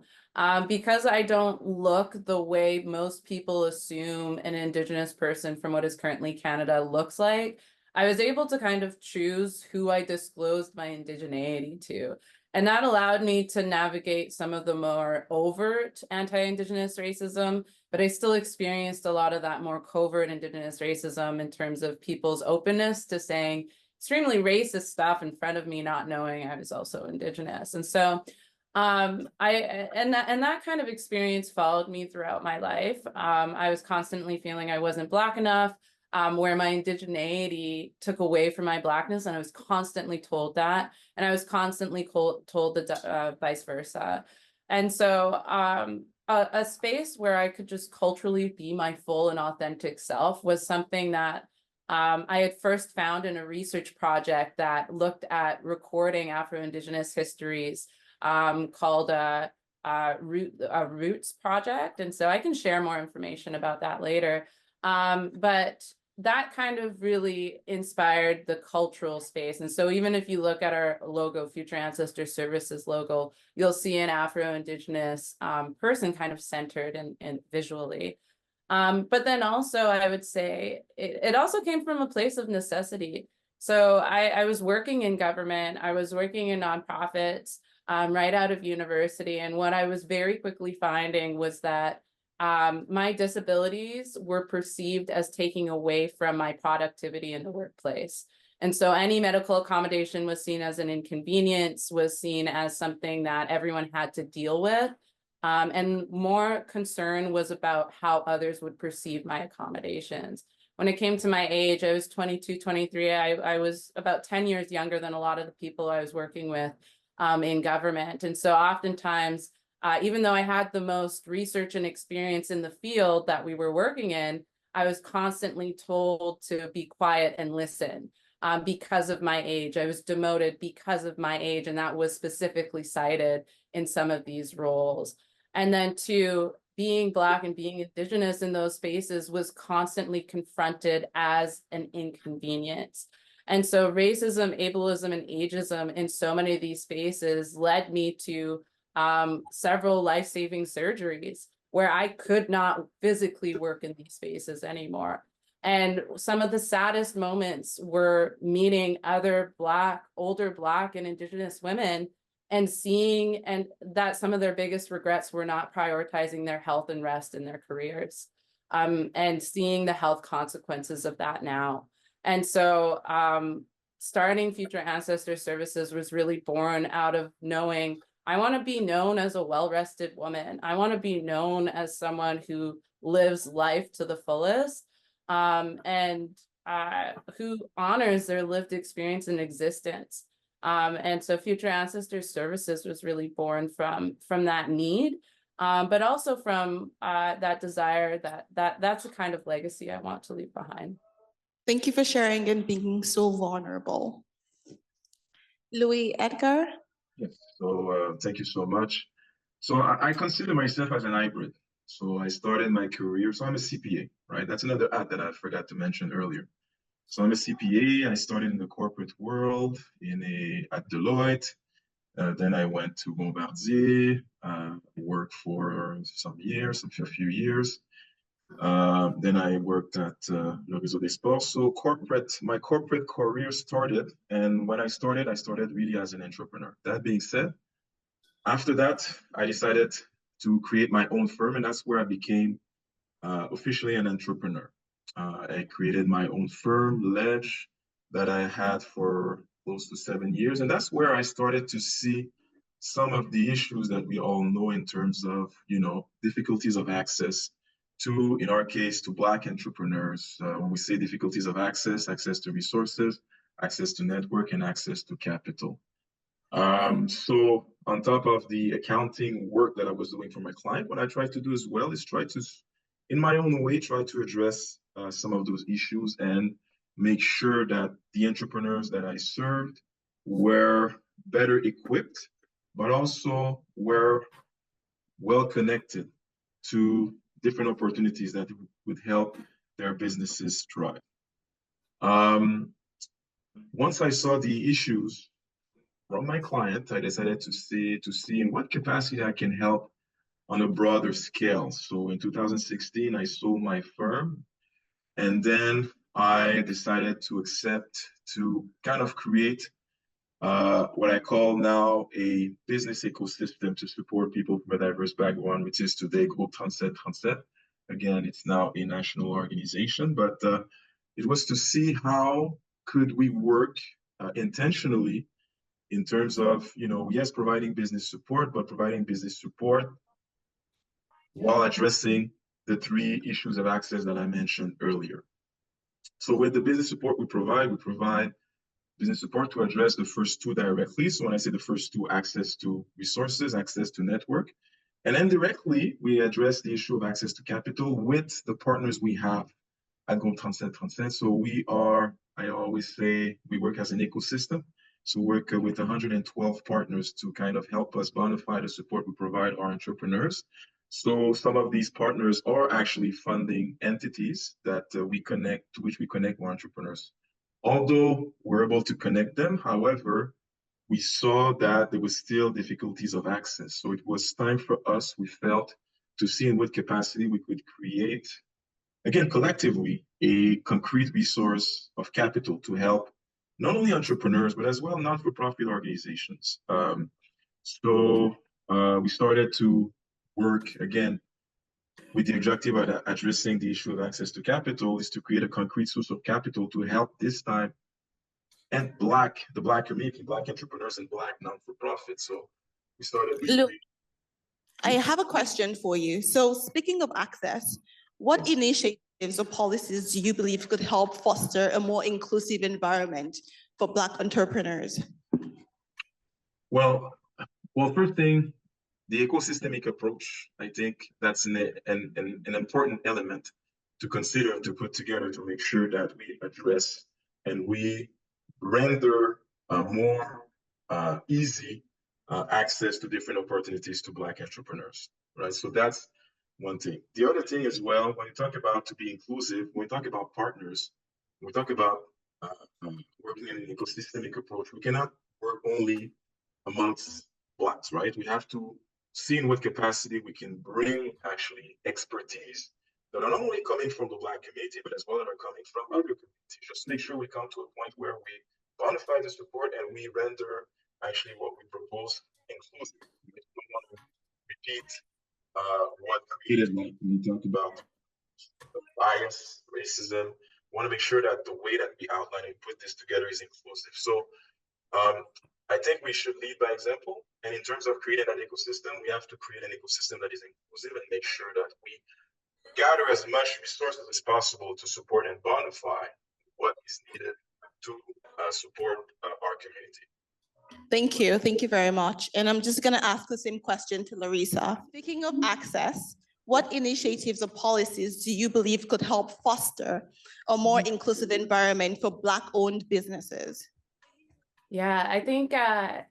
because I don't look the way most people assume an Indigenous person from what is currently Canada looks like. I was able to kind of choose who I disclosed my indigeneity to. And that allowed me to navigate some of the more overt anti-Indigenous racism, but I still experienced a lot of that more covert Indigenous racism in terms of people's openness to saying extremely racist stuff in front of me, not knowing I was also Indigenous. And so that kind of experience followed me throughout my life. I was constantly feeling I wasn't Black enough, where my indigeneity took away from my Blackness, and I was constantly told that, and I was constantly told the vice versa. And so a space where I could just culturally be my full and authentic self was something that I had first found in a research project that looked at recording Afro-Indigenous histories called a Roots Project. And so I can share more information about that later. But that kind of really inspired the cultural space. And so even if you look at our logo, Future Ancestor Services logo, you'll see an Afro-Indigenous person kind of centered and visually. But then also I would say it also came from a place of necessity. So I was working in government, I was working in nonprofits right out of university. And what I was very quickly finding was that my disabilities were perceived as taking away from my productivity in the workplace. And so any medical accommodation was seen as an inconvenience, was seen as something that everyone had to deal with. And more concern was about how others would perceive my accommodations. When it came to my age, I was 22, 23. I was about 10 years younger than a lot of the people I was working with in government. And so oftentimes, even though I had the most research and experience in the field that we were working in, I was constantly told to be quiet and listen because of my age. I was demoted because of my age, and that was specifically cited in some of these roles. And then two, being Black and being Indigenous in those spaces was constantly confronted as an inconvenience. And so racism, ableism, and ageism in so many of these spaces led me to several life-saving surgeries where I could not physically work in these spaces anymore. And some of the saddest moments were meeting other Black, older Black and Indigenous women and seeing that some of their biggest regrets were not prioritizing their health and rest in their careers, and seeing the health consequences of that now. And so starting Future Ancestor Services was really born out of knowing I want to be known as a well-rested woman. I want to be known as someone who lives life to the fullest, and who honors their lived experience and existence. And so Future Ancestor Services was really born from that need, but also from that desire that's the kind of legacy I want to leave behind. Thank you for sharing and being so vulnerable. Louis Edgar? Yes, so thank you so much. So I consider myself as an hybrid. So I started my career, so I'm a CPA, right? That's another ad that I forgot to mention earlier. So I'm a CPA. I started in the corporate world at Deloitte. Then I went to Bombardier, worked for a few years. Then I worked at Le Réseau des Sports. So my corporate career started. And when I started really as an entrepreneur. That being said, after that, I decided to create my own firm. And that's where I became officially an entrepreneur. I created my own firm, Ledge, that I had for close to 7 years. And that's where I started to see some of the issues that we all know in terms of, difficulties of access to, in our case, to Black entrepreneurs. When we say difficulties of access to resources, access to network, and access to capital. So on top of the accounting work that I was doing for my client, what I tried to do as well is try to, in my own way, try to address some of those issues and make sure that the entrepreneurs that I served were better equipped, but also were well connected to different opportunities that would help their businesses thrive. Once I saw the issues from my client, I decided to see in what capacity I can help on a broader scale. So in 2016, I sold my firm, and then I decided to kind of create what I call now a business ecosystem to support people from a diverse background, which is today Groupe 3737. Again, it's now a national organization, but it was to see how could we work intentionally in terms of, yes, providing business support, but providing business support while addressing the 3 issues of access that I mentioned earlier. So with the business support we provide business support to address the first 2 directly. So when I say the first 2, access to resources, access to network, and indirectly, we address the issue of access to capital with the partners we have at Groupe 3737. So I always say, we work as an ecosystem. So we work with 112 partners to kind of help us bonify the support we provide our entrepreneurs. So some of these partners are actually funding entities that to which we connect our entrepreneurs. Although we're able to connect them, however, we saw that there was still difficulties of access. So it was time for us, we felt, to see in what capacity we could create, again, collectively, a concrete resource of capital to help not only entrepreneurs, but as well not-for-profit organizations. So we started to work, again, with the objective of addressing the issue of access to capital is to create a concrete source of capital to help this time and the Black community, Black entrepreneurs and Black non-for-profit. So we started. Look, I have a question for you. So speaking of access, what initiatives or policies do you believe could help foster a more inclusive environment for Black entrepreneurs? Well, first thing, the ecosystemic approach, I think that's an important element to consider and to put together to make sure that we address and we render more easy access to different opportunities to Black entrepreneurs, right? So that's one thing. The other thing as well, when you talk about to be inclusive, when we talk about partners, when we talk about working in an ecosystemic approach, we cannot work only amongst Blacks, right? We have to see in what capacity we can bring actually expertise that are not only coming from the Black community, but as well that are coming from other communities. Just make sure we come to a point where we bonify the support and we render actually what we propose inclusive. We don't want to repeat what created, like when we talk about bias, racism, want to make sure that the way that we outline and put this together is inclusive. So I think we should lead by example. And in terms of creating that ecosystem, we have to create an ecosystem that is inclusive and make sure that we gather as much resources as possible to support and bonify what is needed to support our community. Thank you. Thank you very much. And I'm just going to ask the same question to Larissa. Speaking of access, what initiatives or policies do you believe could help foster a more inclusive environment for Black-owned businesses? Yeah, I think I'm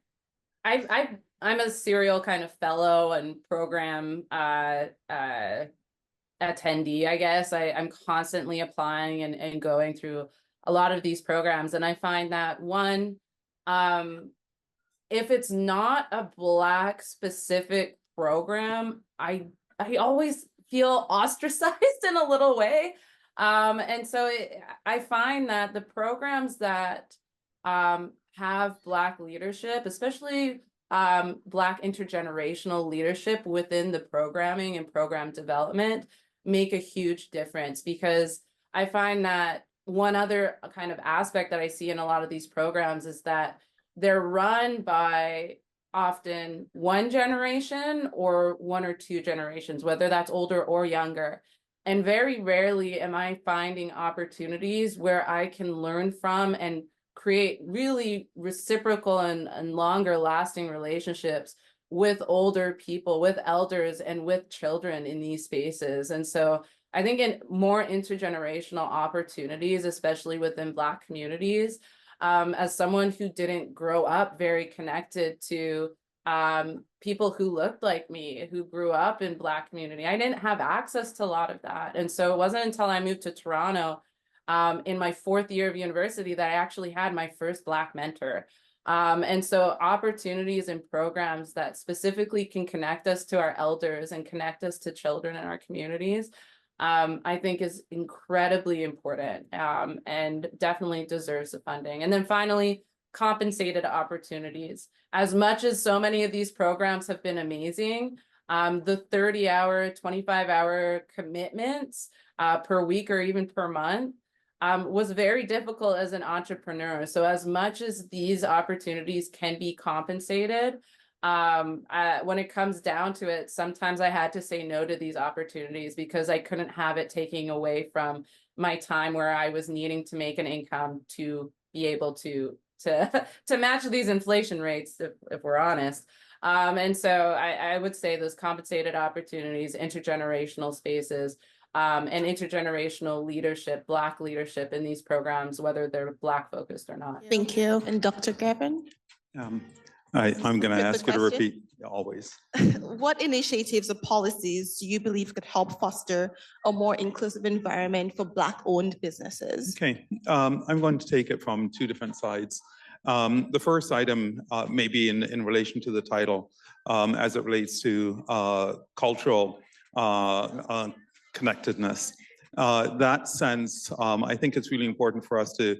a serial kind of fellow and program attendee, I guess. I'm constantly applying and going through a lot of these programs. And I find that one, if it's not a Black specific program, I always feel ostracized in a little way. And so I find that the programs that have Black leadership, especially Black intergenerational leadership within the programming and program development, make a huge difference, because I find that one other kind of aspect that I see in a lot of these programs is that they're run by often one generation or one or two generations, whether that's older or younger. And very rarely am I finding opportunities where I can learn from and create really reciprocal and longer lasting relationships with older people, with elders, and with children in these spaces. And so I think in more intergenerational opportunities, especially within Black communities, as someone who didn't grow up very connected to people who looked like me, who grew up in Black community, I didn't have access to a lot of that. And so it wasn't until I moved to Toronto in my 4th year of university that I actually had my first Black mentor. And so opportunities and programs that specifically can connect us to our elders and connect us to children in our communities, I think is incredibly important and definitely deserves the funding. And then finally, compensated opportunities. As much as so many of these programs have been amazing, the 30-hour, 25-hour commitments per week or even per month was very difficult as an entrepreneur. So as much as these opportunities can be compensated, when it comes down to it, sometimes I had to say no to these opportunities because I couldn't have it taking away from my time where I was needing to make an income to be able to match these inflation rates, if we're honest. And so I would say those compensated opportunities, intergenerational spaces, and intergenerational leadership, Black leadership in these programs, whether they're Black focused or not. Thank you. And Dr. Gavin? I'm going to ask you to repeat always. What initiatives or policies do you believe could help foster a more inclusive environment for Black-owned businesses? Okay, I'm going to take it from two different sides. The first item may be in relation to the title as it relates to cultural connectedness. That sense, I think it's really important for us to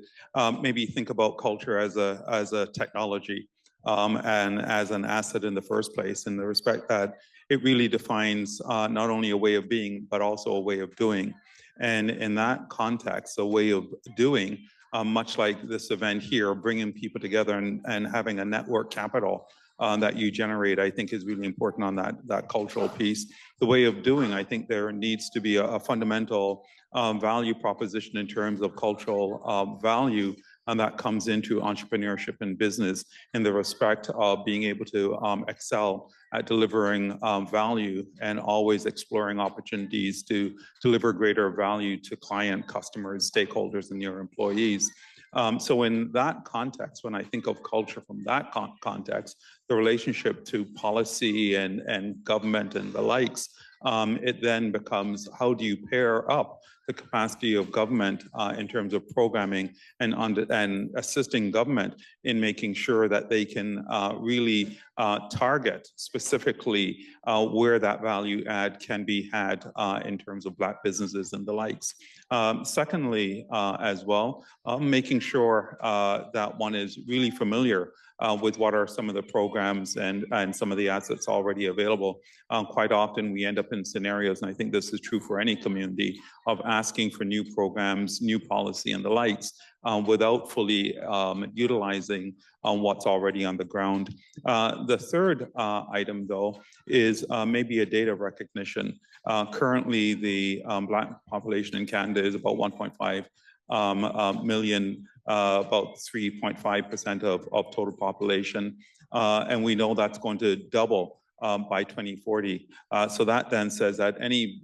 maybe think about culture as a technology and as an asset in the first place, in the respect that it really defines not only a way of being, but also a way of doing. And in that context, a way of doing, much like this event here, bringing people together and having a network capital that you generate, I think is really important on that cultural piece. The way of doing, I think there needs to be a fundamental value proposition in terms of cultural value, and that comes into entrepreneurship and business in the respect of being able to excel at delivering value and always exploring opportunities to deliver greater value to client, customers, stakeholders, and your employees. So in that context, when I think of culture from that context, the relationship to policy and government and the likes, it then becomes, how do you pair up the capacity of government in terms of programming and assisting government in making sure that they can really target specifically where that value add can be had in terms of Black businesses and the likes. Secondly, as well, making sure that one is really familiar with what are some of the programs and some of the assets already available. Quite often we end up certain scenarios, and I think this is true for any community, of asking for new programs, new policy and the likes, without fully utilizing what's already on the ground. The third item, though, is maybe a data recognition. Currently, the Black population in Canada is about 1.5 million, about 3.5% of total population. And we know that's going to double by 2040. So that then says that any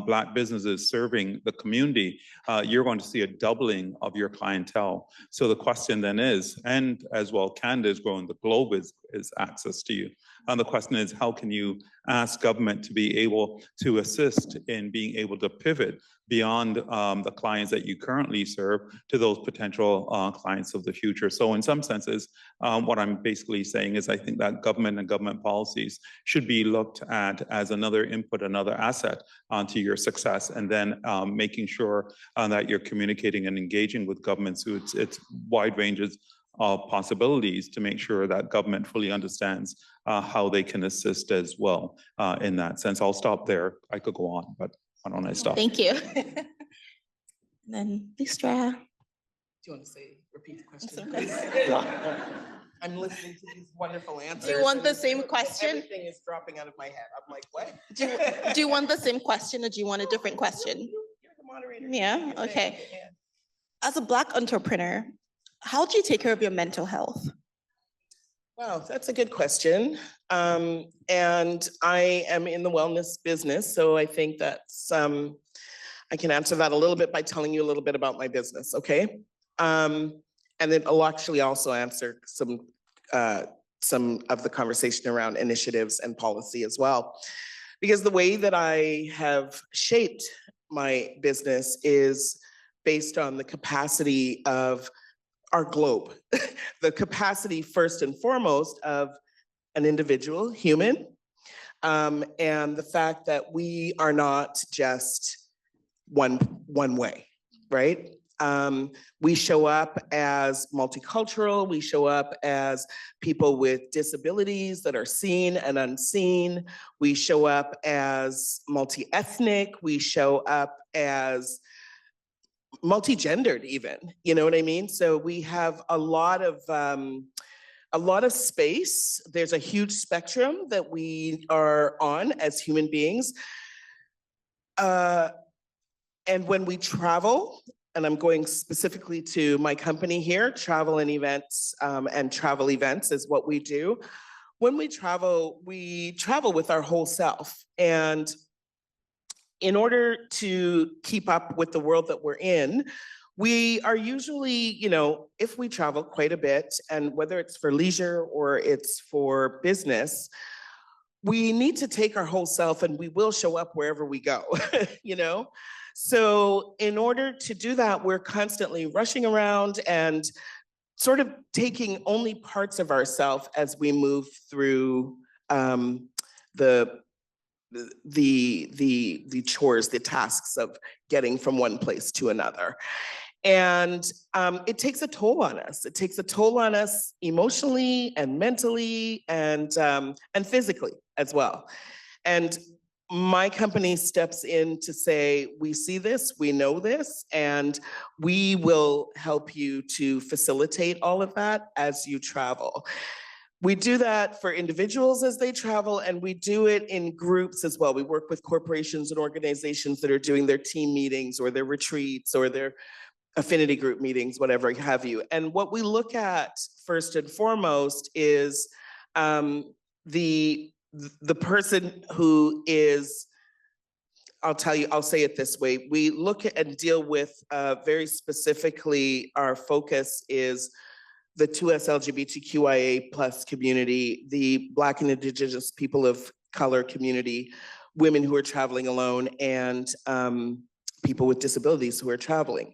Black businesses serving the community, you're going to see a doubling of your clientele. So the question then is, and as well, Canada is growing, the globe is access to you. And the question is, how can you ask government to be able to assist in being able to pivot beyond the clients that you currently serve to those potential clients of the future? So in some senses, what I'm basically saying is I think that government and government policies should be looked at as another input, another asset to your success, and then making sure that you're communicating and engaging with governments through its wide ranges of possibilities to make sure that government fully understands how they can assist as well in that sense. I'll stop there. I could go on, but why don't I stop? Thank you. Then Listra. Do you want to repeat the question? I'm listening to these wonderful answers. Do you want the same question? Everything is dropping out of my head. I'm like, what? Do you want the same question or do you want a different question? You're the moderator. Yeah, okay. As a Black entrepreneur, how do you take care of your mental health? Wow, that's a good question. And I am in the wellness business, so I think that's, I can answer that a little bit by telling you a little bit about my business, okay? And then I'll actually also answer some of the conversation around initiatives and policy as well. Because the way that I have shaped my business is based on the capacity of our globe, the capacity first and foremost of an individual human, and the fact that we are not just one way, right? We show up as multicultural, we show up as people with disabilities that are seen and unseen, we show up as multi-ethnic, we show up as multi-gendered even, you know what I mean? So we have a lot of space. There's a huge spectrum that we are on as human beings. And when we travel, and I'm going specifically to my company here, travel and events, and travel events is what we do. When we travel with our whole self. And in order to keep up with the world that we're in, we are usually, you know, if we travel quite a bit, and whether it's for leisure or it's for business, we need to take our whole self and we will show up wherever we go, you know? So in order to do that, we're constantly rushing around and sort of taking only parts of ourselves as we move through the chores, the tasks of getting from one place to another. And it takes a toll on us. It takes a toll on us emotionally and mentally and physically as well. And my company steps in to say, we see this, we know this, and we will help you to facilitate all of that as you travel. We do that for individuals as they travel, and we do it in groups as well. We work with corporations and organizations that are doing their team meetings or their retreats or their affinity group meetings, whatever have you. And what we look at first and foremost is the person who is, I'll say it this way. We look at and deal with very specifically, our focus is the 2S LGBTQIA plus community, the Black and Indigenous people of color community, women who are traveling alone, and people with disabilities who are traveling.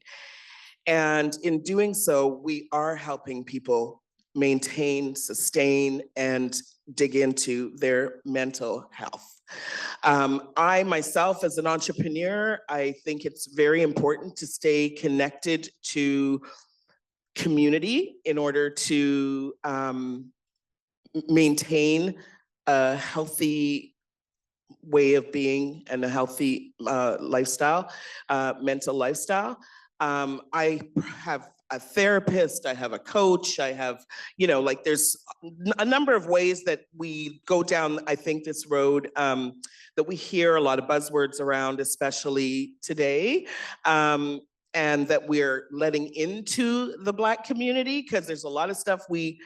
And in doing so, we are helping people maintain, sustain, and dig into their mental health. I myself, as an entrepreneur, I think it's very important to stay connected to community in order to maintain a healthy way of being and a healthy lifestyle, mental lifestyle. I have a therapist, I have a coach, I have, like there's a number of ways that we go down, I think, this road that we hear a lot of buzzwords around, especially today. And that we're letting into the Black community, because there's a lot of stuff we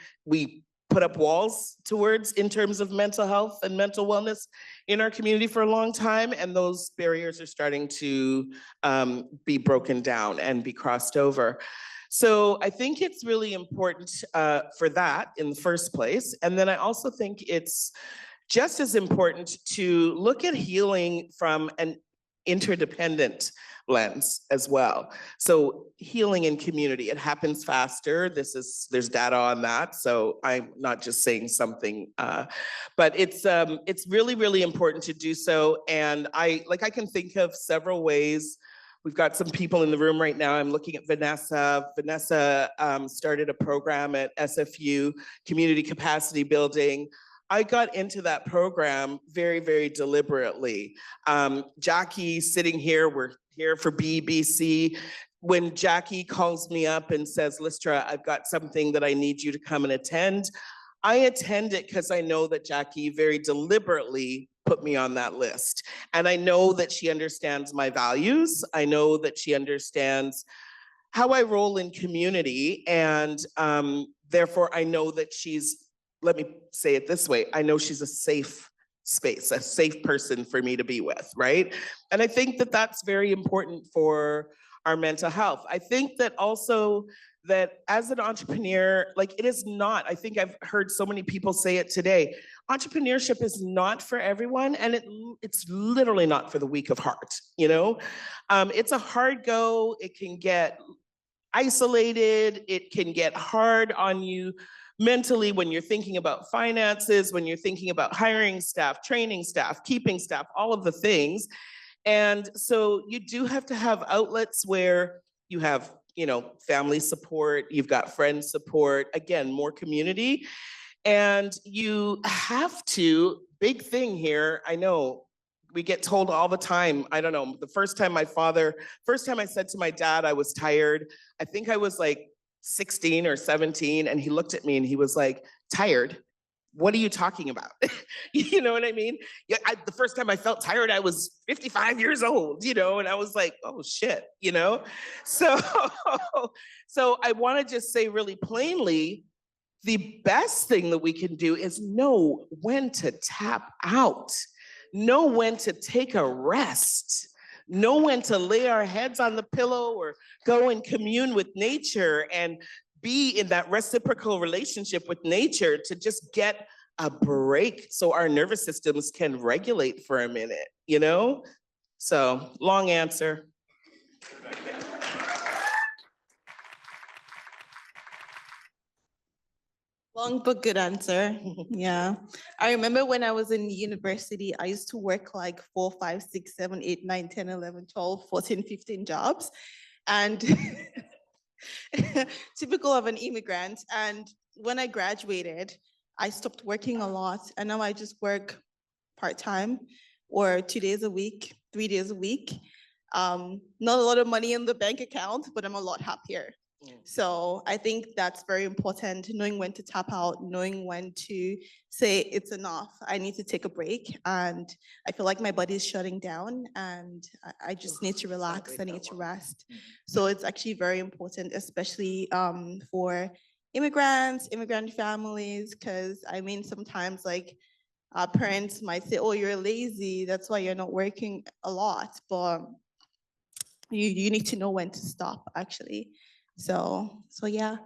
put up walls towards in terms of mental health and mental wellness in our community for a long time, and those barriers are starting to be broken down and be crossed over. So I think it's really important for that in the first place. And then I also think it's just as important to look at healing from an interdependent lens as well. So healing in community, it happens faster. There's data on that. So I'm not just saying something, but it's really, really important to do so. And I can think of several ways. We've got some people in the room right now. I'm looking at Vanessa. Vanessa started a program at SFU, Community Capacity Building. I got into that program very, very deliberately. Jackie sitting here, we're here for BBC. When Jackie calls me up and says, Lystra, I've got something that I need you to come and attend, I attend it because I know that Jackie very deliberately put me on that list. And I know that she understands my values. I know that she understands how I roll in community. And therefore, I know that let me say it this way, I know she's a safe space, a safe person for me to be with, right? And I think that that's very important for our mental health. I think that also that as an entrepreneur, like it is not, I think I've heard so many people say it today, entrepreneurship is not for everyone, and it's literally not for the weak of heart, It's a hard go, it can get isolated, it can get hard on you mentally when you're thinking about finances, when you're thinking about hiring staff, training staff, keeping staff, all of the things. And so you do have to have outlets where you have, family support, you've got friend support, again, more community. And you have to, big thing here, I know, we get told all the time, I don't know, the first time I said to my dad I was tired, I think I was like 16 or 17, and he looked at me and he was like, tired? What are you talking about? You know what I mean? Yeah, the first time I felt tired, I was 55 years old, and I was like, oh shit, So, so I want to just say really plainly, the best thing that we can do is know when to tap out, know when to take a rest, know when to lay our heads on the pillow or go and commune with nature and be in that reciprocal relationship with nature to just get a break so our nervous systems can regulate for a minute, So, long answer. Long but good answer. Yeah. I remember when I was in university, I used to work like 4, 5, 6, 7, 8, 9, 10, 11, 12, 14, 15 jobs. And typical of an immigrant. And when I graduated, I stopped working a lot. And now I just work part-time or 2 days a week, 3 days a week. Not a lot of money in the bank account, but I'm a lot happier. So I think that's very important, knowing when to tap out, knowing when to say it's enough. I need to take a break, and I feel like my body is shutting down and I just need to relax, I need to rest. So it's actually very important, especially for immigrants, immigrant families, because sometimes like our parents might say, oh, you're lazy, that's why you're not working a lot, but you need to know when to stop actually. So yeah,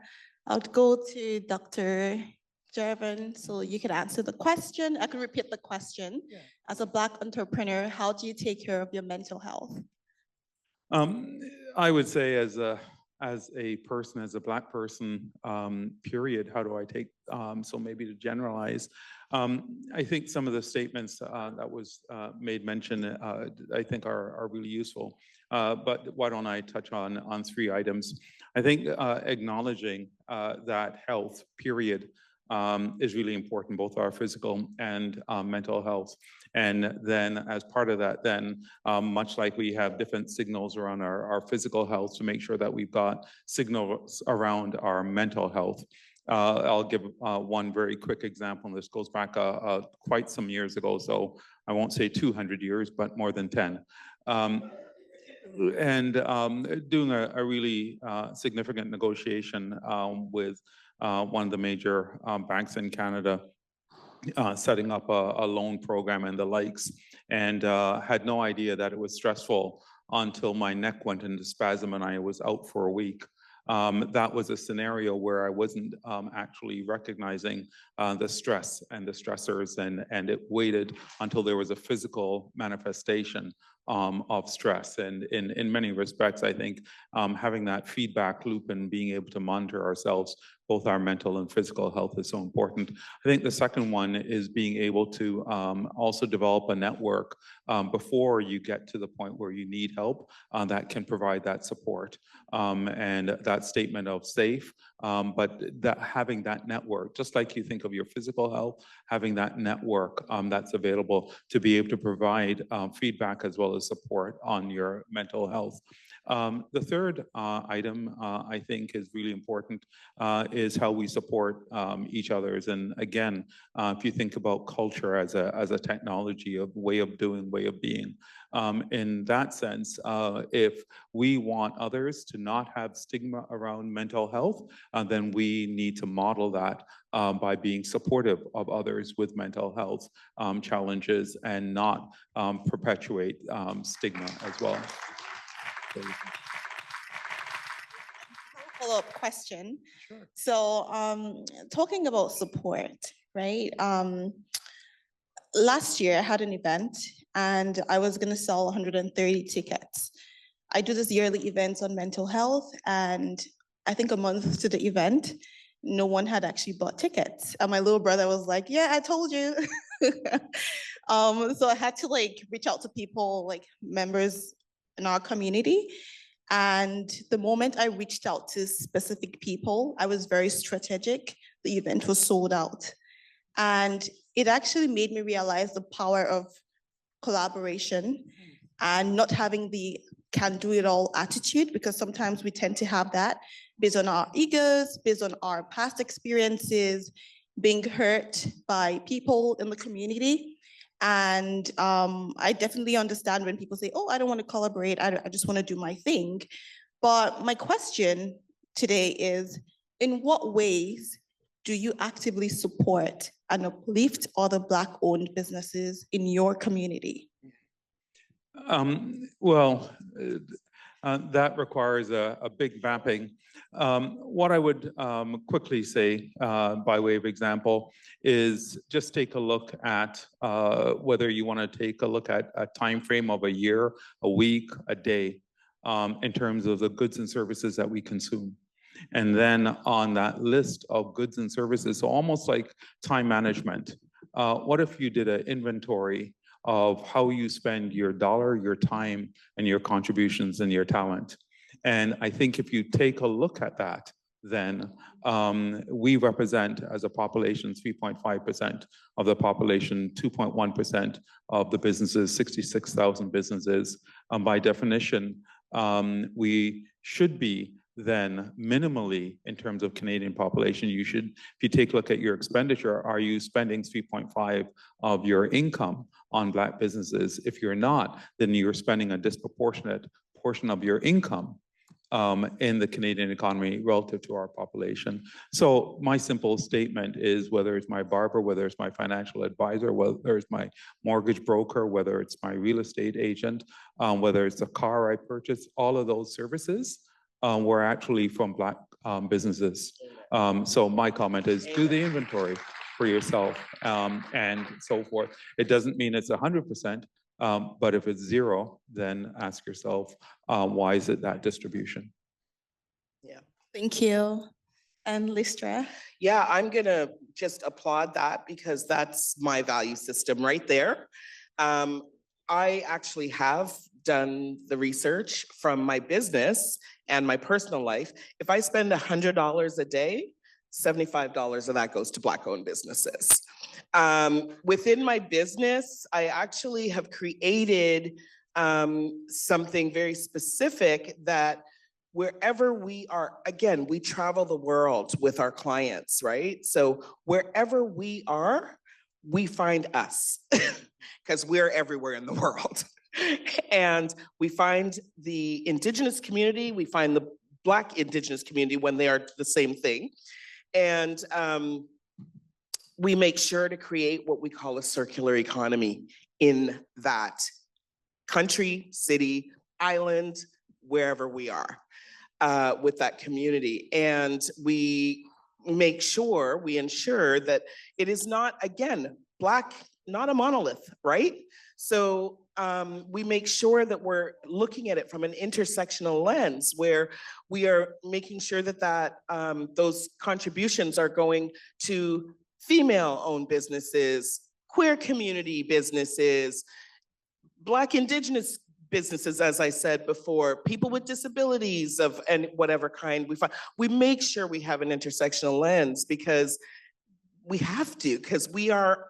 I'll go to Dr. Jervin, so you can answer the question. I can repeat the question. Yeah. As a Black entrepreneur, how do you take care of your mental health? I would say as a person, as a Black person, period, how do I take, so maybe to generalize, I think some of the statements that was made mention, I think are really useful. But why don't I touch on 3 items? I think acknowledging that health, period, is really important, both our physical and mental health. And then as part of that, then much like we have different signals around our physical health to make sure that we've got signals around our mental health. I'll give one very quick example, and this goes back quite some years ago, so I won't say 200 years, but more than 10. Doing a really significant negotiation with one of the major banks in Canada, setting up a loan program and the likes, and had no idea that it was stressful until my neck went into spasm and I was out for a week. That was a scenario where I wasn't actually recognizing the stress and the stressors, and it waited until there was a physical manifestation of stress. And in many respects, I think having that feedback loop and being able to monitor ourselves, both our mental and physical health, is so important. I think the second one is being able to also develop a network before you get to the point where you need help that can provide that support. And that statement of safe, but that having that network, just like you think of your physical health, having that network that's available to be able to provide feedback as well as support on your mental health. The third item I think is really important is how we support each other's. And again, if you think about culture as a technology, of way of doing, way of being, in that sense, if we want others to not have stigma around mental health, then we need to model that by being supportive of others with mental health challenges and not perpetuate stigma as well. Follow-up question. Sure. So talking about support, right? Last year I had an event and I was gonna sell 130 tickets. I do this yearly event on mental health, and I think a month to the event, no one had actually bought tickets. And my little brother was like, yeah, I told you. So I had to reach out to people, members in our community. And the moment I reached out to specific people, I was very strategic. The event was sold out. And it actually made me realize the power of collaboration and not having the can-do-it-all attitude, because sometimes we tend to have that based on our egos, based on our past experiences, being hurt by people in the community. And I definitely understand when people say, oh, I don't want to collaborate, I just want to do my thing. But my question today is, in what ways do you actively support and uplift other Black-owned businesses in your community? That requires a big mapping. What I would quickly say by way of example is just take a look at whether you want to take a look at a time frame of a year, a week, a day, in terms of the goods and services that we consume. And then on that list of goods and services, so almost like time management, what if you did an inventory of how you spend your dollar, your time, and your contributions and your talent? And I think if you take a look at that, then we represent, as a population, 3.5% of the population, 2.1% of the businesses, 66,000 businesses. By definition, we should be then minimally, in terms of Canadian population, you should, if you take a look at your expenditure, are you spending 3.5 of your income on Black businesses? If you're not, then you're spending a disproportionate portion of your income in the Canadian economy relative to our population. So my simple statement is, whether it's my barber, whether it's my financial advisor, whether it's my mortgage broker, whether it's my real estate agent, whether it's a car I purchase, all of those services were actually from Black businesses. So my comment is, do the inventory for yourself and so forth. It doesn't mean it's 100%, but if it's 0, then ask yourself, why is it that distribution? Yeah, thank you. And Listra? Yeah, I'm gonna just applaud that, because that's my value system right there. I actually have done the research from my business and my personal life. If I spend $100 a day, $75 of that goes to Black-owned businesses. Within my business, I actually have created something very specific that wherever we are, again, we travel the world with our clients, right? So wherever we are, we find us because we're everywhere in the world. And we find the Indigenous community, we find the Black Indigenous community when they are the same thing. And we make sure to create what we call a circular economy in that country, city, island, wherever we are with that community. And we make sure, we ensure that it is not, again, Black, not a monolith, right? So we make sure that we're looking at it from an intersectional lens where we are making sure that those contributions are going to female-owned businesses, queer community businesses, Black Indigenous businesses, as I said before, people with disabilities of and whatever kind we find. We make sure we have an intersectional lens because we have to, because we are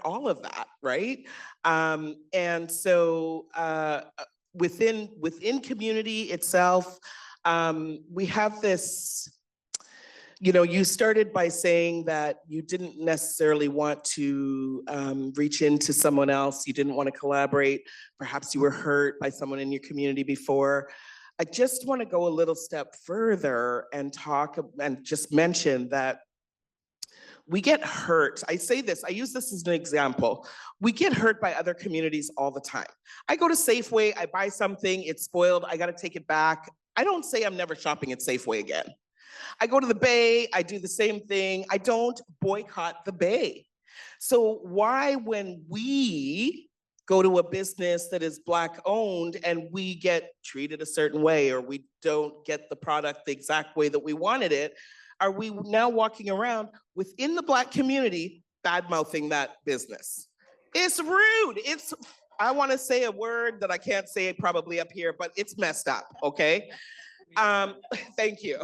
all of that, right? And so within community itself, we have this, you started by saying that you didn't necessarily want to reach into someone else. You didn't want to collaborate. Perhaps you were hurt by someone in your community before. I just want to go a little step further and talk and just mention that we get hurt. I say this, I use this as an example. We get hurt by other communities all the time. I go to Safeway, I buy something, it's spoiled, I gotta take it back. I don't say I'm never shopping at Safeway again. I go to the Bay, I do the same thing. I don't boycott the Bay. So why, when we go to a business that is Black owned and we get treated a certain way, or we don't get the product the exact way that we wanted it, are we now walking around within the Black community bad-mouthing that business? It's rude. I want to say a word that I can't say probably up here, but it's messed up, okay? Thank you.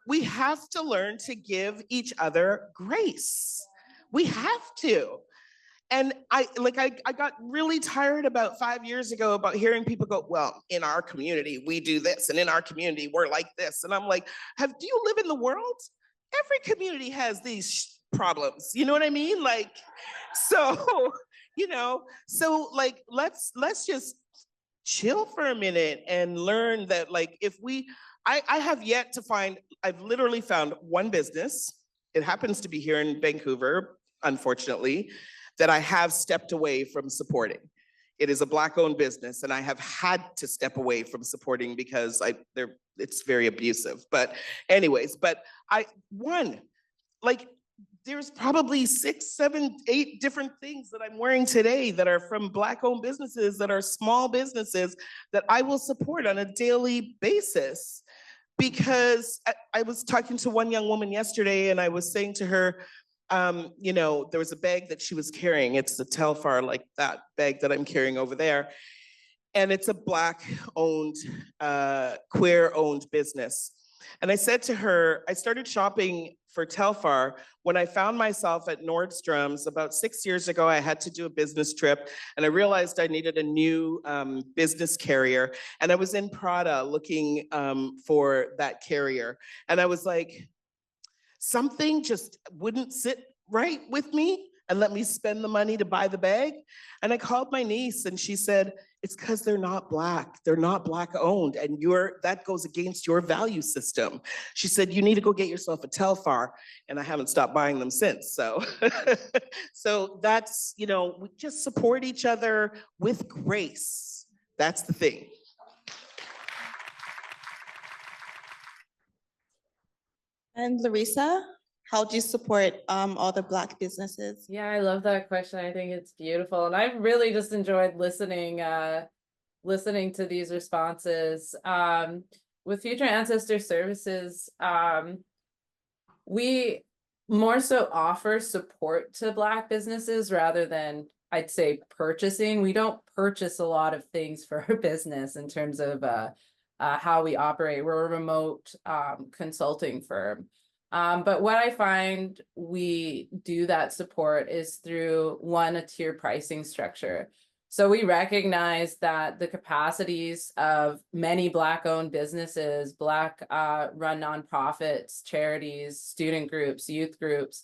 We have to learn to give each other grace. We have to. And I got really tired about 5 years ago about hearing people go, well, in our community, we do this, and in our community, we're like this. And I'm like, do you live in the world? Every community has these problems, you know what I mean? Like, so, let's just chill for a minute and learn that, like, I have yet to find, I've literally found one business, it happens to be here in Vancouver, unfortunately, that I have stepped away from supporting. It is a Black-owned business, and I have had to step away from supporting because it's very abusive. But anyways, there's probably 6, 7, 8 different things that I'm wearing today that are from Black-owned businesses, that are small businesses that I will support on a daily basis. Because I was talking to one young woman yesterday, and I was saying to her, there was a bag that she was carrying. It's the Telfar, like that bag that I'm carrying over there. And it's a Black-owned, queer-owned business. And I said to her, I started shopping for Telfar when I found myself at Nordstrom's about 6 years ago. I had to do a business trip, and I realized I needed a new business carrier. And I was in Prada looking for that carrier. And I was like, something just wouldn't sit right with me and let me spend the money to buy the bag. And I called my niece, and she said, it's because they're not Black. They're not Black owned, and that goes against your value system. She said, you need to go get yourself a Telfar, and I haven't stopped buying them since. So, so that's, we just support each other with grace. That's the thing. And Larissa, how do you support other Black businesses? Yeah, I love that question. I think it's beautiful. And I've really just enjoyed listening to these responses. With Future Ancestor Services, we more so offer support to Black businesses rather than, I'd say, purchasing. We don't purchase a lot of things for our business in terms of how we operate. We're a remote consulting firm. But what I find we do that support is through a tier pricing structure. So we recognize that the capacities of many Black-owned businesses, Black-run nonprofits, charities, student groups, youth groups,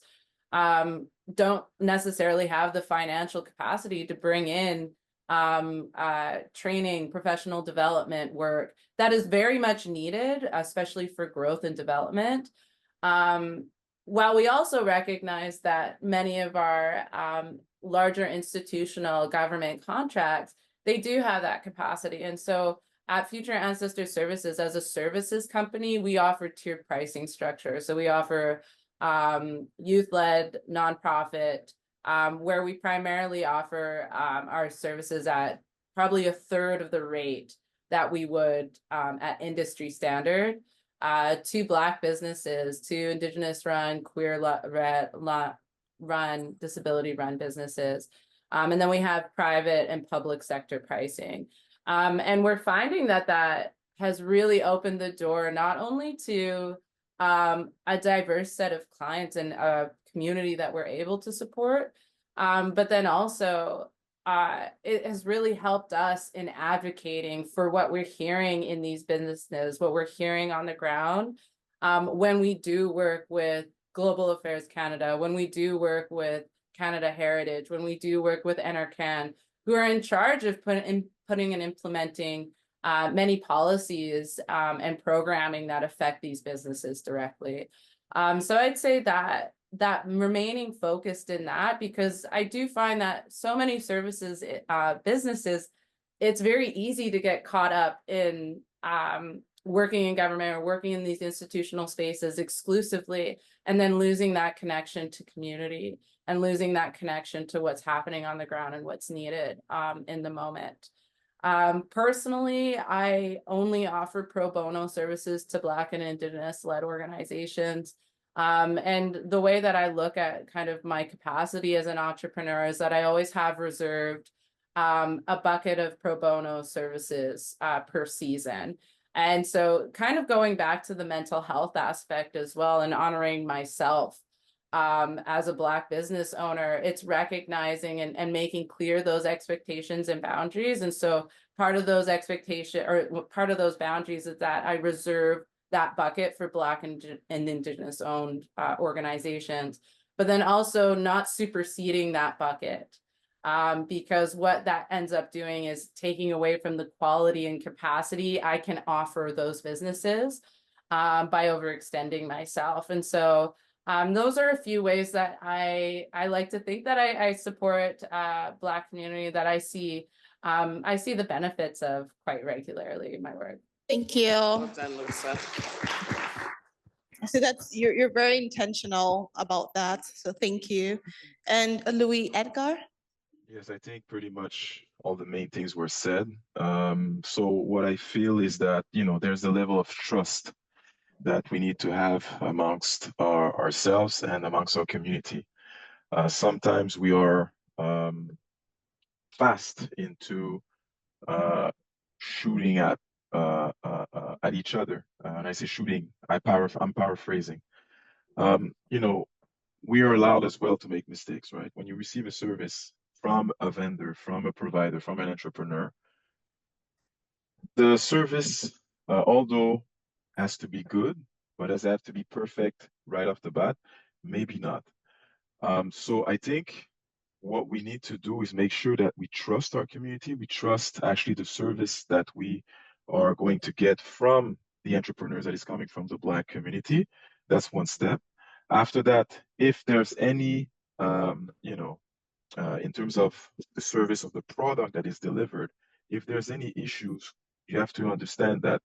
don't necessarily have the financial capacity to bring in training, professional development work that is very much needed, especially for growth and development. While we also recognize that many of our larger institutional government contracts, they do have that capacity. And so at Future Ancestor Services, as a services company, we offer tiered pricing structure. So we offer youth-led nonprofit, where we primarily offer our services at probably a third of the rate that we would at industry standard, to Black businesses, to Indigenous-run, queer-run, disability-run businesses. And then we have private and public sector pricing. And we're finding that that has really opened the door not only to a diverse set of clients and a community that we're able to support, but then also it has really helped us in advocating for what we're hearing in these businesses, what we're hearing on the ground, when we do work with Global Affairs Canada, when we do work with Canada Heritage, when we do work with NRCan, who are in charge of putting and implementing many policies and programming that affect these businesses directly. So I'd say that remaining focused in that, because I do find that so many services, businesses, it's very easy to get caught up in working in government or working in these institutional spaces exclusively, and then losing that connection to community and losing that connection to what's happening on the ground and what's needed in the moment. Personally, I only offer pro bono services to Black and Indigenous-led organizations. And the way that I look at kind of my capacity as an entrepreneur is that I always have reserved a bucket of pro bono services per season. And so kind of going back to the mental health aspect as well and honoring myself as a Black business owner, it's recognizing and making clear those expectations and boundaries. And so part of those expectations or part of those boundaries is that I reserve that bucket for Black and Indigenous owned organizations, but then also not superseding that bucket, because what that ends up doing is taking away from the quality and capacity I can offer those businesses by overextending myself. And so those are a few ways that I like to think that I support Black community, that I see the benefits of quite regularly in my work. Thank you. Well done, Moussa. So you're very intentional about that. So thank you. And Louis Edgar? Yes, I think pretty much all the main things were said. So what I feel is that, there's a level of trust that we need to have amongst ourselves and amongst our community. Sometimes we are fast into shooting at each other. And I say shooting, I'm paraphrasing. We are allowed as well to make mistakes, right? When you receive a service from a vendor, from a provider, from an entrepreneur, the service, although has to be good, but does it have to be perfect right off the bat? Maybe not. So I think what we need to do is make sure that we trust our community. We trust actually the service that we are going to get from the entrepreneurs that is coming from the Black community. That's one step. After that, if there's any, in terms of the service of the product that is delivered, if there's any issues, you have to understand that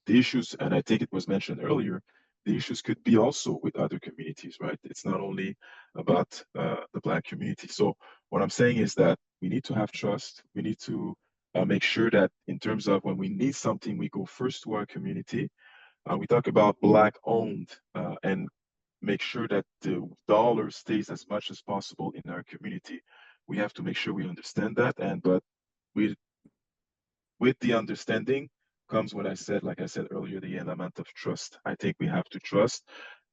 the issues, and I think it was mentioned earlier, the issues could be also with other communities, right? It's not only about the Black community. So what I'm saying is that we need to have trust. We need to make sure that in terms of when we need something, we go first to our community. We talk about Black owned and make sure that the dollar stays as much as possible in our community. We have to make sure we understand that. But with the understanding comes what I said, like I said earlier, the element of trust. I think we have to trust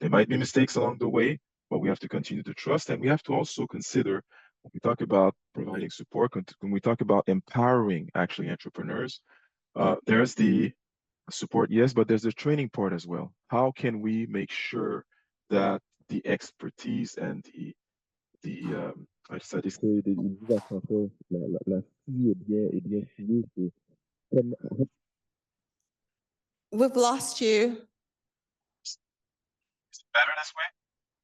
There might be mistakes along the way, but we have to continue to trust. And we have to also consider, when we talk about providing support, when we talk about empowering actually entrepreneurs, there's the support, yes, but there's the training part as well. How can we make sure that the expertise and We've lost you. Is it better this way?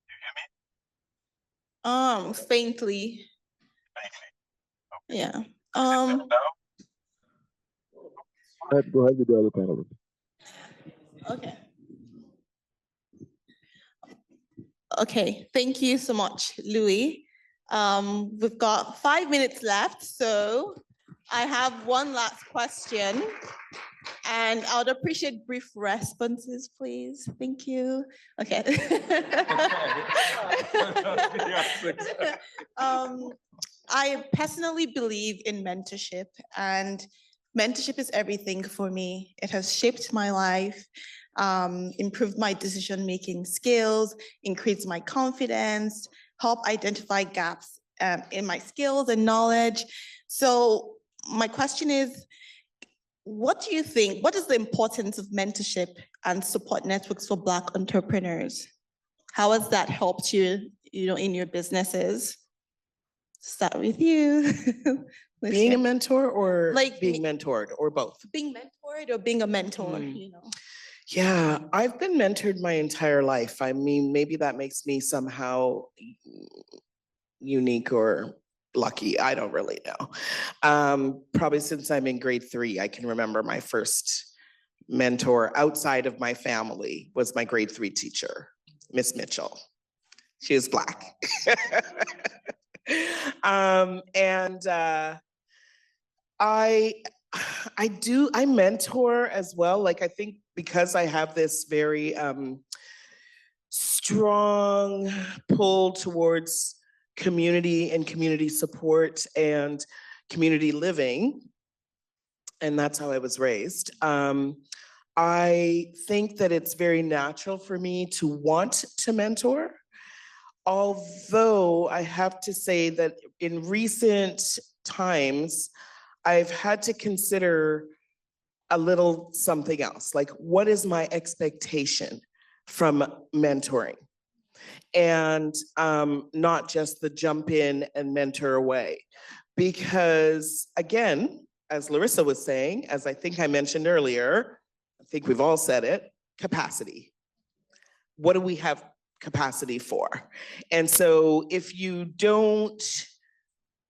You hear me? Faintly. Faintly. Yeah. Now? Go ahead with the other panel. Okay. Okay, thank you so much, Louis. We've got 5 minutes left, so I have one last question, and I would appreciate brief responses, please. Thank you. Okay. I personally believe in mentorship, and mentorship is everything for me. It has shaped my life, improved my decision-making skills, increased my confidence, help identify gaps in my skills and knowledge. So my question is, what do you think, what is the importance of mentorship and support networks for Black entrepreneurs? How has that helped you, in your businesses? Start with you. Being a mentor or Like being mentored or both? Being mentored or being a mentor, Yeah, I've been mentored my entire life. I mean, maybe that makes me somehow unique or lucky. I don't really know. Probably since I'm in grade 3, I can remember my first mentor outside of my family was my grade 3 teacher, Miss Mitchell. She was Black. I mentor as well. Like, I think because I have this very strong pull towards community and community support and community living, and that's how I was raised. I think that it's very natural for me to want to mentor. Although I have to say that in recent times, I've had to consider a little something else. Like, what is my expectation from mentoring? And not just the jump in and mentor away. Because again, as Larissa was saying, as I think I mentioned earlier, I think we've all said it, capacity. What do we have capacity for? And so if you don't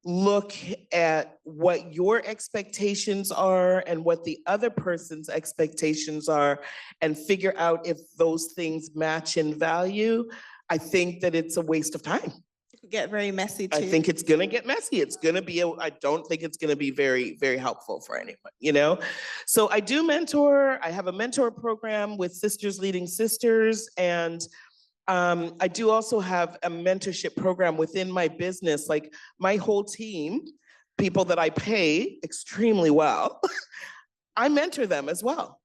look at what your expectations are and what the other person's expectations are and figure out if those things match in value, I think that it's a waste of time. It could get very messy too. I think it's gonna get messy. It's gonna be, I don't think it's gonna be very, very helpful for anyone, So I do mentor. I have a mentor program with Sisters Leading Sisters, and I do also have a mentorship program within my business. Like, my whole team, people that I pay extremely well, I mentor them as well.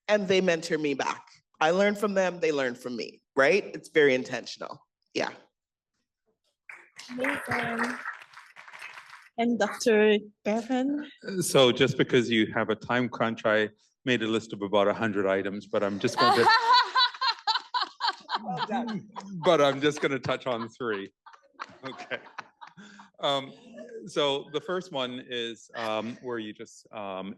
And they mentor me back. I learn from them, they learn from me, right? It's very intentional. Yeah. Amazing. And Dr. Bevan? So just because you have a time crunch, I made a list of about 100 items, but I'm just going to touch on 3. Okay. So the first one is where you just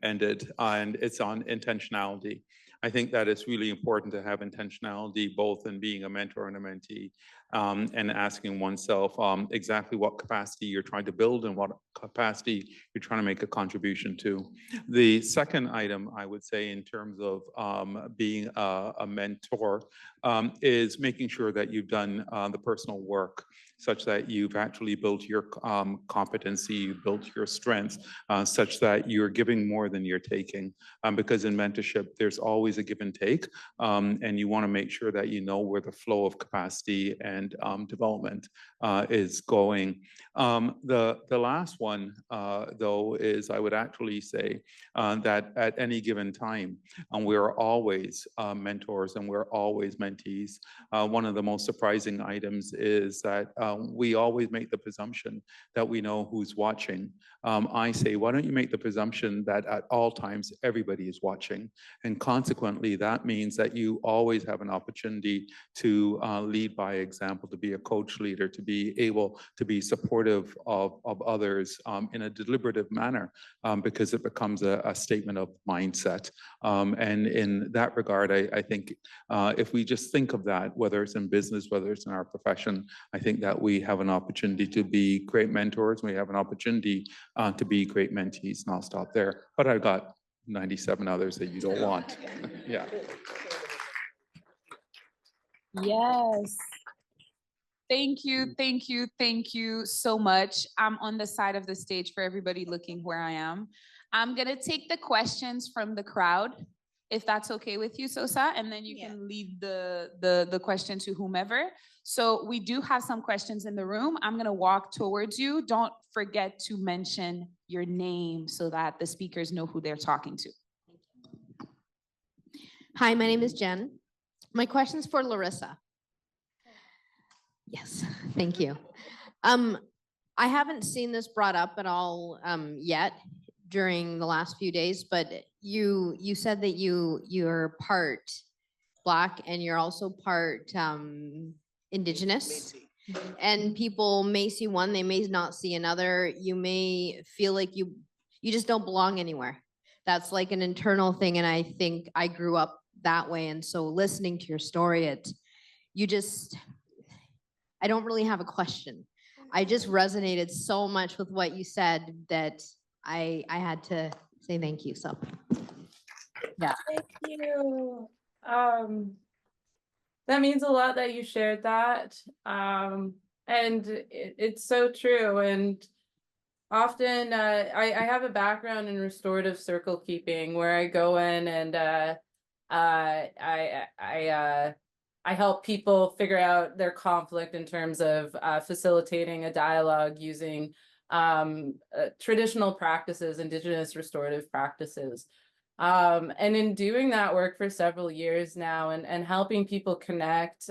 ended, and it's on intentionality. I think that it's really important to have intentionality both in being a mentor and a mentee, and asking oneself exactly what capacity you're trying to build and what capacity you're trying to make a contribution to. The second item I would say in terms of being a mentor is making sure that you've done the personal work. such that you've actually built your competency, you built your strengths, such that you're giving more than you're taking. Because in mentorship, there's always a give and take, and you want to make sure that you know where the flow of capacity and development is going. The last one, though, is I would actually say that at any given time, we're always mentors and we're always mentees. One of the most surprising items is that we always make the presumption that we know who's watching. I say, why don't you make the presumption that at all times everybody is watching? And consequently, that means that you always have an opportunity to lead by example, to be a coach leader, to be able to be supportive of others in a deliberative manner, because it becomes a statement of mindset. And in that regard, I think if we just think of that, whether it's in business, whether it's in our profession, I think that we have an opportunity to be great mentors. We have an opportunity to be great mentees, and I'll stop there. But I've got 97 others that you don't want. Yeah. Yes. Thank you so much. I'm on the side of the stage for everybody looking where I am. I'm gonna take the questions from the crowd, if that's okay with you, Sosa, and then you can leave the question to whomever. So we do have some questions in the room. I'm gonna walk towards you. Don't forget to mention your name so that the speakers know who they're talking to. Hi, my name is Jen. My question is for Larissa. Yes, thank you. I haven't seen this brought up at all yet during the last few days, but you said that you're part Black and you're also part Indigenous. And people may see one, they may not see another. You may feel like you just don't belong anywhere. That's like an internal thing, and I think I grew up that way. And so listening to your story, I don't really have a question. I just resonated so much with what you said that I had to say thank you. So yeah. Thank you. That means a lot that you shared that. And it's so true. And often I have a background in restorative circle keeping, where I go in and I help people figure out their conflict in terms of facilitating a dialogue using traditional practices, Indigenous restorative practices. And in doing that work for several years now and helping people connect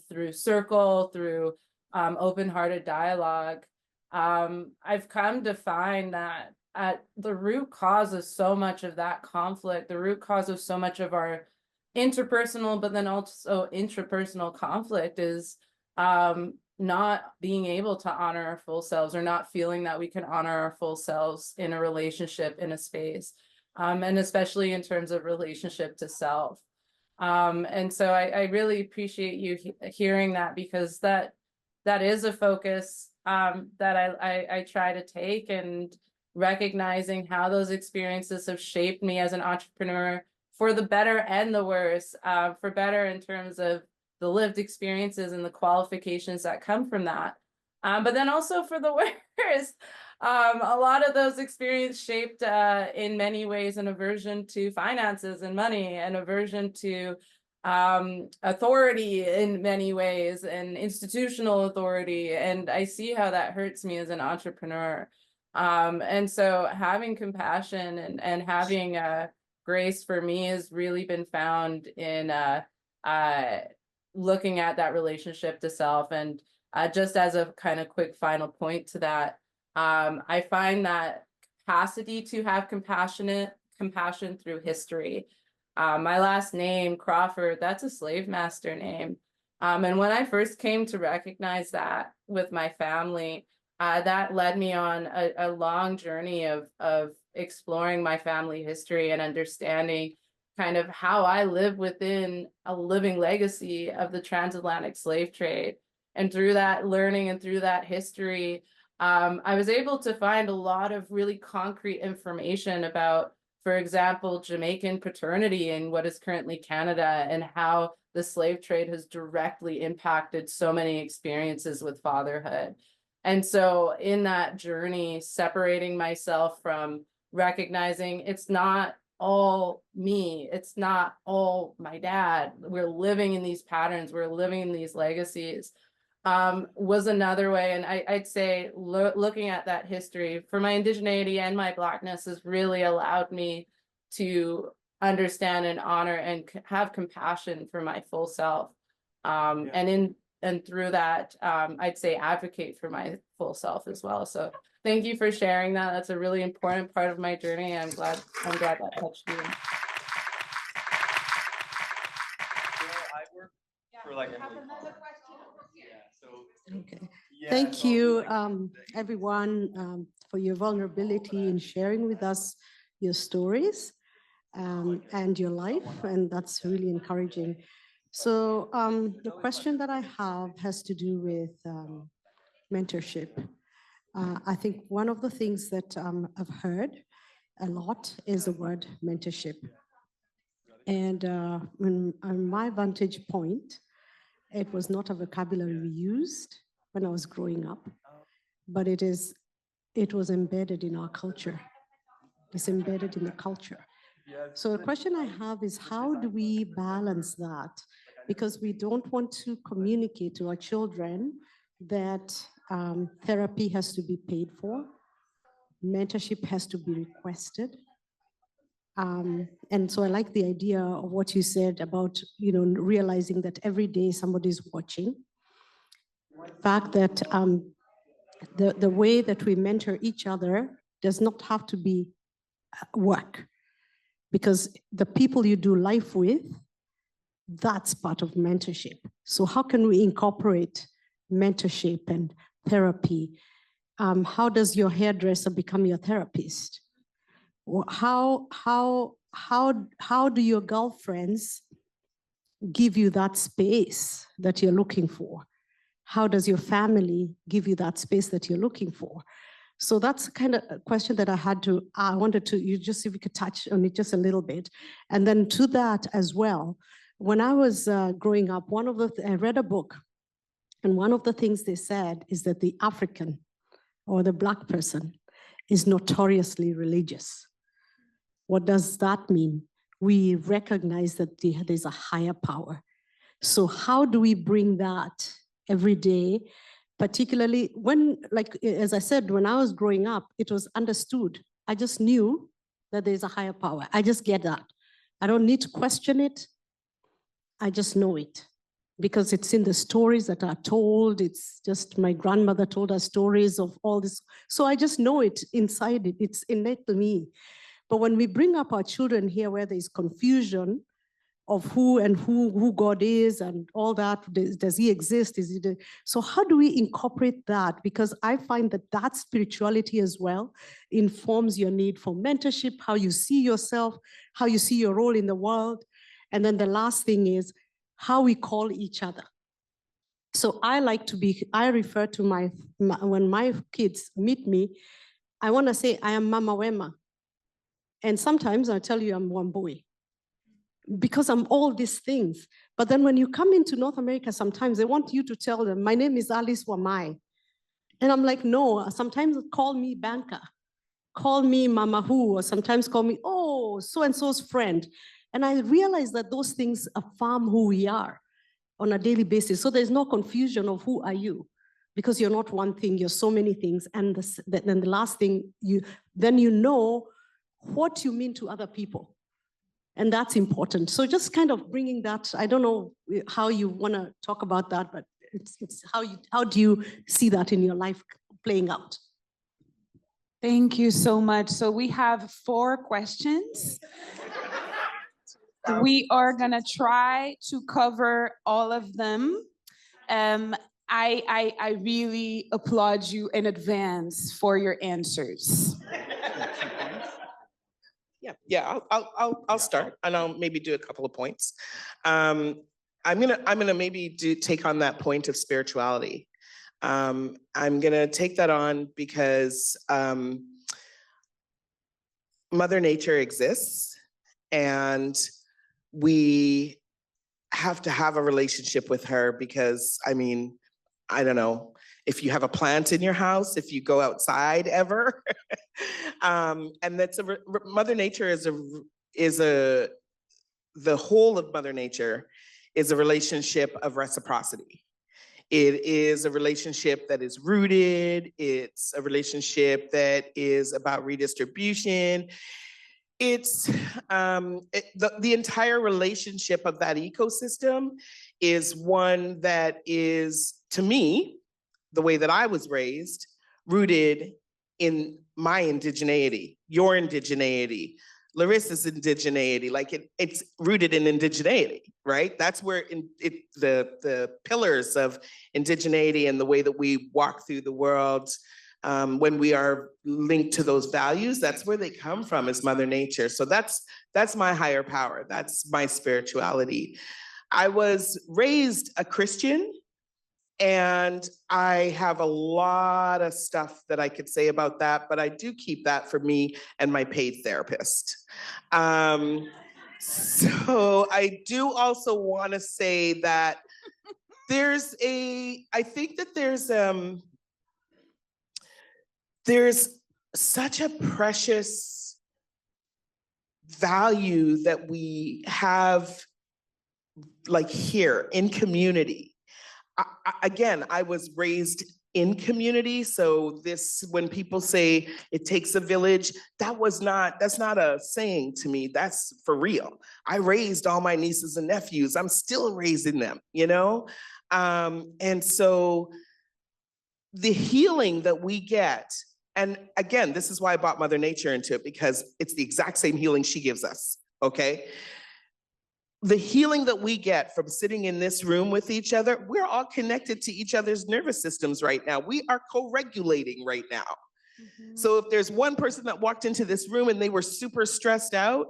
through circle, through open-hearted dialogue, I've come to find that at the root cause of so much of that conflict, the root cause of so much of our interpersonal, but then also intrapersonal conflict is not being able to honor our full selves, or not feeling that we can honor our full selves in a relationship, in a space, and especially in terms of relationship to self. And so I really appreciate you hearing that, because that is a focus that I try to take, and recognizing how those experiences have shaped me as an entrepreneur, for the better and the worse, for better in terms of the lived experiences and the qualifications that come from that. But then also for the worse, a lot of those experiences shaped in many ways an aversion to finances and money, an aversion to authority in many ways, and institutional authority. And I see how that hurts me as an entrepreneur. And so having compassion and having grace for me has really been found in looking at that relationship to self. And just as a kind of quick final point to that, I find that capacity to have compassion through history. My last name, Crawford, that's a slave master name. And when I first came to recognize that with my family, that led me on a long journey of exploring my family history and understanding kind of how I live within a living legacy of the transatlantic slave trade. And through that learning and through that history, I was able to find a lot of really concrete information about For example, Jamaican paternity in what is currently Canada, and how the slave trade has directly impacted so many experiences with fatherhood. And so in that journey, separating myself from recognizing it's not all me, it's not all my dad, we're living in these patterns, we're living in these legacies, was another way. And I'd say looking at that history for my indigeneity and my Blackness has really allowed me to understand and honor and have compassion for my full self. And through that, I'd say advocate for my full self as well. So thank you for sharing that. That's a really important part of my journey. I'm glad that touched you. Okay. Thank you, everyone, for your vulnerability in sharing with us your stories and your life, and that's really encouraging. So the question that I have has to do with mentorship. I think one of the things that I've heard a lot is the word mentorship. And on my vantage point, it was not a vocabulary we used when I was growing up, but it was embedded in our culture. It's embedded in the culture. So the question I have is, how do we balance that? Because we don't want to communicate to our children that therapy has to be paid for, mentorship has to be requested. And so I like the idea of what you said about, realizing that every day somebody's watching. The fact that the way that we mentor each other does not have to be work, because the people you do life with, that's part of mentorship. So how can we incorporate mentorship and therapy? How does your hairdresser become your therapist? How do your girlfriends give you that space that you're looking for? How does your family give you that space that you're looking for? So that's kind of a question that I wanted to, you just, if you could touch on it just a little bit. And then to that as well, when I was growing up, I read a book, and one of the things they said is that the African or the Black person is notoriously religious. What does that mean? We recognize that there's a higher power. So how do we bring that every day? Particularly when, like, as I said, when I was growing up, it was understood. I just knew that there's a higher power. I just get that. I don't need to question it. I just know it because it's in the stories that are told. It's just my grandmother told us stories of all this. So I just know it inside it. It's innate to me. But when we bring up our children here where there's confusion of who God is and all that, does he exist? So how do we incorporate that? Because I find that spirituality as well informs your need for mentorship, how you see yourself, how you see your role in the world. And then the last thing is how we call each other. So I refer to when my kids meet me, I want to say I am Mama Wema. And sometimes I tell you I'm Wambui, because I'm all these things. But then when you come into North America, sometimes they want you to tell them, my name is Alice Wamai. And I'm like, no, sometimes call me Banka, call me Mama Who, or sometimes call me, oh, so-and-so's friend. And I realize that those things affirm who we are on a daily basis. So there's no confusion of who are you, because you're not one thing, you're so many things. And then the last thing, you know what you mean to other people. And that's important. So just kind of bringing that, I don't know how you want to talk about that, but it's how do you see that in your life playing out? Thank you so much. So we have 4 questions. We are gonna try to cover all of them. I really applaud you in advance for your answers. Yeah. I'll start, and I'll maybe do a couple of points. I'm gonna maybe take on that point of spirituality. I'm gonna take that on because Mother Nature exists, and we have to have a relationship with her because, I mean, I don't know, if you have a plant in your house, if you go outside ever, and that's Mother Nature the whole of Mother Nature is a relationship of reciprocity. It is a relationship that is rooted. It's a relationship that is about redistribution. It's the entire relationship of that ecosystem is one that is, to me, the way that I was raised, rooted in my indigeneity, your indigeneity, Larissa's indigeneity. Like it's rooted in indigeneity, right? That's where the pillars of indigeneity and the way that we walk through the world, when we are linked to those values, that's where they come from, is Mother Nature. So that's my higher power. That's my spirituality. I was raised a Christian, and I have a lot of stuff that I could say about that, but I do keep that for me and my paid therapist. So I do also want to say that I think that there's such a precious value that we have, like here in community. Again, I was raised in community. So when people say it takes a village, that's not a saying to me, that's for real. I raised all my nieces and nephews. I'm still raising them, you know? And so the healing that we get, and again, this is why I brought Mother Nature into it, because it's the exact same healing she gives us, okay? The healing that we get from sitting in this room with each other, we're all connected to each other's nervous systems right now. We are co-regulating right now. Mm-hmm. So if there's one person that walked into this room and they were super stressed out,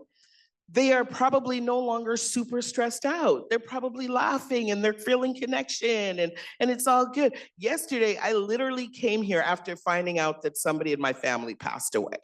they are probably no longer super stressed out. They're probably laughing and they're feeling connection and it's all good. Yesterday, I literally came here after finding out that somebody in my family passed away.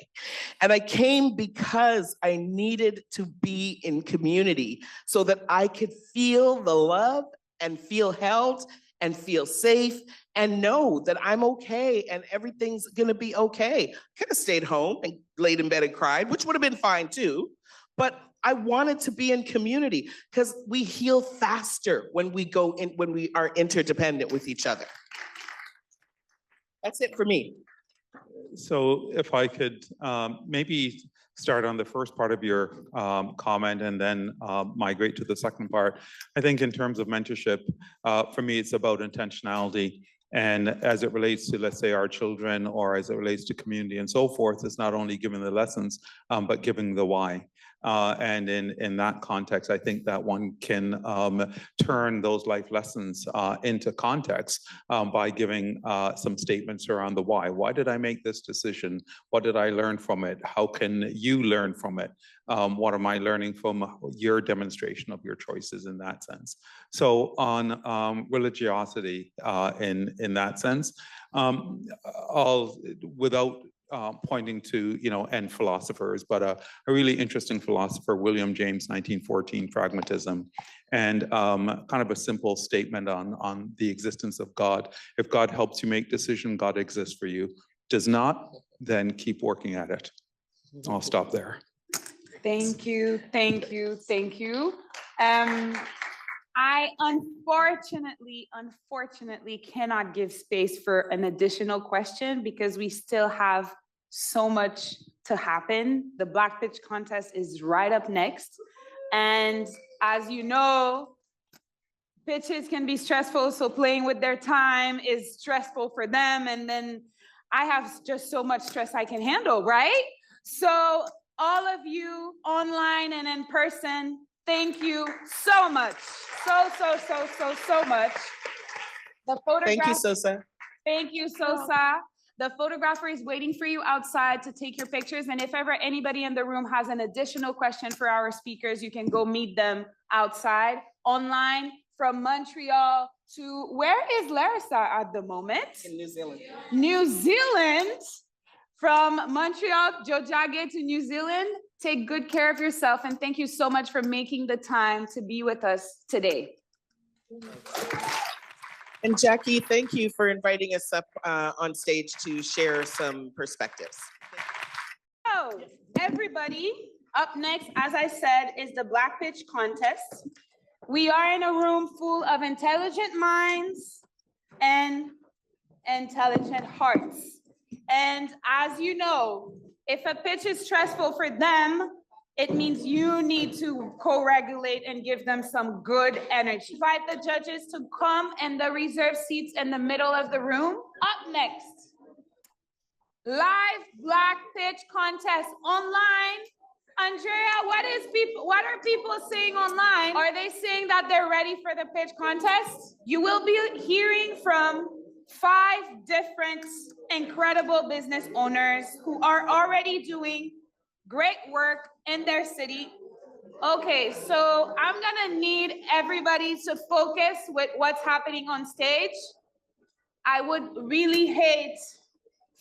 And I came because I needed to be in community so that I could feel the love and feel held and feel safe and know that I'm okay and everything's gonna be okay. Could have stayed home and laid in bed and cried, which would have been fine too. But I wanted to be in community because we heal faster when we are interdependent with each other. That's it for me. So if I could maybe start on the first part of your comment and then migrate to the second part. I think in terms of mentorship, for me, it's about intentionality. And as it relates to, let's say, our children, or as it relates to community and so forth, it's not only giving the lessons, but giving the why. And in that context, I think that one can turn those life lessons into context by giving some statements around the why. Why did I make this decision? What did I learn from it? How can you learn from it? What am I learning from your demonstration of your choices in that sense? So on religiosity in that sense, without pointing to, end philosophers, but a really interesting philosopher, William James, 1914, Pragmatism, and kind of a simple statement on the existence of God. If God helps you make decision, God exists for you. Does not, then keep working at it. I'll stop there. Thank you, thank you, thank you. I unfortunately cannot give space for an additional question because we still have so much to happen. The Black Pitch Contest is right up next. And as you know, pitches can be stressful, so playing with their time is stressful for them. And then I have just so much stress I can handle, right? So all of you online and in person, thank you so much. So much. The photograph. Thank you, Sosa. Thank you, Sosa. The photographer is waiting for you outside to take your pictures. And if ever anybody in the room has an additional question for our speakers, you can go meet them outside. Online, from Montreal to, where is Larissa at the moment? In New Zealand. New Zealand. From Montreal, Jojage to New Zealand, take good care of yourself, and thank you so much for making the time to be with us today. And Jackie, thank you for inviting us up on stage to share some perspectives. So, everybody, up next, as I said, is the Black Pitch Contest. We are in a room full of intelligent minds and intelligent hearts. And as you know, if a pitch is stressful for them, it means you need to co-regulate and give them some good energy. Invite the judges to come in the reserved seats in the middle of the room. Up next, live Black Pitch Contest online. Andrea, what are people saying online? Are they saying that they're ready for the pitch contest? You will be hearing from 5 different incredible business owners who are already doing great work in their city. Okay, so I'm gonna need everybody to focus with what's happening on stage. I would really hate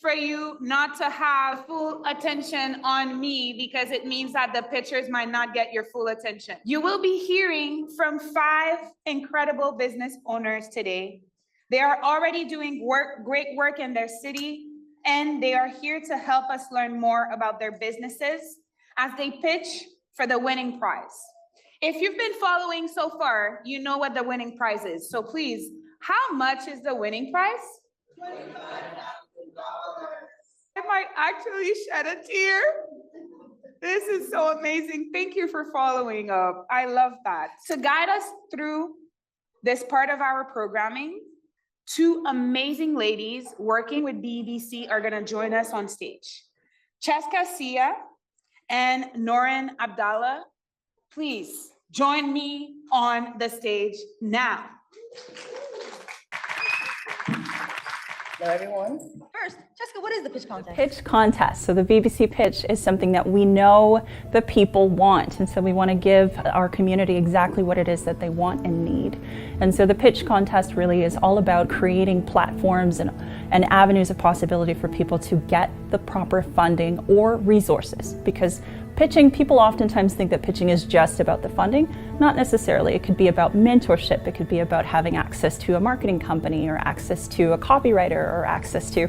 for you not to have full attention on me because it means that the pitchers might not get your full attention. You will be hearing from 5 incredible business owners today. They are already doing great work in their city, and they are here to help us learn more about their businesses as they pitch for the winning prize. If you've been following so far, you know what the winning prize is. So please, how much is the winning prize? $25,000. I might actually shed a tear. This is so amazing. Thank you for following up. I love that. To guide us through this part of our programming, 2 amazing ladies working with BEBC are gonna join us on stage. Cheska Sia and Norin Abdallah, please join me on the stage now. Hello, everyone. First, Jessica, what is the pitch contest? Pitch contest. So the BBC pitch is something that we know the people want. And so we want to give our community exactly what it is that they want and need. And so the pitch contest really is all about creating platforms and avenues of possibility for people to get the proper funding or resources. Because pitching, people oftentimes think that pitching is just about the funding. Not necessarily. It could be about mentorship. It could be about having access to a marketing company or access to a copywriter or access to,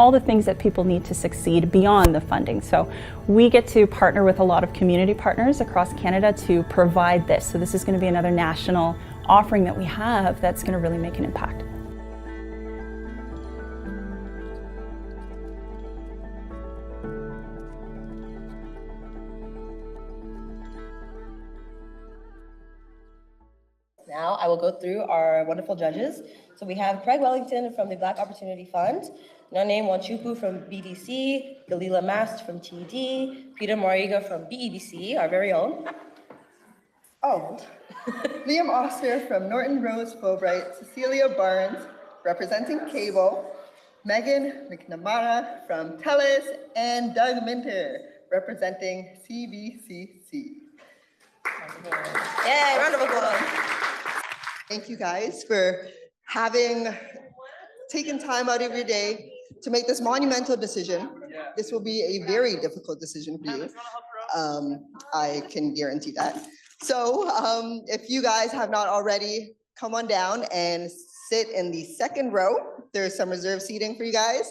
all the things that people need to succeed beyond the funding. So we get to partner with a lot of community partners across Canada to provide this. So this is going to be another national offering that we have that's going to really make an impact. Now I will go through our wonderful judges. So we have Craig Wellington from the Black Opportunity Fund, Nane Wanchuku from BDC, Galila Mast from TD, Peter Moriga from BEBC, our very own. Oh, Liam Oster from Norton Rose Fulbright, Cecilia Barnes representing Cable, Megan McNamara from TELUS, and Doug Minter representing CBCC. Yay, round of applause. Thank you guys for taken time out of your day to make this monumental decision. This will be a very difficult decision for you. I can guarantee that. So if you guys have not already, come on down and sit in the second row. There's some reserved seating for you guys.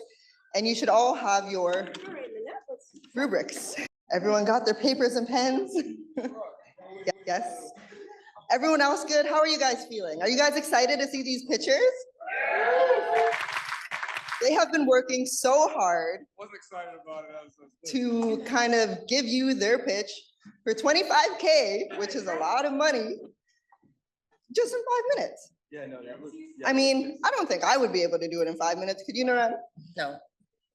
And you should all have your rubrics. Everyone got their papers and pens? Yes. Everyone else good? How are you guys feeling? Are you guys excited to see these pictures? They have been working so hard to kind of give you their pitch for $25K, which is a lot of money, just in 5 minutes. Yeah, no, that was. I mean, I don't think I would be able to do it in 5 minutes. Could you, Nanette? No.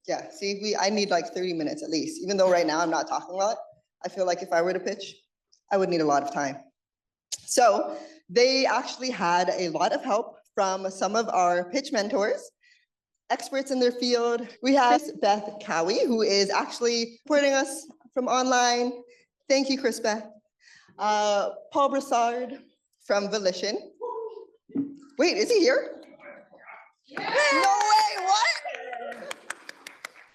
Yeah, see, I need like 30 minutes at least. Even though right now I'm not talking a lot, I feel like if I were to pitch, I would need a lot of time. So they actually had a lot of help from some of our pitch mentors, experts in their field. We have Beth Cowie, who is actually supporting us from online. Thank you, Chris Beth. Paul Broussard from Volition. Wait, is he here? Yeah. No way, what?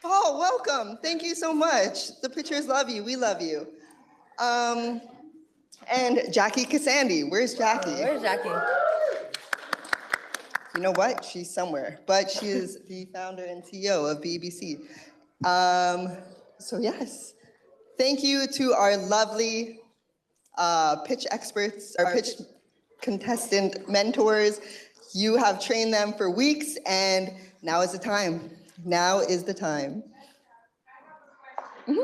Oh, welcome. Thank you so much. The pictures love you. We love you. And Jackie Cassandi. Where's Jackie? Where's Jackie? You know what? She's somewhere, but she is the founder and CEO of BBC. So yes, thank you to our lovely pitch experts, our pitch contestant mentors. You have trained them for weeks, and now is the time. Now is the time. Are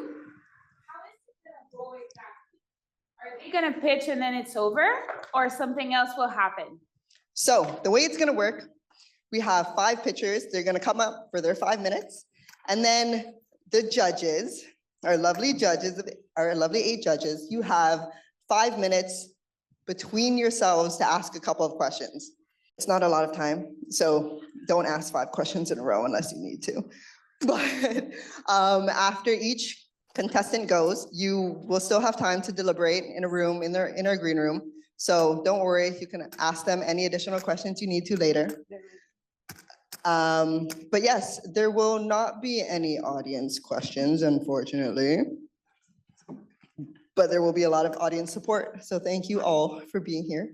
they gonna pitch and then it's over, or something else will happen? So the way it's gonna work, we have 5 pitchers. They're gonna come up for their 5 minutes, and then the judges, our lovely judges, our lovely 8 judges, you have 5 minutes between yourselves to ask a couple of questions. It's not a lot of time, so don't ask 5 questions in a row unless you need to. But after each contestant goes, you will still have time to deliberate in a room, in our green room. So don't worry, you can ask them any additional questions you need to later. But yes, there will not be any audience questions, unfortunately. But there will be a lot of audience support. So thank you all for being here.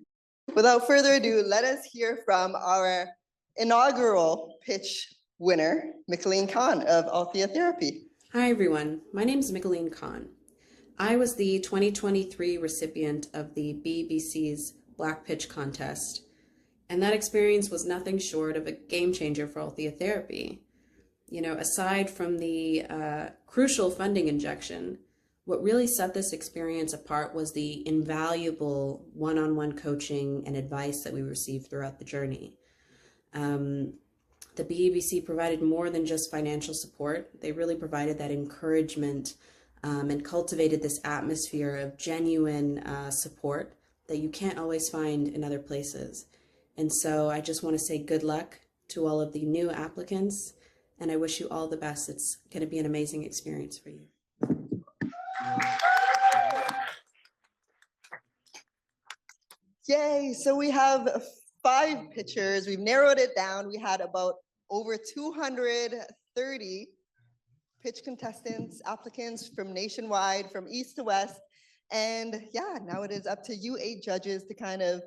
Without further ado, let us hear from our inaugural pitch winner, Mikaleen Khan of Althea Therapy. Hi, everyone. My name is Mikaleen Khan. I was the 2023 recipient of the BBC's Black Pitch Contest, and that experience was nothing short of a game changer for Althea Therapy. You know, aside from the crucial funding injection, what really set this experience apart was the invaluable one-on-one coaching and advice that we received throughout the journey. The BBC provided more than just financial support. They really provided that encouragement and cultivated this atmosphere of genuine support that you can't always find in other places. And so I just want to say good luck to all of the new applicants, and I wish you all the best. It's going to be an amazing experience for you. Yay, so we have 5 pitchers. We've narrowed it down. We had about over 230 pitch contestants, applicants from nationwide, from east to west. And yeah, now it is up to you 8 judges to kind of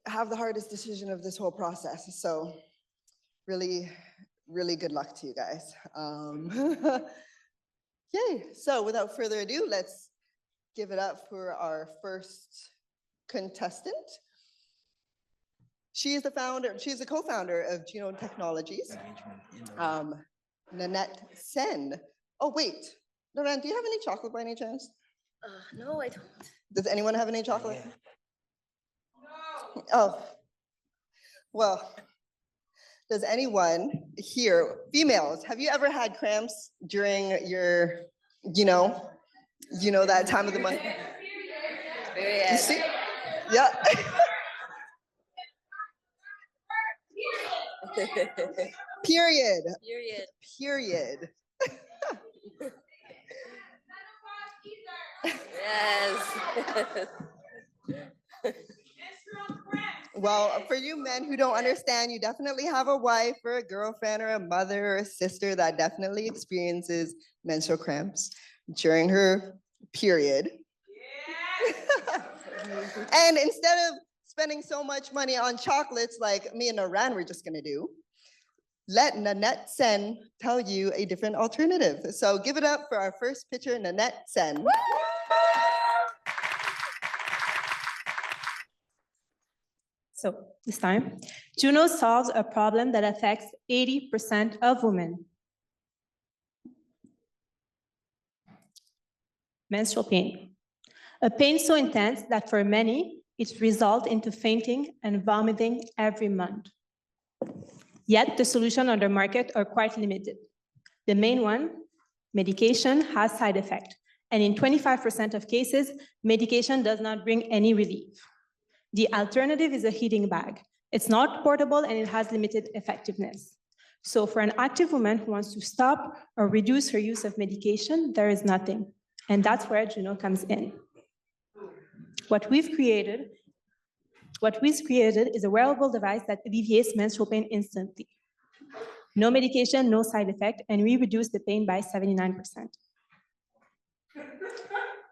have the hardest decision of this whole process. So really, really good luck to you guys. Yay, so without further ado, let's give it up for our first contestant. She is the co-founder of Juno Technologies, Nanette Sene. Oh wait, Nanette, do you have any chocolate by any chance? No, I don't. Does anyone have any chocolate? No. Oh, well, does anyone here, females, have you ever had cramps during your, you know that time of the month? You see? Yeah. Period. Period. Yes. Well, for you men who don't understand, you definitely have a wife or a girlfriend or a mother or a sister that definitely experiences menstrual cramps during her period. Yeah. And instead of spending so much money on chocolates like me and Naran were just gonna do, let Nanette Sene tell you a different alternative. So give it up for our first pitcher, Nanette Sene. So this time, Juno solves a problem that affects 80% of women. Menstrual pain. A pain so intense that for many, it results into fainting and vomiting every month. Yet the solutions on the market are quite limited. The main one, medication, has side effects. And in 25% of cases, medication does not bring any relief. The alternative is a heating bag. It's not portable and it has limited effectiveness. So for an active woman who wants to stop or reduce her use of medication, there is nothing. And that's where Juno comes in. What we've created is a wearable device that alleviates menstrual pain instantly. No medication, no side effect, and we reduce the pain by 79%.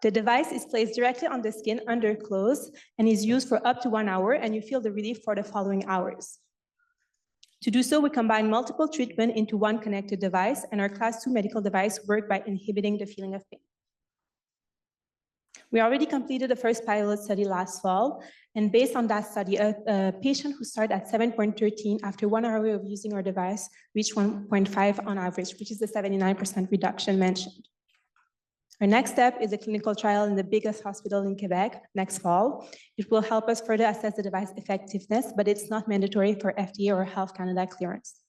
The device is placed directly on the skin under clothes and is used for up to 1 hour, and you feel the relief for the following hours. To do so, we combine multiple treatments into one connected device, and our Class 2 medical device works by inhibiting the feeling of pain. We already completed the first pilot study last fall, and based on that study, a patient who started at 7.13 after 1 hour of using our device reached 1.5 on average, which is the 79% reduction mentioned. Our next step is a clinical trial in the biggest hospital in Quebec next fall. It will help us further assess the device effectiveness, but it's not mandatory for FDA or Health Canada clearance.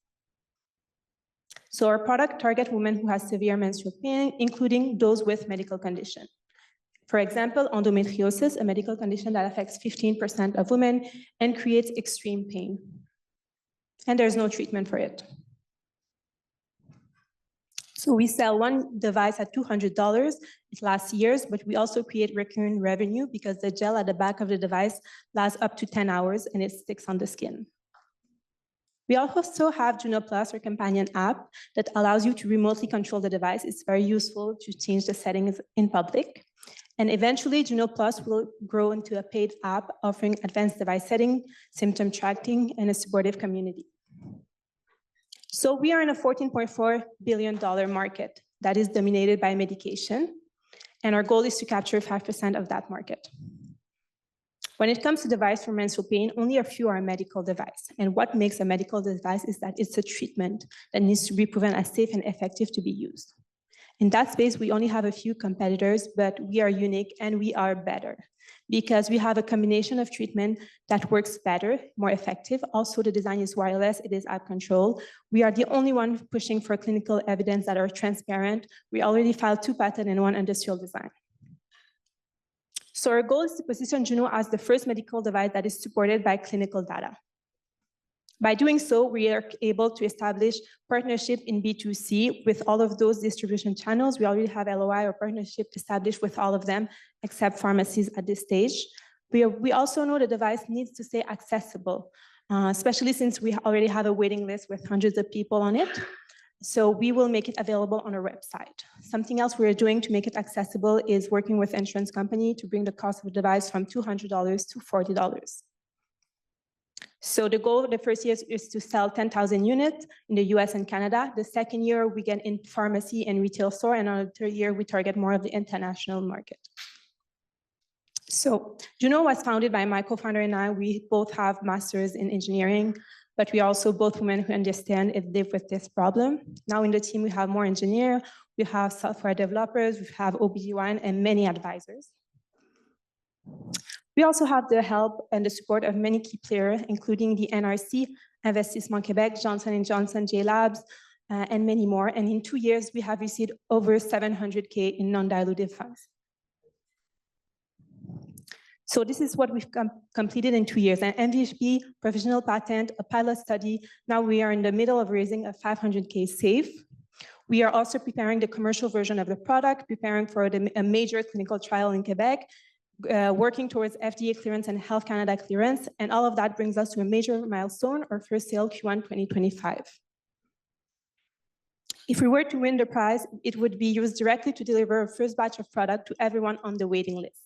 So our product targets women who have severe menstrual pain, including those with medical condition. For example, endometriosis, a medical condition that affects 15% of women and creates extreme pain. And there's no treatment for it. So we sell one device at $200. It lasts years, but we also create recurring revenue because the gel at the back of the device lasts up to 10 hours and it sticks on the skin. We also have Juno Plus, our companion app, that allows you to remotely control the device. It's very useful to change the settings in public. And eventually, Juno Plus will grow into a paid app offering advanced device setting, symptom tracking, and a supportive community. So we are in a $14.4 billion market that is dominated by medication, and our goal is to capture 5% of that market. When it comes to device for menstrual pain, only a few are a medical device. And what makes a medical device is that it's a treatment that needs to be proven as safe and effective to be used. In that space, we only have a few competitors, but we are unique and we are better because we have a combination of treatment that works better, more effective. Also, the design is wireless, it is app control. We are the only one pushing for clinical evidence that are transparent. We already filed 2 patents and 1 industrial design. So our goal is to position Juno as the first medical device that is supported by clinical data. By doing so, we are able to establish partnership in B2C with all of those distribution channels. We already have LOI or partnership established with all of them, except pharmacies at this stage. We also know the device needs to stay accessible, especially since we already have a waiting list with hundreds of people on it. So we will make it available on our website. Something else we're doing to make it accessible is working with insurance company to bring the cost of the device from $200 to $40. So the goal of the first year is to sell 10,000 units in the US and Canada. The second year, we get in pharmacy and retail store. And on the third year, we target more of the international market. So Juno was founded by my co-founder and I. We both have masters in engineering, but we also both women who understand and live with this problem. Now in the team, we have more engineers, we have software developers, we have OBGYN and many advisors. We also have the help and the support of many key players, including the NRC, Investissement Québec, Johnson & Johnson, J-Labs, and many more. And in 2 years, we have received over $700K in non-dilutive funds. So this is what we've completed in 2 years, an MVP, provisional patent, a pilot study. Now we are in the middle of raising a $500K safe. We are also preparing the commercial version of the product, preparing for a major clinical trial in Quebec, working towards FDA clearance and Health Canada clearance, and all of that brings us to a major milestone, our first sale Q1 2025. If we were to win the prize, it would be used directly to deliver a first batch of product to everyone on the waiting list.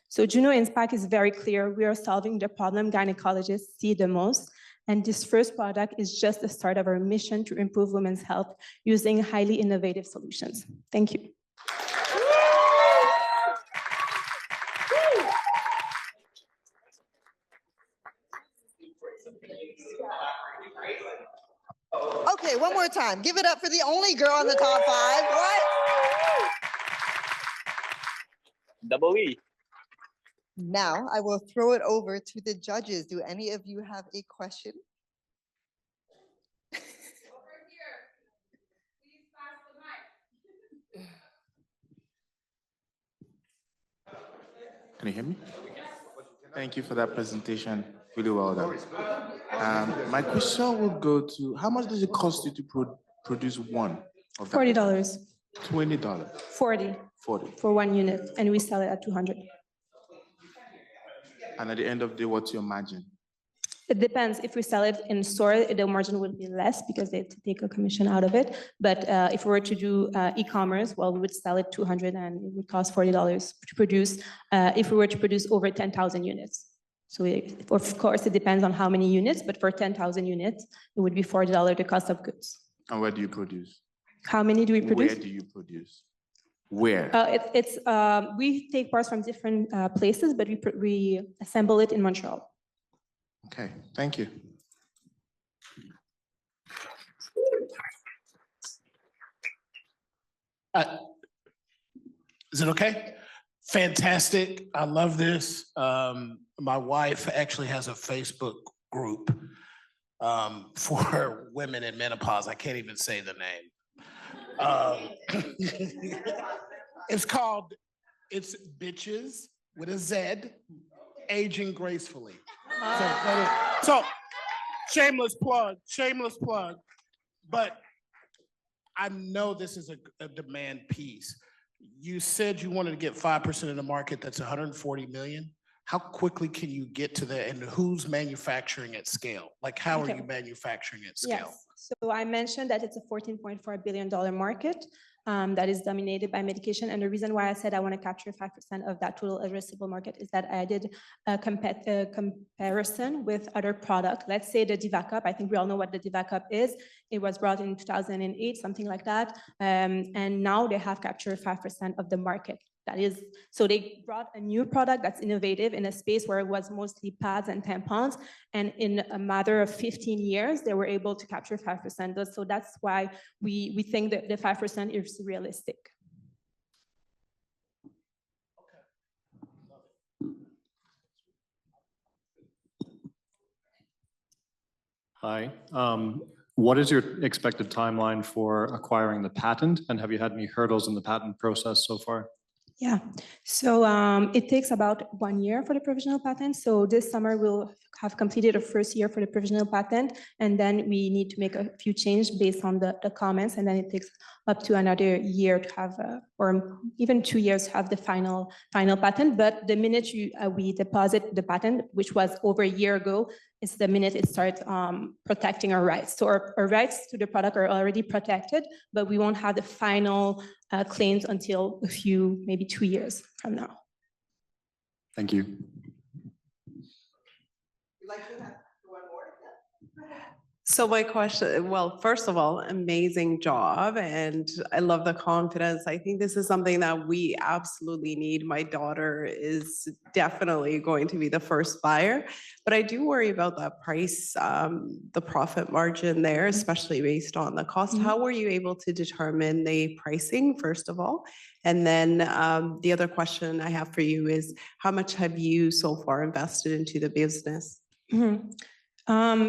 So Juno impact is very clear. We are solving the problem gynecologists see the most, and this first product is just the start of our mission to improve women's health using highly innovative solutions. Thank you. Okay, one more time. Give it up for the only girl in the top 5. What? Double E. Now I will throw it over to the judges. Do any of you have a question? Can you hear me? Thank you for that presentation. Really well done. My question would go to, how much does it cost you to produce one of that? $40. $20. 40. 40. For 1 unit, and we sell it at 200. And at the end of the day, what's your margin? It depends. If we sell it in store, the margin will be less because they take a commission out of it. But if we were to do e-commerce, well, we would sell it $200 and it would cost $40 to produce if we were to produce over 10,000 units. So of course, it depends on how many units, but for 10,000 units, it would be $40 the cost of goods. And where do you produce? How many do we produce? Where do you produce? Where? We take parts from different places, but we assemble it in Montreal. Okay, thank you. Is it okay? Fantastic. I love this. My wife actually has a Facebook group for women in menopause. I can't even say the name. It's Bitches with a Z, Aging Gracefully. So shameless plug. But I know this is a demand piece. You said you wanted to get 5% of the market, that's 140 million. How quickly can you get to that, and who's manufacturing at scale? Like, how are you manufacturing at scale? Yes, so I mentioned that it's a $14.4 billion market that is dominated by medication. And the reason why I said I want to capture 5% of that total addressable market is that I did a comparison with other products. Let's say the Diva Cup. I think we all know what the Diva Cup is. It was brought in 2008, something like that. And now they have captured 5% of the market. That is, so they brought a new product that's innovative in a space where it was mostly pads and tampons. And in a matter of 15 years, they were able to capture 5%. So that's why we think that the 5% is realistic. Hi. What is your expected timeline for acquiring the patent? And have you had any hurdles in the patent process so far? Yeah, so it takes about 1 year for the provisional patent. So this summer we'll have completed the first year for the provisional patent, and then we need to make a few changes based on the comments, and then it takes up to another year to have, or even 2 years to have the final patent. But the minute we deposit the patent, which was over a year ago, is the minute it starts protecting our rights. So our rights to the product are already protected, but we won't have the final claims until maybe 2 years from now. Thank you. So my question, well, first of all, amazing job. And I love the confidence. I think this is something that we absolutely need. My daughter is definitely going to be the first buyer, but I do worry about that price, the profit margin there, especially based on the cost. How were you able to determine the pricing, first of all? And then the other question I have for you is, how much have you so far invested into the business?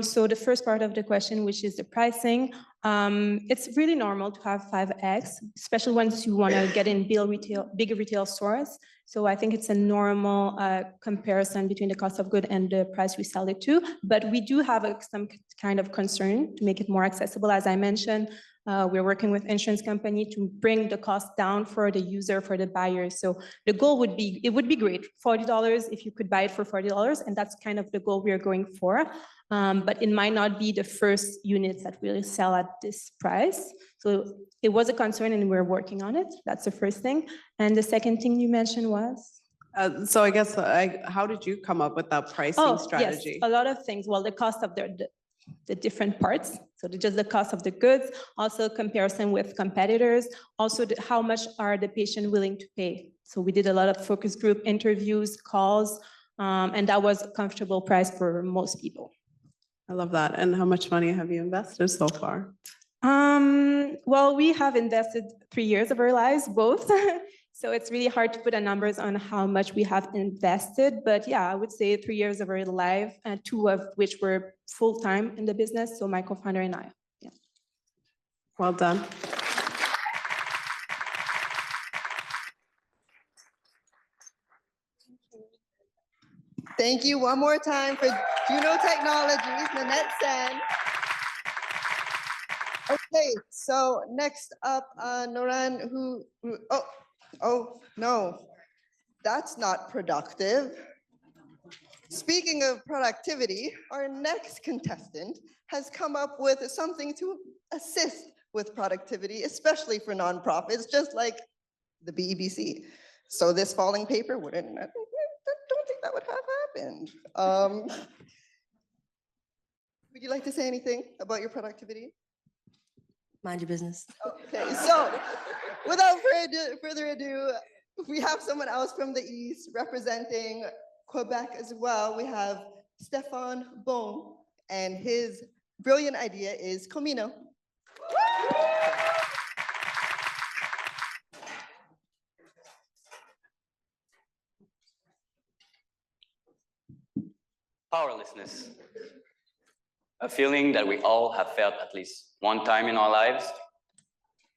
So the first part of the question, which is the pricing, it's really normal to have 5x, especially once you want to get in bigger retail stores. So I think it's a normal comparison between the cost of good and the price we sell it to. But we do have some kind of concern to make it more accessible. As I mentioned, we're working with insurance company to bring the cost down for the user, for the buyer. So the goal would be, it would be great, $40 if you could buy it for $40, and that's kind of the goal we are going for. But it might not be the first units that will sell at this price. So it was a concern and we're working on it. That's the first thing. And the second thing you mentioned was? So I guess, how did you come up with that pricing strategy? Yes, a lot of things. Well, the cost of the different parts. So just the cost of the goods, also comparison with competitors, also how much are the patient willing to pay. So we did a lot of focus group interviews, calls, and that was a comfortable price for most people. I love that. And how much money have you invested so far? Well, we have invested 3 years of our lives, both. So it's really hard to put a numbers on how much we have invested. But yeah, I would say 3 years of our life, 2 of which were full-time in the business. So my co-founder and I. Yeah. Well done. Thank you one more time for Juno Technologies, Nanette Sene. Okay, so next up, Noran, oh no, that's not productive. Speaking of productivity, our next contestant has come up with something to assist with productivity, especially for nonprofits, just like the BEBC. So this falling paper wouldn't, I don't think that would have happened. Would you like to say anything about your productivity? Mind your business. Okay, so without further ado, we have someone else from the East representing Quebec as well. We have Stéphane Beaulne, and his brilliant idea is Komino. Powerlessness. A feeling that we all have felt at least one time in our lives,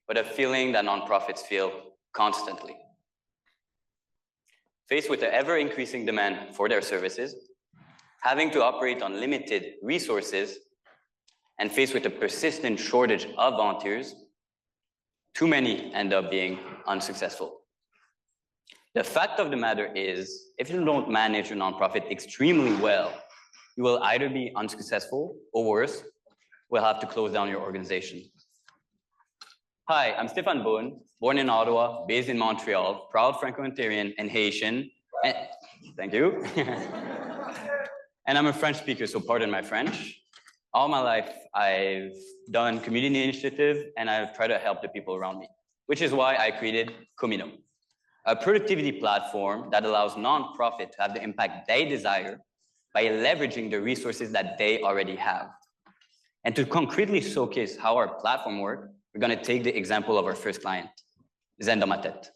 but a feeling that nonprofits feel constantly. Faced with the ever-increasing demand for their services, having to operate on limited resources, and faced with a persistent shortage of volunteers, too many end up being unsuccessful. The fact of the matter is, if you don't manage your nonprofit extremely well, you will either be unsuccessful or worse, will have to close down your organization. Hi, I'm Stéphane Beaulne, born in Ottawa, based in Montreal, proud Franco-Ontarian and Haitian. And, thank you. And I'm a French speaker, so pardon my French. All my life, I've done community initiative and I've tried to help the people around me, which is why I created Komino, a productivity platform that allows nonprofits to have the impact they desire by leveraging the resources that they already have. And to concretely showcase how our platform works, we're going to take the example of our first client, Nanette.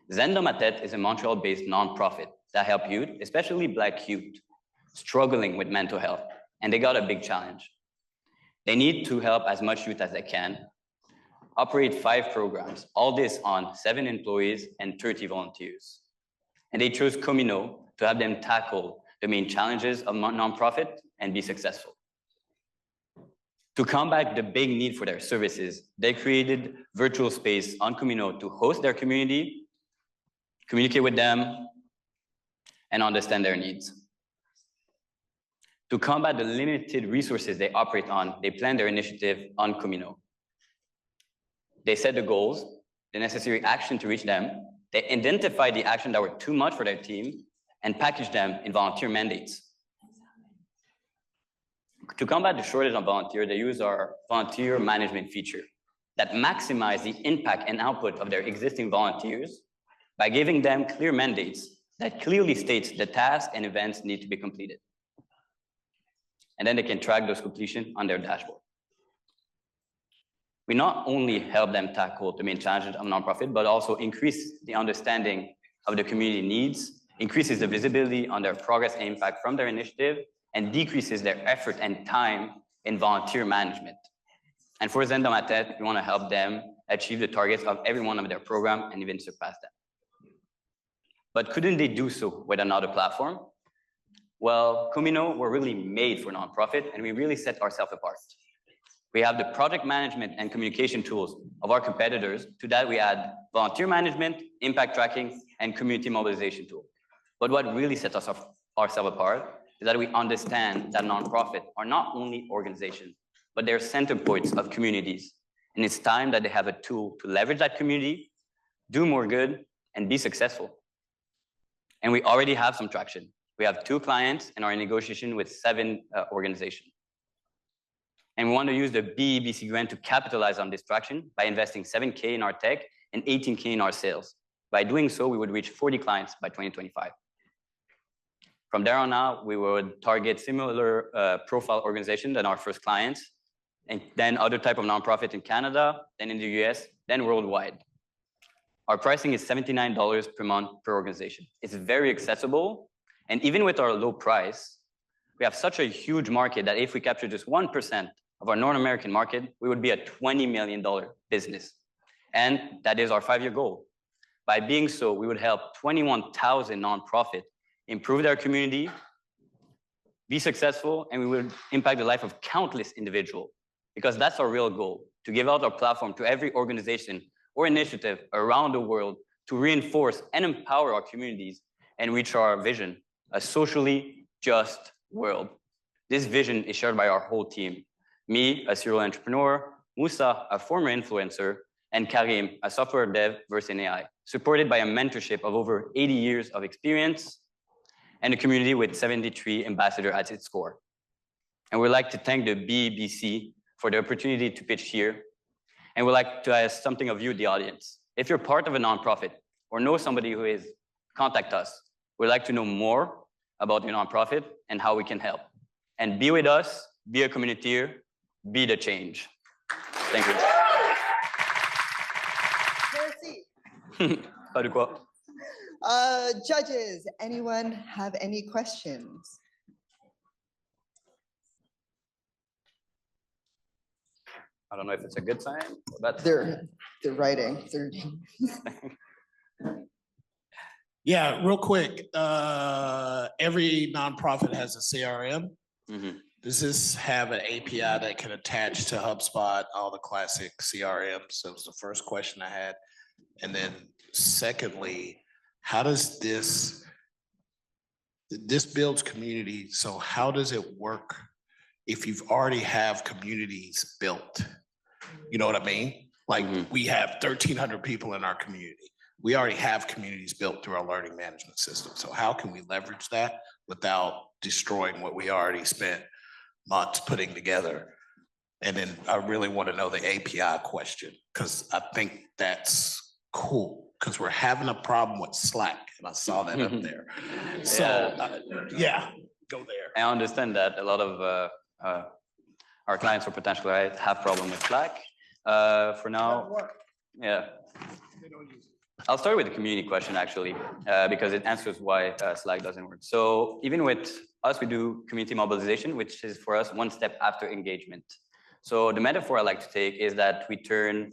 Nanette is a Montreal-based nonprofit that helps youth, especially Black youth, struggling with mental health, and they got a big challenge. They need to help as much youth as they can, operate 5 programs, all this on 7 employees and 30 volunteers. And they chose Komino to have them tackle the main challenges of nonprofit and be successful. To combat the big need for their services, they created virtual space on Komino to host their community, communicate with them, and understand their needs. To combat the limited resources they operate on, they plan their initiative on Komino. They set the goals, the necessary action to reach them. They identify the action that were too much for their team and package them in volunteer mandates. To combat the shortage of volunteers, they use our volunteer management feature that maximize the impact and output of their existing volunteers by giving them clear mandates that clearly states the tasks and events need to be completed. And then they can track those completion on their dashboard. We not only help them tackle the main challenges of nonprofit, but also increase the understanding of the community needs, increases the visibility on their progress and impact from their initiative, and decreases their effort and time in volunteer management. And for Nanette, we want to help them achieve the targets of every one of their program and even surpass them. But couldn't they do so with another platform? Well, Komino were really made for nonprofit, and we really set ourselves apart. We have the project management and communication tools of our competitors. To that, we add volunteer management, impact tracking, and community mobilization tool. But what really sets us ourselves apart is that we understand that nonprofits are not only organizations, but they're center points of communities. And it's time that they have a tool to leverage that community, do more good, and be successful. And we already have some traction. We have 2 clients and are in negotiation with 7 organizations. And we want to use the BEBC grant to capitalize on this traction by investing $7K in our tech and $18K in our sales. By doing so, we would reach 40 clients by 2025. From there on out, we would target similar profile organizations than our first clients, and then other type of nonprofit in Canada, then in the US, then worldwide. Our pricing is $79 per month per organization. It's very accessible. And even with our low price, we have such a huge market that if we capture just 1% of our North American market, we would be a $20 million business. And that is our 5-year goal. By being so, we would help 21,000 nonprofits improve their community, be successful, and we would impact the life of countless individuals, because that's our real goal, to give out our platform to every organization or initiative around the world to reinforce and empower our communities and reach our vision, a socially just world. This vision is shared by our whole team. Me, a serial entrepreneur, Moussa, a former influencer, and Karim, a software dev versus AI, supported by a mentorship of over 80 years of experience and a community with 73 ambassadors at its core. And we'd like to thank the BBC for the opportunity to pitch here. And we'd like to ask something of you, the audience. If you're part of a nonprofit or know somebody who is, contact us. We'd like to know more about your nonprofit and how we can help. And be with us, be a communiteer, be the change. Thank you. Pas de quoi. Judges, anyone have any questions? I don't know if it's a good sign, but They're writing. Yeah, real quick. Every nonprofit has a CRM. Does this have an API that can attach to HubSpot, all the classic CRMs? That was the first question I had. And then secondly, how does this builds community, so how does it work if you've already have communities built? You know what I mean? Like we have 1,300 people in our community. We already have communities built through our learning management system. So how can we leverage that without destroying what we already spent months putting together? And then I really want to know the API question, because I think that's cool, because we're having a problem with Slack, and I saw that up there. So yeah, go there. I understand that a lot of our clients or potential clients have problem with Slack. For now, yeah. I'll start with the community question actually, because it answers why Slack doesn't work. So even with us, we do community mobilization, which is for us one step after engagement. So the metaphor I like to take is that we turn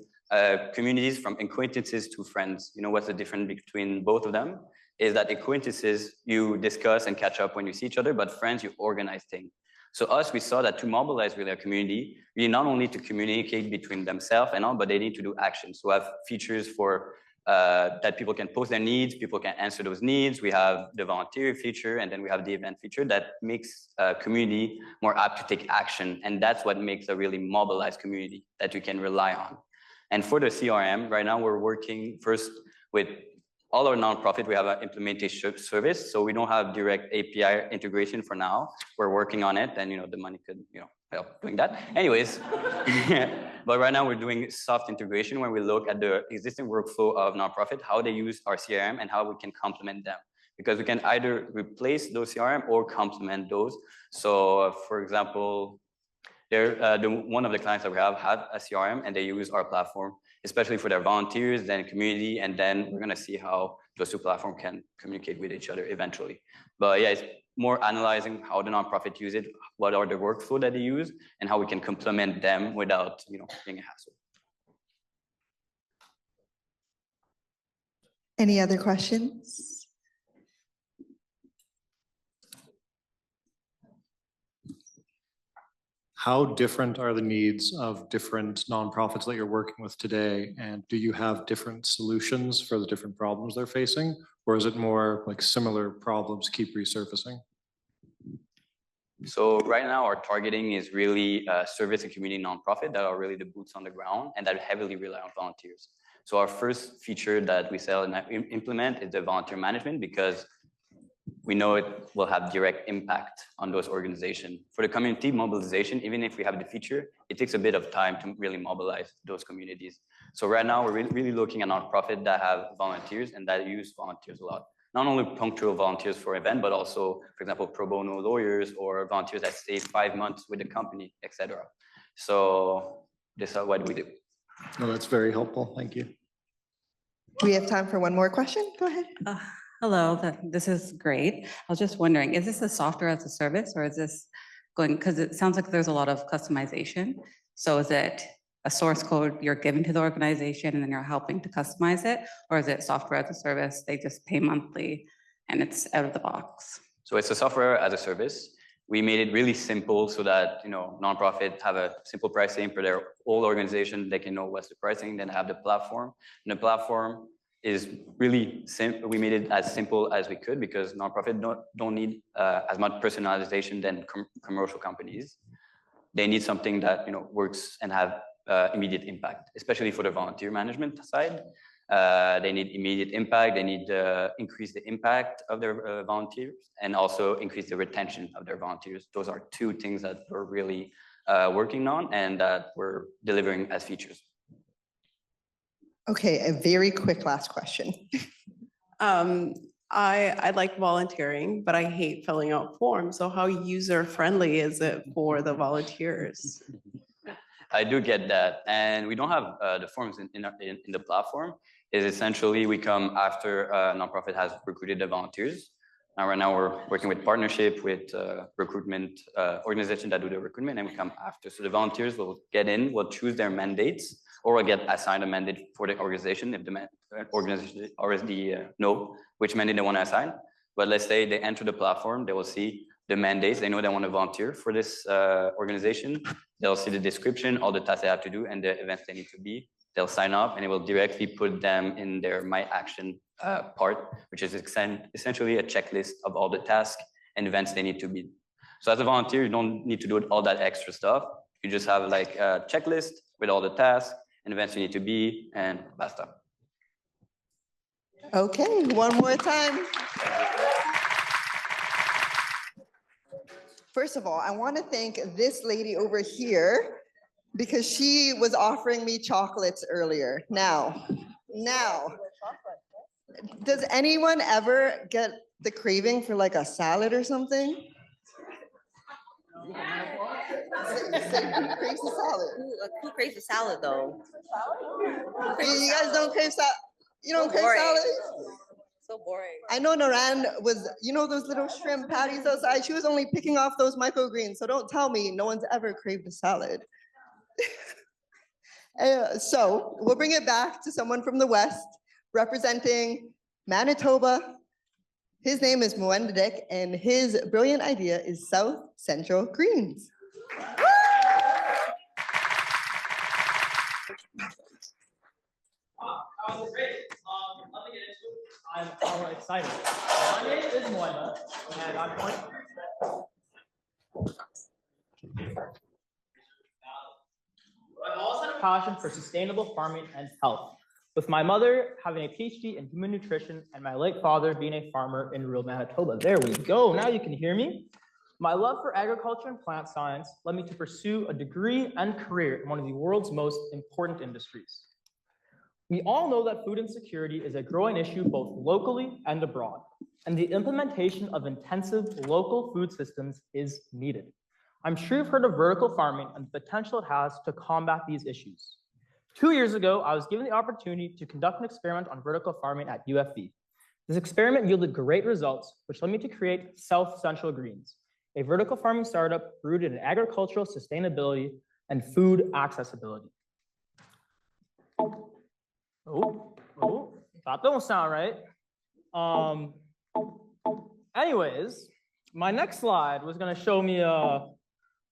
communities from acquaintances to friends. You know what's the difference between both of them? Is that acquaintances, you discuss and catch up when you see each other, but friends, you organize things. So us, we saw that to mobilize really a community, we not only to communicate between themselves and all, but they need to do action. So we have features for that people can post their needs, people can answer those needs. We have the volunteer feature, and then we have the event feature that makes a community more apt to take action. And that's what makes a really mobilized community that you can rely on. And for the CRM, right now we're working first with all our nonprofit. We have an implementation service, so we don't have direct API integration for now. We're working on it, and the money could help doing that. Anyways, but right now we're doing soft integration when we look at the existing workflow of nonprofit, how they use our CRM and how we can complement them. Because we can either replace those CRM or complement those. So for example, one of the clients that we have a CRM and they use our platform, especially for their volunteers, then community, and then we're gonna see how those two platforms can communicate with each other eventually. But yeah, it's more analyzing how the nonprofit use it, what are the workflow that they use, and how we can complement them without being a hassle. Any other questions? How different are the needs of different nonprofits that you're working with today? And do you have different solutions for the different problems they're facing? Or is it more like similar problems keep resurfacing? So right now our targeting is really service and community nonprofit that are really the boots on the ground and that heavily rely on volunteers. So our first feature that we sell and implement is the volunteer management, because we know it will have direct impact on those organizations. For the community mobilization, even if we have the feature, it takes a bit of time to really mobilize those communities. So right now, we're really looking at nonprofits that have volunteers and that use volunteers a lot. Not only punctual volunteers for event, but also, for example, pro bono lawyers or volunteers that stay 5 months with the company, etc. So this is what we do. No, that's very helpful. Thank you. Do we have time for one more question? Go ahead. Hello, this is great. I was just wondering, is this a software as a service, or is this going, because it sounds like there's a lot of customization. So is it a source code you're giving to the organization and then you're helping to customize it? Or is it software as a service, they just pay monthly and it's out of the box? So it's a software as a service. We made it really simple so that nonprofits have a simple pricing for their whole organization. They can know what's the pricing, then have the platform. And the platform is really simple. We made it as simple as we could because nonprofit don't need as much personalization than commercial companies. They need something that works and have immediate impact, especially for the volunteer management side. They need immediate impact. They need to increase the impact of their volunteers and also increase the retention of their volunteers. Those are two things that we're really working on and that we're delivering as features. Okay, a very quick last question. I like volunteering, but I hate filling out forms. So how user-friendly is it for the volunteers? I do get that, and we don't have the forms in the platform. Is essentially we come after a nonprofit has recruited the volunteers. Now right now we're working with partnership with recruitment organization that do the recruitment, and we come after. So the volunteers will get in, will choose their mandates, or will get assigned a mandate for the organization if the organization already know which mandate they want to assign. But let's say they enter the platform, they will see the mandates. They know they want to volunteer for this organization. They'll see the description, all the tasks they have to do, and the events they need to be. They'll sign up, and it will directly put them in their My Action part, which is essentially a checklist of all the tasks and events they need to be. So as a volunteer, you don't need to do all that extra stuff. You just have like a checklist with all the tasks and events you need to be, and basta. Okay, one more time. First of all, I want to thank this lady over here because she was offering me chocolates earlier. Now, does anyone ever get the craving for like a salad or something? Craves a salad. Who craves a salad though? You guys don't crave salad? You don't crave salad? So boring. I know Naran was, those little shrimp patties outside? She was only picking off those microgreens. So don't tell me no one's ever craved a salad. So we'll bring it back to someone from the West representing Manitoba. His name is Mwenda Dyck, and his brilliant idea is South Central Greens. I'm all excited. My name is Mwenda, and I'm going. I've always had a passion for sustainable farming and health, with my mother having a PhD in human nutrition and my late father being a farmer in rural Manitoba. There we go. Now you can hear me. My love for agriculture and plant science led me to pursue a degree and career in one of the world's most important industries. We all know that food insecurity is a growing issue both locally and abroad, and the implementation of intensive local food systems is needed. I'm sure you've heard of vertical farming and the potential it has to combat these issues. 2 years ago, I was given the opportunity to conduct an experiment on vertical farming at UFB. This experiment yielded great results, which led me to create South Central Greens, a vertical farming startup rooted in agricultural sustainability and food accessibility. Oh, that don't sound right. Anyways, my next slide was gonna show me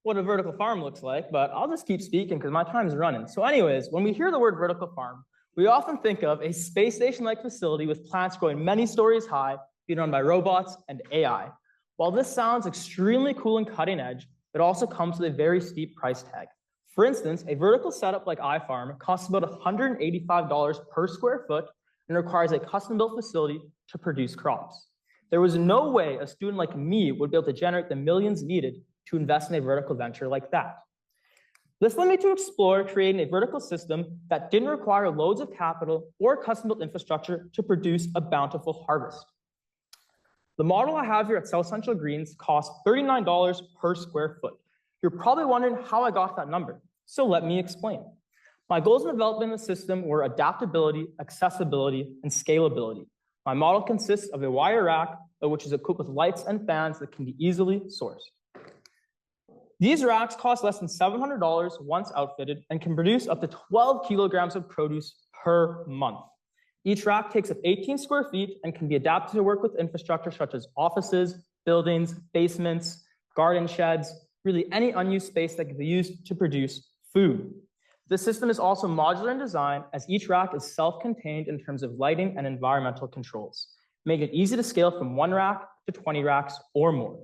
what a vertical farm looks like, but I'll just keep speaking because my time's running. So anyways, when we hear the word vertical farm, we often think of a space station-like facility with plants growing many stories high, being run by robots and AI. While this sounds extremely cool and cutting edge, it also comes with a very steep price tag. For instance, a vertical setup like iFarm costs about $185 per square foot and requires a custom-built facility to produce crops. There was no way a student like me would be able to generate the millions needed to invest in a vertical venture like that. This led me to explore creating a vertical system that didn't require loads of capital or custom-built infrastructure to produce a bountiful harvest. The model I have here at South Central Greens costs $39 per square foot. You're probably wondering how I got that number, so let me explain. My goals in developing the system were adaptability, accessibility, and scalability. My model consists of a wire rack, which is equipped with lights and fans that can be easily sourced. These racks cost less than $700 once outfitted and can produce up to 12 kilograms of produce per month. Each rack takes up 18 square feet and can be adapted to work with infrastructure such as offices, buildings, basements, garden sheds, really any unused space that can be used to produce food. This system is also modular in design, as each rack is self-contained in terms of lighting and environmental controls, making it easy to scale from 1 rack to 20 racks or more.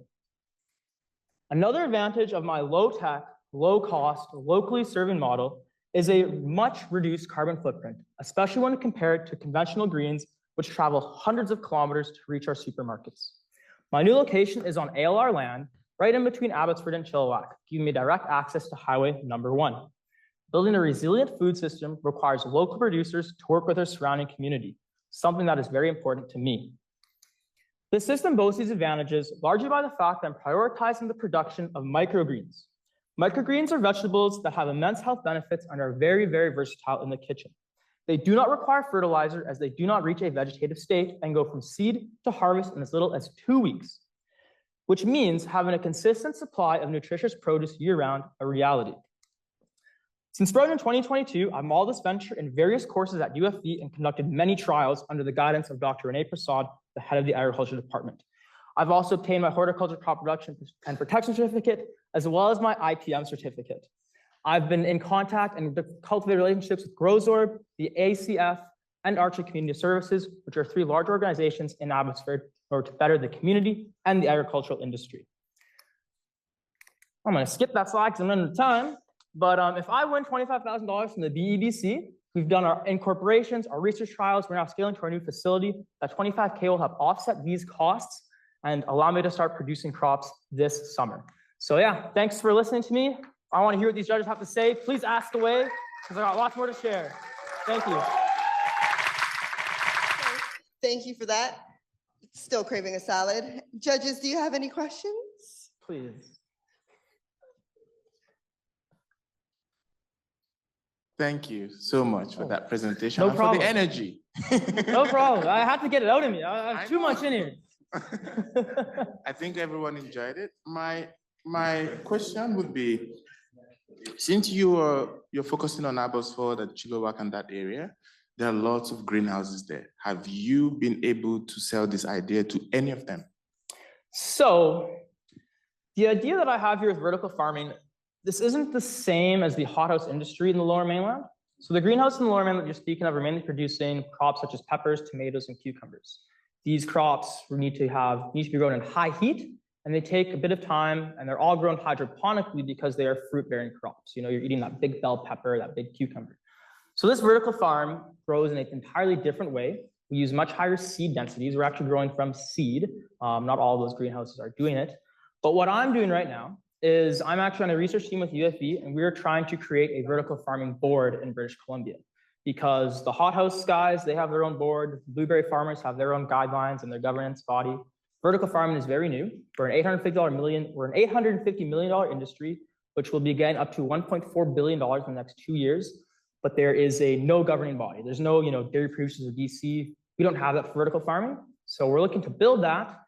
Another advantage of my low-tech, low-cost, locally serving model is a much reduced carbon footprint, especially when compared to conventional greens, which travel hundreds of kilometers to reach our supermarkets. My new location is on ALR land, right in between Abbotsford and Chilliwack, giving me direct access to highway number 1. Building a resilient food system requires local producers to work with their surrounding community, something that is very important to me. The system boasts these advantages largely by the fact that I'm prioritizing the production of microgreens. Microgreens are vegetables that have immense health benefits and are very, very versatile in the kitchen. They do not require fertilizer as they do not reach a vegetative state and go from seed to harvest in as little as 2 weeks, which means having a consistent supply of nutritious produce year-round a reality. Since starting in 2022, I've modeled this venture in various courses at UFV and conducted many trials under the guidance of Dr. Renee Prasad, the head of the agriculture department. I've also obtained my horticulture crop production and protection certificate, as well as my IPM certificate. I've been in contact and cultivated relationships with GrowZorb, the ACF, and Archer Community Services, which are 3 large organizations in Abbotsford in order to better the community and the agricultural industry. I'm gonna skip that slide because I'm running out of time. But if I win $25,000 from the BEBC, we've done our incorporations, our research trials, we're now scaling to our new facility. That $25K will help offset these costs and allow me to start producing crops this summer. So yeah, thanks for listening to me. I want to hear what these judges have to say. Please ask away, because I got lots more to share. Thank you. Thank you for that. Still craving a salad. Judges, do you have any questions? Please. Thank you so much for that presentation. No and problem. For the energy. No problem. I had to get it out of me. I have too much in here. I think everyone enjoyed it. My question would be, since you're focusing on Abbotsford and Chilliwack and that area, there are lots of greenhouses there. Have you been able to sell this idea to any of them? So the idea that I have here with vertical farming, this isn't the same as the hothouse industry in the Lower Mainland. So the greenhouse in the Lower Mainland that you're speaking of are mainly producing crops such as peppers, tomatoes, and cucumbers. These crops need to be grown in high heat, and they take a bit of time, and they're all grown hydroponically because they are fruit-bearing crops. You know, you're eating that big bell pepper, that big cucumber. So this vertical farm grows in an entirely different way. We use much higher seed densities. We're actually growing from seed. Not all of those greenhouses are doing it. But what I'm doing right now is I'm actually on a research team with UFV, and we're trying to create a vertical farming board in British Columbia, because the hothouse guys, they have their own board. Blueberry farmers have their own guidelines and their governance body. Vertical farming is very new. We're an $850 million industry, which will be getting up to $1.4 billion in the next 2 years. But there is no governing body. There's no, dairy producers or DC. We don't have that for vertical farming. So we're looking to build that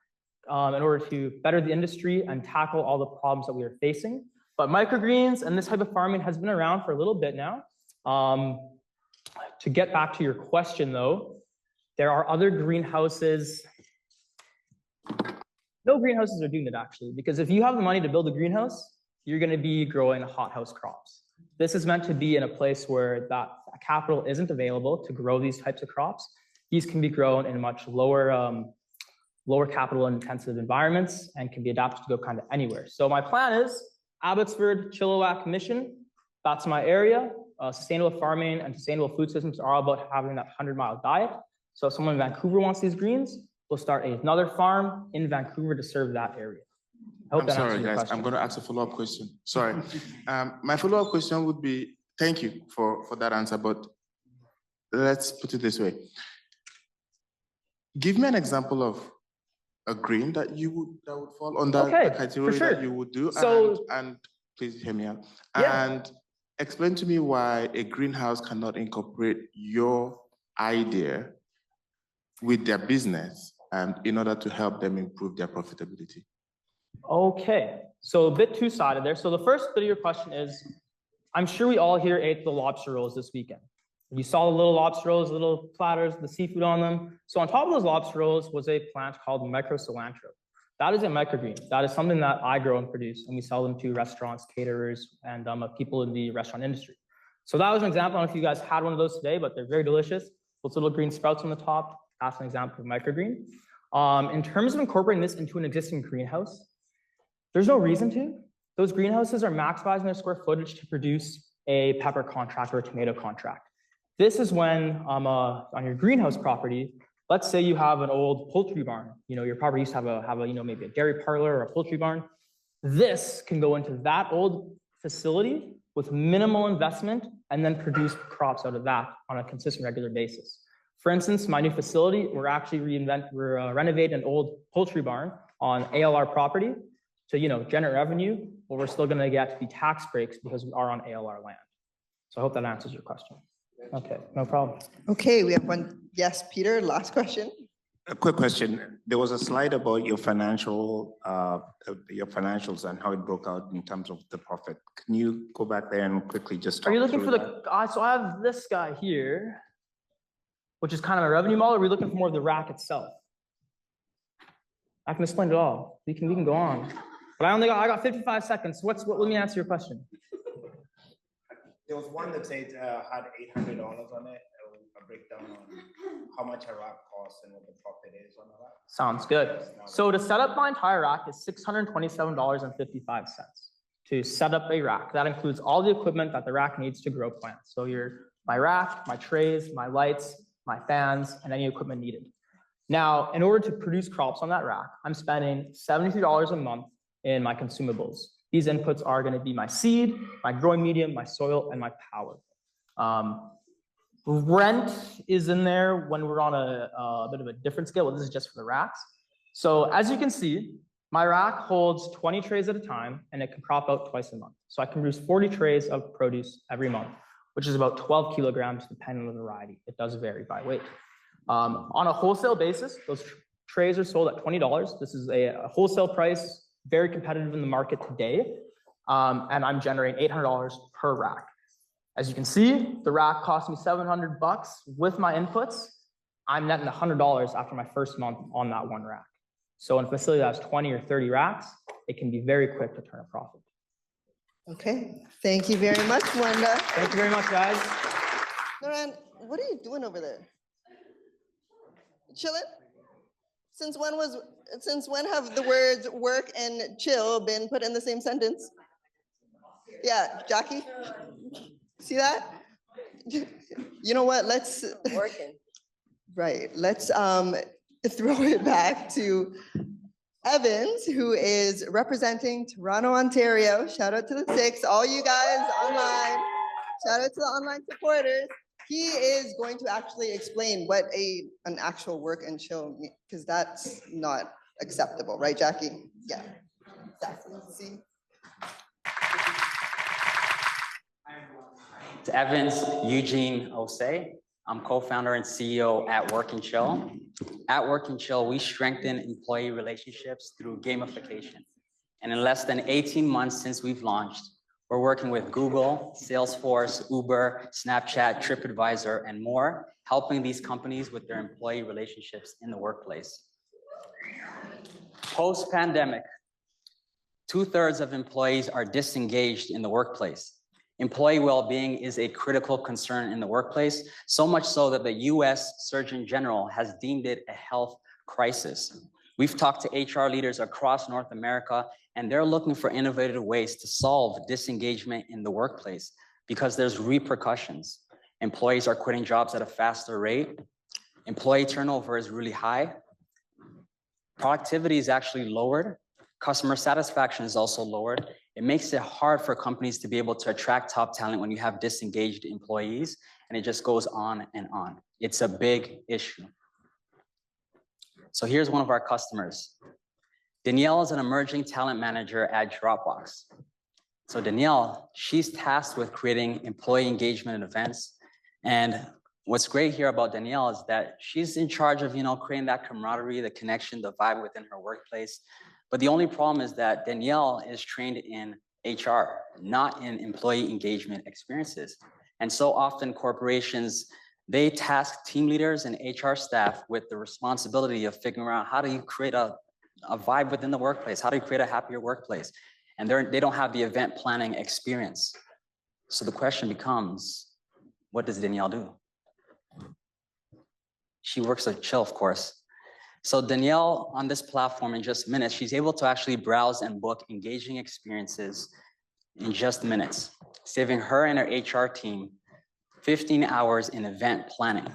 in order to better the industry and tackle all the problems that we are facing. But microgreens and this type of farming has been around for a little bit now. To get back to your question though, there are other greenhouses. No greenhouses are doing it actually, because if you have the money to build a greenhouse, you're going to be growing hothouse crops. This is meant to be in a place where that capital isn't available to grow these types of crops. These can be grown in much lower capital intensive environments and can be adapted to go kind of anywhere. So my plan is Abbotsford, Chilliwack Mission, that's my area. Sustainable farming and sustainable food systems are all about having that 100-mile diet. So if someone in Vancouver wants these greens, we'll start another farm in Vancouver to serve that area. I hope I'm that sorry, answers your guys. question. I'm going to ask a follow-up question. Sorry. My follow-up question would be, thank you for that answer, but let's put it this way. Give me an example of a green that would fall under the criteria for sure. that you would do. So, and please hear me out. Yeah. And explain to me why a greenhouse cannot incorporate your idea with their business in order to help them improve their profitability. Okay, so a bit two-sided there. So the first bit of your question is, I'm sure we all here ate the lobster rolls this weekend. You saw the little lobster rolls, little platters, the seafood on them. So on top of those lobster rolls was a plant called micro cilantro. That is a microgreen. That is something that I grow and produce, and we sell them to restaurants, caterers, and people in the restaurant industry. So that was an example. I don't know if you guys had one of those today, but they're very delicious. Those little green sprouts on the top, that's an example of microgreen. In terms of incorporating this into an existing greenhouse, there's no reason to. Those greenhouses are maximizing their square footage to produce a pepper contract or a tomato contract. This is when on your greenhouse property, let's say you have an old poultry barn. Your property used to have a maybe a dairy parlor or a poultry barn. This can go into that old facility with minimal investment and then produce crops out of that on a consistent, regular basis. For instance, my new facility, we're renovating an old poultry barn on ALR property to generate revenue, but we're still going to get the tax breaks because we are on ALR land. So I hope that answers your question. Okay, no problem. Okay, we have one. Yes, Peter, last question. A quick question. There was a slide about your financials and how it broke out in terms of the profit. Can you go back there and quickly just talk Are you looking through for that? so I have this guy here, which is kind of a revenue model. Or are we looking for more of the rack itself? I can explain it all. We can go on. But I got 55 seconds. Let me answer your question. There was one that said had $800 on it, a breakdown on how much a rack costs and what the profit is on a rack. Sounds good. So to set up my entire rack is $627.55 to set up a rack. That includes all the equipment that the rack needs to grow plants. So my rack, my trays, my lights, my fans, and any equipment needed. Now, in order to produce crops on that rack, I'm spending $73 a month in my consumables. These inputs are going to be my seed, my growing medium, my soil, and my power. Rent is in there when we're on a bit of a different scale. Well, this is just for the racks. So as you can see, my rack holds 20 trays at a time, and it can crop out twice a month. So I can produce 40 trays of produce every month, which is about 12 kilograms depending on the variety. It does vary by weight. On a wholesale basis, those trays are sold at $20. This is a wholesale price, very competitive in the market today, and I'm generating $800 per rack. As you can see, the rack cost me $700 with my inputs. I'm netting $100 after my first month on that one rack. So in a facility that has 20 or 30 racks, it can be very quick to turn a profit. Okay, thank you very much, Mwenda. Thank you very much, guys. Naran, what are you doing over there? Chilling? Since when have the words work and chill been put in the same sentence? Yeah, Jackie? See that? You know what? Let's working. Right. Let's throw it back to Evans, who is representing Toronto, Ontario. Shout out to the 6, all you guys online. Shout out to the online supporters. He is going to actually explain what an actual work and chill means, because that's not acceptable, right, Jackie? Yeah. Exactly. See? It's Evans, Eugene, Osei. I'm co-founder and CEO at Work and Chill. At Work and Chill, we strengthen employee relationships through gamification. And in less than 18 months since we've launched, we're working with Google, Salesforce, Uber, Snapchat, TripAdvisor, and more, helping these companies with their employee relationships in the workplace. Post-pandemic, 2/3 of employees are disengaged in the workplace. Employee well-being is a critical concern in the workplace, so much so that the US Surgeon General has deemed it a health crisis. We've talked to HR leaders across North America, and they're looking for innovative ways to solve disengagement in the workplace because there's repercussions. Employees are quitting jobs at a faster rate. Employee turnover is really high. Productivity is actually lowered. Customer satisfaction is also lowered. It makes it hard for companies to be able to attract top talent when you have disengaged employees, and it just goes on and on. It's a big issue. So here's one of our customers. Danielle is an emerging talent manager at Dropbox. So Danielle, she's tasked with creating employee engagement events. And what's great here about Danielle is that she's in charge of, creating that camaraderie, the connection, the vibe within her workplace. But the only problem is that Danielle is trained in HR, not in employee engagement experiences. And so often corporations, they task team leaders and HR staff with the responsibility of figuring out how do you create a vibe within the workplace? How do you create a happier workplace? And they don't have the event planning experience. So the question becomes, what does Danielle do? She works at Chill, of course. So Danielle on this platform in just minutes, she's able to actually browse and book engaging experiences in just minutes, saving her and her HR team 15 hours in event planning.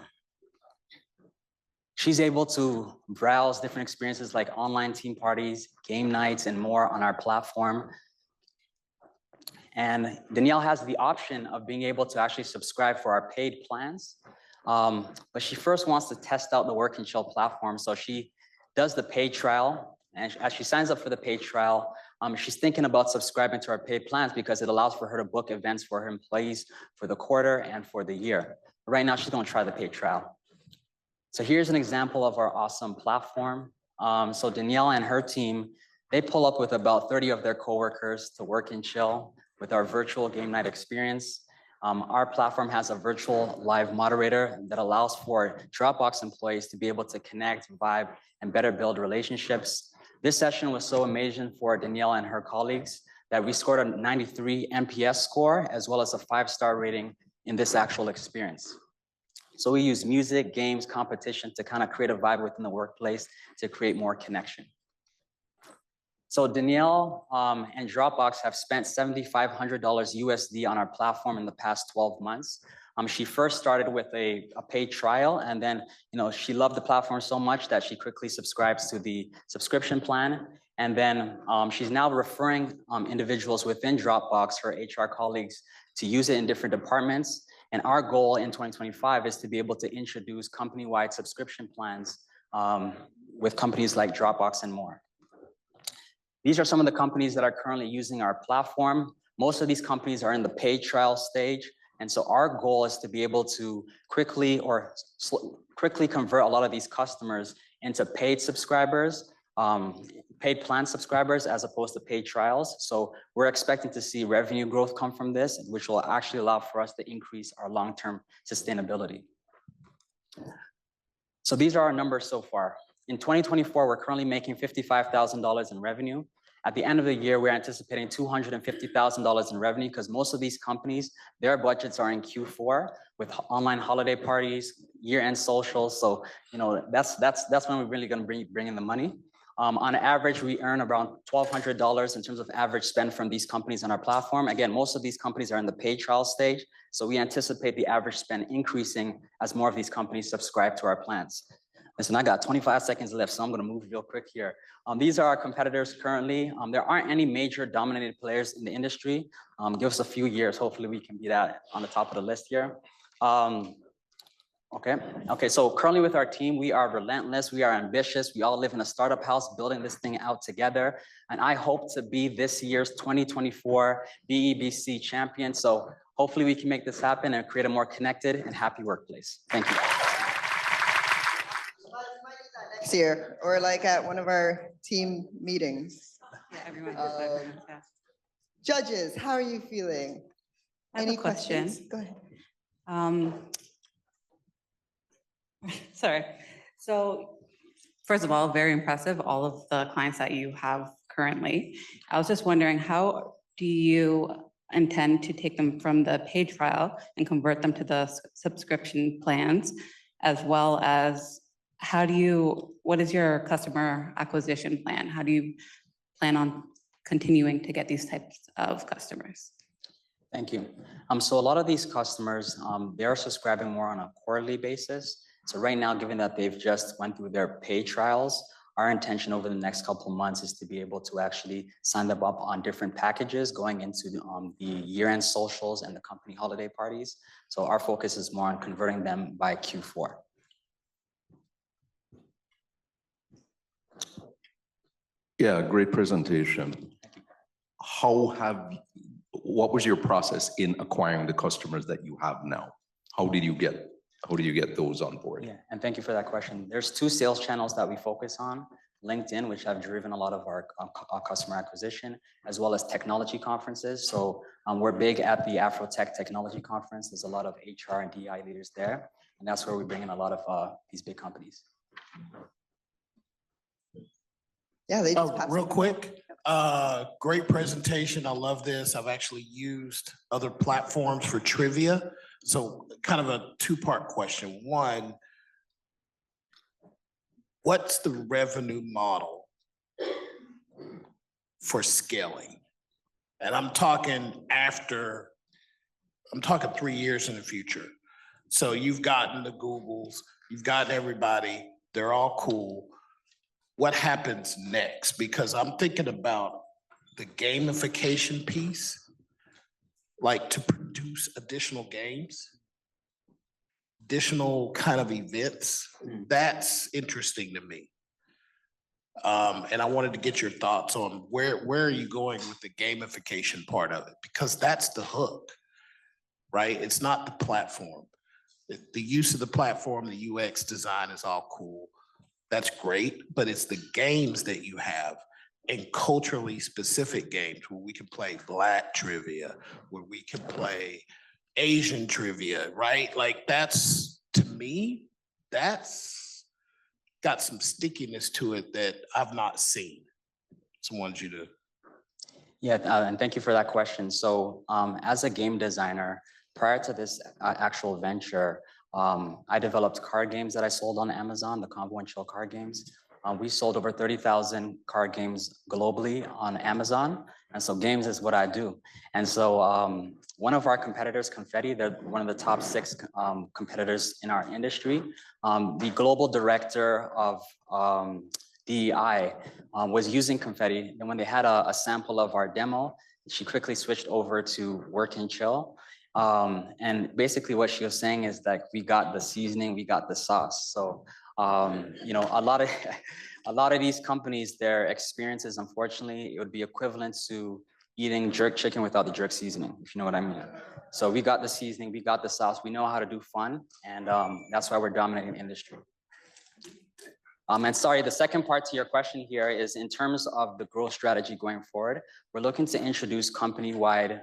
She's able to browse different experiences like online team parties, game nights, and more on our platform. And Danielle has the option of being able to actually subscribe for our paid plans. But she first wants to test out the Work and Chill platform. So she does the paid trial. And as she signs up for the paid trial, she's thinking about subscribing to our paid plans because it allows for her to book events for her employees for the quarter and for the year. Right now, she's going to try the paid trial. So here's an example of our awesome platform. So Danielle and her team, they pull up with about 30 of their coworkers to Work and Chill with our virtual game night experience. Our platform has a virtual live moderator that allows for Dropbox employees to be able to connect, vibe, and better build relationships. This session was so amazing for Danielle and her colleagues that we scored a 93 NPS score, as well as a 5-star rating in this actual experience. So we use music, games, competition to kind of create a vibe within the workplace to create more connection. So Danielle and Dropbox have spent $7,500 USD on our platform in the past 12 months. She first started with a paid trial, and then she loved the platform so much that she quickly subscribes to the subscription plan. And then she's now referring individuals within Dropbox, her HR colleagues, to use it in different departments. And our goal in 2025 is to be able to introduce company-wide subscription plans with companies like Dropbox and more. These are some of the companies that are currently using our platform. Most of these companies are in the paid trial stage. And so our goal is to be able to quickly convert a lot of these customers into paid subscribers, paid plan subscribers, as opposed to paid trials. So we're expecting to see revenue growth come from this, which will actually allow for us to increase our long-term sustainability. So these are our numbers so far. In 2024, we're currently making $55,000 in revenue. At the end of the year, we're anticipating $250,000 in revenue because most of these companies, their budgets are in Q4 with online holiday parties, year-end socials. So that's when we're really going to bring in the money. On average, we earn around $1,200 in terms of average spend from these companies on our platform. Again, most of these companies are in the paid trial stage. So we anticipate the average spend increasing as more of these companies subscribe to our plans. Listen, I got 25 seconds left, so I'm going to move real quick here. These are our competitors currently. There aren't any major dominated players in the industry. Give us a few years. Hopefully, we can be that on the top of the list here. Okay. So currently with our team, we are relentless. We are ambitious. We all live in a startup house building this thing out together. And I hope to be this year's 2024 BEBC champion. So hopefully we can make this happen and create a more connected and happy workplace. Thank you. Next year, or like at one of our team meetings. Yeah, everyone. Judges, how are you feeling? I have Any a question. questions? Go ahead. Sorry. So first of all, very impressive, all of the clients that you have currently. I was just wondering, how do you intend to take them from the paid trial and convert them to the subscription plans, as well as what is your customer acquisition plan? How do you plan on continuing to get these types of customers? Thank you. So a lot of these customers, they are subscribing more on a quarterly basis. So right now, given that they've just went through their paid trials, our intention over the next couple of months is to be able to actually sign them up on different packages going into the year-end socials and the company holiday parties. So our focus is more on converting them by Q4. Yeah, great presentation. What was your process in acquiring the customers that you have now? How did you get those on board? Yeah, and thank you for that question. There's 2 sales channels that we focus on: LinkedIn, which have driven a lot of our customer acquisition, as well as technology conferences. So we're big at the Afrotech Technology Conference. There's a lot of HR and DI leaders there, and that's where we bring in a lot of these big companies. Yeah, they just real quick. Great presentation. I love this. I've actually used other platforms for trivia. So kind of a two-part question. One, what's the revenue model for scaling? And I'm talking 3 years in the future. So you've gotten the Googles, you've gotten everybody, they're all cool. What happens next? Because I'm thinking about the gamification piece, like to produce additional games, additional kind of events. That's interesting to me. And I wanted to get your thoughts on where are you going with the gamification part of it? Because that's the hook, right? It's not the platform. The use of the platform, the UX design is all cool. That's great, but it's the games that you have and culturally specific games where we can play Black trivia, where we can play Asian trivia, right? Like that's, to me, that's got some stickiness to it that I've not seen. So I wanted you to. Yeah, and thank you for that question. So as a game designer, prior to this actual venture, I developed card games that I sold on Amazon, the Combo and Chill card games. We sold over 30,000 card games globally on Amazon. And so games is what I do. And so one of our competitors, Confetti, they're one of the top 6 competitors in our industry. The global director of DEI was using Confetti. And when they had a sample of our demo, she quickly switched over to Work and Chill. And basically what she was saying is that we got the seasoning, we got the sauce. So, you know, a lot of these companies, their experiences, unfortunately, it would be equivalent to eating jerk chicken without the jerk seasoning, if you know what I mean. So we got the seasoning, we got the sauce, we know how to do fun, and that's why we're dominating the industry. And sorry, the second part to your question here is in terms of the growth strategy going forward, we're looking to introduce company-wide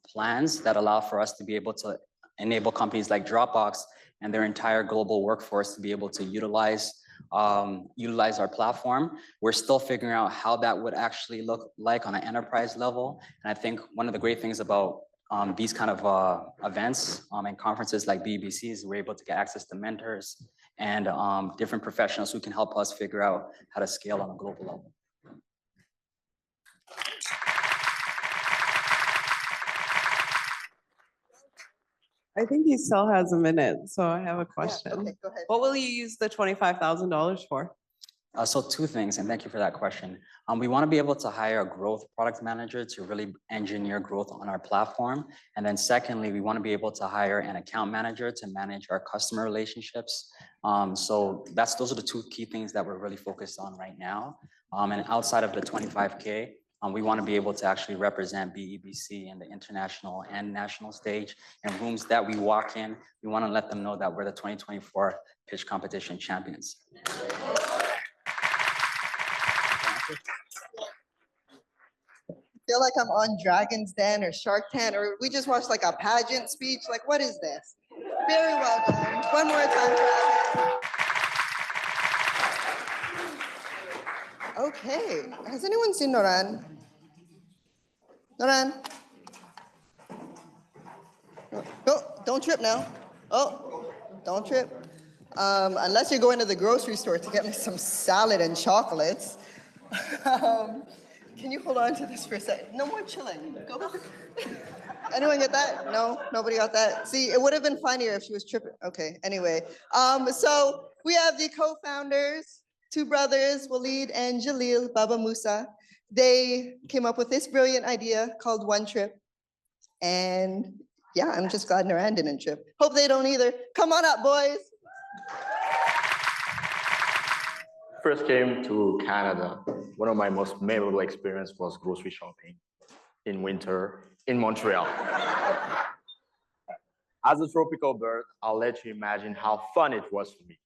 plans that allow for us to be able to enable companies like Dropbox and their entire global workforce to be able to utilize our platform. We're still figuring out how that would actually look like on an enterprise level. And I think one of the great things about these kind of events and conferences like BBCs, we're able to get access to mentors and different professionals who can help us figure out how to scale on a global level. I think he still has a minute, so I have a question. Yeah, okay, go ahead. What will you use the $25,000 for? So 2 things, and thank you for that question. We want to be able to hire a growth product manager to really engineer growth on our platform. And then secondly, we want to be able to hire an account manager to manage our customer relationships. So those are the 2 key things that we're really focused on right now. And outside of the 25K, we want to be able to actually represent BEBC in the international and national stage. And rooms that we walk in, we want to let them know that we're the 2024 pitch competition champions. I feel like I'm on Dragon's Den or Shark Tank, or we just watched like a pageant speech. Like, what is this? Very well done. One more time. Okay, has anyone seen Noran? Noran? No, don't trip now. Oh, don't trip. Unless you're going to the grocery store to get me some salad and chocolates. Can you hold on to this for a second? No more chilling. Go back. Anyone get that? No, nobody got that. See, it would have been funnier if she was tripping. Okay, anyway. So we have the co-founders, 2 brothers, Walid and Djalil, Baba Moussa. They came up with this brilliant idea called OneTrip. And yeah, I'm just glad Naran didn't trip. Hope they don't either. Come on up, boys. First came to Canada. One of my most memorable experience was grocery shopping in winter in Montreal. As a tropical bird, I'll let you imagine how fun it was for me.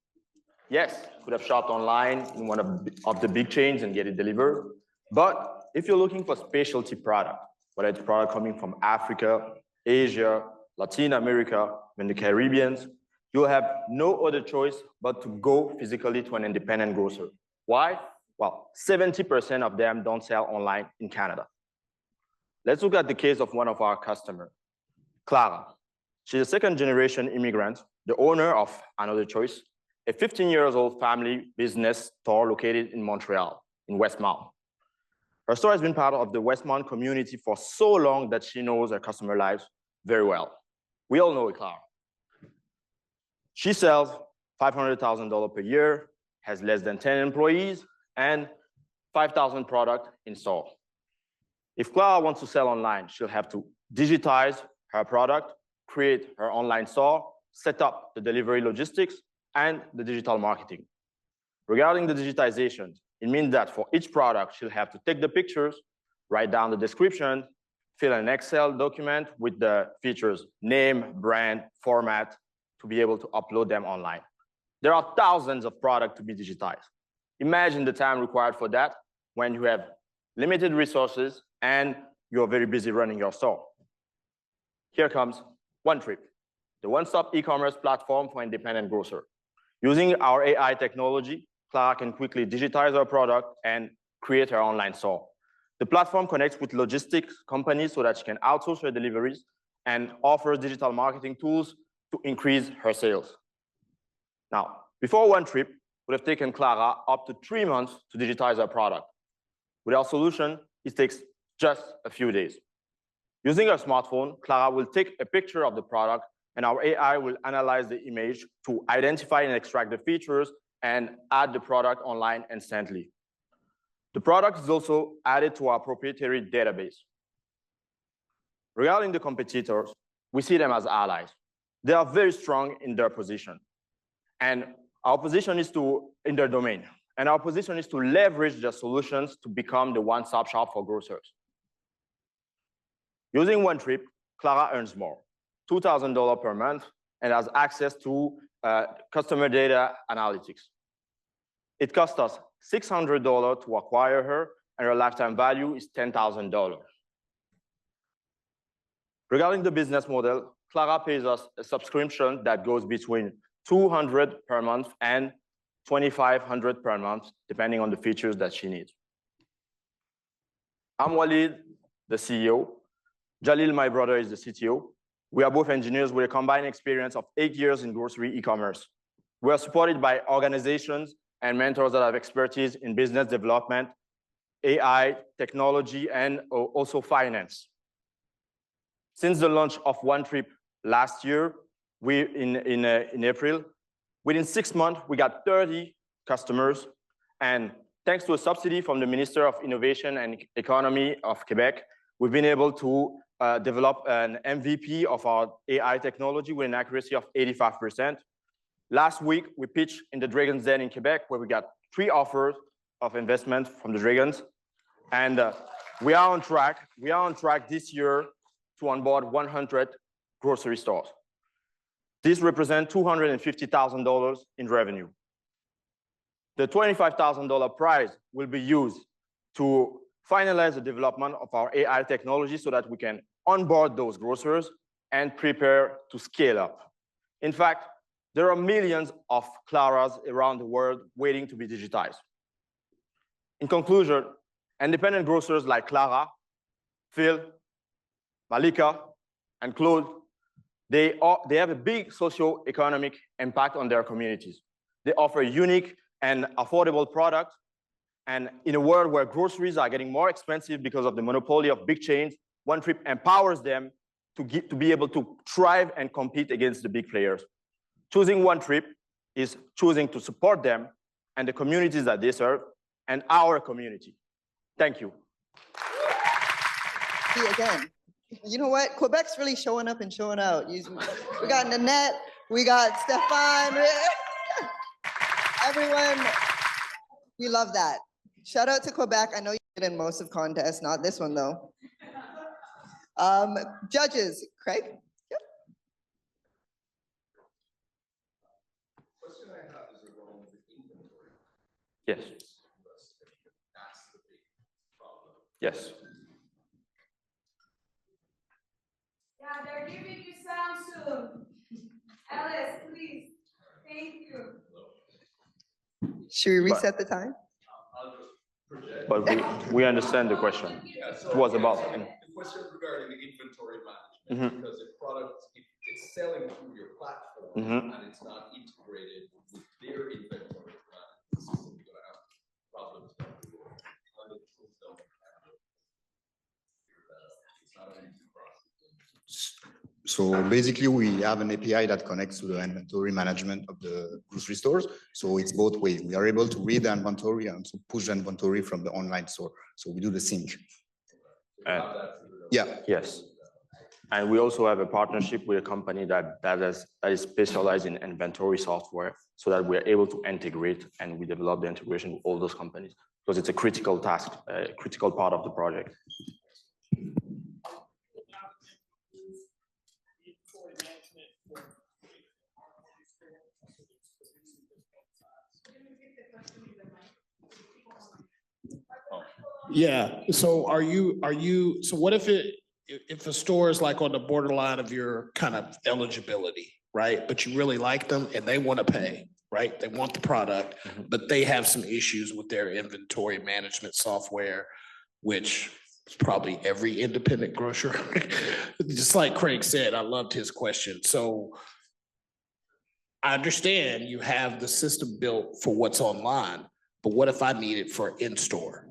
Yes, could have shopped online in one of the big chains and get it delivered. But if you're looking for specialty product, whether it's product coming from Africa, Asia, Latin America, and the Caribbean, you'll have no other choice but to go physically to an independent grocer. Why? well, 70% of them don't sell online in Canada. Let's look at the case of one of our customers, Clara. She's a second-generation immigrant, the owner of Another Choice, a 15-year-old family business store located in Montreal, in Westmount. Her store has been part of the Westmount community for so long that she knows her customer lives very well. We all know Clara. She sells $500,000 per year, has less than 10 employees, and 5,000 products in store. If Clara wants to sell online, she'll have to digitize her product, create her online store, set up the delivery logistics, and the digital marketing. Regarding the digitization, it means that for each product, she'll have to take the pictures, write down the description, fill an Excel document with the features, name, brand, format, to be able to upload them online. There are thousands of products to be digitized. Imagine the time required for that when you have limited resources and you're very busy running your store. Here comes OneTrip, the one-stop e-commerce platform for independent grocers. Using our AI technology, Clara can quickly digitize her product and create her online store. The platform connects with logistics companies so that she can outsource her deliveries and offers digital marketing tools to increase her sales. Now, before OneTrip, it would have taken Clara up to 3 months to digitize her product. With our solution, it takes just a few days. Using her smartphone, Clara will take a picture of the product, and our AI will analyze the image to identify and extract the features and add the product online instantly. The product is also added to our proprietary database. Regarding the competitors, we see them as allies. They are very strong in their position. And our position is in their domain. And our position is to leverage their solutions to become the one-stop shop for grocers. Using OneTrip, Clara earns more, $2,000 per month, and has access to customer data analytics. It cost us $600 to acquire her, and her lifetime value is $10,000. Regarding the business model, Clara pays us a subscription that goes between $200 per month and $2,500 per month, depending on the features that she needs. I'm Walid, the CEO. Djalil, my brother, is the CTO. We are both engineers with a combined experience of 8 years in grocery e-commerce. We are supported by organizations and mentors that have expertise in business development, AI, technology, and also finance. Since the launch of OneTrip last year, in April, within 6 months, we got 30 customers. And thanks to a subsidy from the Minister of Innovation and Economy of Quebec, we've been able to develop an MVP of our AI technology with an accuracy of 85%. Last week, we pitched in the Dragon's Den in Quebec, where we got 3 offers of investment from the Dragons. And we are on track. We are on track this year to onboard 100 grocery stores. This represents $250,000 in revenue. The $25,000 prize will be used to finalize the development of our AI technology so that we can onboard those grocers and prepare to scale up. In fact, there are millions of Claras around the world waiting to be digitized. In conclusion, independent grocers like Clara, Phil, Malika, and Claude, they have a big socio-economic impact on their communities. They offer unique and affordable products. And in a world where groceries are getting more expensive because of the monopoly of big chains, OneTrip empowers them to be able to thrive and compete against the big players. Choosing OneTrip is choosing to support them and the communities that they serve and our community. Thank you. See, again, you know what? Quebec's really showing up and showing out. We got Nanette, we got Stéphane, everyone. We love that. Shout out to Quebec. I know you did in most of contests, not this one though. Judges, Craig? Yep. Yes. Yes. Yeah, they're giving you sound soon. Alice, please. Thank you. Should we reset the time? I'll just but we understand the question. It was about. The question regarding the inventory management, because the product, if it's selling through your platform and it's not integrated with their inventory management system, you're gonna have problems. So basically, we have an API that connects to the inventory management of the grocery stores. So it's both ways. We are able to read the inventory and to push the inventory from the online store. So we do the sync. Yeah. Yes. And we also have a partnership with a company that is specialized in inventory software, so that we're able to integrate, and we develop the integration with all those companies, because it's a critical task, a critical part of the project. Yeah, so so what if a store is like on the borderline of your kind of eligibility, right? But you really like them and they want to pay, right? They want the product, but they have some issues with their inventory management software, which is probably every independent grocer. Just like Craig said, I loved his question. So I understand you have the system built for what's online, but what if I need it for in-store?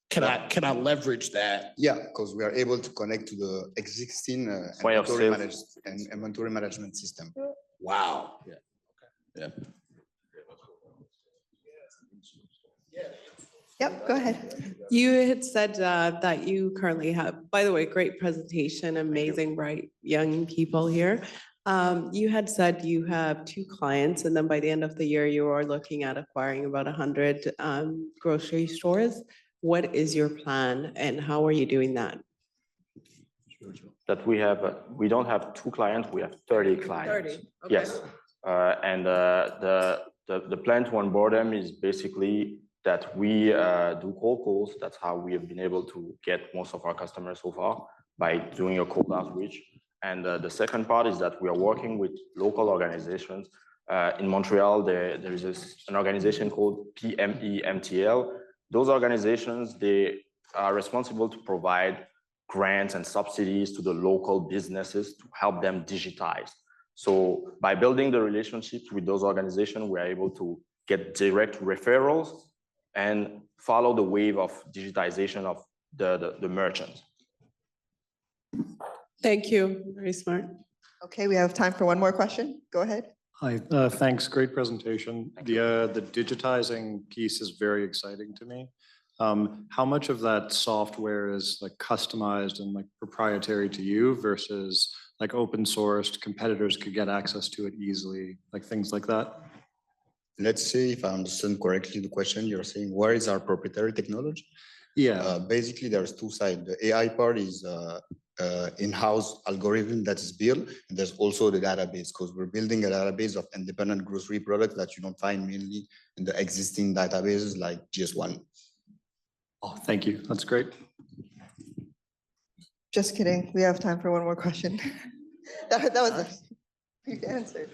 Can I leverage that? Yeah, because we are able to connect to the existing inventory management system. Wow. Yeah. Yep, go ahead. You had said that you currently have, by the way, great presentation, amazing, bright young people here. You had said you have 2 clients, and then by the end of the year, you are looking at acquiring about 100 grocery stores. What is your plan and how are you doing that? That we don't have 2 clients, we have 30 clients. 30, okay. Yes. And the plan to onboard them is basically that we do cold calls. That's how we have been able to get most of our customers so far, by doing a cold outreach. And the second part is that we are working with local organizations. In Montreal, there is an organization called PME-MTL. Those organizations, they are responsible to provide grants and subsidies to the local businesses to help them digitize. So by building the relationships with those organizations, we're able to get direct referrals and follow the wave of digitization of the merchants. Thank you, very smart. Okay, we have time for one more question. Go ahead. Hi, thanks. Great presentation. The digitizing piece is very exciting to me. How much of that software is like customized and like proprietary to you versus like open sourced, competitors could get access to it easily, like things like that? Let's say if I understand correctly the question, you're saying where is our proprietary technology? Yeah. Basically, there's 2 sides. The AI part is in-house algorithm that is built, and there's also the database, because we're building a database of independent grocery products that you don't find mainly in the existing databases like GS1. Oh, thank you. That's great. Just kidding. We have time for one more question. that was a quick answer.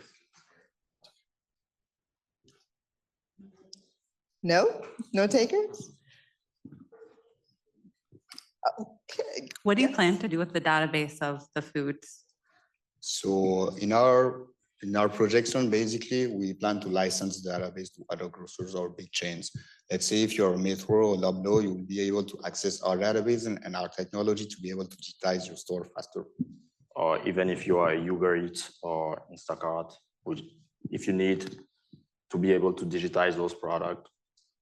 No? No takers? Okay. What do you plan to do with the database of the foods? So in our projection, basically, we plan to license the database to other grocers or big chains. Let's say if you're Metro or Loblaw, you will be able to access our database and our technology to be able to digitize your store faster. Or even if you are Uber Eats or Instacart, if you need to be able to digitize those products,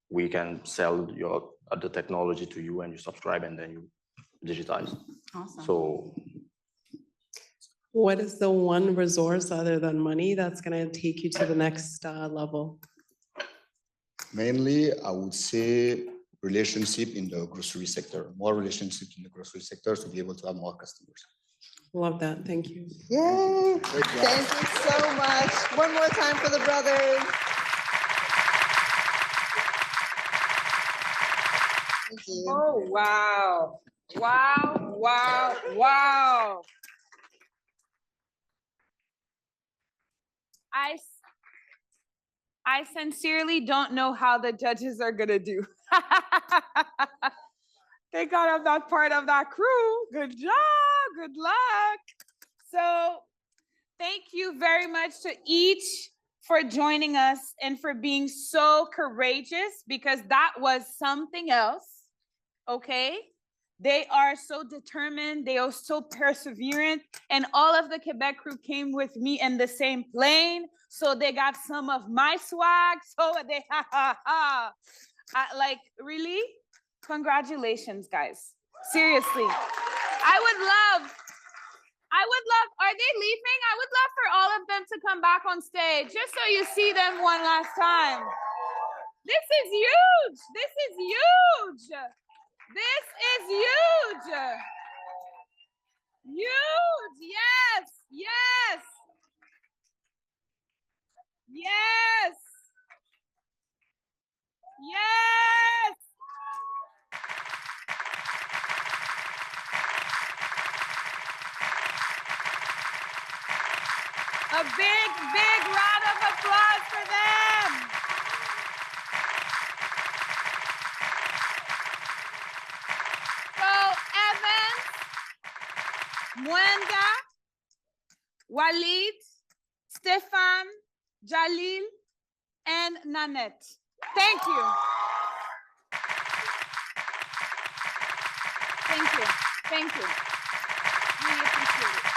we can sell the technology to you and you subscribe and then you digitize. Awesome. So What is the one resource other than money that's going to take you to the next level? Mainly, I would say relationship in the grocery sector, more relationship in the grocery sector to be able to have more customers. Love that. Thank you. Yay. Thank you so much. One more time for the brothers. Thank you. Oh, wow. Wow, wow, wow. I sincerely don't know how the judges are gonna do. Thank God I'm not part of that crew. Good job, good luck. So thank you very much to each for joining us and for being so courageous, because that was something else, okay? They are so determined, they are so perseverant, and all of the Quebec crew came with me in the same plane, so they got some of my swag, so they, like, really? Congratulations, guys. Seriously. I would love, are they leaving? I would love for all of them to come back on stage, just so you see them one last time. This is huge. This is huge. This is huge. Huge. Yes. Yes. Yes. Yes. A big, big round of applause for them. So, Evan, Mwenda, Walid, Stéphane, Djalil, and Nanette. Thank you. Thank you. Thank you. Really appreciate it.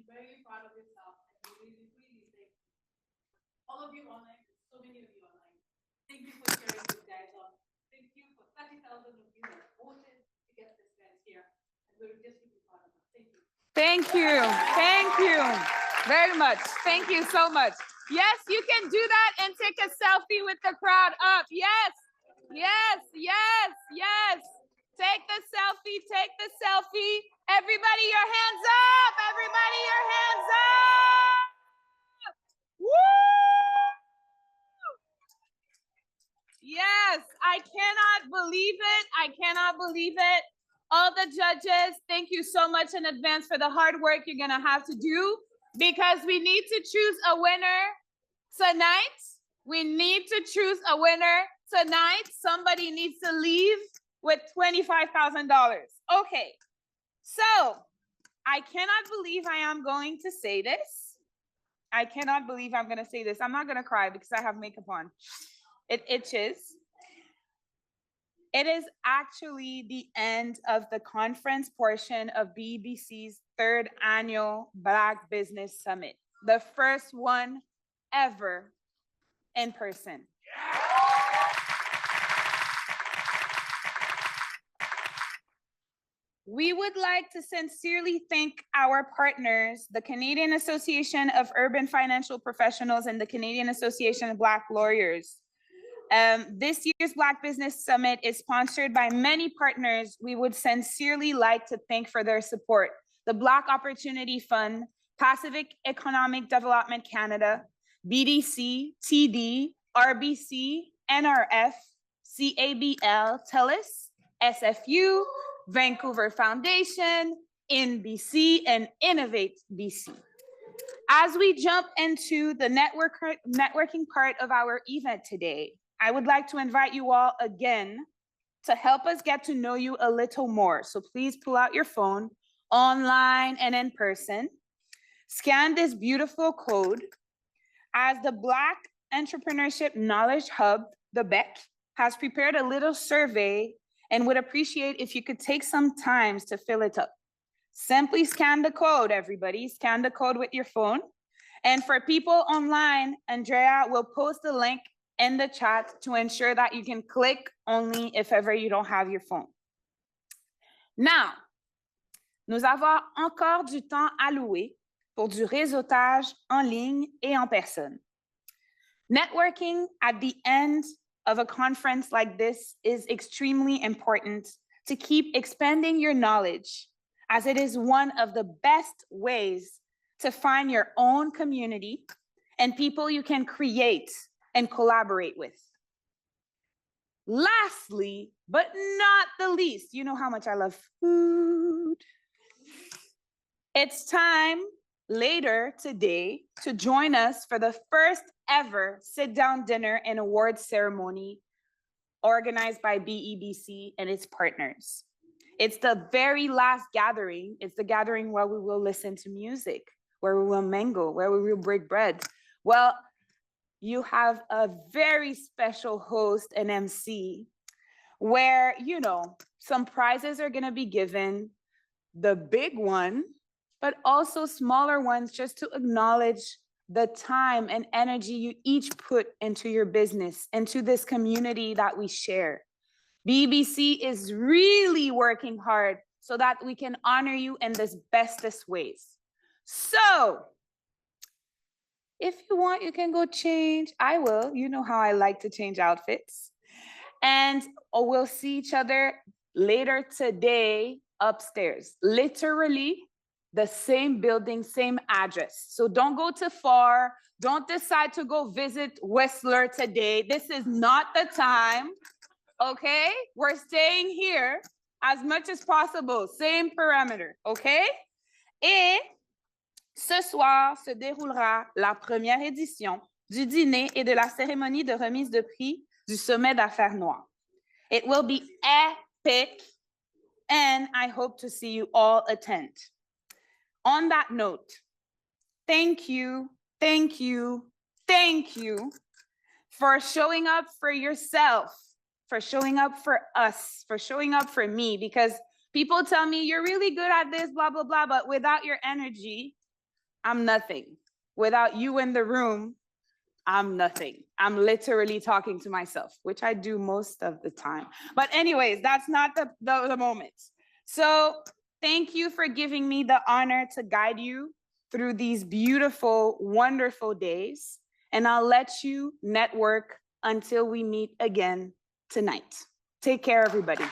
Very proud of yourself and really, really thank you. All of you online, so many of you online. Thank you for sharing this guys on. Thank you for 30,000 of you that voted to get this guys here. And we're just really proud of them. Thank you. Thank you. Thank you very much. Thank you so much. Yes, you can do that and take a selfie with the crowd up. Yes, yes, yes, yes. Take the selfie, take the selfie. Everybody, your hands up. Everybody, your hands up. Woo! Yes, I cannot believe it. I cannot believe it. All the judges, thank you so much in advance for the hard work you're gonna have to do, because we need to choose a winner tonight. We need to choose a winner tonight. Somebody needs to leave with $25,000. Okay, so I cannot believe I am going to say this. I cannot believe I'm gonna say this. I'm not gonna cry because I have makeup on. It itches. It is actually the end of the conference portion of BBC's 3rd annual Black Business Summit, the first one ever in person. We would like to sincerely thank our partners, the Canadian Association of Urban Financial Professionals and the Canadian Association of Black Lawyers. This year's Black Business Summit is sponsored by many partners we would sincerely like to thank for their support. The Black Opportunity Fund, Pacific Economic Development Canada, BDC, TD, RBC, NRF, CABL, TELUS, SFU, Vancouver Foundation, InBC, and Innovate BC. As we jump into the networking part of our event today, I would like to invite you all again to help us get to know you a little more. So please pull out your phone, online and in person. Scan this beautiful code. As the Black Entrepreneurship Knowledge Hub, the BEC, has prepared a little survey and would appreciate if you could take some time to fill it up. Simply scan the code, everybody. Scan the code with your phone. And for people online, Andrea will post the link in the chat to ensure that you can click only if ever you don't have your phone. Now, nous avons encore du temps alloué pour du réseautage en ligne et en personne. Networking at the end of a conference like this is extremely important to keep expanding your knowledge, as it is one of the best ways to find your own community and people you can create and collaborate with. lastly, but not the least, you know how much I love food. It's time later today to join us for the first ever sit-down dinner and awards ceremony organized by BEBC and its partners. It's the very last gathering. It's the gathering where we will listen to music, where we will mingle, where we will break bread. Well, you have a very special host and MC where, you know, some prizes are gonna be given, the big one, but also smaller ones just to acknowledge the time and energy you each put into your business, into this community that we share. BBC is really working hard so that we can honor you in the bestest ways. So, if you want, you can go change. I will. You know how I like to change outfits. And we'll see each other later today upstairs. Literally the same building, same address. So don't go too far. Don't decide to go visit Whistler today. This is not the time, okay? We're staying here as much as possible. Same parameter, okay? Et ce soir se déroulera la première édition du dîner et de la cérémonie de remise de prix du Sommet d'affaires noires. It will be epic, and I hope to see you all attend. On that note, thank you, thank you, thank you for showing up for yourself, for showing up for us, for showing up for me, because people tell me you're really good at this, blah, blah, blah, but without your energy, I'm nothing. Without you in the room, I'm nothing. I'm literally talking to myself, which I do most of the time. But anyways, that's not the moment. So thank you for giving me the honor to guide you through these beautiful, wonderful days. And I'll let you network until we meet again tonight. Take care, everybody.